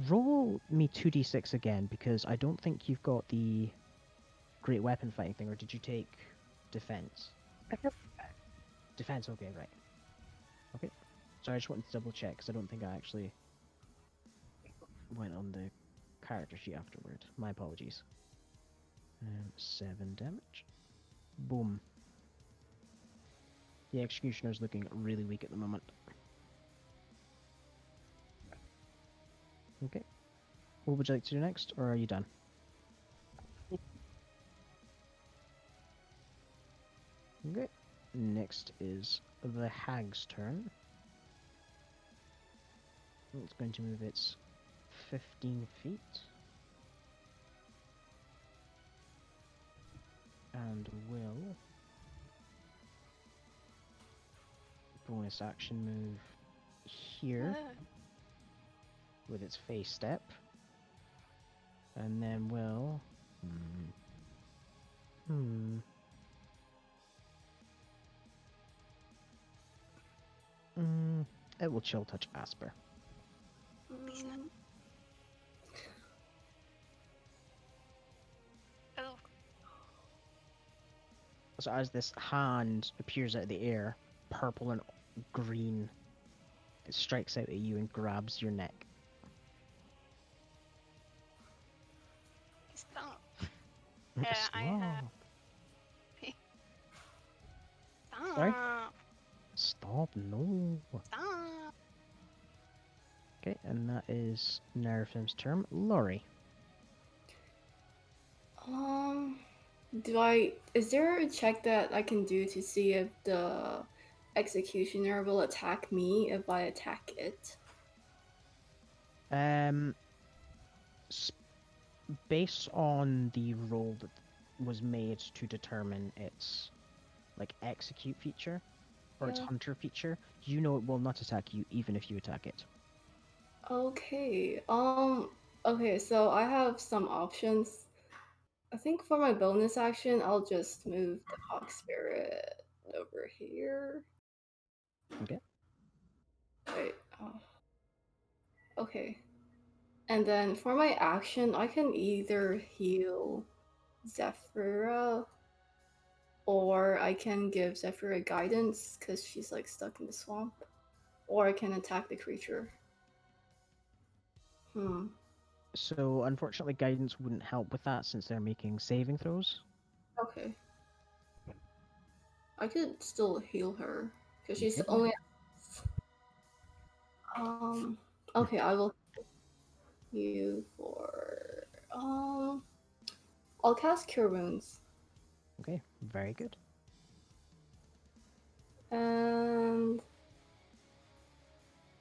roll me 2d6 again, because I don't think you've got the great weapon fighting thing, or did you take defense? I guess Defense, okay, right. Okay. So I just wanted to double check, because I don't think I actually went on the character sheet afterward. My apologies. 7 damage. Boom. The Executioner's looking really weak at the moment. Okay. What would you like to do next, or are you done? Okay. Next is the Hag's turn. It's going to move its 15 feet. And will bonus action move here with its face step. And then will... It will chill touch Asper. Oh, So as this hand appears out of the air, purple and green, it strikes out at you and grabs your neck. stop. Yeah, I have. Stop. Sorry? Stop, no. Stop. Okay, and that is Nerfim's turn. Lori. Is there a check that I can do to see if the executioner will attack me if I attack it? Based on the roll that was made to determine its like execute feature or its Yeah. hunter feature, you know it will not attack you even if you attack it. Okay. Okay, so I have some options. I think for my bonus action, I'll just move the Hawk Spirit over here. Okay. Wait. Okay. And then for my action, I can either heal Zephyra or I can give Zephyra guidance because she's like stuck in the swamp. Or I can attack the creature. So unfortunately guidance wouldn't help with that since they're making saving throws. Okay. I could still heal her because she's Yep. only. Okay, I will heal for. I'll cast Cure Wounds. Okay, very good. And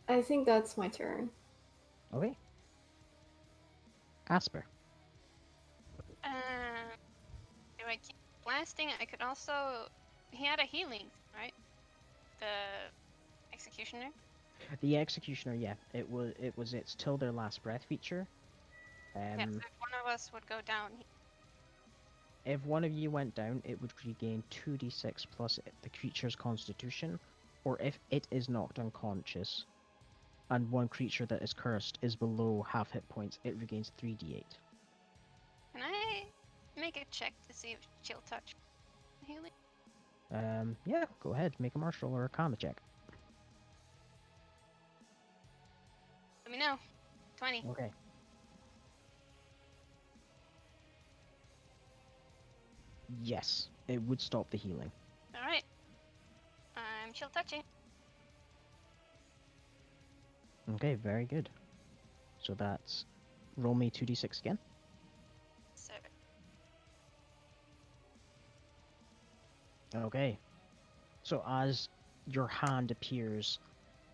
I think that's my turn. Okay. Asper. Do I keep blasting? I could also. He had a healing, right? The executioner. The Executioner, yeah, it was its till their last breath feature. Yeah. So if one of us would go down, If one of you went down, it would regain 2d6 plus the creature's constitution, or if it is knocked unconscious, and one creature that is cursed is below half hit points, it regains 3d8. can I make a check to see if chill touch healing? Yeah, go ahead, make a martial or a arcana check. Let me know. 20. Okay. Yes, it would stop the healing. All right. I'm chill touching. Okay, very good. So that's roll me 2d6 again. So Okay. So as your hand appears,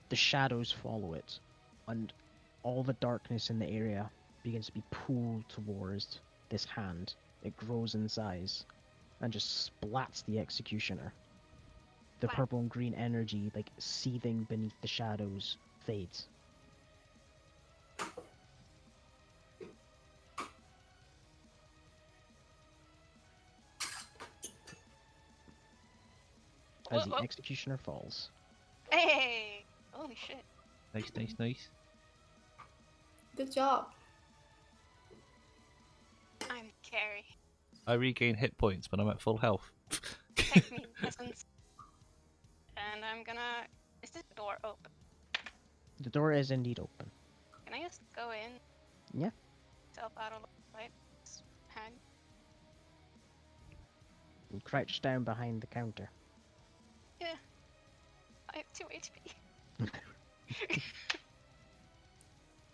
the shadows follow it, and all the darkness in the area begins to be pulled towards this hand. It grows in size and just splats the executioner. The Wow. purple and green energy, like seething beneath the shadows, fades. as the Whoa. executioner falls. Hey! Holy shit. Nice, nice, nice. Good job. I'm Carrie. I regain hit points, but I'm at full health. Take me, peasants. And I'm gonna... Is this door open? The door is indeed open. Can I just go in? Yeah. Self out of the light. Hang. You crouch down behind the counter. Yeah. I have 2 HP.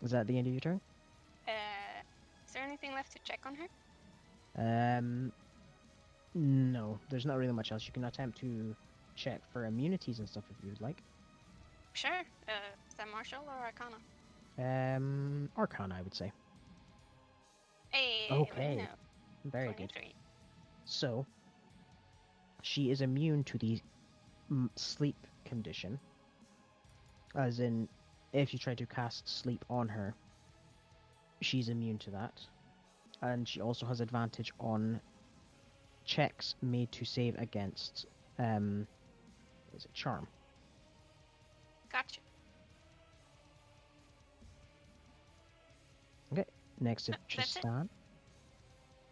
Is that the end of your turn? Is there anything left to check on her? No. There's not really much else. You can attempt to check for immunities and stuff if you would like. Sure. Is that martial or arcana? Arcana, I would say. Hey, Okay. no. Very good. 23. So, she is immune to the sleep condition. As in, if you try to cast sleep on her, she's immune to that. And she also has advantage on checks made to save against, is it charm? Gotcha. Next to That's it. Tristan.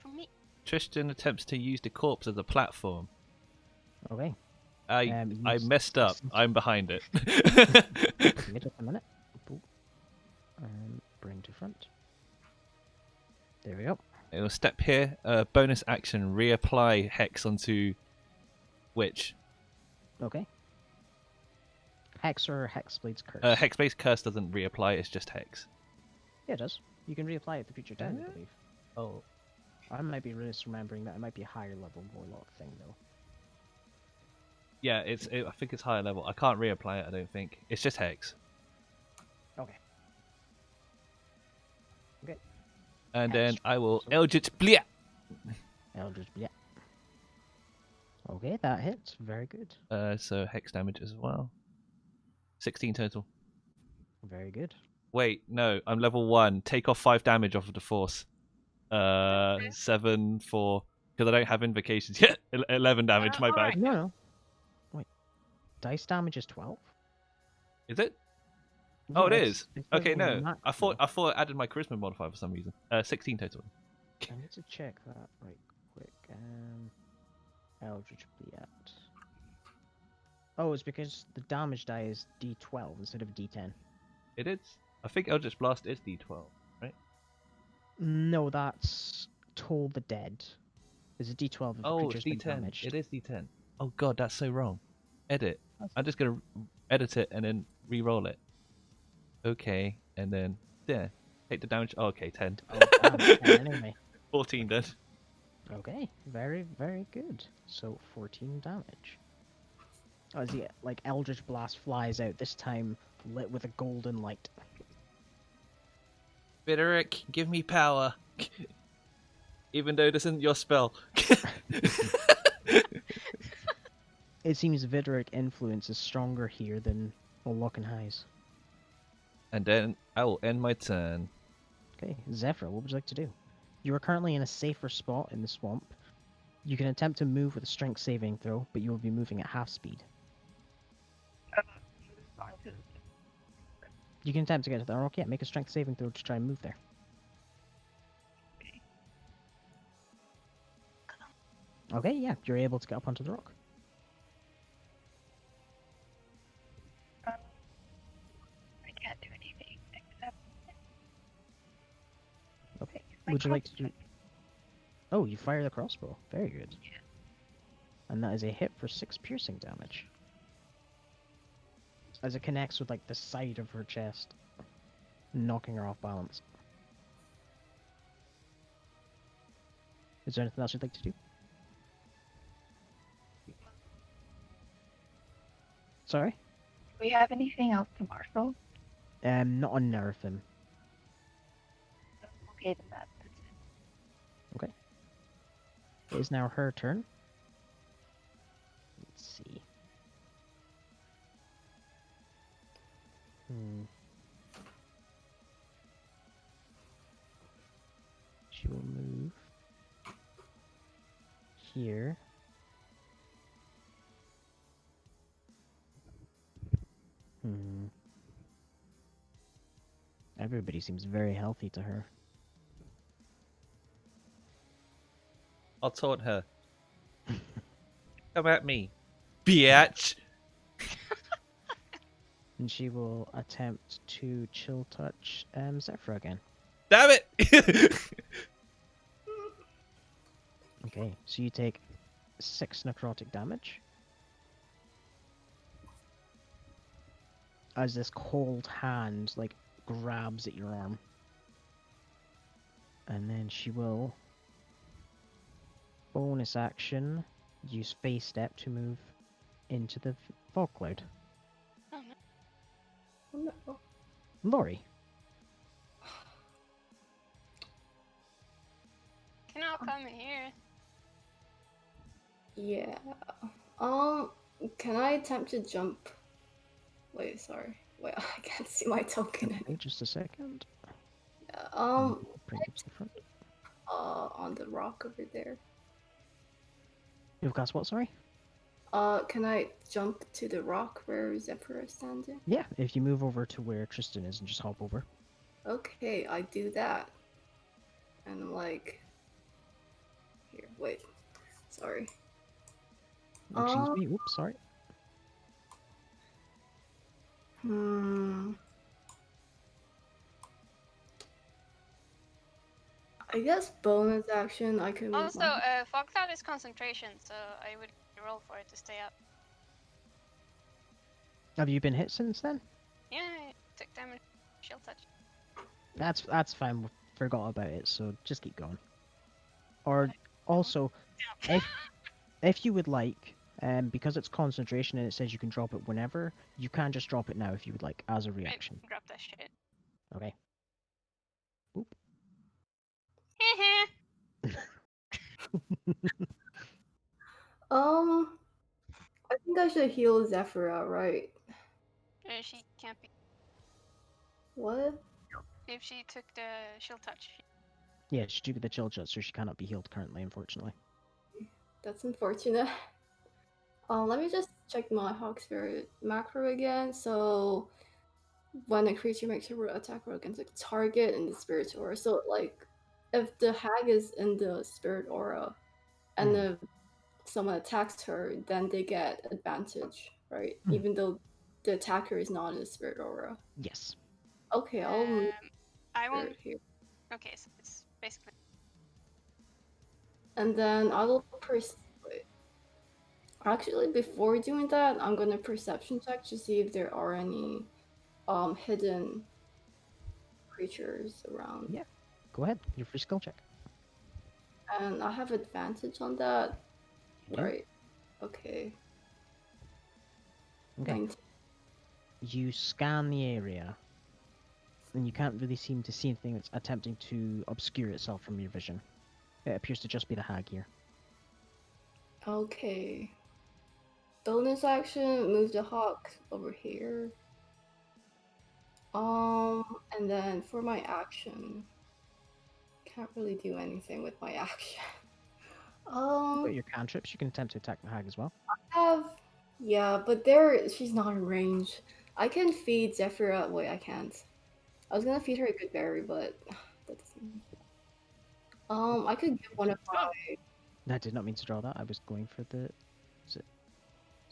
For me. Tristan attempts to use the corpse as a platform. Okay. I use messed up. essential- I'm behind it. Give me just a minute. Boop. Bring to front. There we go. It will step here. Bonus action. Reapply hex onto witch. Okay. Hex or Hexblade's Curse? Hexblade's curse doesn't reapply. It's just hex. Yeah, it does. You can reapply it to future time, I Yeah? believe. Oh. I might be misremembering that. It might be a higher level warlock thing, though. Yeah, I think it's higher level. I can't reapply it. I don't think. It's just hex. Okay. Okay. And Hex. then I will So- Eldritch Blia. Eldritch, yeah. Okay, that hits. Very good. So hex damage as well. 16 total. Very good. Wait, no, I'm level 1. Take off 5 damage off of the force. 7 for... Because I don't have invocations yet. 11 damage, my bad. alright. No, no. Wait. Dice damage is 12? Is it? Oh, it Yeah, is. it's Okay, definitely no. not I thought maximum. I added my charisma modifier for some reason. 16 total. I need to check that right quick. Eldritch Bliat. Oh, it's because the damage die is D12 instead of D10. It is. I think Eldritch Blast is D12, right? No, that's Toll the Dead. Is a D12 if the Oh, it's creature's been D10. damaged. It is D10. Oh god, that's so wrong. Edit. That's- I'm just gonna edit it and then re-roll it. Okay, and then there. Take the damage. Oh, okay, 10. Oh, damn, 10 anyway. 14 then. Okay, very, very good. So 14 damage. As the Eldritch Blast flies out, this time lit with a golden light. Videric, give me power. Even though this isn't your spell. It seems Videric influence is stronger here than Olockenhei's. And then I will end my turn. Okay, Zephyr, what would you like to do? You are currently in a safer spot in the swamp. You can attempt to move with a strength saving throw, but you will be moving at half speed. You can attempt to get to the rock, yeah, make a strength saving throw to try and move there. Okay, yeah, you're able to get up onto the rock. I can't do anything except. Okay. my Would you like to crossbow. do... Oh, you fire the crossbow. Very good. Yeah. And that is a hit for 6 piercing damage. As it connects with the side of her chest, knocking her off balance. Is there anything else you'd like to do? Sorry? Do we have anything else to marshal? Not on Nerfim. Okay, then that's it. It is now her turn. Let's see. She will move here. Everybody seems very healthy to her. I'll taunt her. Come at me, bitch. And she will attempt to chill touch Zephyr again. Damn it! Okay, so you take 6 necrotic damage. As this cold hand, like, grabs at your arm. And then she will bonus action, use phase step to move into the fog cloud. Oh no. Oh, no. Lori, Can I come in here? Yeah. Can I attempt to jump? Wait, sorry. Wait, I can't see my token. okay, just a second. Yeah, Bring it to the front. on the rock over there. You've cast what, sorry? Can I jump to the rock where Zephyr is standing? Yeah, if you move over to where Tristan is and just hop over. Okay, I do that. And I'm like, here, wait. Sorry. Excuse me, oops, sorry. I guess bonus action, I can move Also, my... fog cloud is concentration, so I would roll for it to stay up. Have you been hit since then? Yeah, I took damage. Shield touch. That's fine. Forgot about it, so just keep going. Or also, if you would like, because it's concentration and it says you can drop it whenever, you can just drop it now if you would like, as a Right, reaction. drop that shit. Okay. Oop. I think I should heal Zephyr, right? She can't be. What? If she took the shield touch. Yeah, she took the chill shot, so she cannot be healed currently, unfortunately. That's unfortunate. Let me just check my Hawk Spirit macro again. So, when a creature makes a attack roll against a target in the spirit aura, so like, if the hag is in the spirit aura, and if someone attacks her, then they get advantage, right? Even though the attacker is not in the spirit aura. Yes. Okay, I'll move I won't. spirit here. Okay, so it's basically. And then I will wait. Actually, before doing that, I'm gonna perception check to see if there are any hidden creatures around. Yeah. Go ahead. Your free skill check. And I have advantage on that. You do. Right. Okay. Okay. 19. You scan the area, and you can't really seem to see anything that's attempting to obscure itself from your vision. It appears to just be the hag here. Okay. Bonus action, move the hawk over here. And then for my action, can't really do anything with my action. You've got your cantrips. You can attempt to attack the hag as well. Yeah, but she's not in range. I can feed Zephyr. Wait, I can't. I was gonna feed her a good berry, but that doesn't. I could give one of my. I did not mean to draw that. I was going for the.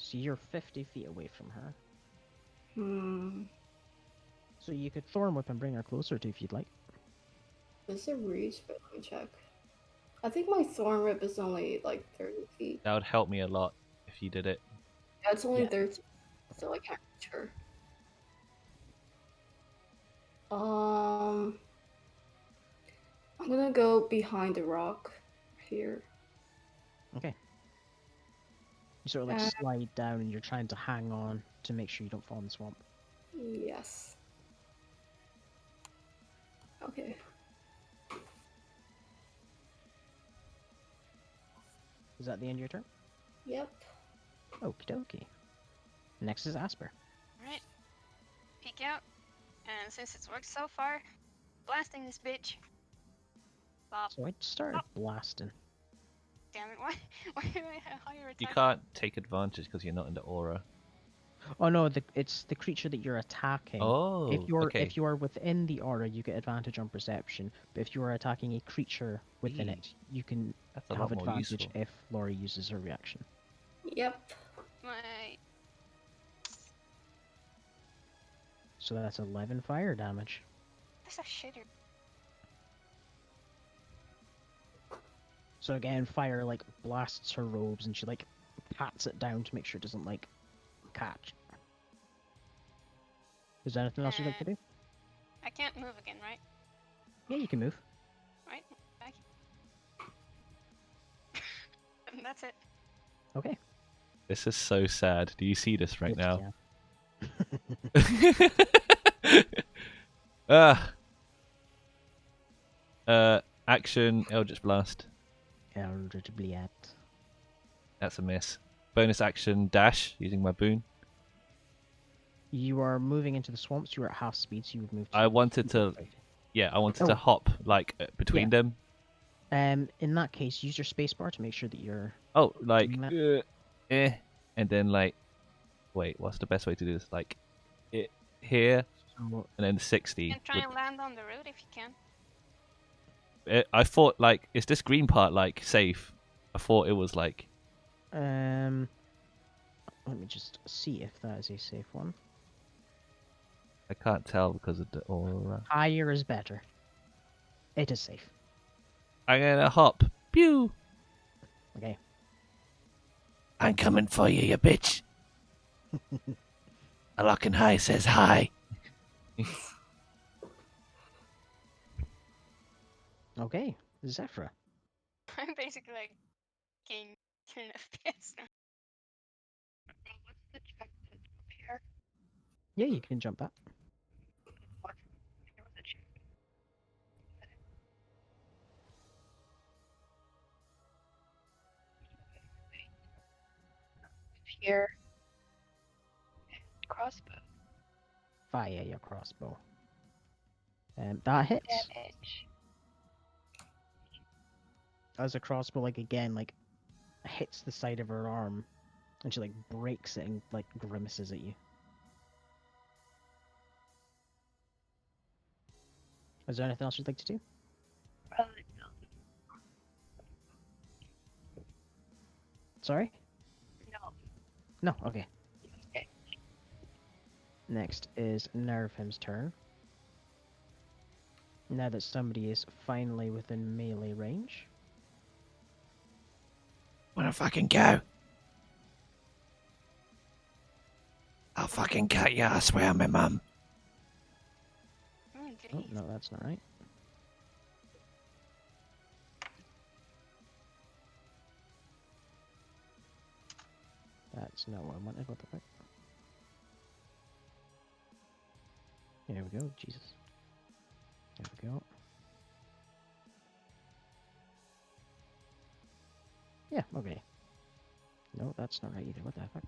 So you're 50 feet away from her. So you could Thorn Whip and bring her closer to if you'd like. Is it reach? But let me check. I think my Thorn Whip is only like 30 feet. That would help me a lot if you did it. Yeah, it's only Yeah. 30, so I can't reach her. I'm gonna go behind the rock here. Okay. You sort of like slide down and you're trying to hang on to make sure you don't fall in the swamp. Yes. Okay. Is that the end of your turn? Yep. Okie dokie. Next is Asper. Alright. Peek out. And since it's worked so far, blasting this bitch. Bop. So I started blasting. Damn it, why do I have higher attack? You can't take advantage because you're not in the aura. Oh no, it's the creature that you're attacking. Oh, okay. If you are within the aura, you get advantage on perception. But if you are attacking a creature within Eee, it, you can That's a have lot more advantage useful. if Laurie uses her reaction. Yep. My So that's 11 fire damage. that's a shitter. So again, fire like blasts her robes, and she like pats it down to make sure it doesn't like catch. Is there anything else you'd like to do? I can't move again, right? Yeah, you can move. Right? Back. And that's it. Okay. This is so sad. Do you see this right Yes, now? yeah. Ah. Action, Eldritch Blast. Eldritch Blast. That's a miss. Bonus action, dash, using my boon. You are moving into the swamps. You are at half speed, so you would move. I wanted to, I wanted to Oh. hop like between Yeah. them. In that case, use your spacebar to make sure that you're. Oh, like, Doing and then like, wait, what's the best way to do this? Like, it here, So, and then 60. You can try and land on the road if you can. I thought like, is this green part like safe? I thought it was like, let me just see if that is a safe one. I can't tell because of the aura. Higher is better. It is safe. I'm gonna hop. Pew! Okay. I'm coming for you, you bitch. A lock and high says hi. Okay. Zephyra. I'm basically like gain 10 FPS now. What's the check to jump here? Yeah, you can jump that. What? Here was a check. Here. And crossbow. Fire your crossbow. That hits. Damage. As a crossbow, like again, like hits the side of her arm, and she like breaks it and like grimaces at you. Is there anything else you'd like to do? Probably no. Sorry? No. No. Okay. Okay. Next is Nervhim's turn. Now that somebody is finally within melee range. Wanna fucking go? I'll fucking cut you, I swear, my mum. Oh, Oh, jeez. no, that's not right. That's not what I wanted. What the fuck? There we go. Jesus. There we go. Yeah, okay. No, that's not right either. What the fuck?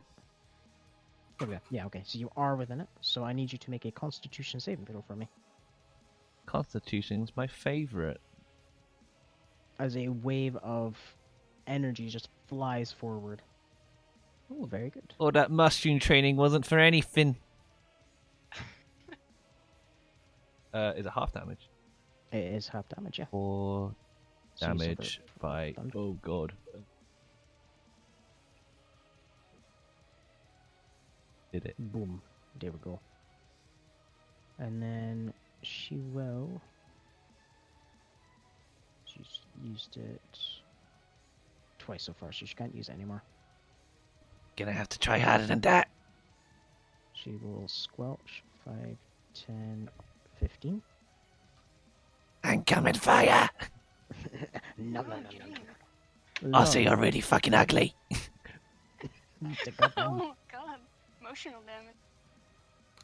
There we go. Yeah, okay. So you are within it. So I need you to make a Constitution saving throw for me. Constitution's my favourite. As a wave of energy just flies forward. Oh, very good. Oh, that mushroom training wasn't for anything. Is it half damage? It is half damage, yeah. 4 So you suffer damage by. thunder. Oh god. Did it? Boom. There we go. And then she will. She's used it twice so far, so she can't use it anymore. Gonna have to try harder than that. She will squelch 5, 10, 15. I'm coming for ya. No, Oh, jeez. Also, you're really fucking ugly. Oh god. Emotional damage.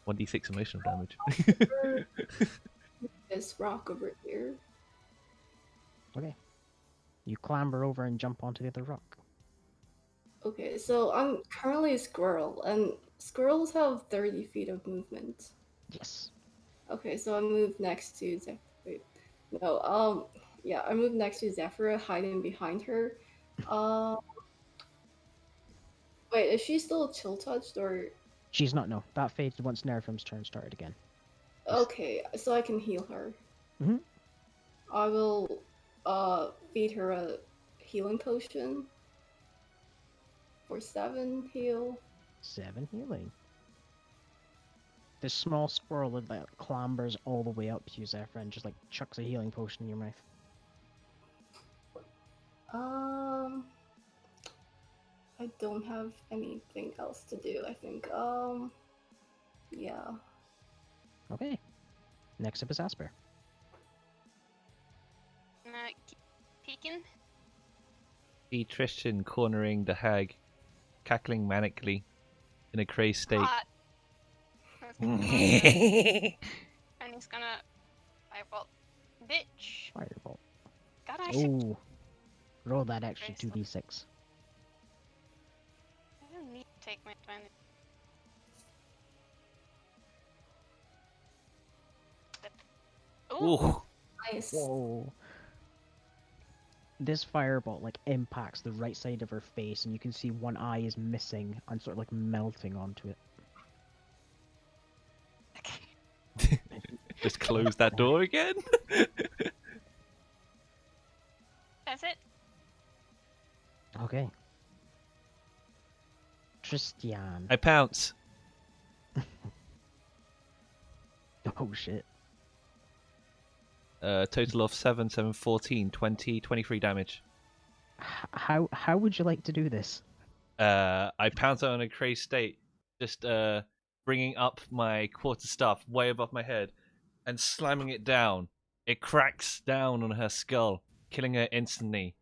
1d6 emotional damage. This rock over here. Okay. You clamber over and jump onto the other rock. Okay, so I'm currently a squirrel, and squirrels have 30 feet of movement. Yes. Okay, so I move next to Zephyr. Wait, no, yeah, I move next to Zephyr, hiding behind her. Wait, is she still chill touched or? She's not, no. That faded once Nerfim's turn started again. Okay, so I can heal her. Mhm. I will feed her a healing potion for 7 heal. 7 healing. This small squirrel that clambers all the way up to you, Zephyr, and just like chucks a healing potion in your mouth. I don't have anything else to do, I think. Yeah. Okay. Next up is Asper. Keep peeking. See Tristan cornering the hag, cackling manically in a crazed state. Hot. That's gonna be hot. And he's gonna eyeball. Bitch. Firebolt. God, I should. Oh. Roll that extra Christ. 2d6. I don't need to take my advantage. Ooh. Ooh. Nice. Whoa. This firebolt like impacts the right side of her face, and you can see one eye is missing and sort of like melting onto it. Just close that door again. That's it. Okay. Tristian. I pounce. Oh shit. Total of 7, 7, 14, 20, 23 damage. How would you like to do this? I pounce her in a crazed state, just bringing up my quarterstaff way above my head and slamming it down. It cracks down on her skull, killing her instantly.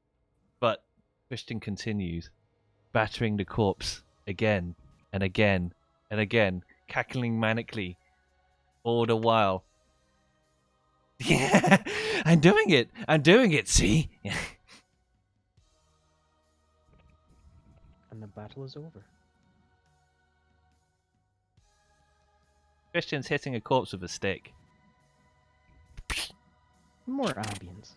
But Christian continues, battering the corpse again and again and again, cackling manically all the while. Yeah, I'm doing it. I'm doing it, see? And the battle is over. Christian's hitting a corpse with a stick. More ambience.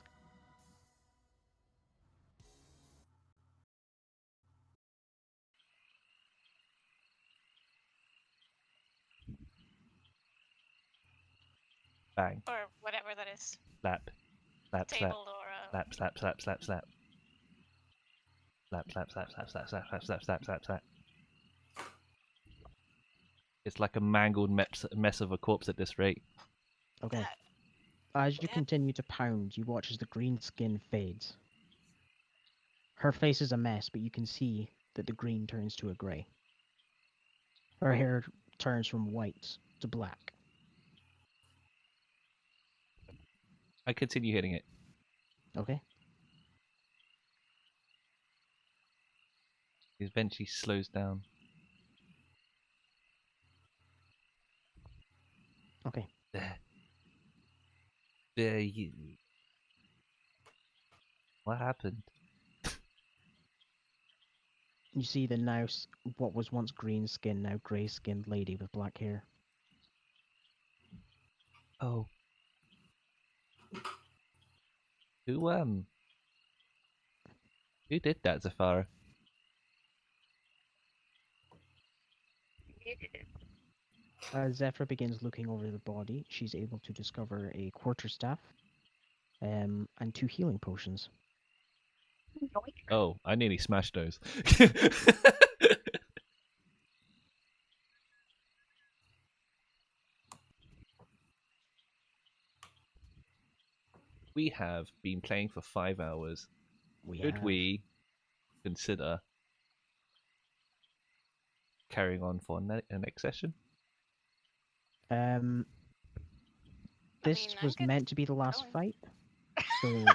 Bang. Or whatever that is. Slap. Slap, slap. Table or a. Slap, slap, slap, slap, slap. Slap, slap, slap, slap, slap, slap, slap, slap, slap, slap, slap. It's like a mangled mess of a corpse at this rate. Okay. As you Yeah. continue to pound, you watch as the green skin fades. Her face is a mess, but you can see that the green turns to a grey. Her hair turns from white to black. I continue hitting it. Okay. It eventually slows down. Okay. There you. What happened? You see the now what was once green skin, now grey skinned lady with black hair. Oh. Who did that, Zafara? As Zephyr begins looking over the body, she's able to discover a quarterstaff, and 2 healing potions. Oh, I nearly smashed those. We have been playing for 5 hours. Should we consider carrying on for a next session? This I'm was good meant to be the last going. fight, so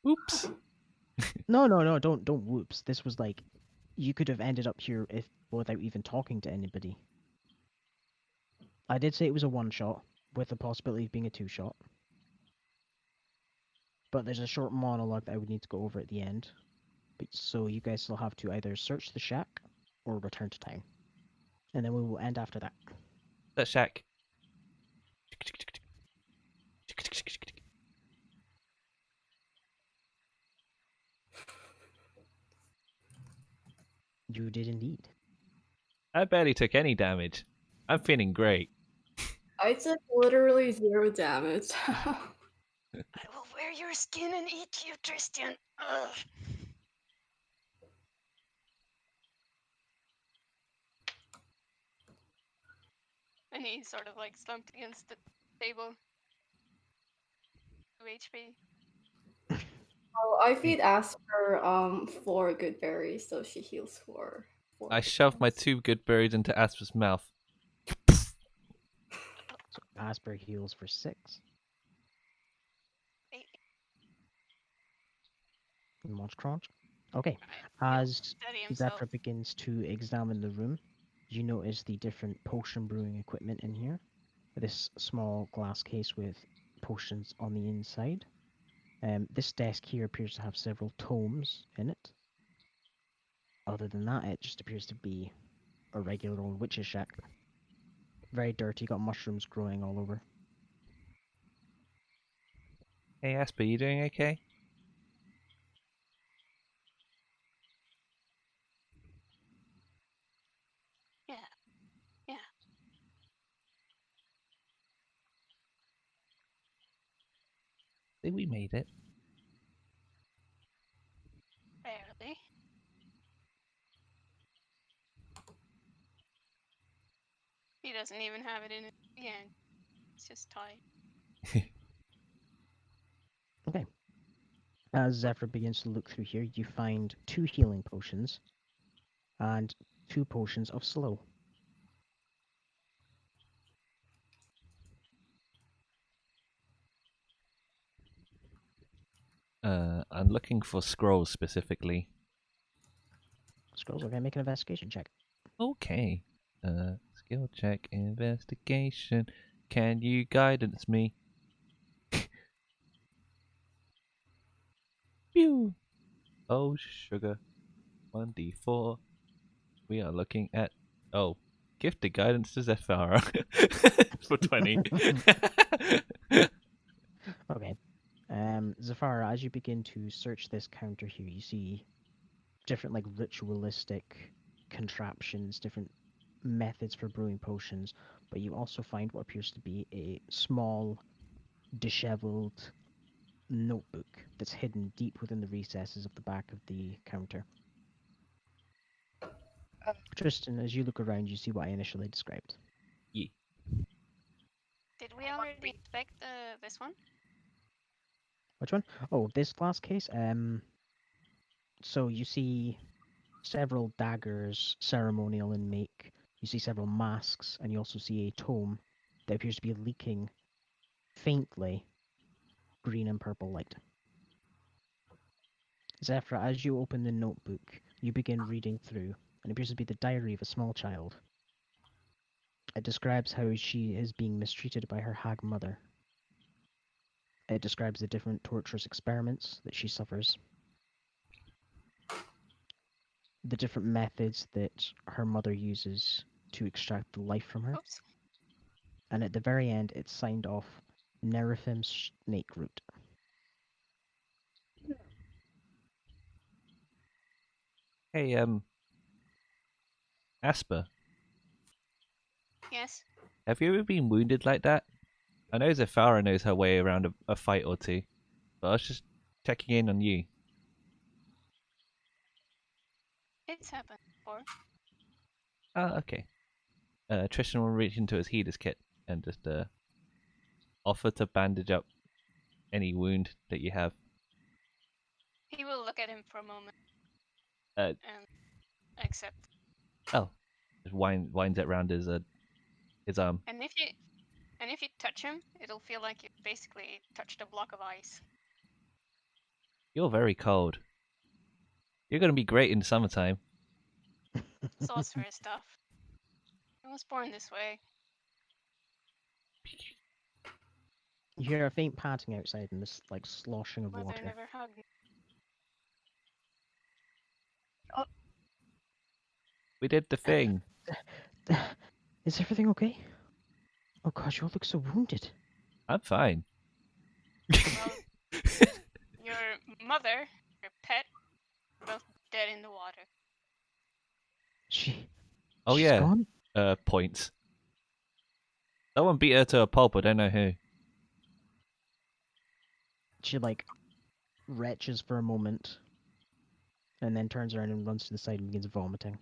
Oops. no, don't whoops. This was like, you could have ended up here if without even talking to anybody. I did say it was a 1-shot, with the possibility of being a 2-shot. But there's a short monologue that I would need to go over at the end. So you guys still have to either search the shack or return to town. And then we will end after that. That shack. You did indeed. I barely took any damage. I'm feeling great. I took literally 0 damage. I will wear your skin and eat you, Tristan. Ugh. And he sort of like slumped against the table. 2 HP. Oh, I feed Asper 4 good berries, so she heals for 4. I shoved my 2 good berries into Asper's mouth. So Asper heals for 6. Eight. Munch crunch. Okay. Right. He'll As steady himself. Zephyr begins to examine the room, you notice the different potion brewing equipment in here. This small glass case with potions on the inside. This desk here appears to have several tomes in it. Other than that, it just appears to be a regular old witch's shack. Very dirty, got mushrooms growing all over. Hey Asper, you doing okay? Yeah. Yeah. I think we made it. Barely. He doesn't even have it in his hand. It's just tied. Okay. As Zephyr begins to look through here, you find 2 healing potions and 2 potions of slow. I'm looking for scrolls specifically. Scrolls, okay, make an investigation check. Okay. Skill check, investigation. Can you guidance me? Pew! Oh, sugar. 1d4. We are looking at. Oh, gifted guidance to Zephyra. For 20. Okay. Zafara, as you begin to search this counter here, you see different like ritualistic contraptions, different methods for brewing potions, but you also find what appears to be a small, disheveled notebook that's hidden deep within the recesses of the back of the counter. Tristan, as you look around, you see what I initially described. Yeah. Did we already inspect this one? Which one? Oh, this glass case. So you see several daggers, ceremonial in make. You see several masks, and you also see a tome that appears to be leaking faintly green and purple light. Zephyr, as you open the notebook, you begin reading through, and it appears to be the diary of a small child. It describes how she is being mistreated by her hag mother. It describes the different torturous experiments that she suffers, the different methods that her mother uses to extract the life from her, Oops. and at the very end, it's signed off Neraphim Snake Root. Hey, Asper, Yes. have you ever been wounded like that? I know Zephyra knows her way around a fight or two, but I was just checking in on you. It's happened before. Ah, okay. Tristan will reach into his healer's kit and just offer to bandage up any wound that you have. He will look at him for a moment Uh, and accept. oh, just winds it around his arm. And if you touch him, it'll feel like you basically touched a block of ice. You're very cold. You're gonna be great in the summertime. Sorcerer stuff. I was born this way. You hear a faint panting outside and this like sloshing of Mother water. never hugged me. We did the thing. Is everything okay? Oh gosh, you all look so wounded. I'm fine. Well, your mother, your pet, both dead in the water. She Oh She's yeah. gone? Points. Someone beat her to a pulp. I don't know who. She like retches for a moment, and then turns around and runs to the side and begins vomiting.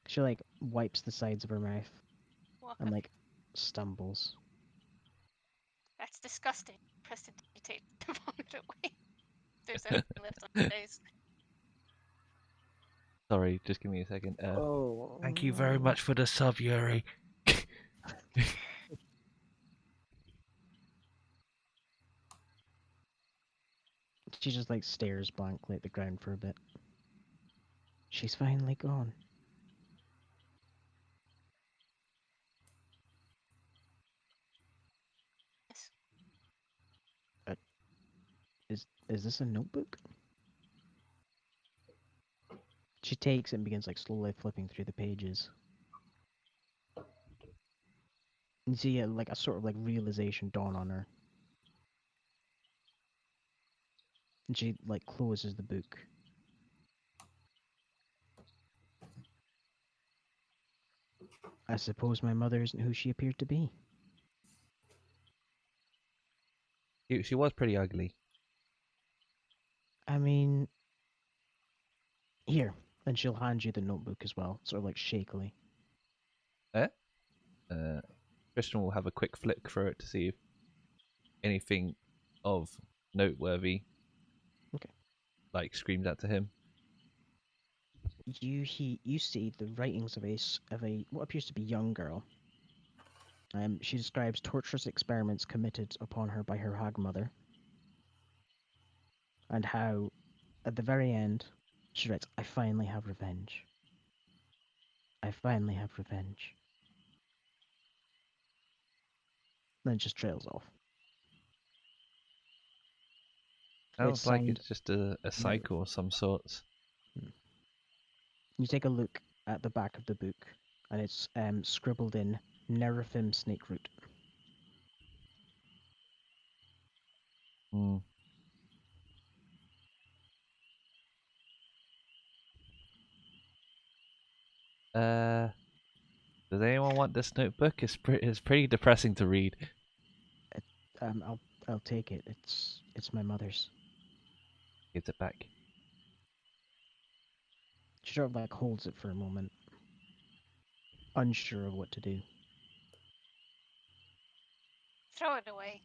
She like wipes the sides of her mouth Walk and up. like stumbles. That's disgusting. Prestidigitate to vomit away. There's anything left on the face. Sorry, just give me a second. Oh. Thank you very much for the sub, Yuri. She just like stares blankly at the ground for a bit. She's finally gone. Yes. Is this a notebook? She takes it and begins like slowly flipping through the pages. You see like a sort of like realization dawn on her. And she like closes the book. I suppose my mother isn't who she appeared to be. She was pretty ugly. I mean, here, and she'll hand you the notebook as well, sort of like shakily. Christian will have a quick flick through it to see if anything of noteworthy Okay. like screams out to him. You see the writings of a what appears to be young girl. She describes torturous experiments committed upon her by her hag mother, and how, at the very end, she writes, "I finally have revenge. I finally have revenge." Then it just trails off. It's Sounds like signed. it's just a cycle of some sorts. You take a look at the back of the book, and it's scribbled in Nerafim Snakeroot. Hmm. Does anyone want this notebook? It's pretty depressing to read. I'll take it. It's my mother's. Gives it back. She sort of like holds it for a moment, unsure of what to do. Throw it away.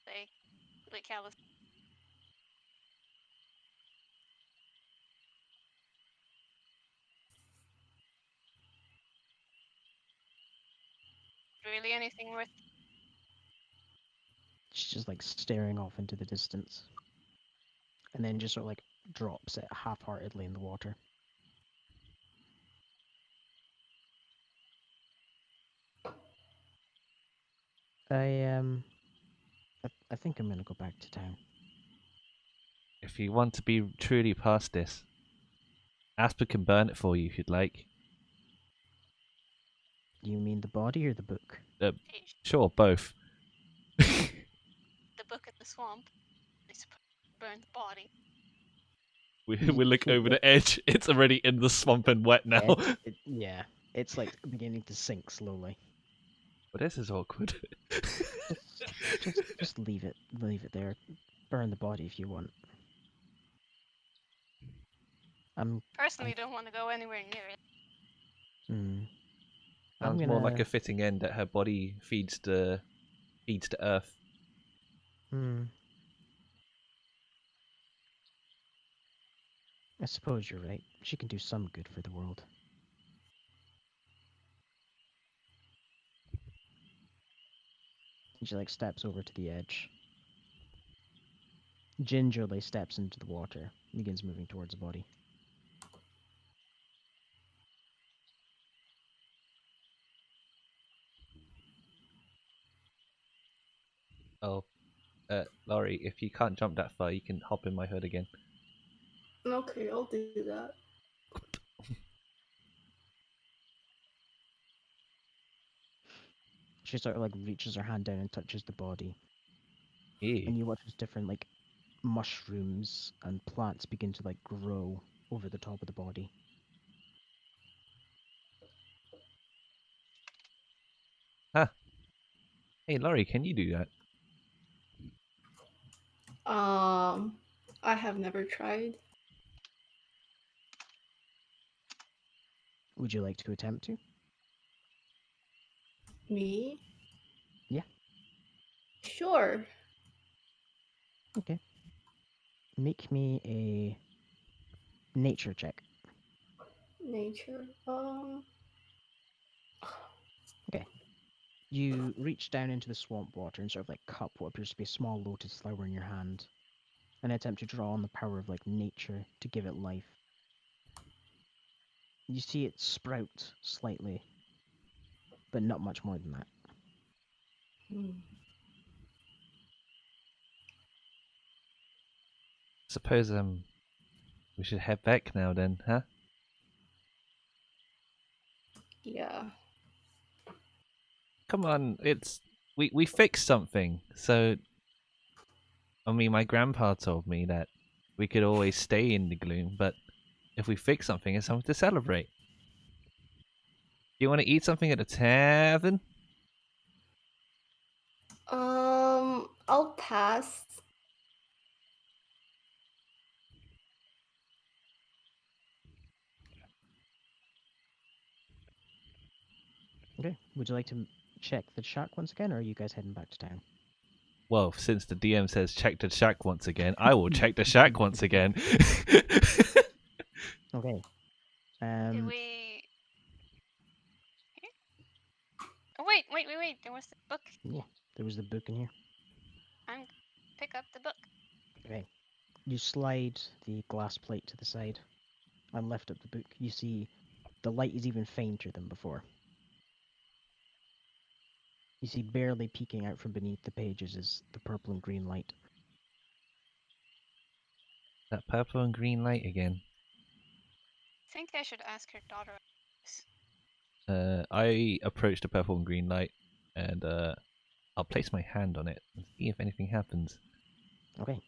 Say, really callous. Really anything worth? She's just like staring off into the distance, and then just sort of like drops it half-heartedly in the water. I I think I'm gonna go back to town. If you want to be truly past this, Asper can burn it for you if you'd like. You mean the body or the book? Sure, both. The book at the swamp. They suppose burn the body. We look over the edge. It's already in the swamp and wet now. Yeah, it's like beginning to sink slowly. But this is awkward. Just leave it there. Burn the body if you want. Personally, don't want to go anywhere near it. I'm Sounds more like gonna- a fitting end that her body feeds to Earth. I suppose you're right. She can do some good for the world. She like steps over to the edge. Gingerly steps into the water. Begins moving towards the body. Oh, Laurie, if you can't jump that far, you can hop in my hood again. Okay, I'll do that. She sort of like reaches her hand down and touches the body, Ew. and you watch as different like mushrooms and plants begin to like grow over the top of the body. Huh. Hey, Laurie, can you do that? I have never tried. Would you like to attempt to? Me? Yeah. Sure. Okay. Make me a nature check. Nature. Okay. You reach down into the swamp water and sort of like cup what appears to be a small lotus flower in your hand, and attempt to draw on the power of like nature to give it life. You see it sprout slightly, but not much more than that. Hmm. Suppose we should head back now then, huh? Yeah. Come on, we fixed something. So I mean, my grandpa told me that we could always stay in the gloom, but if we fix something, it's something to celebrate. Do you want to eat something at the tavern? I'll pass. Okay. Would you like to check the shack once again, or are you guys heading back to town? Well, since the DM says check the shack once again, I will check the shack once again. Okay. Did we? Here? Oh wait! There was the book. Yeah, there was the book in here. I'm pick up the book. Okay. You slide the glass plate to the side and lift up the book. You see the light is even fainter than before. You see barely peeking out from beneath the pages is the purple and green light. That purple and green light again. I think I should ask her daughter. This. I approach the purple and green light, and I'll place my hand on it and see if anything happens. Okay.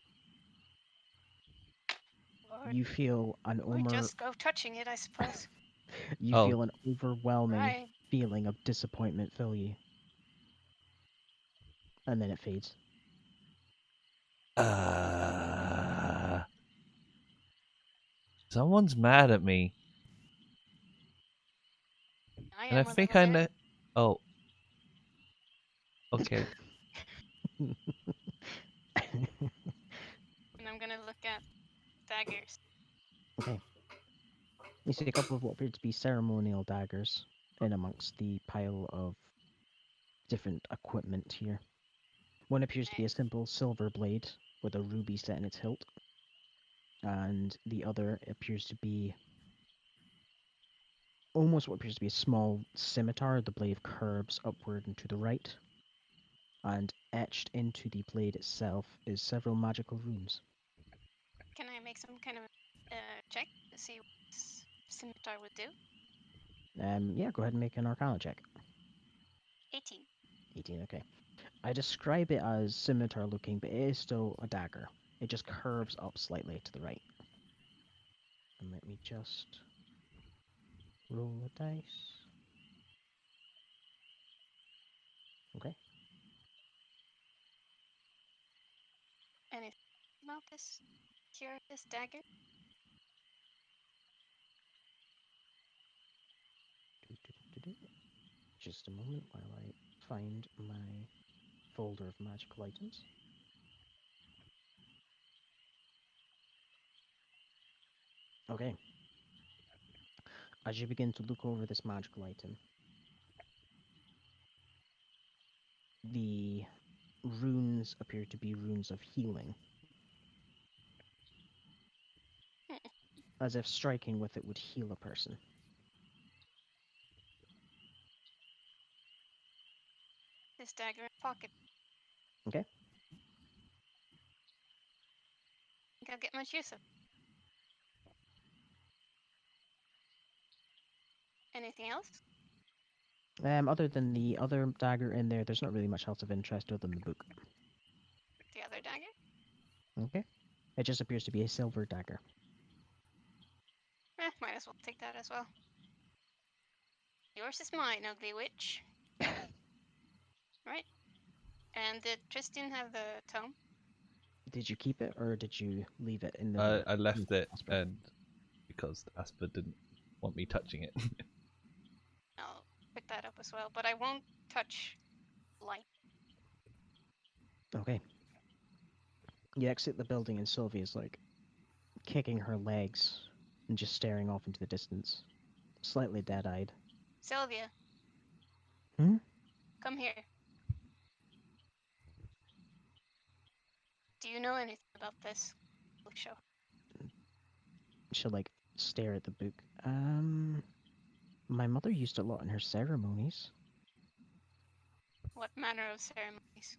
Lord, You feel an or just go touching it, I suppose. you Oh. feel an overwhelming Right. feeling of disappointment fill you. And then it fades. Someone's mad at me, I and I am a think little I bit. know. Oh, okay. And I'm gonna look at daggers. Okay. You see a couple of what appear to be ceremonial daggers in amongst the pile of different equipment here. One appears to be a simple silver blade with a ruby set in its hilt, and the other appears to be almost what appears to be a small scimitar. The blade curves upward and to the right, and etched into the blade itself is several magical runes. Can I make some kind of check to see what this scimitar would do? Yeah, go ahead and make an Arcana check. 18. 18, okay. I describe it as scimitar looking, but it is still a dagger. It just curves up slightly to the right. And let me just roll the dice. Okay. Anything about this curious dagger? Just a moment while I find my folder of magical items. Okay. As you begin to look over this magical item, the runes appear to be runes of healing, as if striking with it would heal a person. This dagger in pocket. Okay. Think I'll get much use of. Anything else? Other than the other dagger in there, there's not really much else of interest other than the book. The other dagger? Okay. It just appears to be a silver dagger. Might as well take that as well. Yours is mine, ugly witch. Right? And did Tristan have the tome? Did you keep it or did you leave it in the? I left it, Asper? and because Asper didn't want me touching it. I'll pick that up as well, but I won't touch light. Okay. You exit the building and Sylvia's like kicking her legs and just staring off into the distance, slightly dead-eyed. Sylvia. Hmm? Come here. Do you know anything about this? We'll show. She'll like stare at the book. My mother used it a lot in her ceremonies. What manner of ceremonies?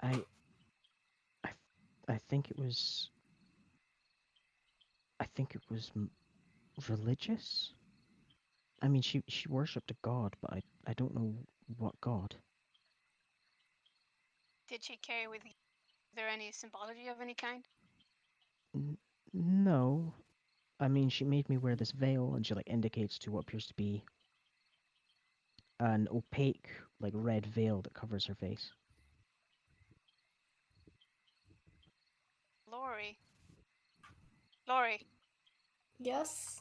I, I, I think it was. I think it was religious. I mean, she worshipped a god, but I don't know what god. Did she carry with you? Is there any symbology of any kind? No, I mean she made me wear this veil, and she like indicates to what appears to be an opaque, like red veil that covers her face. Lori. Lori, Yes.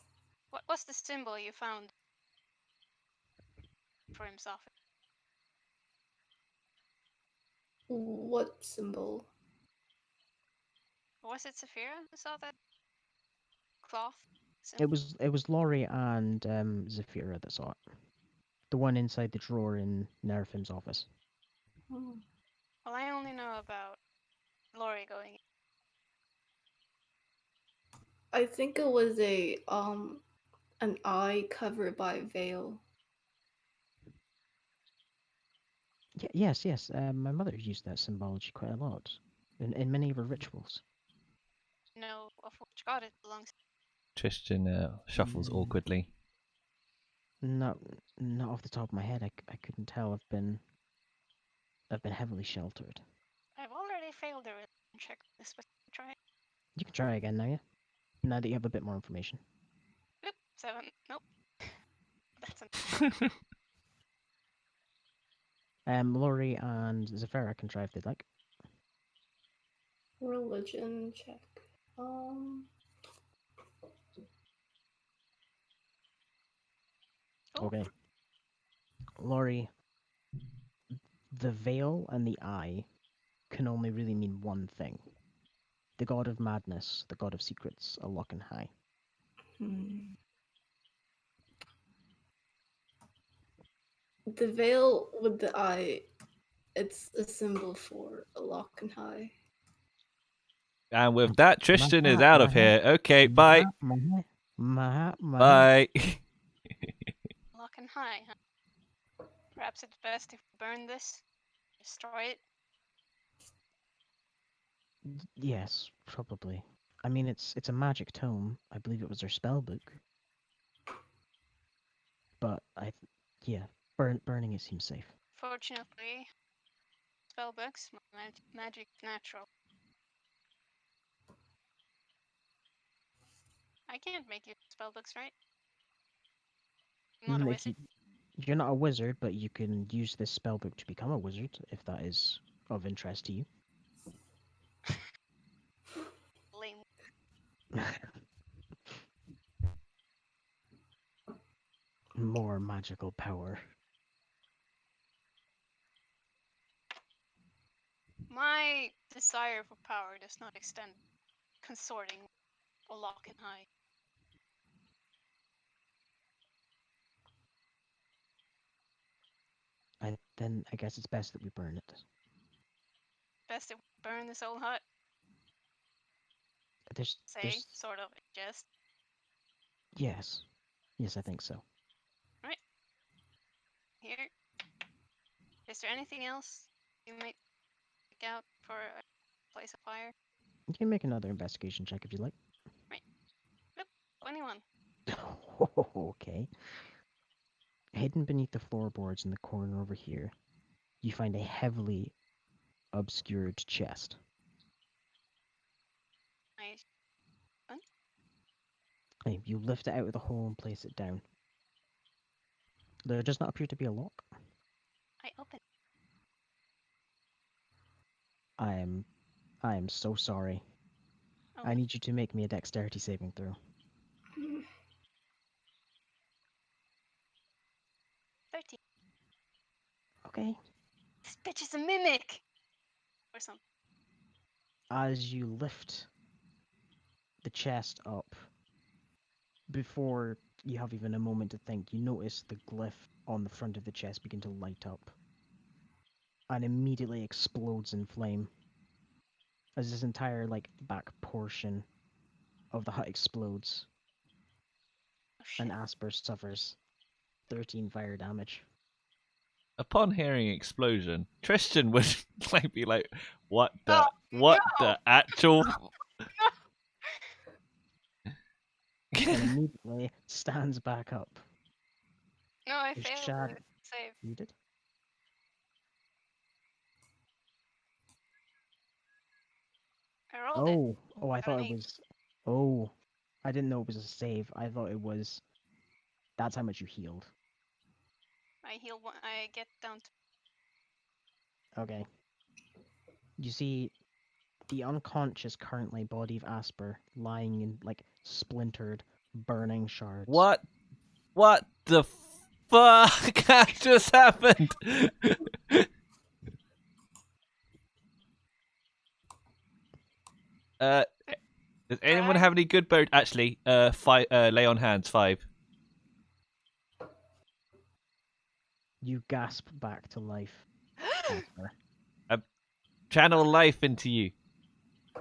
what's the symbol you found for himself? What symbol? Was it Saphira who saw that cloth It symbol? was Laurie and Zafira that saw it. The one inside the drawer in Nerfim's office. Hmm. Well, I only know about Lori going. I think it was an eye covered by a veil. Yes. My mother used that symbology quite a lot in many of her rituals. Know of which god it belongs to. Tristan shuffles Mm. awkwardly. Not not off the top of my head. I couldn't tell. I've been heavily sheltered. I've already failed the religion check this, but try. You can try again now, yeah. Now that you have a bit more information. Bloop, 7. Nope. That's an. Laurie and Zafira can try if they'd like. Religion check. Ooh. Okay. Laurie, the veil and the eye can only really mean one thing. The god of madness, the god of secrets, Alokan High. The veil with the eye, it's a symbol for a lock and high. And with that, Tristan is out of here. Okay, bye. Bye. Lock and high, huh? Perhaps it's best if we burn this, destroy it. Yes, probably. I mean, it's a magic tome. I believe it was their spell book. But yeah, burning it seems safe. Fortunately, spellbooks, magic natural. I can't make you spellbooks, right? I'm not a If wizard. you're not a wizard, but you can use this spell book to become a wizard if that is of interest to you. Lame. More magical power. My desire for power does not extend consorting or lock and high. Then I guess it's best that we burn it. Best if we burn this old hut. There's Sort of, just. yes, I think so. Right. Here. Is there anything else you might pick out for a place of fire? You can make another investigation check if you like. 21. Okay. Hidden beneath the floorboards in the corner over here, you find a heavily obscured chest. I You lift it out of the hole and place it down. There does not appear to be a lock. open. I am so sorry. Oh, I need you to make me a dexterity saving throw. 13. Okay. This bitch is a mimic! Or something. As you lift the chest up, before you have even a moment to think, you notice the glyph on the front of the chest begin to light up and immediately explodes in flame as this entire back portion of the hut explodes Oh shit. and Asper suffers 13 fire damage. Upon hearing explosion, Tristan would be like, "What the? Oh, What no! the actual?" And immediately stands back up. No, I The failed shad- the save. You did? I rolled it. Oh, I Got an thought it 8. was. Oh, I didn't know it was a save. I thought it was. That's how much you healed. I heal one. I get down to. Okay. You see the unconscious currently body of Asper lying in splintered, burning shards. What? What the fuck just happened? Does anyone Try. have any good boat? Actually, five. Lay on hands. 5. You gasp back to life, Asper. Channel life into you.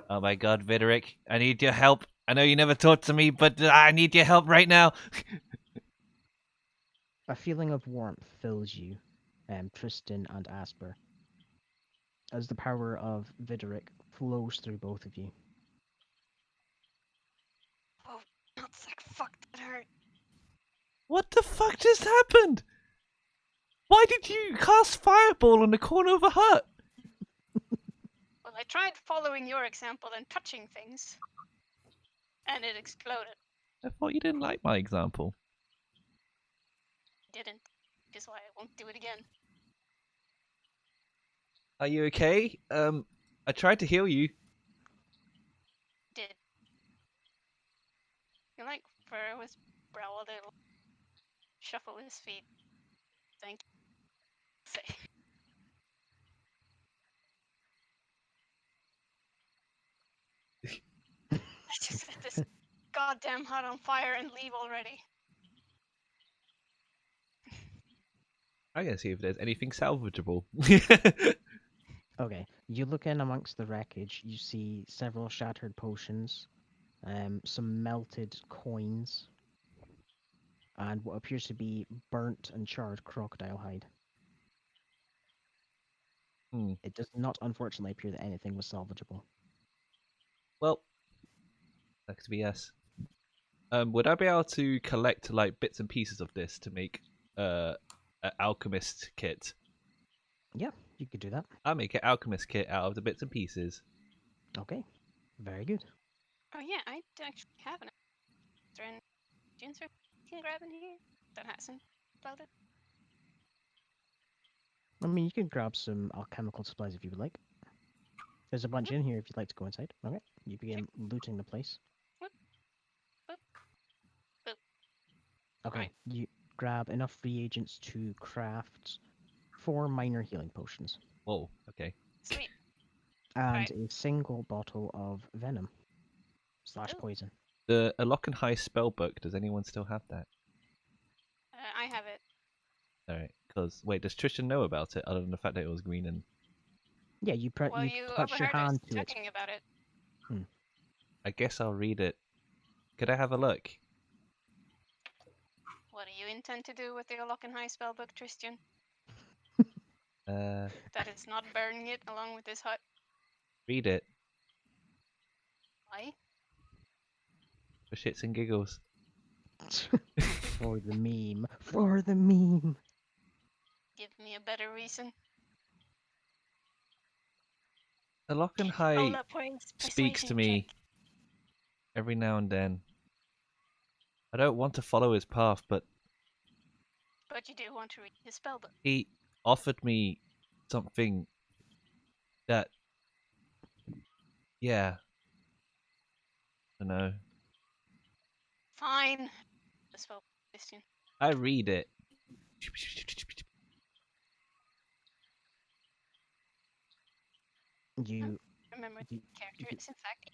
Oh my god, Videric, I need your help. I know you never talked to me, but I need your help right now. A feeling of warmth fills you, Tristan and Asper, as the power of Videric flows through both of you. Oh, nuts like fuck, that hurt. What the fuck just happened? Why did you cast fireball on the corner of a hut? Well, I tried following your example and touching things. And it exploded. I thought you didn't like my example. Didn't. Which is why I won't do it again. Are you okay? I tried to heal you. Did. You like fur with brow a little. Shuffle his feet. Thank you. Say. Let's just set this goddamn hut on fire and leave already. I'm gonna see if there's anything salvageable. Okay, you look in amongst the wreckage, you see several shattered potions, some melted coins, and what appears to be burnt and charred crocodile hide. It does not, unfortunately, appear that anything was salvageable. Well, that could be yes. Would I be able to collect bits and pieces of this to make an alchemist kit? Yeah, you could do that. I'll make an alchemist kit out of the bits and pieces. Okay, very good. Oh yeah, I actually have an extra Ginger you can grab in here that hasn't exploded. I mean, you can grab some alchemical supplies if you would like. There's a bunch in here if you'd like to go inside. Okay, you begin looting the place. Whoop, whoop, whoop. Okay, Right. you grab enough reagents to craft 4 minor healing potions Whoa, okay. Sweet. and Right. a single bottle of venom / Ooh. poison. The High spell book, does anyone still have that? I have it. Alright, because, wait, does Tristan know about it other than the fact that it was green and... Yeah, you Well, you you touch your overheard us hand to it. talking about it. I guess I'll read it. Could I have a look? What do you intend to do with your High spellbook, Tristan? Uh, That is not burning it along with this hut. read it. Why? For shits and giggles. For the meme. For the meme. Give me a better reason. The Lock and Roll High a points speaks to persuasion me check. every now and then. I don't want to follow his path, but But you do want to read his spellbook. he offered me something that, yeah, I don't know. Fine. The spellbook question. I read it. You. Remember you, the character you is in fact.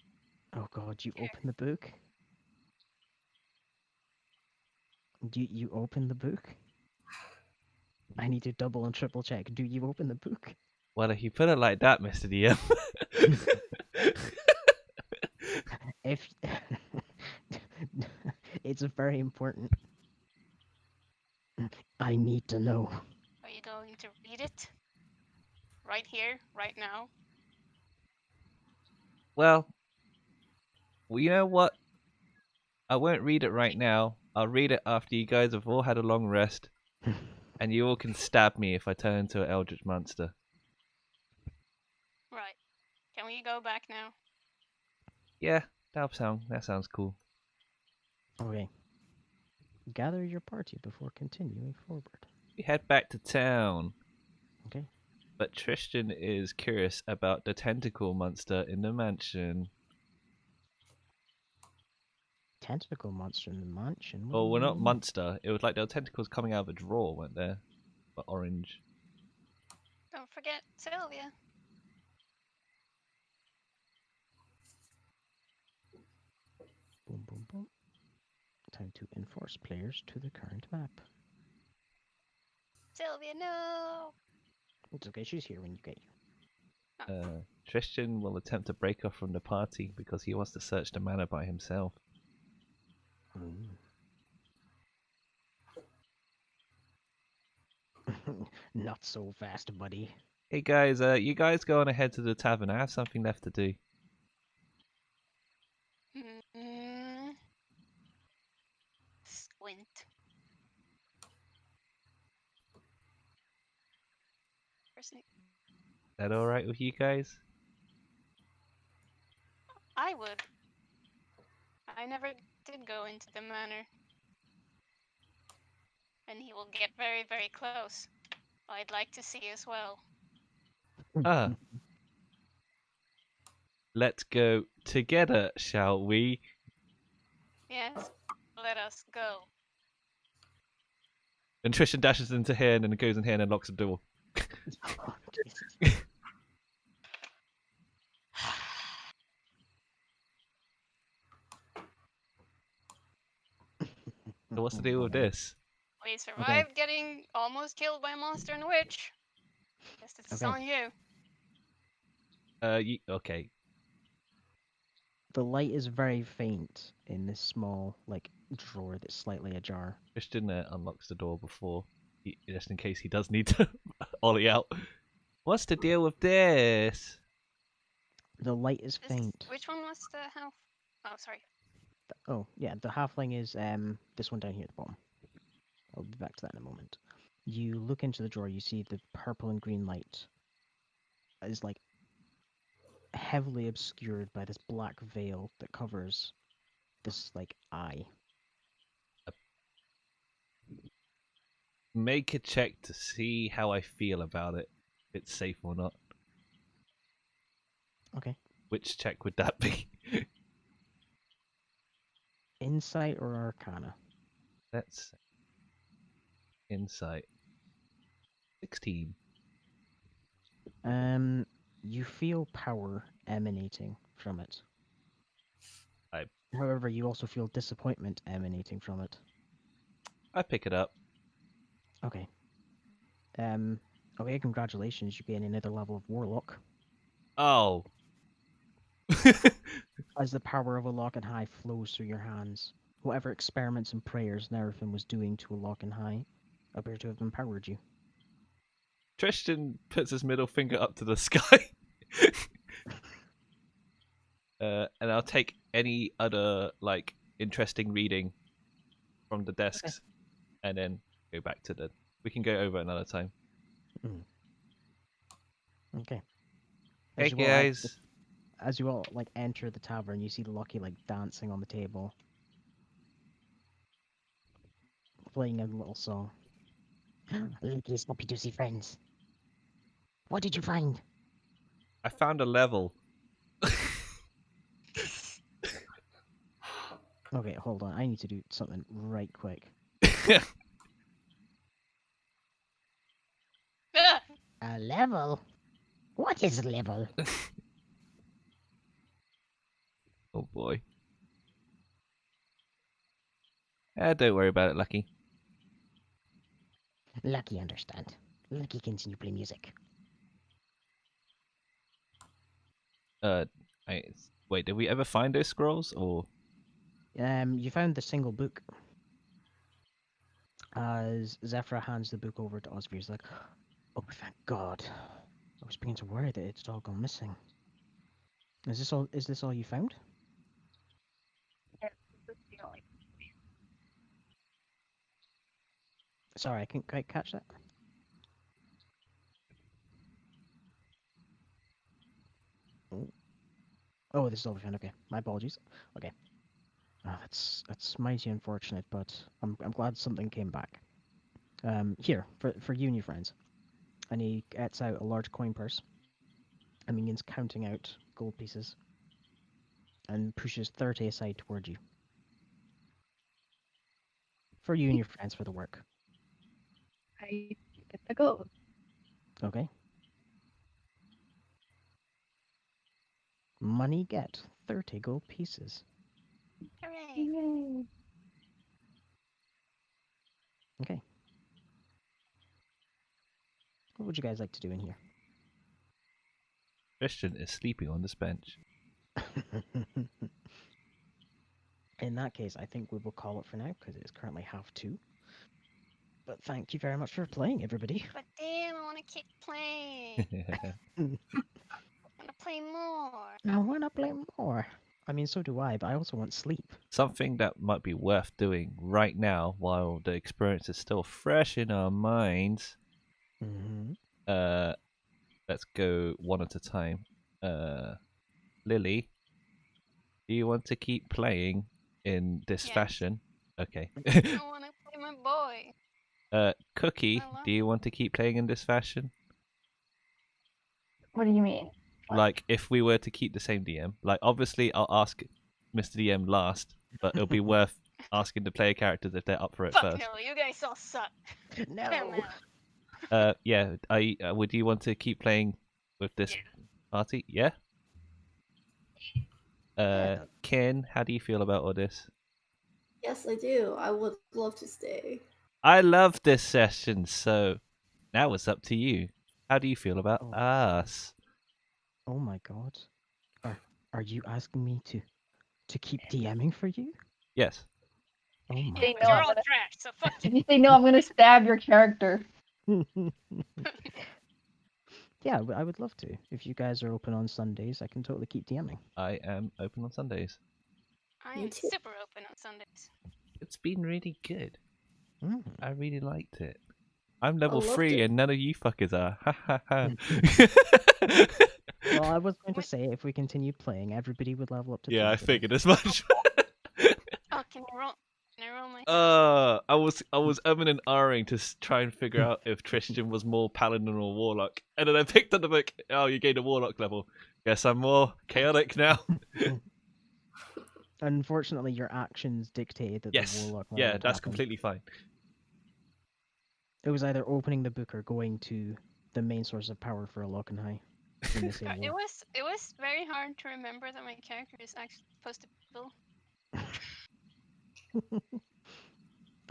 oh god, you Here. open the book? You open the book? I need to double and triple check. Do you open the book? Well, if you put it like that, Mr. DM. If it's very important. I need to know. Are you going to read it? Right here, right now? Well, you know what? I won't read it right now. I'll read it after you guys have all had a long rest, and you all can stab me if I turn into an eldritch monster. Right. Can we go back now? Yeah, that sounds cool. Okay. Gather your party before continuing forward. We head back to town. Okay. But Tristan is curious about the tentacle monster in the mansion. Tentacle monster in the mansion. What Oh, do well, you not mean? monster. It was like there were tentacles coming out of a drawer, weren't there? But orange. Don't forget Sylvia. Boom, boom, boom. Time to enforce players to the current map. Sylvia, no! It's okay, she's here when you get here. Tristan will attempt to break off from the party because he wants to search the manor by himself. Not so fast, buddy. Hey guys, you guys go on ahead to the tavern. I have something left to do. Mm-hmm. Squint. Person- Is that alright with you guys? I would. I never did go into the manor. And he will get very, very close. I'd like to see as well. Ah. Let's go together, shall we? Yes, let us go. And Tristan dashes into here and then goes in here and then locks the door. Oh, Jesus. So what's the Oh, deal with boy. this? We survived getting almost killed by a monster and a witch. Guess it's Okay. on you. Okay. The light is very faint in this small, like, drawer that's slightly ajar. Tristan unlocks the door before, just in case he does need to ollie out. What's the deal with this? The light is This, faint. which one was the half? Oh, sorry. Oh, yeah, the halfling is this one down here at the bottom. I'll be back to that in a moment. You look into the drawer, you see the purple and green light is like heavily obscured by this black veil that covers this like eye. Make a check to see how I feel about it. If it's safe or not. Okay. Which check would that be? Insight or Arcana? That's insight. 16. You feel power emanating from it. I- However, you also feel disappointment emanating from it. I pick it up. Okay. Okay, congratulations, you gain another level of Warlock. Oh. As the power of a lock and high flows through your hands, whatever experiments and prayers Nerfin was doing to a lock and high appear to have empowered you. Tristan puts his middle finger up to the sky. And I'll take any other like interesting reading from the desks, and then go back to the. We can go over another time. Okay. Hey As you all enter guys. as you all like enter the tavern, you see Lucky like dancing on the table, playing a little song. Lucky's happy to see friends. What did you find? I found a level. Okay, hold on. I need to do something right quick. Ah! A level? What is a level? Oh boy. Don't worry about it, Lucky. Lucky understand. Lucky continue play music. Wait, did we ever find those scrolls or? You found the single book. As Zephyr hands the book over to Osby, he's like, "Oh, thank God! I was beginning to worry that it's all gone missing. Is this all? Is this all you found?" Yes, this is the only. Sorry, I couldn't quite catch that. Oh, this is all we found. Okay, my apologies. Okay, that's mighty unfortunate, but I'm glad something came back. Here for you and your friends, and he gets out a large coin purse and begins counting out gold pieces, and pushes 30 aside toward you. For you and your friends for the work. I get the gold. Okay. Money get 30 gold pieces. Hooray! Yay. Okay. What would you guys like to do in here? Christian is sleeping on this bench. In that case, I think we will call it for now because it is currently 2:30. But thank you very much for playing, everybody. But damn, I want to keep playing. I want to play more. I want to play more. I mean, so do I, but I also want sleep. Something that might be worth doing right now while the experience is still fresh in our minds. Mm-hmm. Let's go one at a time. Lily, do you want to keep playing in this Yes. fashion? Okay. I want to play my boy. Cookie, I love do you want to keep playing in this fashion? What do you mean? Like, if we were to keep the same DM, like obviously I'll ask Mr. DM last, but it'll be worth asking the player characters if they're up for it Fuck first. no, you guys all suck. No. Come out. Yeah. Would you want to keep playing with this party? Yeah. Yeah. Ken, how do you feel about all this? Yes, I do. I would love to stay. I love this session, so now it's up to you. How do you feel about Oh. us? Oh my God. Are you asking me to keep DMing for you? Yes. Oh my Hey, But no, you're I'm all gonna- trash, so fuck If you. you say no, I'm gonna stab your character. Yeah, I would love to. If you guys are open on Sundays, I can totally keep DMing. I am open on Sundays. I Me am too. super open on Sundays. It's been really good. Mm. I really liked it. I'm level loved 3 it. and none of you fuckers are. Ha ha ha. Well, I was going to What? say if we continued playing, everybody would level up to Yeah, I 3. figured as much. Oh, can I roll? Can I roll my? I was umming and ahhing to try and figure out if Tristan was more paladin or warlock, and then I picked up the book. Oh, you gained a warlock level. Guess I'm more chaotic now. Unfortunately, your actions dictated that the Yes. warlock level Yeah, would that's happen. completely fine. It was either opening the book or going to the main source of power for a Lockenhigh in the same It war. was very hard to remember that my character is actually supposed to be evil.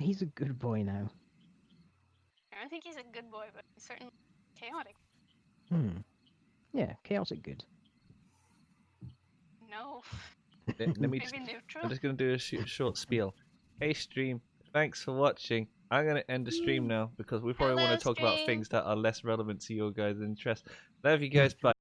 He's a good boy now. I don't think he's a good boy, but he's certainly chaotic. Yeah, chaotic good. No, Let me. maybe neutral. I'm just gonna do a short spiel. Hey stream, thanks for watching. I'm gonna end the stream now because we probably want Hello, to talk about stream. things that are less relevant to your guys' interests. Love you guys. Bye.